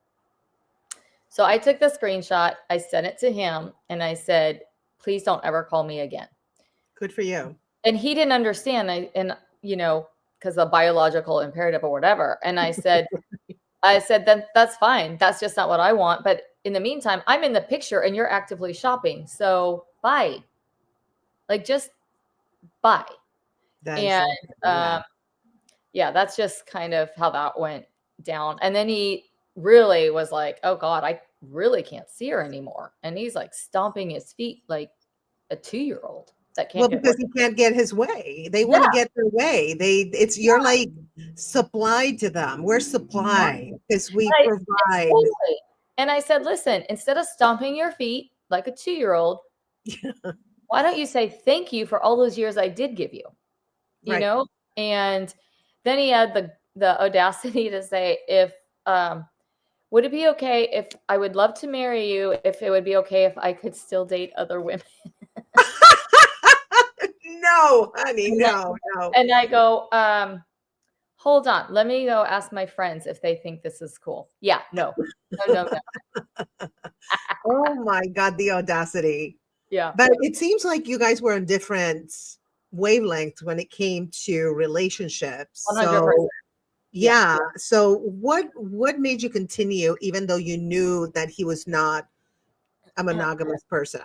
So I took the screenshot, I sent it to him, and I said, please don't ever call me again. Good for you. And he didn't understand. Because of biological imperative or whatever. And I said, then that's fine. That's just not what I want. But in the meantime, I'm in the picture and you're actively shopping. So bye. Just bye. That's just kind of how that went down. And then he really was like, oh God, I really can't see her anymore. And he's like stomping his feet like a 2-year-old that can't because he can't get his way. They want to get their way. You're like supplied to them. We're supply because we provide. Totally. And I said, listen, instead of stomping your feet like a 2-year-old, why don't you say thank you for all those years I did give you? You know? And then he had the audacity to say, would it be okay if I would love to marry you, if it would be okay if I could still date other women? No, honey, no. And I go, hold on. Let me go ask my friends if they think this is cool. Yeah, no. Oh my God, the audacity. Yeah. But it seems like you guys were on different wavelengths when it came to relationships. 100%. So what made you continue even though you knew that he was not a monogamous person?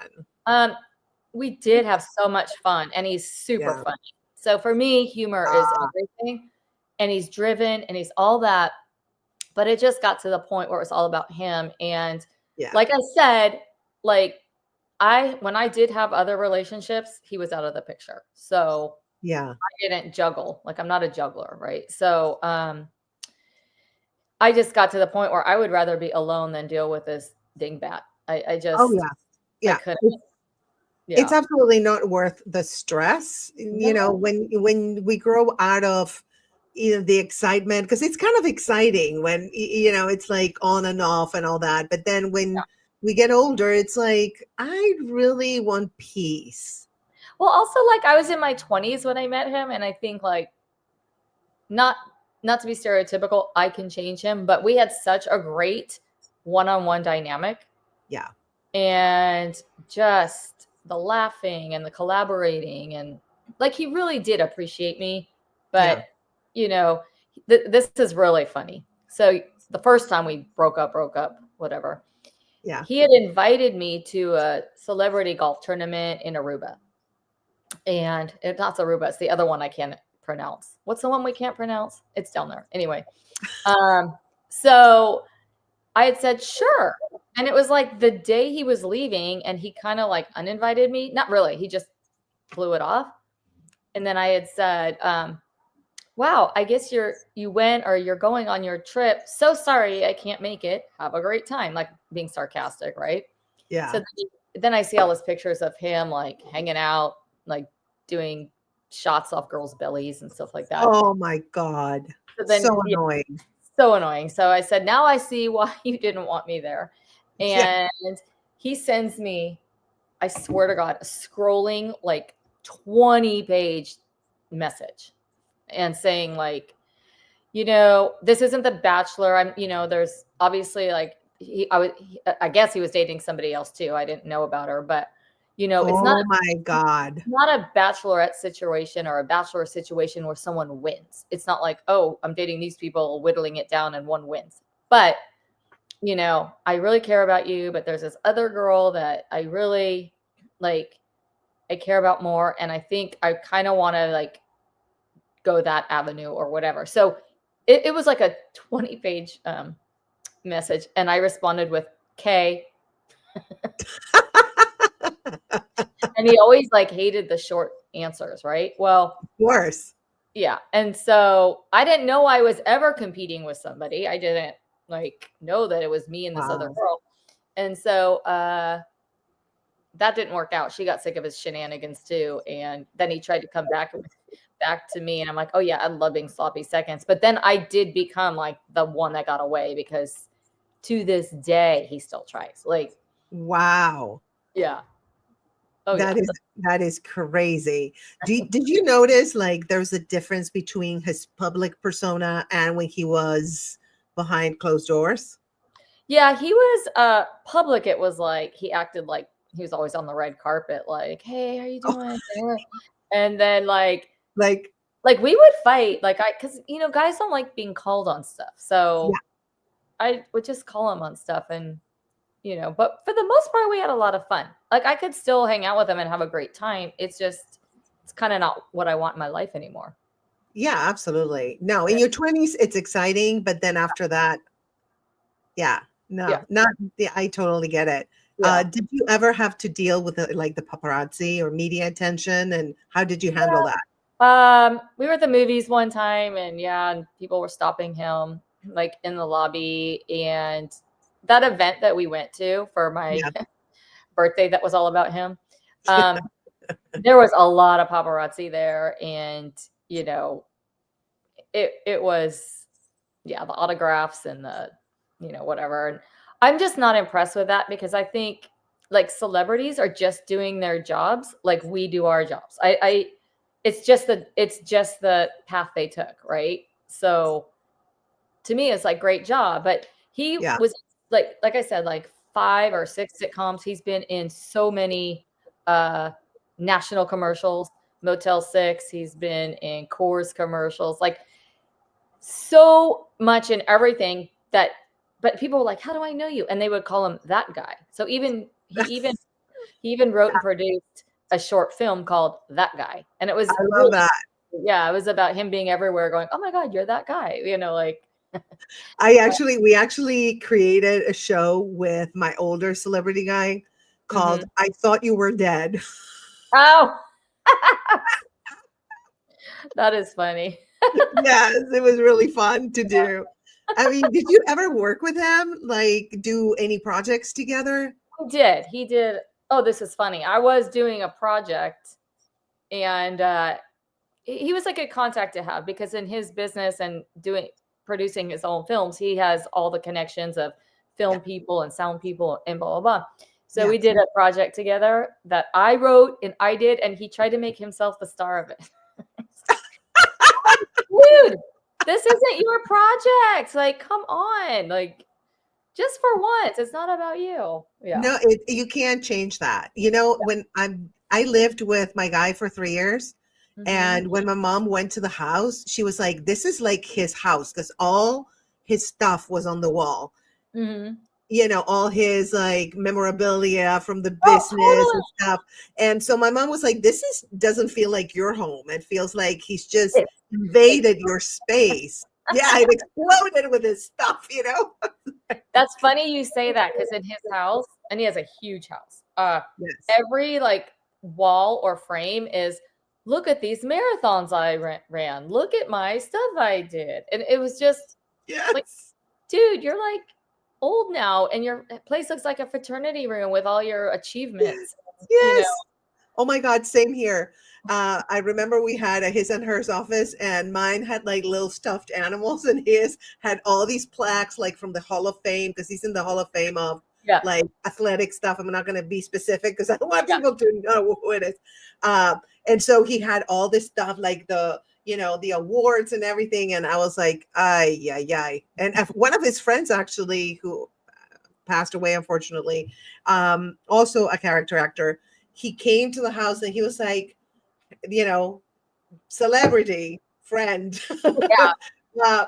We did have so much fun, and he's super funny. So for me, humor is everything, and he's driven and he's all that. But it just got to the point where it was all about him. And like I said, when I did have other relationships, he was out of the picture. So I didn't juggle. I'm not a juggler, right? So I just got to the point where I would rather be alone than deal with this dingbat. I just I couldn't. It's absolutely not worth the stress. No. When we grow out of the excitement, because it's kind of exciting when it's like on and off and all that. But then when we get older, it's like, I really want peace. Well, also, like, I was in my 20s when I met him, and I think, like, not to be stereotypical, I can change him, but we had such a great one-on-one dynamic. Yeah. And just the laughing and the collaborating, and like, he really did appreciate me. But you know, this is really funny. So the first time we broke up, whatever. Yeah. He had invited me to a celebrity golf tournament in Aruba. And it's not Aruba, it's the other one I can't pronounce. What's the one we can't pronounce? It's down there. Anyway. So I had said, sure. And it was like the day he was leaving, and he kind of like uninvited me. Not really. He just blew it off. And then I had said, wow, I guess you went, or you're going on your trip. So sorry, I can't make it. Have a great time. Like, being sarcastic, right? Yeah. So then I see all those pictures of him like hanging out, like doing shots off girls' bellies and stuff like that. Oh my God. So annoying. So annoying. So I said, now I see why you didn't want me there. And he sends me, I swear to God, a scrolling like 20-page message, and saying like, this isn't The Bachelor. There's obviously like, I guess he was dating somebody else too. I didn't know about her, but it's not. Oh my God. Not a bachelorette situation or a bachelor situation where someone wins. It's not like, oh, I'm dating these people, whittling it down, and one wins. But, I really care about you, but there's this other girl that I really like, I care about more. And I think I kind of want to like go that avenue or whatever. So it was like a 20-page message. And I responded with K. And he always like hated the short answers, right? Well, of course. Yeah. And so I didn't know I was ever competing with somebody. I didn't like know that it was me and this other girl. And so that didn't work out. She got sick of his shenanigans too. And then he tried to come back to me. And I'm like, oh yeah, I love being sloppy seconds. But then I did become like the one that got away, because to this day, he still tries. Like, wow. Yeah. Oh, that is crazy. Did you notice like there's a difference between his public persona and when he was behind closed doors? Yeah, he was public. It was like he acted like he was always on the red carpet, like, hey, how you doing? And then like we would fight, like because guys don't like being called on stuff. So I would just call him on stuff, and but for the most part, we had a lot of fun. Like, I could still hang out with him and have a great time. It's kind of not what I want in my life anymore. Yeah, absolutely. No, in your 20s, it's exciting. But then after that, I totally get it. Yeah. Did you ever have to deal with the paparazzi or media attention? And how did you handle that? We were at the movies one time, and people were stopping him like in the lobby, and that event that we went to for my birthday that was all about him. There was a lot of paparazzi there, and it was the autographs and the whatever. And I'm just not impressed with that, because I think like celebrities are just doing their jobs like we do our jobs. It's just the path they took, right? So to me, it's like, great job. But he was like I said, like 5 or 6 sitcoms. He's been in so many national commercials, Motel 6. He's been in Coors commercials, like so much in everything that. But people were like, how do I know you? And they would call him that guy. So he even wrote and produced a short film called That Guy. And it was I love that. Yeah, it was about him being everywhere going, oh my God, you're that guy. Like we actually created a show with my older celebrity guy called I Thought You Were Dead. Oh, that is funny. Yes, it was really fun to do. I mean, did you ever work with him? Like, do any projects together? He did. Oh, this is funny. I was doing a project, and he was like a contact to have, because in his business and producing his own films, he has all the connections of film people and sound people and blah, blah, blah. So Yeah. we did a project together that I wrote and I did, and he tried to make himself the star of it. Dude, this isn't your project. Like, come on. Like, just for once, it's not about you. Yeah. No, you can't change that. You know, when I lived with my guy for 3 years, and when my mom went to the house, she was like, "This is like his house," because all his stuff was on the wall. Mhm. You know, all his like memorabilia from the Oh, business totally. and stuff. And so my mom was like, "This doesn't feel like your home. It feels like he's just It- invaded your space." Yeah, it exploded with his stuff. You know. That's funny you say that, because in his house, and he has a huge house, Yes. every like wall or frame is, look at these marathons I ran. Look at my stuff I did. And it was just, Yes. dude, you're like old now, and your place looks like a fraternity room with all your achievements. Yes. You know? Oh my God, same here. I remember we had a his and hers office, and mine had like little stuffed animals, and his had all these plaques like from the Hall of Fame, because he's in the Hall of Fame of Yeah. like athletic stuff. I'm not going to be specific because I don't want Yeah. people to know who it is. And so he had all this stuff like the awards and everything, and I was like, ay, ay, ay. And one of his friends actually, who passed away unfortunately, also a character actor, he came to the house and he was like, celebrity friend, Yeah.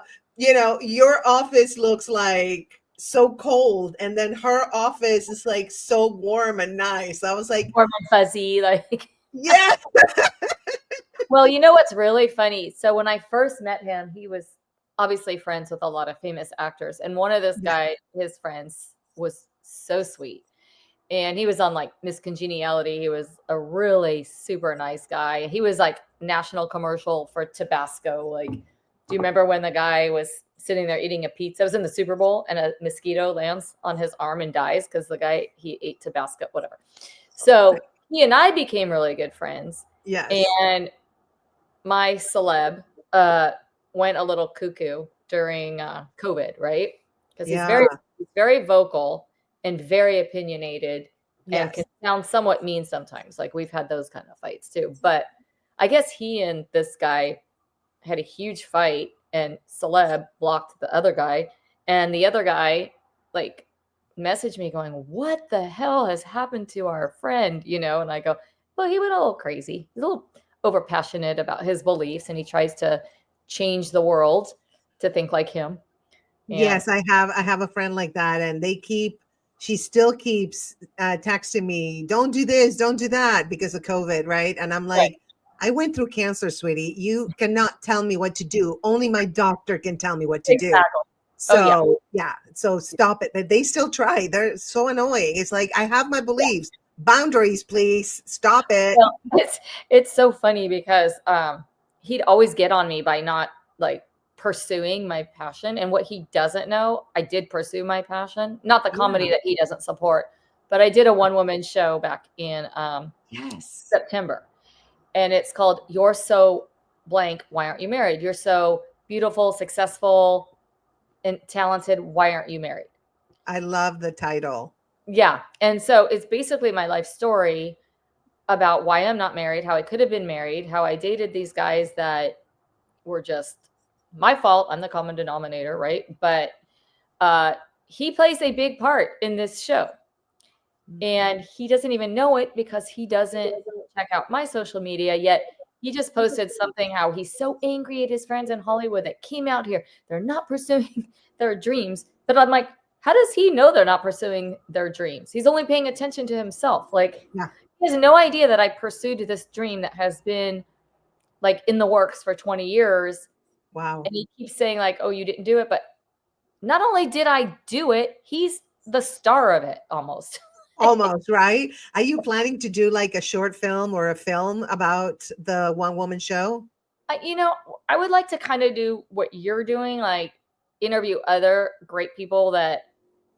your office looks like so cold, and then her office is like so warm and nice. I was like, Warm and fuzzy, like. yeah. Well, you know what's really funny? So when I first met him, he was obviously friends with a lot of famous actors. And one of this guy, his friends, was so sweet. And he was on like Miss Congeniality. He was a really super nice guy. He was like national commercial for Tabasco. Like, do you remember when the guy was sitting there eating a pizza? It was in the Super Bowl, and a mosquito lands on his arm and dies because the guy, he ate Tabasco, whatever. So he and I became really good friends. Yes. And my celeb went a little cuckoo during COVID, right? Because he's very vocal and very opinionated, and can sound somewhat mean sometimes. Like, we've had those kind of fights too. But I guess he and this guy had a huge fight, and celeb blocked the other guy, and the other guy like messaged me going, "What the hell has happened to our friend?" And I go, well, he went a little crazy. He's a little over passionate about his beliefs, and he tries to change the world to think like him. And Yes, I have a friend like that, and she still keeps texting me, "Don't do this, don't do that," because of COVID, right? And I'm like, Right. I went through cancer, sweetie. You cannot tell me what to do. Only my doctor can tell me what to do. Exactly. So so stop it. But they still try. They're so annoying. It's like, I have my beliefs. Boundaries, please. Stop it. Well, it's so funny because he'd always get on me by not like pursuing my passion. And what he doesn't know, I did pursue my passion, not the comedy that he doesn't support, but I did a one-woman show back in September, and it's called "You're So Blank, Why Aren't You Married?" You're so beautiful, successful, and talented. Why aren't you married? I love the title. Yeah. And so it's basically my life story about why I'm not married, how I could have been married, how I dated these guys that were just my fault. I'm the common denominator, right? But he plays a big part in this show. And he doesn't even know it because he doesn't check out my social media yet. He just posted something how he's so angry at his friends in Hollywood that came out here. They're not pursuing their dreams. But I'm like, how does he know they're not pursuing their dreams? He's only paying attention to himself. Like, he has no idea that I pursued this dream that has been like in the works for 20 years. Wow. And he keeps saying like, oh, you didn't do it. But not only did I do it, he's the star of it almost. Almost, right? Are you planning to do like a short film or a film about the one woman show? I would like to kind of do what you're doing, like interview other great people that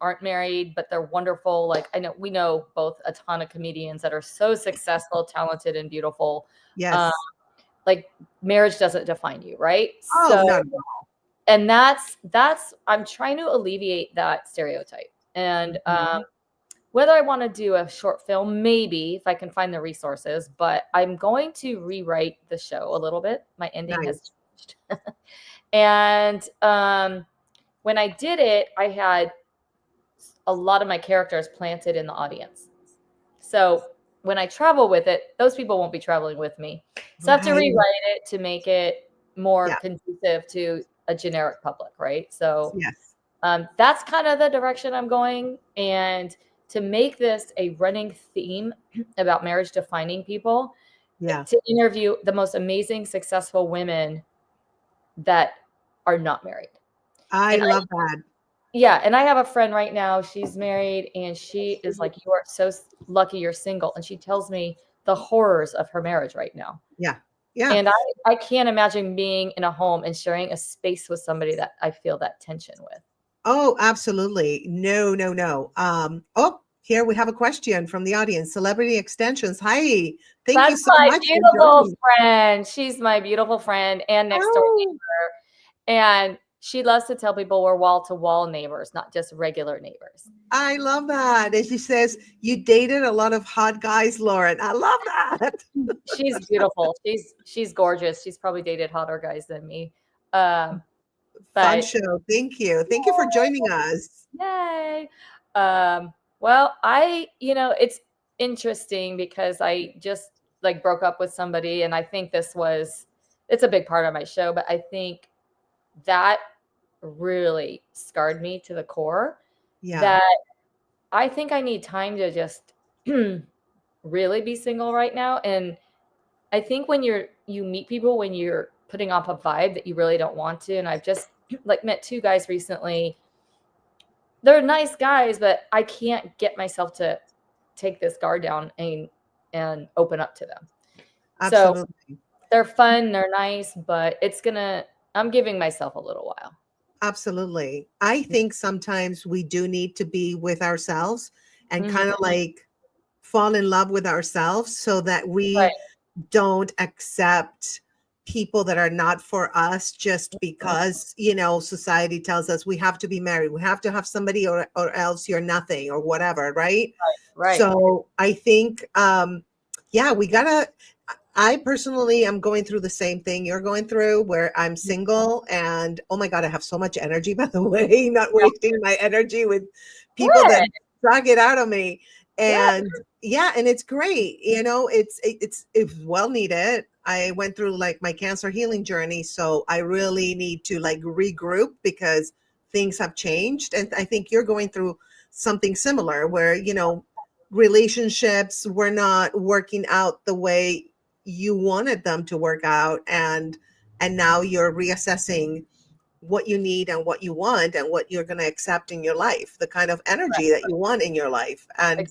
aren't married, but they're wonderful. Like, we know both a ton of comedians that are so successful, talented, and beautiful. Yes. Like, marriage doesn't define you, right? Oh, no. And that's I'm trying to alleviate that stereotype. And whether I want to do a short film, maybe if I can find the resources, but I'm going to rewrite the show a little bit. My ending has changed. And when I did it, I had a lot of my characters planted in the audience. So when I travel with it, those people won't be traveling with me. So I have to rewrite it to make it more conducive to a generic public, right? So Yes. that's kind of the direction I'm going. And to make this a running theme about marriage defining people, to interview the most amazing, successful women that are not married. I love that. Yeah. And I have a friend right now, she's married, and she is like, you are so lucky you're single. And she tells me the horrors of her marriage right now. Yeah. Yeah. And I can't imagine being in a home and sharing a space with somebody that I feel that tension with. Oh, absolutely. No. Oh, here we have a question from the audience. Celebrity Extensions. Hi. Thank you so much. That's my beautiful friend. She's my beautiful friend and next door neighbor. And she loves to tell people we're wall-to-wall neighbors, not just regular neighbors. I love that. And she says, you dated a lot of hot guys, Lauren. I love that. She's beautiful. She's gorgeous. She's probably dated hotter guys than me. Fun show. Thank you. Thank you for joining us. Yay. Well, it's interesting because I just like broke up with somebody, and I think it's a big part of my show, but I think that really scarred me to the core. Yeah. That I think I need time to just really be single right now. And I think when you meet people when you're putting off a vibe that you really don't want to, and I've just like met 2 guys recently. They're nice guys, but I can't get myself to take this guard down and open up to them. Absolutely. So they're fun, they're nice, but I'm giving myself a little while. Absolutely. I think sometimes we do need to be with ourselves and kind of like fall in love with ourselves so that we don't accept people that are not for us just because, society tells us we have to be married. We have to have somebody or else you're nothing or whatever. Right. So I think, I personally am going through the same thing you're going through where I'm single and oh my God, I have so much energy, by the way, not wasting my energy with people that suck it out of me. And and it's great. It's well needed. I went through like my cancer healing journey. So I really need to like regroup because things have changed. And I think you're going through something similar where, relationships were not working out the way you wanted them to work out. And now you're reassessing what you need and what you want and what you're going to accept in your life, the kind of energy that you want in your life. And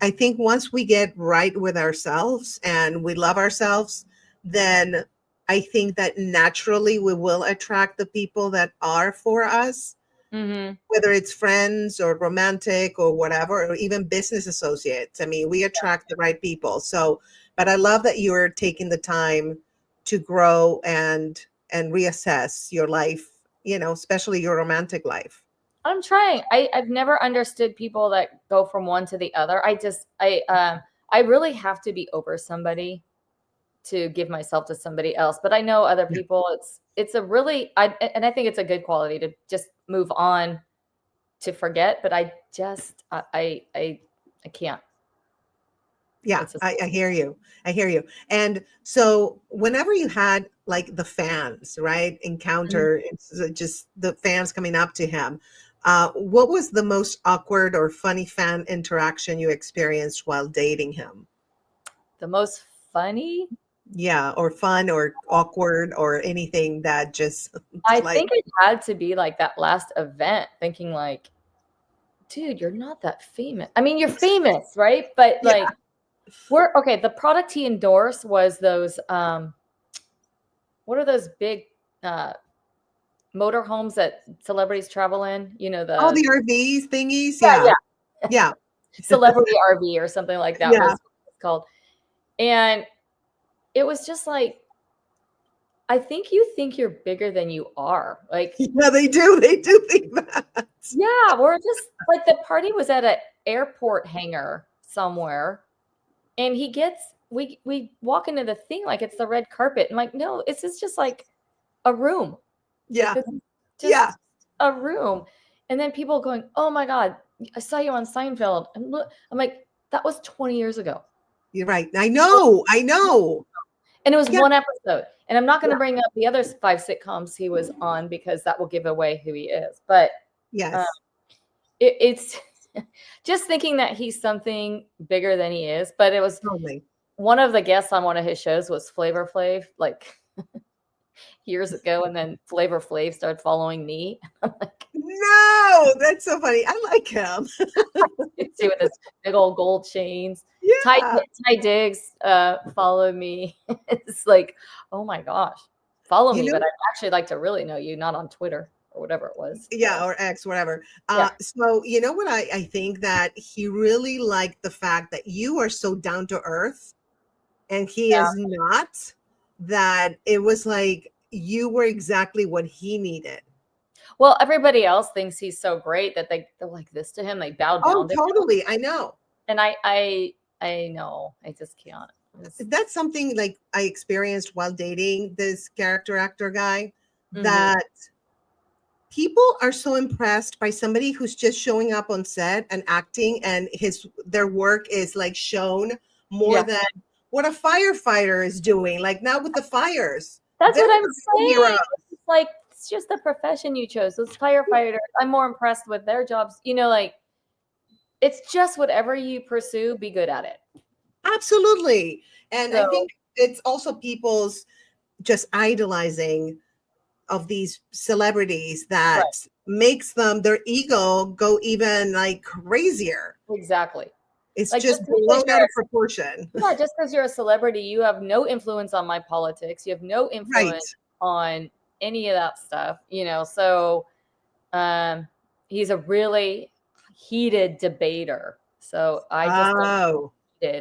I think once we get right with ourselves and we love ourselves, then I think that naturally we will attract the people that are for us, whether it's friends or romantic or whatever, or even business associates. I mean, we attract the right people. So, but I love that you're taking the time to grow and reassess your life, especially your romantic life. I'm trying. I've never understood people that go from one to the other. I really have to be over somebody to give myself to somebody else. But I know other people, it's a really, I think it's a good quality to just move on, to forget. But I can't. Yeah, I hear you. And so whenever you had like the fans, right, encounter, it's just the fans coming up to him, what was the most awkward or funny fan interaction you experienced while dating him? The most funny? Yeah, or fun or awkward or anything that just I think it had to be like that last event, thinking like, dude, you're not that famous. I mean, you're famous, right? But like the product he endorsed was those what are those big motorhomes that celebrities travel in? The the RVs thingies. Yeah. Celebrity RV or something like that was what it's called. And it was just like, I think you think you're bigger than you are. Like, Yeah, they do. They do think that. yeah, we're just like the party was at an airport hangar somewhere, and we walk into the thing like it's the red carpet. I'm like, no, this is just like a room. Yeah. This is just Yeah. a room. And then people going, oh my God, I saw you on Seinfeld. And look, I'm like, that was 20 years ago. You're right. I know. I know. And it was Yeah. one episode. And I'm not going to bring up the other 5 sitcoms he was on because that will give away who he is. But Yes. it's just thinking that he's something bigger than he is. But it was Totally. one of the guests on one of his shows was Flavor Flav, like years ago. And then Flavor Flav started following me. I'm like, No, that's so funny. I like him. see with his big old gold chains. Yeah. Ty Diggs followed me. It's like, oh my gosh, follow You me. know- But I'd actually like to really know you, not on Twitter or whatever it was. Yeah, or X, whatever. Yeah. So you know what I think that he really liked the fact that you are so down to earth and he Yeah. is not, that it was like you were exactly what he needed. Well, everybody else thinks he's so great that they're like this to him. They bow down Oh, to him. totally. I know. And I know. I just can't. That's something like I experienced while dating this character actor guy, Mhm. that people are so impressed by somebody who's just showing up on set and acting, and their work is like shown more Yeah. than what a firefighter is doing. Like now with the fires. That's they're what I'm the saying. heroes. It's like, it's just the profession you chose. Those firefighters, I'm more impressed with their jobs. You know, like, it's just whatever you pursue, be good at it. Absolutely. And I So- think it's also people's just idolizing of these celebrities that makes them, their ego go even like crazier. Exactly. It's Like, just just because blown out you're- of proportion. Yeah, just because you're a celebrity, you have no influence on my politics. You have no influence on any of that stuff, you know. So he's a really heated debater. So I just Oh,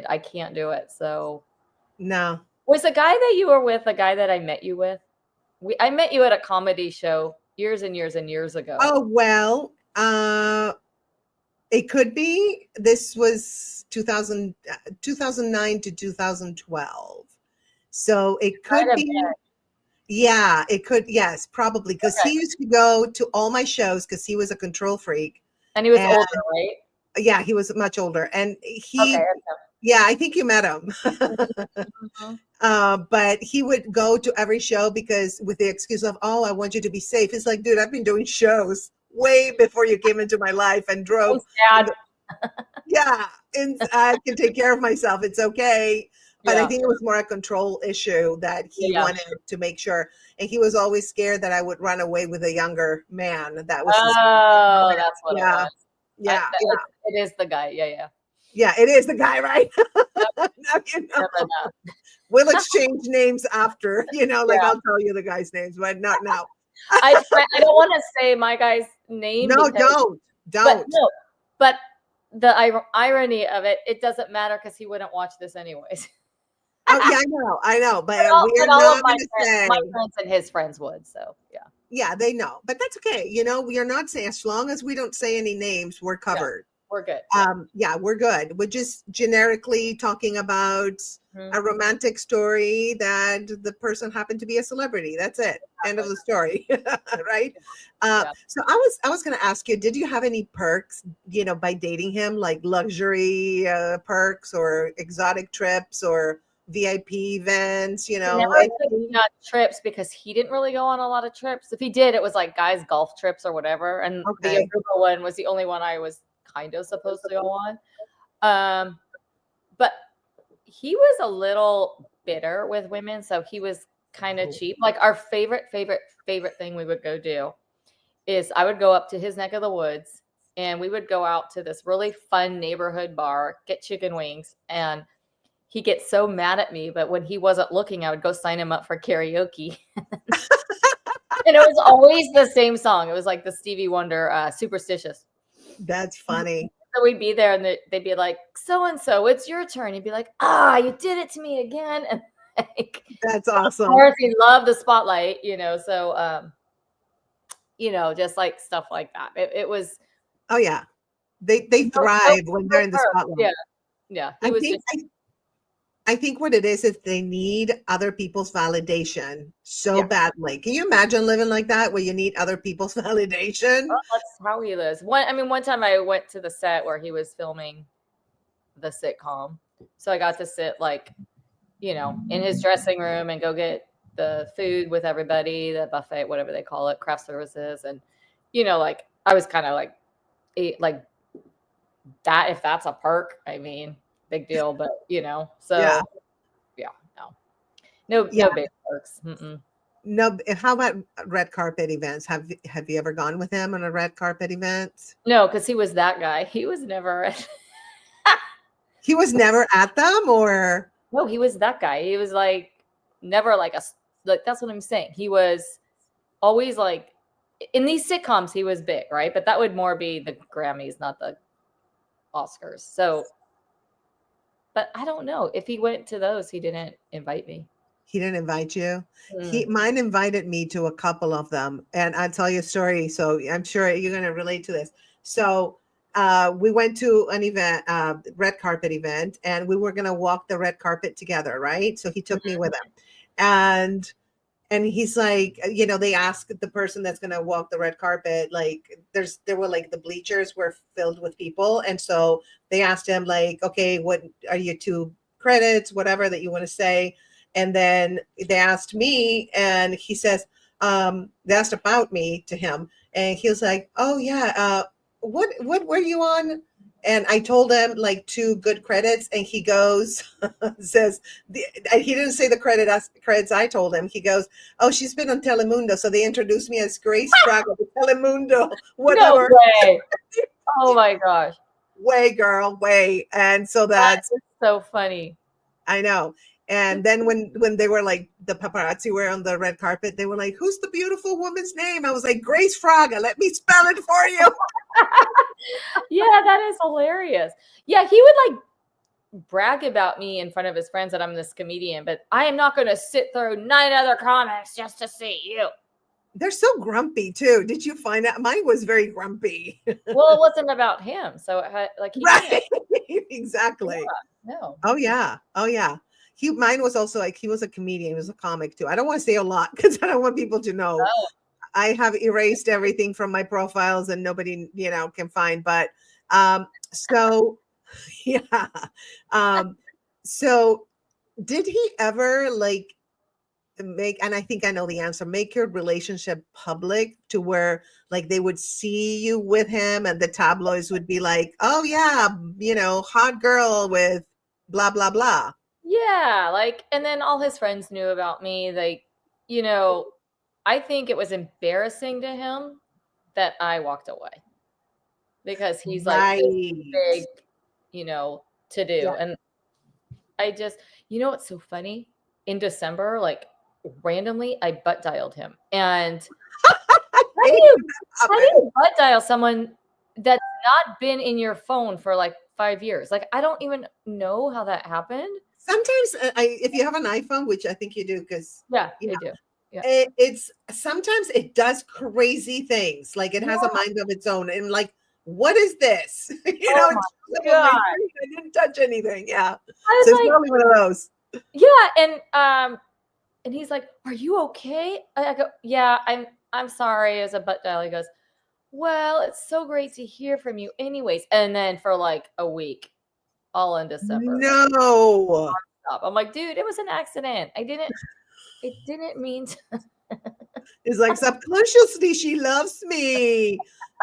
I can't do it. So no. was the guy that you were with the guy that I met you with? I met you at a comedy show years and years and years ago. Oh, well, it could be. This was 2009 to 2012. So it could Might have be. been. Yeah, it could. Yes, probably. Because Okay. he used to go to all my shows because he was a control freak. And he was And- older, right? Yeah, he was much older. And Okay. yeah, I think you met him. Mhm. But he would go to every show because with the excuse of, oh, I want you to be safe. It's like, dude, I've been doing shows way before you came into my life and drove. I'm sad. Yeah, and I can take care of myself. It's okay. But I Yeah. think it was more a control issue that he Yeah. wanted to make sure. And he was always scared that I would run away with a younger man. That was his, Oh, that's what Yeah. it was. yeah, It is the guy. Yeah. yeah. It is the guy, right? Now you know. Never know. We'll exchange names after, like Yeah. I'll tell you the guy's names, but not now. I don't want to say my guy's name. No, because- don't. But the irony of it, it doesn't matter because he wouldn't watch this anyways. Oh, yeah, I know, but But all we're of not my going to say. friends and his friends would. So yeah. Yeah, they know, but that's okay. We are not saying, as long as we don't say any names, we're covered. We're good. Yeah, we're good. We're just generically talking about Mhm. a romantic story that the person happened to be a celebrity. That's it. End of the story. Right? Yeah. So I was going to ask you, did you have any perks, by dating him, like luxury perks or exotic trips or VIP events, Never and- took me on trips because he didn't really go on a lot of trips. If he did, it was like guys' golf trips or whatever. And Okay. the Aruba one was the only one I was kind of supposed to go on. But he was a little bitter with women, so he was kind of cheap. Like our favorite thing we would go do is I would go up to his neck of the woods and we would go out to this really fun neighborhood bar, get chicken wings, and he gets so mad at me, but when he wasn't looking, I would go sign him up for karaoke. And it was always the same song. It was like the Stevie Wonder, Superstitious. That's funny. So we'd be there and they'd be like, so-and-so, it's your turn. He'd be like, you did it to me again. And Like, That's of awesome. course, he loved the spotlight, so just like stuff like that. It was Oh yeah, they no, thrive when they're in the yeah, spotlight. yeah. He I was think just I think what it is they need other people's validation so yeah. badly. Can you imagine living like that where you need other people's validation? Well, that's how he lives. One time I went to the set where he was filming the sitcom, so I got to sit like, in his dressing room and go get the food with everybody, the buffet, whatever they call it, craft services, and like I was kind of like, like that. If that's a perk, I mean, big deal, but Yeah. so yeah, no Yeah. big perks. Mm-mm. No, how about red carpet events? Have you ever gone with him on a red carpet event? No, because he was that guy. He was never. He was never at them, or No, he was that guy. He was like never like like that's what I'm saying. He was always like in these sitcoms he was big, right? But that would more be the Grammys, not the Oscars. So, but I don't know. If he went to those, he didn't invite me. he didn't invite you? Mm. Mine invited me to a couple of them, and I'll tell you a story. So I'm sure you're going to relate to this. So we went to an event, red carpet event, and we were going to walk the red carpet together, right? So he took me with him, and he's like, they asked the person that's going to walk the red carpet, like there were like the bleachers were filled with people, and so they asked him like, okay, what are your 2 credits, whatever that you want to say. And then they asked me, and he says, they asked about me to him, and he was like, oh yeah, what were you on? And I told him like 2 good credits, and he goes, says, he didn't say the credits I told him. He goes, oh, she's been on Telemundo, so they introduced me as Grace Fraga to Telemundo, whatever. No way. Oh my gosh. Way, girl, way. And so That's so funny. I know. And then when they were like, the paparazzi were on the red carpet, they were like, who's the beautiful woman's name? I was like, Grace Fraga. Let me spell it for you. Yeah, that is hilarious. Yeah, he would like brag about me in front of his friends that I'm this comedian, but I am not going to sit through 9 other comics just to see you. They're so grumpy too. Did you find out? Mine was very grumpy. Well, it wasn't about him. So it had, like, he Right. Exactly. Yeah, no. Oh yeah. Oh yeah. Mine was also like, he was a comedian. He was a comic too. I don't want to say a lot because I don't want people to know. Oh. I have erased everything from my profiles and nobody, can find. But so yeah. So did he ever like make, and I think I know the answer, make your relationship public to where like they would see you with him and the tabloids would be like, oh yeah, hot girl with blah, blah, blah. Yeah, like, and then all his friends knew about me. Like, I think it was embarrassing to him that I walked away because he's like this Right. big, to do. Yeah. And I just, what's so funny? In December, like randomly, I butt dialed him. And how do you butt dial someone that's not been in your phone for like 5 years? Like, I don't even know how that happened. Sometimes if you have an iPhone, which I think you do, because Yeah, I do. Yeah. It's sometimes it does crazy things. Like it has a mind of its own, and like, what is this? Oh my God. I didn't touch anything. Yeah, I so was it's like, probably one of those. yeah, and he's like, "Are you okay?" I go, "Yeah, I'm sorry." As a butt dial, he goes, "Well, it's so great to hear from you, anyways." And then for like a week, all in December, No, I'm like, "Dude, it was an accident. It didn't mean to." it's like subconsciously she loves me.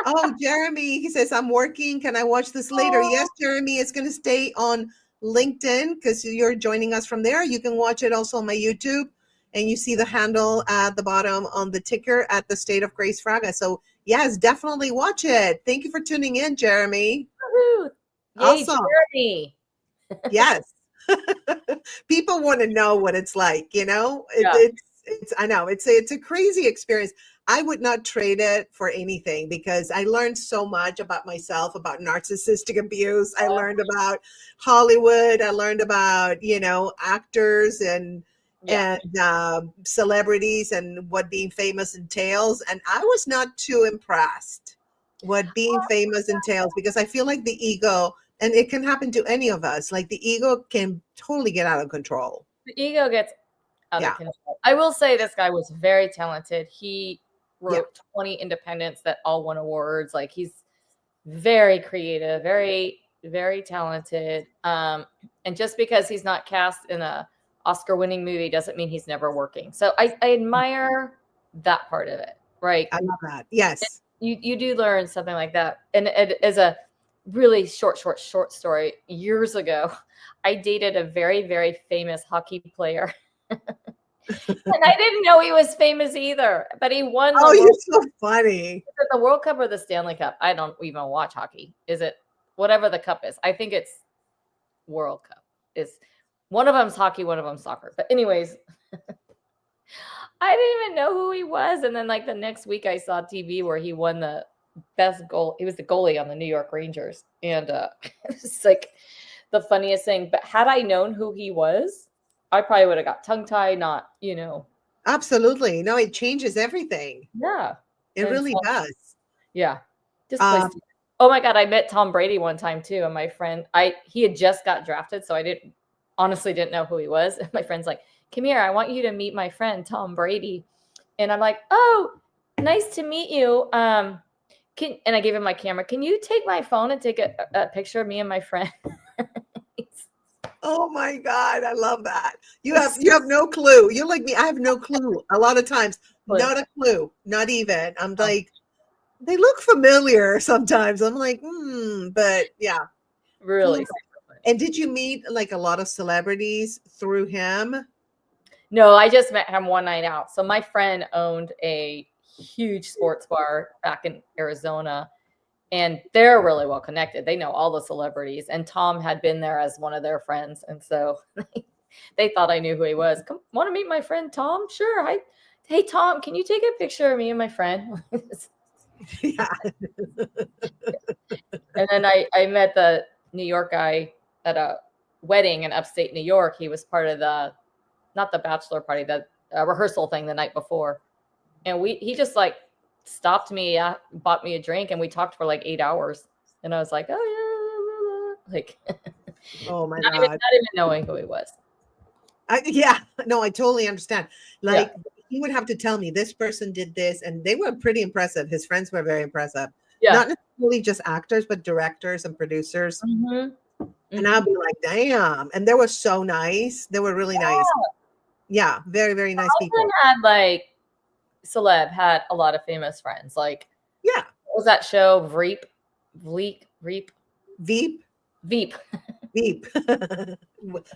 Oh, Jeremy, he says, I'm working. Can I watch this later? Oh. Yes, Jeremy, it's going to stay on LinkedIn because you're joining us from there. You can watch it also on my YouTube, and you see the handle at the bottom on the ticker at the State of Grace Fraga. So yes, definitely watch it. Thank you for tuning in, Jeremy. Woohoo. Yay, Awesome. Jeremy. Yes. People want to know what it's like, Yeah. It's I know it's a crazy experience. I would not trade it for anything because I learned so much about myself, about narcissistic abuse. I learned about Hollywood. I learned about, actors and Yeah. and celebrities and what being famous entails. And I was not too impressed what being famous entails, because I feel like the ego, and it can happen to any of us, like the ego can totally get out of control. The ego gets out Yeah. of control. I will say this guy was very talented. He Yeah. wrote 20 independents that all won awards. Like, he's very creative, very, very talented. And just because he's not cast in a Oscar-winning movie doesn't mean he's never working. So I admire that part of it, right? I love that. Yes. You do learn something like that. And it is a really short story. Years ago, I dated a very, very famous hockey player. And I didn't know he was famous either, but he won Oh, you're so funny. Is it the World Cup or the Stanley Cup? I don't even watch hockey. Is it whatever the cup is? I think it's World Cup. Is one of them's hockey, one of them's soccer. But anyways, I didn't even know who he was. And then like the next week I saw TV where he won the best goal. He was the goalie on the New York Rangers. And it's like the funniest thing. But had I known who he was, I probably would have got tongue-tied, not, Absolutely. No, it changes everything. Yeah. It And really so- does. Yeah. Just oh my God, I met Tom Brady one time too. And my friend, he had just got drafted, so I honestly didn't know who he was. And my friend's like, come here, I want you to meet my friend Tom Brady. And I'm like, oh, nice to meet you. And I gave him my camera. Can you take my phone and take a picture of me and my friend? Oh my God, I love that. You have no clue. You're like me. I have no clue. A lot of times, not a clue, not even. I'm like, they look familiar sometimes. I'm like, but yeah. Really? And did you meet like a lot of celebrities through him? No, I just met him one night out. So my friend owned a huge sports bar back in Arizona, and they're really well connected. They know all the celebrities, and Tom had been there as one of their friends. And so they thought I knew who he was. Come, want to meet my friend Tom? Sure. Hi. Hey, Tom, can you take a picture of me and my friend? Yeah. And then I met the New York guy at a wedding in upstate New York. He was part of not the bachelor party, the rehearsal thing the night before. And he just like stopped me, bought me a drink, and we talked for like 8 hours. And I was like, oh yeah, like, oh my not God, even knowing who he was. Yeah, no, I totally understand. Like he would have to tell me this person did this, and they were pretty impressive. His friends were very impressive. Yeah. Not necessarily just actors, but directors and producers. Mm-hmm. And I'll be like, damn. And they were so nice. They were really nice. Yeah, very, very nice people. Had like celeb had a lot of famous friends. Like, yeah, what was that show? Veep. Veep. Veep.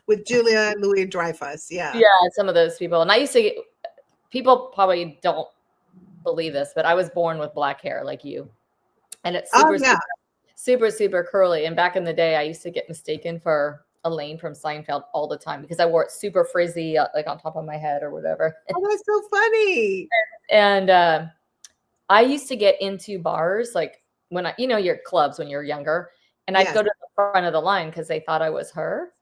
With Julia Louis Dreyfus. Yeah. Yeah, some of those people. And I used to get, people probably don't believe this, but I was born with black hair like you. And it's super curly. And back in the day, I used to get mistaken for Elaine from Seinfeld all the time because I wore it super frizzy, like on top of my head or whatever. Oh, that's so funny. And I used to get into bars, like when your clubs when you're younger, and I'd go to the front of the line because they thought I was her.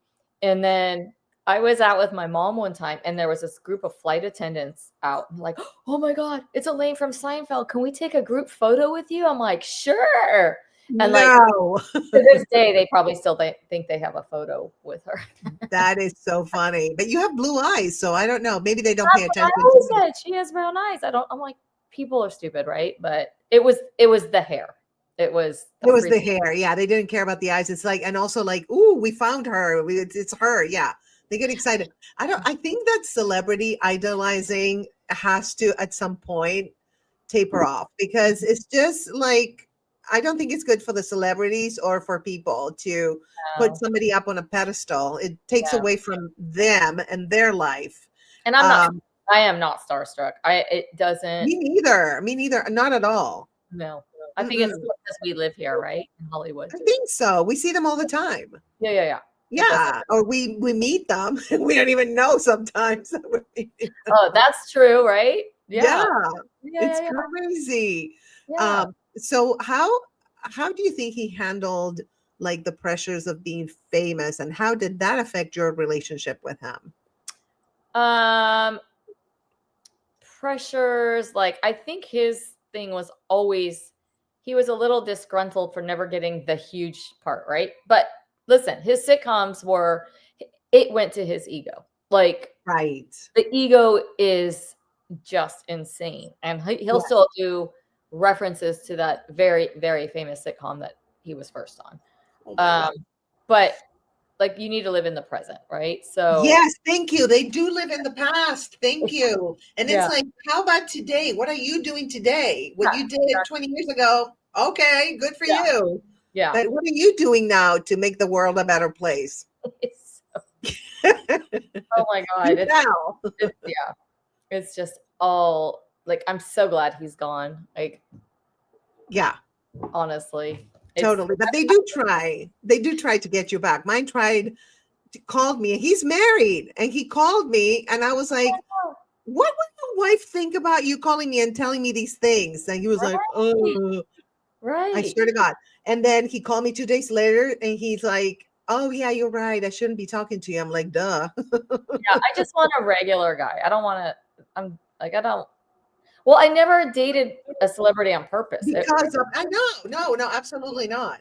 And then I was out with my mom one time, and there was this group of flight attendants out. I'm like, oh my God, it's Elaine from Seinfeld. Can we take a group photo with you? I'm like, sure. And to this day, they probably still think they have a photo with her. That is so funny. But you have blue eyes, so I don't know. Maybe they don't pay attention. I always said she has brown eyes. I'm like, people are stupid, right? But it was the hair. It was the hair. Yeah, they didn't care about the eyes. It's like, and also like, ooh, we found her. It's her. Yeah, they get excited. I think that celebrity idolizing has to at some point taper off, because it's just like, I don't think it's good for the celebrities or for people to put somebody up on a pedestal. It takes away from them and their life. And I am not starstruck. It doesn't. Me neither. Not at all. No. I think it's because we live here, right? In Hollywood. I think so. We see them all the time. Yeah. Yeah. Or we meet them and we don't even know sometimes. Oh, that's true, right? Yeah. It's crazy. Yeah. So how do you think he handled like the pressures of being famous, and how did that affect your relationship with him? Pressures, like I think his thing was always he was a little disgruntled for never getting the huge part, right? But listen, his sitcoms were it went to his ego. Like Right. the ego is just insane. And he'll Yeah. still do references to that very, very famous sitcom that he was first on. Oh my God. But like you need to live in the present, right? So Yes, thank you. They do live in the past. Thank you. And Yeah. it's like, how about today? What are you doing today? What Yeah, you did 20 years ago, okay, good for Yeah. you. yeah. But what are you doing now to make the world a better place? It's oh my God. You now. Yeah. It's just all like I'm so glad he's gone. Like Yeah, honestly. totally. But they do try. They do try to get you back. Mine called me. He's married, and he called me, and I was like, what would your wife think about you calling me and telling me these things? And he was like, oh, Right. I swear to God. And then he called me 2 days later, and he's like, oh yeah, you're right. I shouldn't be talking to you. I'm like, duh. Yeah, I just want a regular guy. I don't want to. I'm like I don't. Well, I never dated a celebrity on purpose. Because of, I know, no, absolutely not.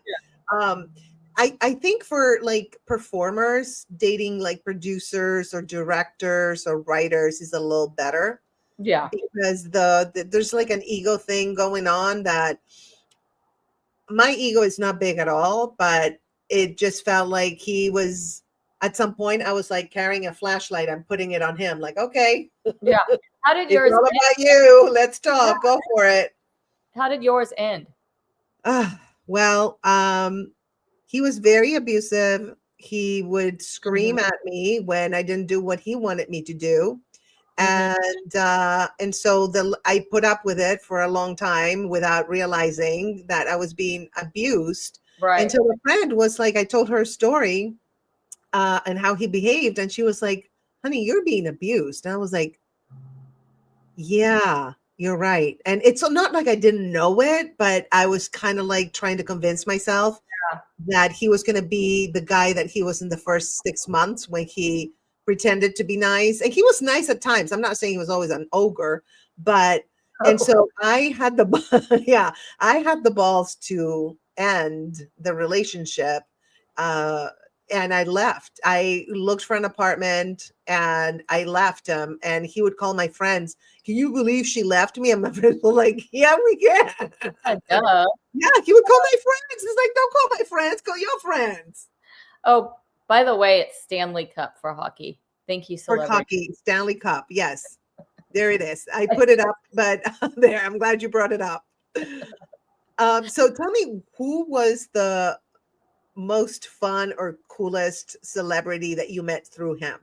I think for like performers, dating like producers or directors or writers is a little better. Yeah. Because there's like an ego thing going on that my ego is not big at all, but it just felt like he was at some point I was like carrying a flashlight and putting it on him, like, okay, Yeah. How did it's yours all end? about you. Let's talk. Go for it. How did yours end? Well, he was very abusive. He would scream at me when I didn't do what he wanted me to do. And so I put up with it for a long time without realizing that I was being abused. Right. Until a friend was like, I told her a story and how he behaved, and she was like, honey, you're being abused. And I was like, yeah, you're right. And it's not like I didn't know it, but I was kind of like trying to convince myself that he was going to be the guy that he was in the first 6 months when he pretended to be nice. And he was nice at times. I'm not saying he was always an ogre, but and so I had the I had the balls to end the relationship. And I left. I looked for an apartment and I left him. And he would call my friends. Can you believe she left me? And my friends were like, yeah, we can. Yeah, he would call my friends. He's like, don't call my friends, call your friends. Oh, by the way, it's Stanley Cup for hockey. Thank you, For celebrity. hockey, Stanley Cup. Yes, there it is. I put it up, but there, I'm glad you brought it up. So tell me, who was the most fun or coolest celebrity that you met through him?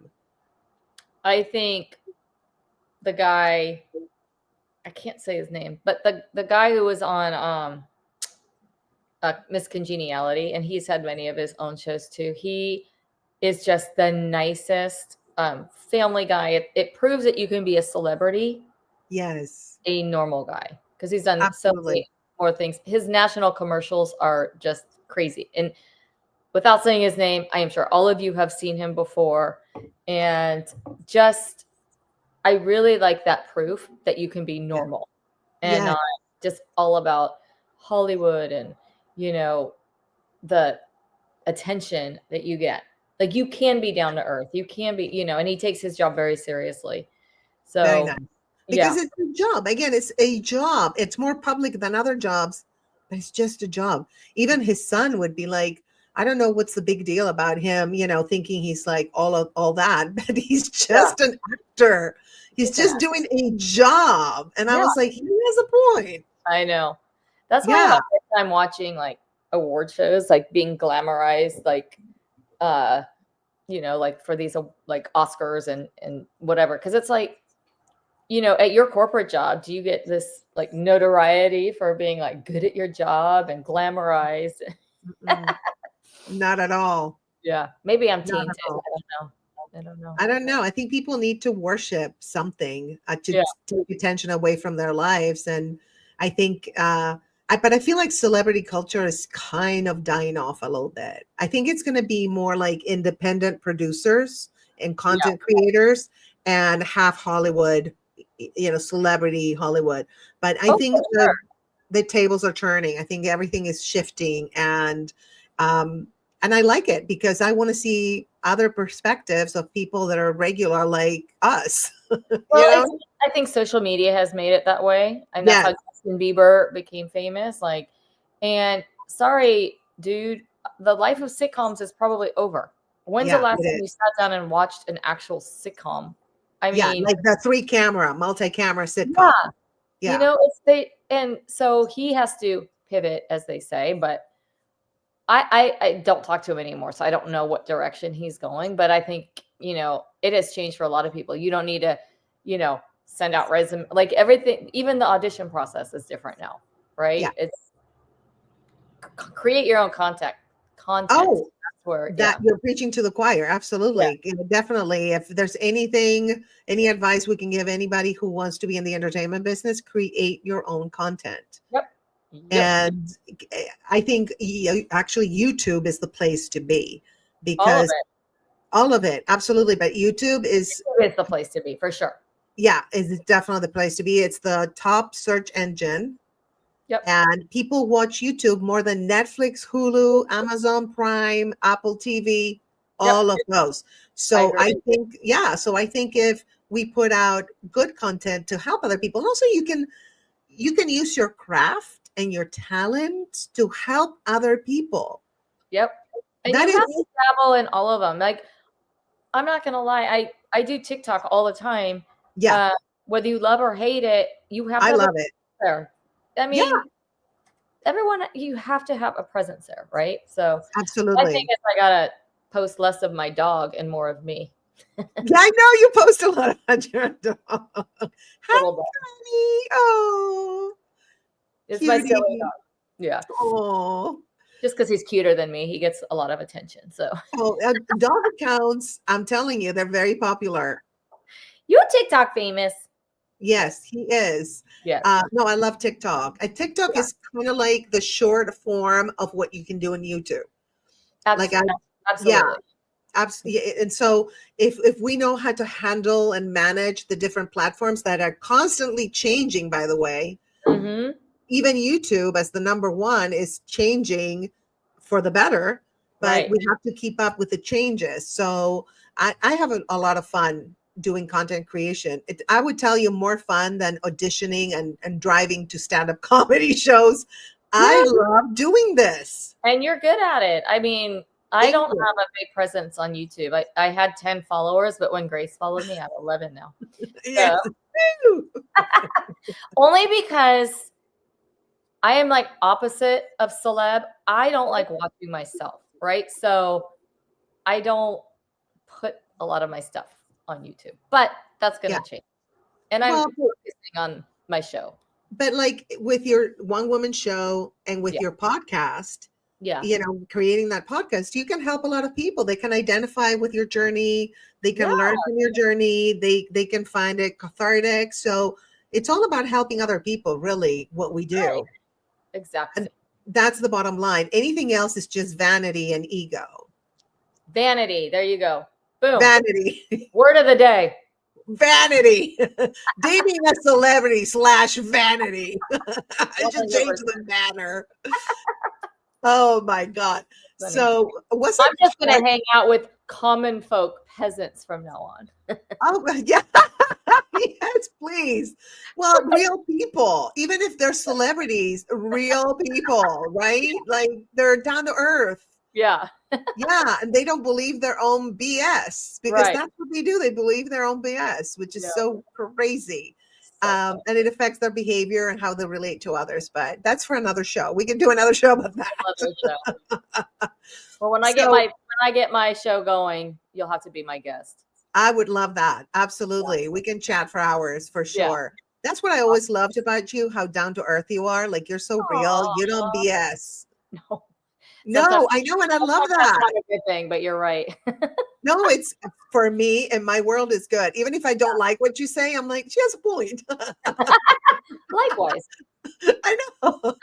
I think the guy, I can't say his name, but the guy who was on Miss Congeniality, and he's had many of his own shows too. He is just the nicest family guy. It proves that you can be a celebrity, Yes, a normal guy, because he's done so absolutely. many more things. His national commercials are just crazy. And without saying his name, I am sure all of you have seen him before. And just, I really like that proof that you can be normal and not just all about Hollywood and, you know, the attention that you get. Like you can be down to earth. You can be, you know, and he takes his job very seriously. So Very nice. Because yeah. it's a job. Again, it's a job. It's more public than other jobs, but it's just a job. Even his son would be like, I don't know what's the big deal about him, you know, thinking he's like all that, but he's just an actor. He's just doing a job. And I was like, he has a point. I know. That's why I like I'm watching like award shows, like being glamorized, like you know, like for these like Oscars and whatever. Cause it's like, you know, at your corporate job, do you get this like notoriety for being like good at your job and glamorized? Not at all. Yeah. Maybe I'm Not tainted. at all. I don't know. I don't know. I think people need to worship something to take attention away from their lives. And I think, but I feel like celebrity culture is kind of dying off a little bit. I think it's going to be more like independent producers and content creators. and half Hollywood, celebrity Hollywood. But I Oh, think for sure. the tables are turning. I think everything is shifting, and I like it because I want to see other perspectives of people that are regular like us. Well, I think social media has made it that way, and that's how Yes. Justin Bieber became famous. Like, and sorry, dude, the life of sitcoms is probably over. When's the Yeah, last it time you is. sat down and watched an actual sitcom? I Yeah, mean, like the multi-camera sitcom. yeah, Yeah. you know, and so he has to pivot, as they say, but I don't talk to him anymore, so I don't know what direction he's going. But I think, it has changed for a lot of people. You don't need to, send out resume, like everything, even the audition process is different now, right? Yeah. It's create your own content. Oh, That's where, that you're preaching to the choir. Absolutely. Definitely. If there's any advice we can give anybody who wants to be in the entertainment business, create your own content. Yep. And I think actually YouTube is the place to be, All of because it. all of it, absolutely. But YouTube is The place to be, for sure. is definitely the place to be. It's the top search engine. Yep. And people watch YouTube more than Netflix, Hulu, Amazon Prime, Apple TV, all of those. So I think if we put out good content to help other people, and also you can use your craft and your talent to help other people. Yep. And That you have is- to dabble in all of them. Like, I'm not gonna lie, I do TikTok all the time. Yeah. Whether you love or hate it, you have to I have love a it. there. I mean, everyone, you have to have a presence there, right? So my Absolutely. thing is, I gotta post less of my dog and more of me. Yeah, I know you post a lot about your dog. Hi, Little dog. honey. Oh, It's my silly cutie. dog. Yeah. Oh. Just because he's cuter than me, he gets a lot of attention. So Dog accounts, I'm telling you, they're very popular. you're TikTok famous. Yes, he is. Yes. No, I love TikTok. TikTok is kind of like the short form of what you can do on YouTube. Absolutely. Yeah, absolutely. And so if we know how to handle and manage the different platforms that are constantly changing, by the way, even YouTube as the number one is changing for the better, but we have to keep up with the changes. So I have a lot of fun doing content creation. I would tell you, more fun than auditioning and driving to stand-up comedy shows. I love doing this. And you're good at it. I mean, I don't have a big presence on YouTube. I had 10 followers, but when Grace followed me, I have 11 now. Yes. Only because I am like opposite of celeb. I don't like watching myself, right? So I don't put a lot of my stuff on YouTube, but that's going to change. And I'm focusing on my show. But like with your one woman show and with your podcast, creating that podcast, you can help a lot of people. They can identify with your journey. They can learn from your journey. They can find it cathartic. So it's all about helping other people, really, what we do. Right. Exactly. And that's the bottom line. Anything else is just vanity and ego. Vanity. There you go. Boom. Vanity. Word of the day. Vanity. Dating a celebrity / vanity. I just changed the banner. Oh my God. So I'm just going to hang out with common folk, peasants from now on. Oh, yeah. Yes, please. Well, real people, even if they're celebrities, real people, right? Like they're down to earth. Yeah. Yeah. And they don't believe their own BS because that's what they do. They believe their own BS, which is so crazy. And it affects their behavior and how they relate to others. But that's for another show. We can do another show about that. Well, when I get my show going, you'll have to be my guest. I would love that. Absolutely. Yeah. We can chat for hours for sure. Yeah. That's what I always loved about you, how down to earth you are. Like you're so real. You don't BS. No, I know. And I love that. That's not a good thing, but you're right. No, it's for me, and my world is good. Even if I don't like what you say, I'm like, she has a point. Likewise. I know. All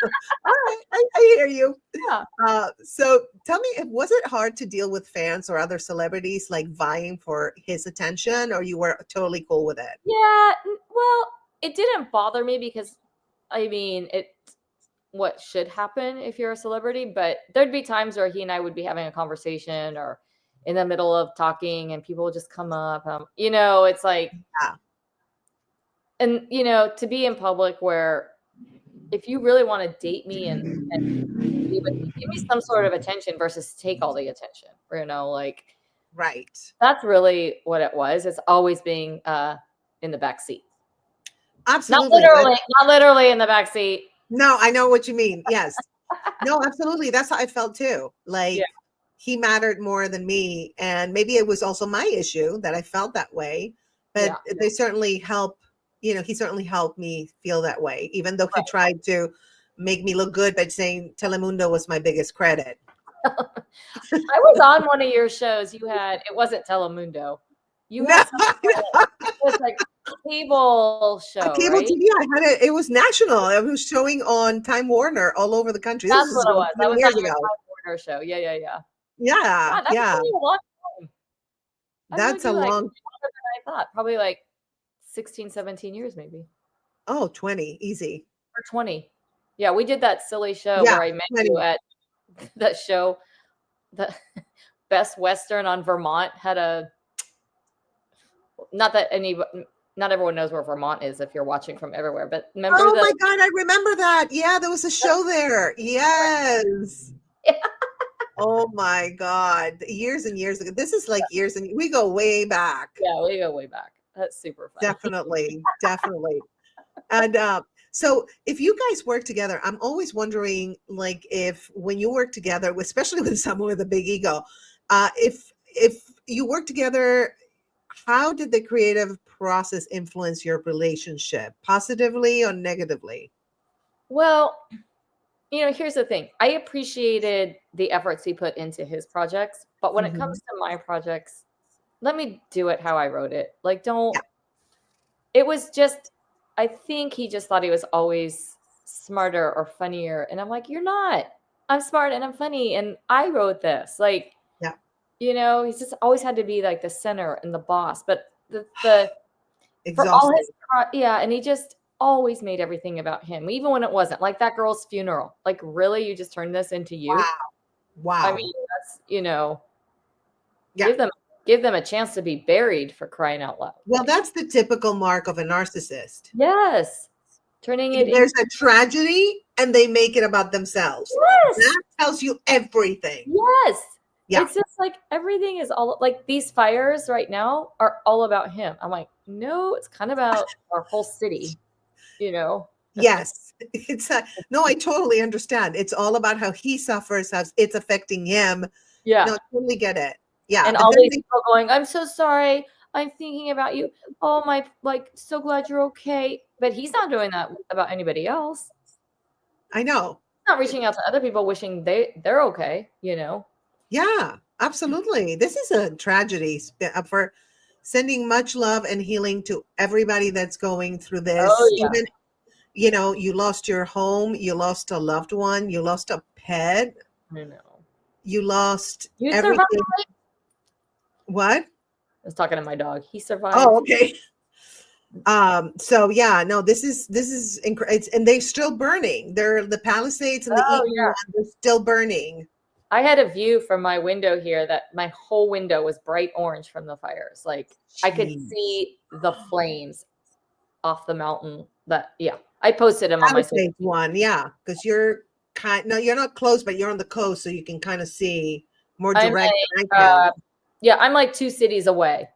right, I hear you. Yeah. So tell me, was it hard to deal with fans or other celebrities like vying for his attention, or you were totally cool with it? Yeah. Well, it didn't bother me because, I mean, it's what should happen if you're a celebrity, but there'd be times where he and I would be having a conversation or in the middle of talking and people would just come up. It's like, Yeah. and, to be in public where if you really want to date me and be with me, give me some sort of attention versus take all the attention, like Right. that's really what it was. It's always being in the back seat. Absolutely. Not literally in the back seat. No, I know what you mean. Yes. No, absolutely. That's how I felt too. Like he mattered more than me. And maybe it was also my issue that I felt that way. But they certainly help, he certainly helped me feel that way, even though he tried to make me look good by saying Telemundo was my biggest credit. I was on one of your shows. It wasn't Telemundo. You had it was like cable show, a cable right? TV. I had it. It was national. It was showing on Time Warner all over the country. That's what it was. That was years on your ago. Time Warner show. Yeah. Yeah, God, that's a long time. That's a long. Longer than I thought. Probably like 16, 17 years, maybe. Oh, 20, easy. Or 20. Yeah, we did that silly show where I met 20. you at that show. The Best Western on Vermont had a. Not everyone knows where Vermont is if you're watching from everywhere, but remember my God, I remember that. Yeah, there was a show there. Yes. Yeah. Oh my God. Years and years ago. This is like years and we go way back. Yeah, we go way back. That's super fun. Definitely. And so if you guys work together, I'm always wondering, like, if when you work together, especially with someone with a big ego, if you work together, how did the creative process influence your relationship, positively or negatively? Well, here's the thing. I appreciated the efforts he put into his projects, but when it comes to my projects, let me do it how I wrote it. Like, it was just, I think he just thought he was always smarter or funnier. And I'm like, you're not. I'm smart and I'm funny. And I wrote this. Like, he's just always had to be like the center and the boss. But for all his, and he just always made everything about him, even when it wasn't. Like that girl's funeral. Like, really, you just turned this into you? Wow. I mean, that's give them a chance to be buried, for crying out loud. Well, that's the typical mark of a narcissist. Yes. There's a tragedy and they make it about themselves. Yes. That tells you everything. Yes. Yeah. It's just like everything is all like these fires right now are all about him. I'm like, no, it's kind of about our whole city, Yes. No, I totally understand. It's all about how he suffers, how it's affecting him. Yeah. No, I totally get it. Yeah. And all these people going, I'm so sorry. I'm thinking about you. Oh my, like, so glad you're okay. But he's not doing that about anybody else. I know. He's not reaching out to other people wishing they're okay, Yeah, absolutely. This is a tragedy for sending much love and healing to everybody that's going through this. Oh, yeah. Even, you lost your home, you lost a loved one, you lost a pet. I know. You lost everything. Survived? What? I was talking to my dog. He survived. Oh, okay. So yeah, no, this is incredible. And they're still burning. The Palisades and the Eaton one, they're still burning. I had a view from my window here that my whole window was bright orange from the fires. Like I could see the flames off the mountain. I posted them on my social one, because you're not close, but you're on the coast, so you can kind of see more direct. I'm like 2 cities away,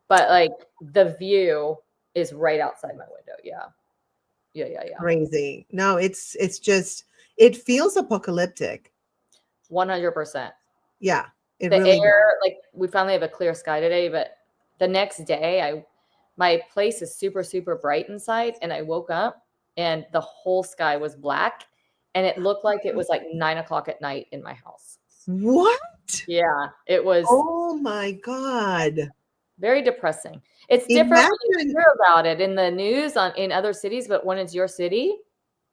but like the view is right outside my window. Yeah. Crazy. No, it's just, it feels apocalyptic. 100%. Yeah. The air, like we finally have a clear sky today, but the next day my place is super, super bright inside, and I woke up and the whole sky was black and it looked like it was like 9 o'clock at night in my house. What? Yeah, it was Oh my God. very depressing. It's different when you Imagine. hear about it in the news in other cities, but when it's your city,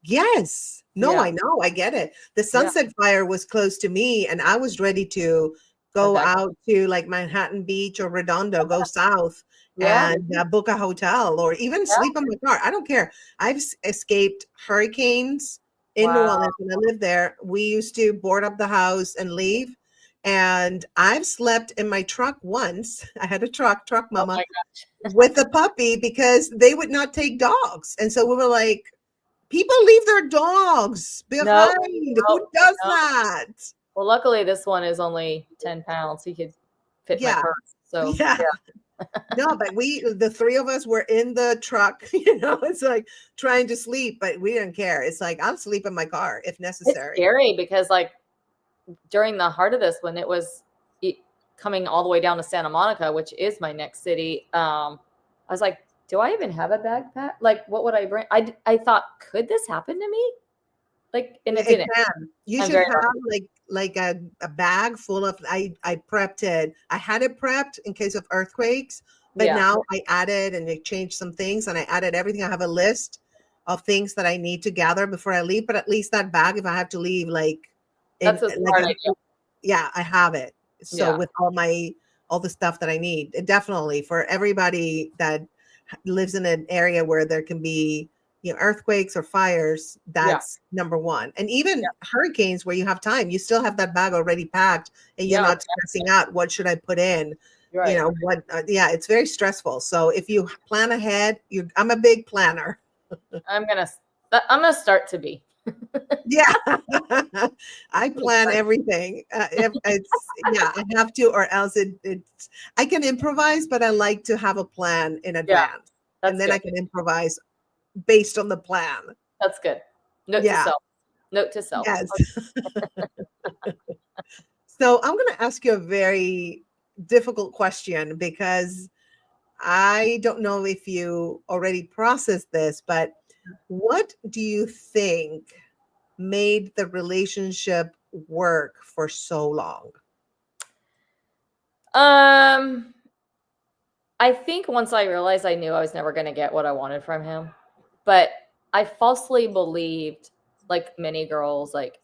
Yes. No, yeah, I know. I get it. The yeah, Sunset Fire was close to me, and I was ready to go out to like Manhattan Beach or Redondo, go south yeah, and book a hotel or even yeah. sleep in my car. I don't care. I've escaped hurricanes in New Wow. Orleans when I lived there. We used to board up the house and leave. And I've slept in my truck once. I had a truck Oh mama my gosh. with a puppy because they would not take dogs. And so we were like, people leave their dogs No, behind. no, Who does no. that? Well, luckily this one is only 10 pounds. He could fit my Yeah. purse. So Yeah. yeah, No, but the three of us were in the truck, it's like trying to sleep, but we didn't care. It's like, I'll sleep in my car if it's necessary. scary because like during the heart of this, when it was coming all the way down to Santa Monica, which is my next city, I was like, do I even have a backpack? Like, what would I bring? I thought, could this happen to me? Like, and it It didn't. can. You I'm should very have lucky. like a bag full of I prepped it. I had it prepped in case of earthquakes, but Yeah, now I added and I changed some things and I added everything. I have a list of things that I need to gather before I leave, but at least that bag, if I have to leave, like in that's a like smart idea. yeah, I have it. So Yeah, with all the stuff that I need, definitely for everybody that lives in an area where there can be earthquakes or fires, yeah, that's number one. And even yeah, hurricanes where you have time, you still have that bag already packed and you're yeah. not stressing out what should I put in, You're right. what yeah, it's very stressful. So if you plan ahead, I'm a big planner. I'm gonna start to be. Yeah. I plan everything. If it's yeah, I have to, or else it's I can improvise, but I like to have a plan in Yeah, advance, and that's then I good. can improvise based on the plan. That's good. Note to Yeah. self. Note to self. Yes. So I'm going to ask you a very difficult question because I don't know if you already processed this, but what do you think made the relationship work for so long? I think once I realized I knew I was never going to get what I wanted from him, but I falsely believed, like many girls, like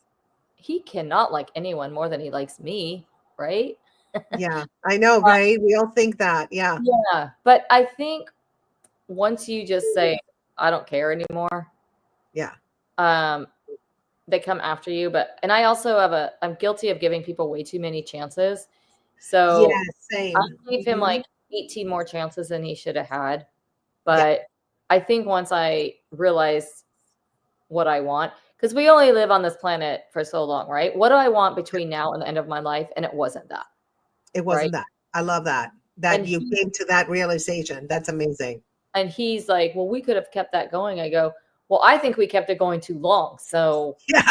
he cannot like anyone more than he likes me, right? Yeah, I know, Uh, right? We all think that. Yeah. yeah, but I think once you just say I don't care anymore, Yeah. um, they come after you. And I also I'm guilty of giving people way too many chances. So Yeah, I same. gave him Mhm. like 18 more chances than he should have had. Yeah. But I think once I realized what I want, because we only live on this planet for so long, right? What do I want between now and the end of my life? And it wasn't that, It right? wasn't that. I love that. That And you came to that realization. That's amazing. he's like, well, we could have kept that going. I go, well, I think we kept it going too long. So Yeah.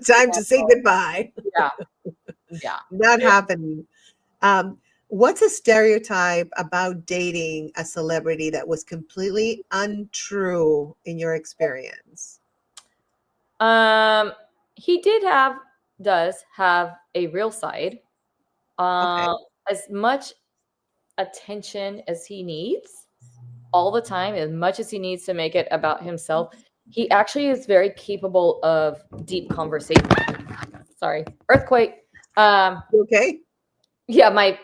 Time to say goodbye. yeah, yeah. Not happening. What's a stereotype about dating a celebrity that was completely untrue in your experience? He does have a real side. Okay. As much attention as he needs all the time, as much as he needs to make it about himself, he actually is very capable of deep conversation. Sorry, earthquake. Okay. Yeah, my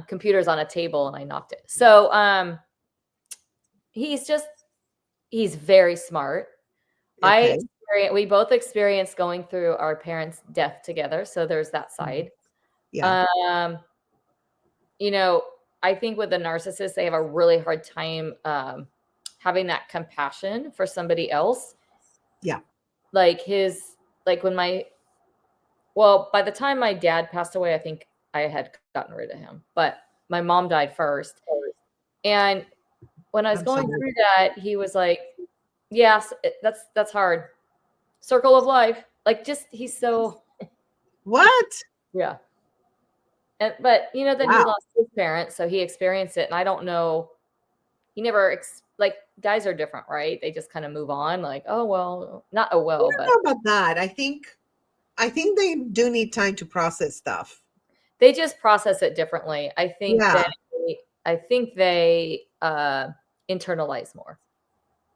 computer's on a table and I knocked it. So he's very smart. Okay. We both experienced going through our parents' death together, so there's that side. Yeah. Um, you know, I think with the narcissist, they have a really hard time having that compassion for somebody else. Yeah. Like like when by the time my dad passed away, I think I had gotten rid of him, but my mom died first. And when I was I'm going sorry. through that, he was like, yes, that's hard. Circle of life. Like he's so, What? yeah. But then he Wow. lost his parents, so he experienced it. And I don't know, he never like guys are different, right? They just kind of move on, like, oh well, not oh I well, but don't know about that. I think I think they do need time to process stuff. They just process it differently. I think Yeah. they internalize more.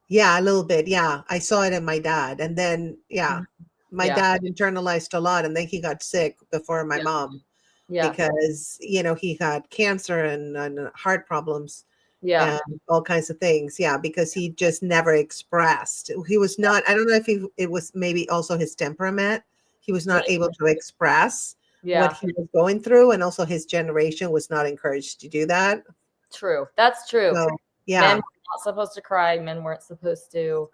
Yeah, a little bit. Yeah. I saw it in my dad. And then, yeah, my Yeah. dad internalized a lot. And then he got sick before my Yeah. mom Yeah. because, he had cancer and heart problems Yeah. and all kinds of things. Yeah. Because he just never expressed. He was not, I don't know if it was maybe also his temperament. He was not able to express what Yeah. he was going through. And also his generation was not encouraged to do that. True. That's true. So, Men yeah. were not supposed to cry. Men weren't supposed to.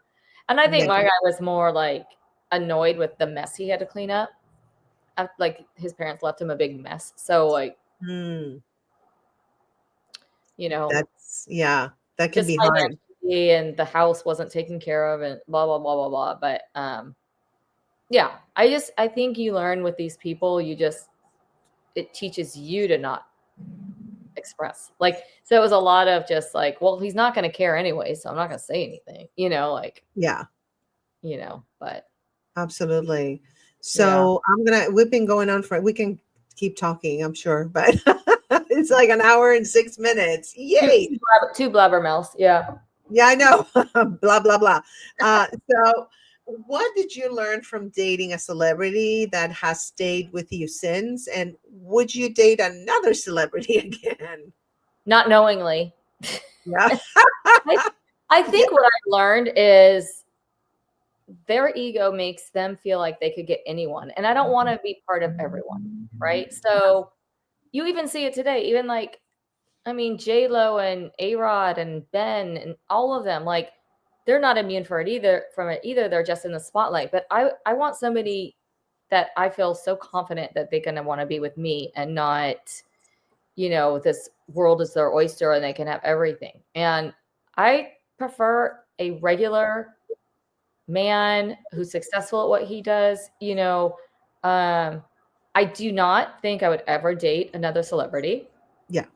And I think Yeah. my guy was more like annoyed with the mess he had to clean up. Like his parents left him a big mess. So like, Mm, you know, that can just be hard. financially, and the house wasn't taken care of and blah, blah, blah, blah, blah. But yeah, I think you learn with these people, it teaches you to not express. Like, so it was a lot of just like, well, he's not going to care anyway, so I'm not going to say anything, like, Yeah, but absolutely. So we've been going on we can keep talking, I'm sure, but it's like an hour and 6 minutes. Yay. two blabbermouths. Yeah. Yeah, I know. Blah, blah, blah. So what did you learn from dating a celebrity that has stayed with you since? And would you date another celebrity again? Not knowingly. Yeah. I think what I learned is their ego makes them feel like they could get anyone. And I don't want to be part of everyone. Right. So you even see it today, even like, I mean, J-Lo and A-Rod and Ben and all of them, like, they're not immune from it either. They're just in the spotlight. But I want somebody that I feel so confident that they're going to want to be with me and not, this world is their oyster and they can have everything. And I prefer a regular man who's successful at what he does. I do not think I would ever date another celebrity. Yeah.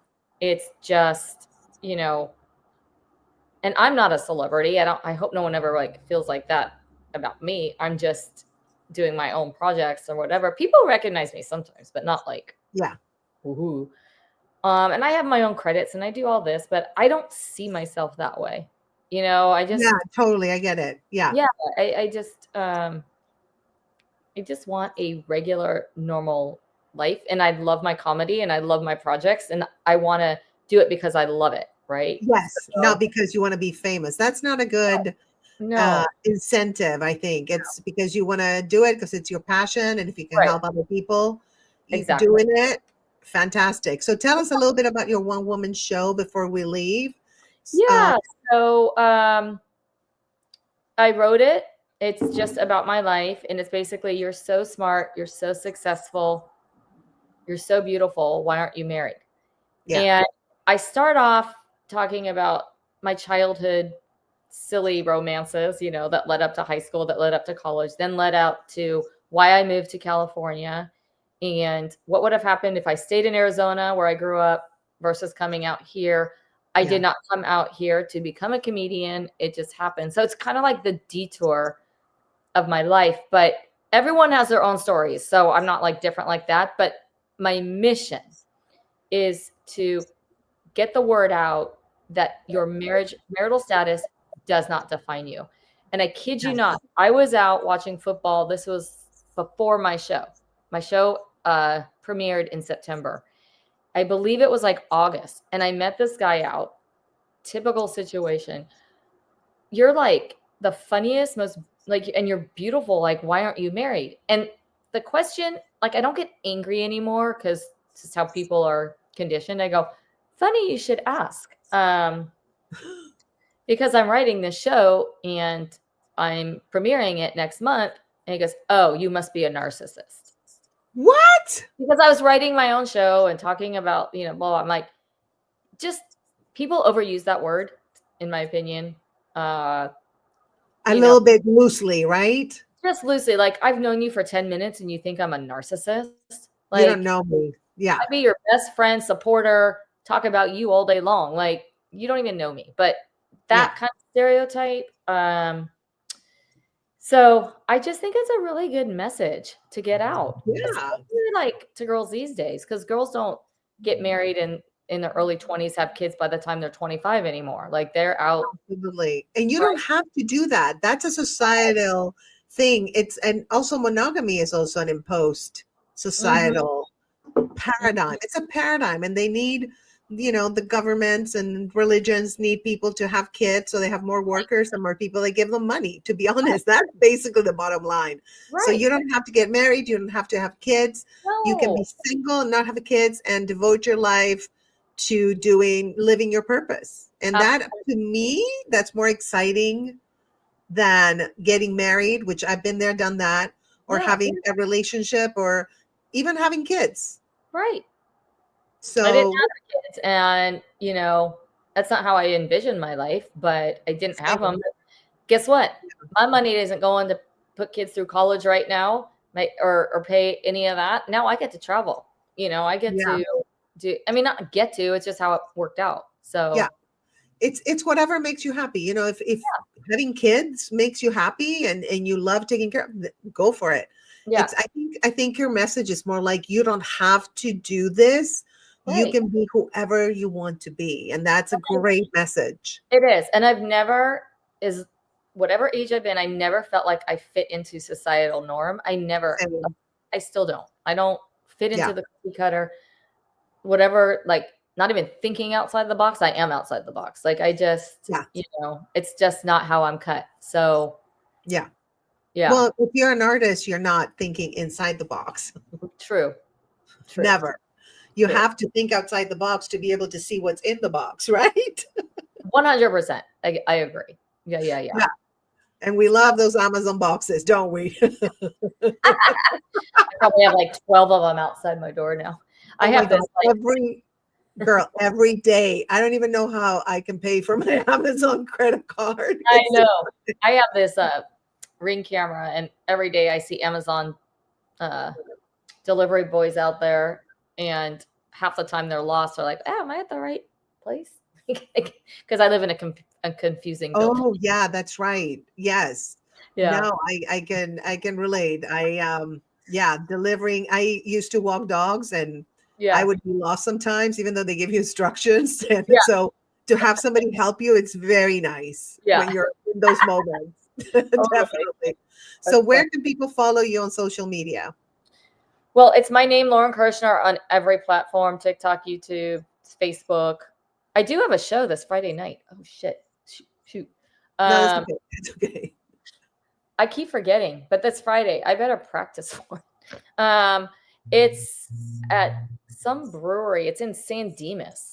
It's just, and I'm not a celebrity. I hope no one ever like feels like that about me. I'm just doing my own projects or whatever. People recognize me sometimes, but not like, Yeah. woohoo. And I have my own credits and I do all this, but I don't see myself that way. Yeah, totally. I get it. Yeah. Yeah. I just want a regular, normal life. And I love my comedy and I love my projects and I want to do it because I love it. Right. Yes. Not because you want to be famous. That's not a good incentive. I think it's because you want to do it because it's your passion. And if you can help other people doing it, fantastic. So tell us a little bit about your one woman show before we leave. Yeah. So I wrote it. It's just about my life. And it's basically, you're so smart. You're so successful. You're so beautiful. Why aren't you married? Yeah. And I start off talking about my childhood silly romances, that led up to high school, that led up to college, then led out to why I moved to California and what would have happened if I stayed in Arizona where I grew up versus coming out here. I did not come out here to become a comedian. It just happened. So it's kind of like the detour of my life, but everyone has their own stories. So I'm not like different like that. But my mission is to get the word out that your marital status does not define you. And I kid you not, I was out watching football. This was before my show. My show premiered in September. I believe it was like August. And I met this guy out. Typical situation. You're like the funniest, most like, and you're beautiful. Like, why aren't you married? And the question, like, I don't get angry anymore because this is how people are conditioned. I go, funny you should ask. Because I'm writing this show and I'm premiering it next month. And he goes, oh, you must be a narcissist. What? Because I was writing my own show and talking about, blah, blah. I'm like, just people overuse that word, in my opinion. A little bit loosely, right? Just loosely. Like, I've known you for 10 minutes and you think I'm a narcissist. Like, you don't know me. Yeah. I'd be your best friend, supporter, talk about you all day long. Like, you don't even know me. But that kind of stereotype. So I just think it's a really good message to get out, Yeah. especially like to girls these days, because girls don't get married in their early 20s, have kids by the time they're 25 anymore. Like they're out. Absolutely. And you Right. don't have to do that. That's a societal thing. And also monogamy is also an imposed societal paradigm. It's a paradigm, and they need, the governments and religions need people to have kids, so they have more workers and more people. They give them money, to be honest. That's basically the bottom line. So Right. you don't have to get married, you don't have to have kids. You can be No. single and not have kids and devote your life to living your purpose. And that, to me, that's more exciting than getting married, which I've been there, done that, or Yeah. having a relationship, or even having kids. Right. So I didn't have kids, and that's not how I envisioned my life, but I didn't have them. Guess what? My money isn't going to put kids through college right now, or pay any of that. Now I get to travel. I get Yeah. to do. I mean, not get to. It's just how it worked out. So Yeah. It's whatever makes you happy. If having kids makes you happy and you love taking care of them, go for it. yeah, I think your message is more like, you don't have to do this. You right. can be whoever you want to be. And that's a great message. It is, and I've never whatever age I've been, I never felt like I fit into societal norm. I still don't. I don't fit into Yeah. the cookie cutter. Whatever, like, not even thinking outside the box. I am outside the box. Like, I just, Yeah. it's just not how I'm cut. So Yeah. yeah. Well, if you're an artist, you're not thinking inside the box. True. Never. You True. have to think outside the box to be able to see what's in the box, right? 100%. I agree. Yeah. And we love those Amazon boxes, don't we? I probably have like 12 of them outside my door now. I have this every day. I don't even know how I can pay for my Amazon credit card. I know. I have this Ring camera, and every day I see Amazon delivery boys out there, and half the time they're lost. They're like, "Oh, am I at the right place?" Because I live in a confusing building. Oh yeah, that's right. Yes. Yeah. No, I can relate. Delivering. I used to walk dogs, and Yeah. I would be lost sometimes, even though they give you instructions. And Yeah. so to have somebody help you, it's very nice when you're in those moments. Definitely. So where can people follow you on social media? Well, it's my name, Lauren Kirshner, on every platform: TikTok, YouTube, Facebook. I do have a show this Friday night. Oh shit! Shoot. No, that's okay. It's okay. I keep forgetting, but that's Friday. I better practice for it. It's at some brewery. It's in San Dimas.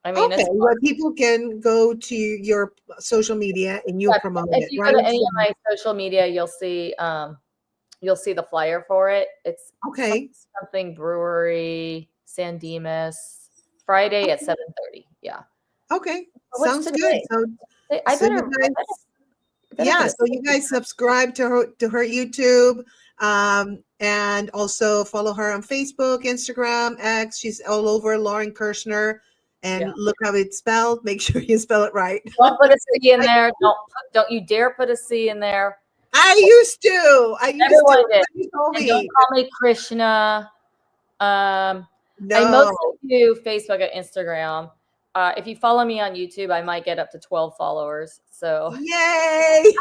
I mean, okay, well, people can go to your social media and you promote it. If you go to any of my social media, you'll see the flyer for it. It's something brewery, San Dimas, Friday at 7:30. Yeah. Okay. Sounds good. So you guys subscribe to her YouTube, and also follow her on Facebook, Instagram, X. She's all over, Lauren Kirshner. And look how it's spelled. Make sure you spell it right. Don't put a C in there. Don't you dare put a C in there. I used to. Everyone did. And don't call me Krishna. I mostly do Facebook and Instagram. If you follow me on YouTube, I might get up to 12 followers. So yay!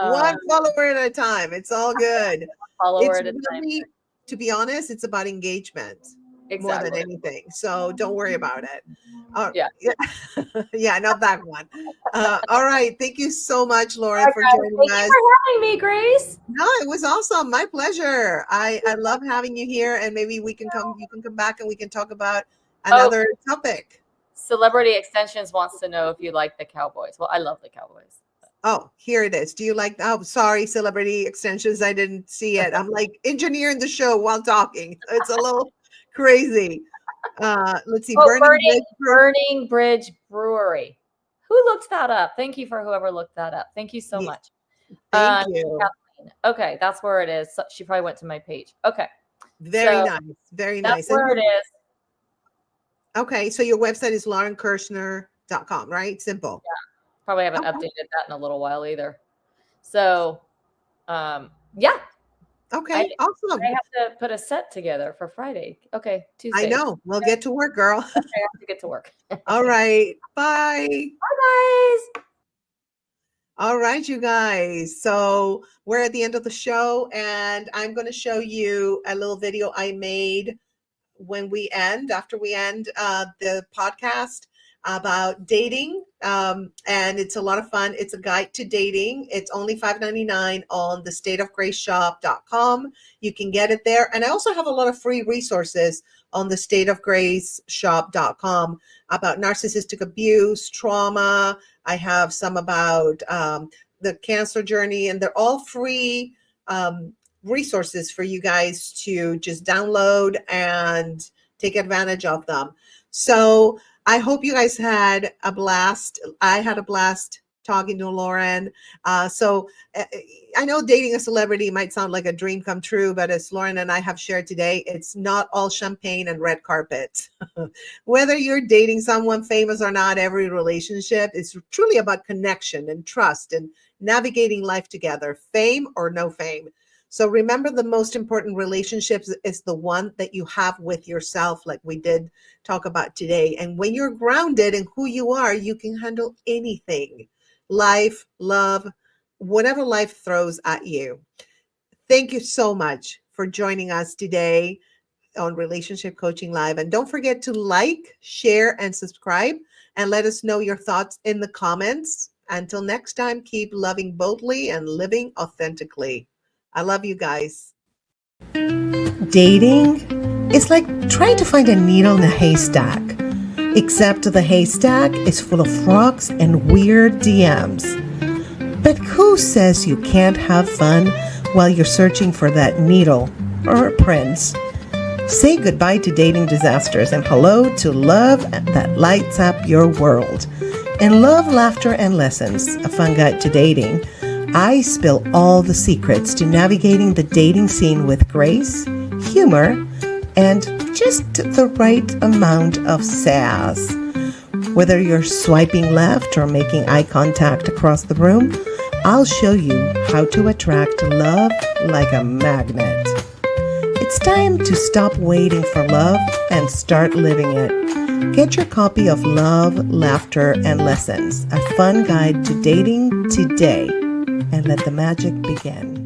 One follower at a time. It's all good. To be honest, it's about engagement. More than anything. So don't worry about it. Yeah, not that one. All right. Thank you so much, Laura, for joining us. Thank you for having me, Grace. No, it was awesome. My pleasure. I love having you here, and maybe you can come back and we can talk about another topic. Celebrity Extensions wants to know if you like the Cowboys. Well, I love the Cowboys. Oh, here it is. Do you like? Oh, sorry, Celebrity Extensions. I didn't see it. I'm like engineering the show while talking. It's a little crazy. Let's see. Burning Bridge Brewery. Who looked that up? Thank you for whoever looked that up. Thank you so much. Thank you. Kathleen. Okay, that's where it is. So she probably went to my page. Okay. Very nice. Very nice. That's where it is. Okay, so your website is laurenkirshner.com, right? Simple. Yeah. Probably haven't updated that in a little while either. So, yeah, Okay, awesome. I have to put a set together for Friday. Okay, Tuesday. I know. We'll get to work, girl. Okay, I have to get to work. All right. Bye. Bye, guys. All right, you guys. So we're at the end of the show, and I'm going to show you a little video I made after we end the podcast about dating. And it's a lot of fun. It's a guide to dating. It's only $5.99 on the stateofgraceshop.com. You can get it there. And I also have a lot of free resources on the stateofgraceshop.com about narcissistic abuse, trauma. I have some about the cancer journey, and they're all free resources for you guys to just download and take advantage of them. So I hope you guys had a blast. I had a blast talking to Lauren. So I know dating a celebrity might sound like a dream come true, but as Lauren and I have shared today, it's not all champagne and red carpet. Whether you're dating someone famous or not, every relationship is truly about connection and trust and navigating life together, fame or no fame. So remember, the most important relationships is the one that you have with yourself, like we did talk about today. And when you're grounded in who you are, you can handle anything. Life, love, whatever life throws at you. Thank you so much for joining us today on Relationship Coaching Live. And don't forget to like, share, and subscribe, and let us know your thoughts in the comments. Until next time, keep loving boldly and living authentically. I love you guys. Dating is like trying to find a needle in a haystack, except the haystack is full of frogs and weird DMs. But who says you can't have fun while you're searching for that needle or prince? Say goodbye to dating disasters and hello to love that lights up your world. In Love, Laughter, and Lessons, a fun guide to dating, I spill all the secrets to navigating the dating scene with grace, humor, and just the right amount of sass. Whether you're swiping left or making eye contact across the room, I'll show you how to attract love like a magnet. It's time to stop waiting for love and start living it. Get your copy of Love, Laughter, and Lessons, a fun guide to dating today, and let the magic begin.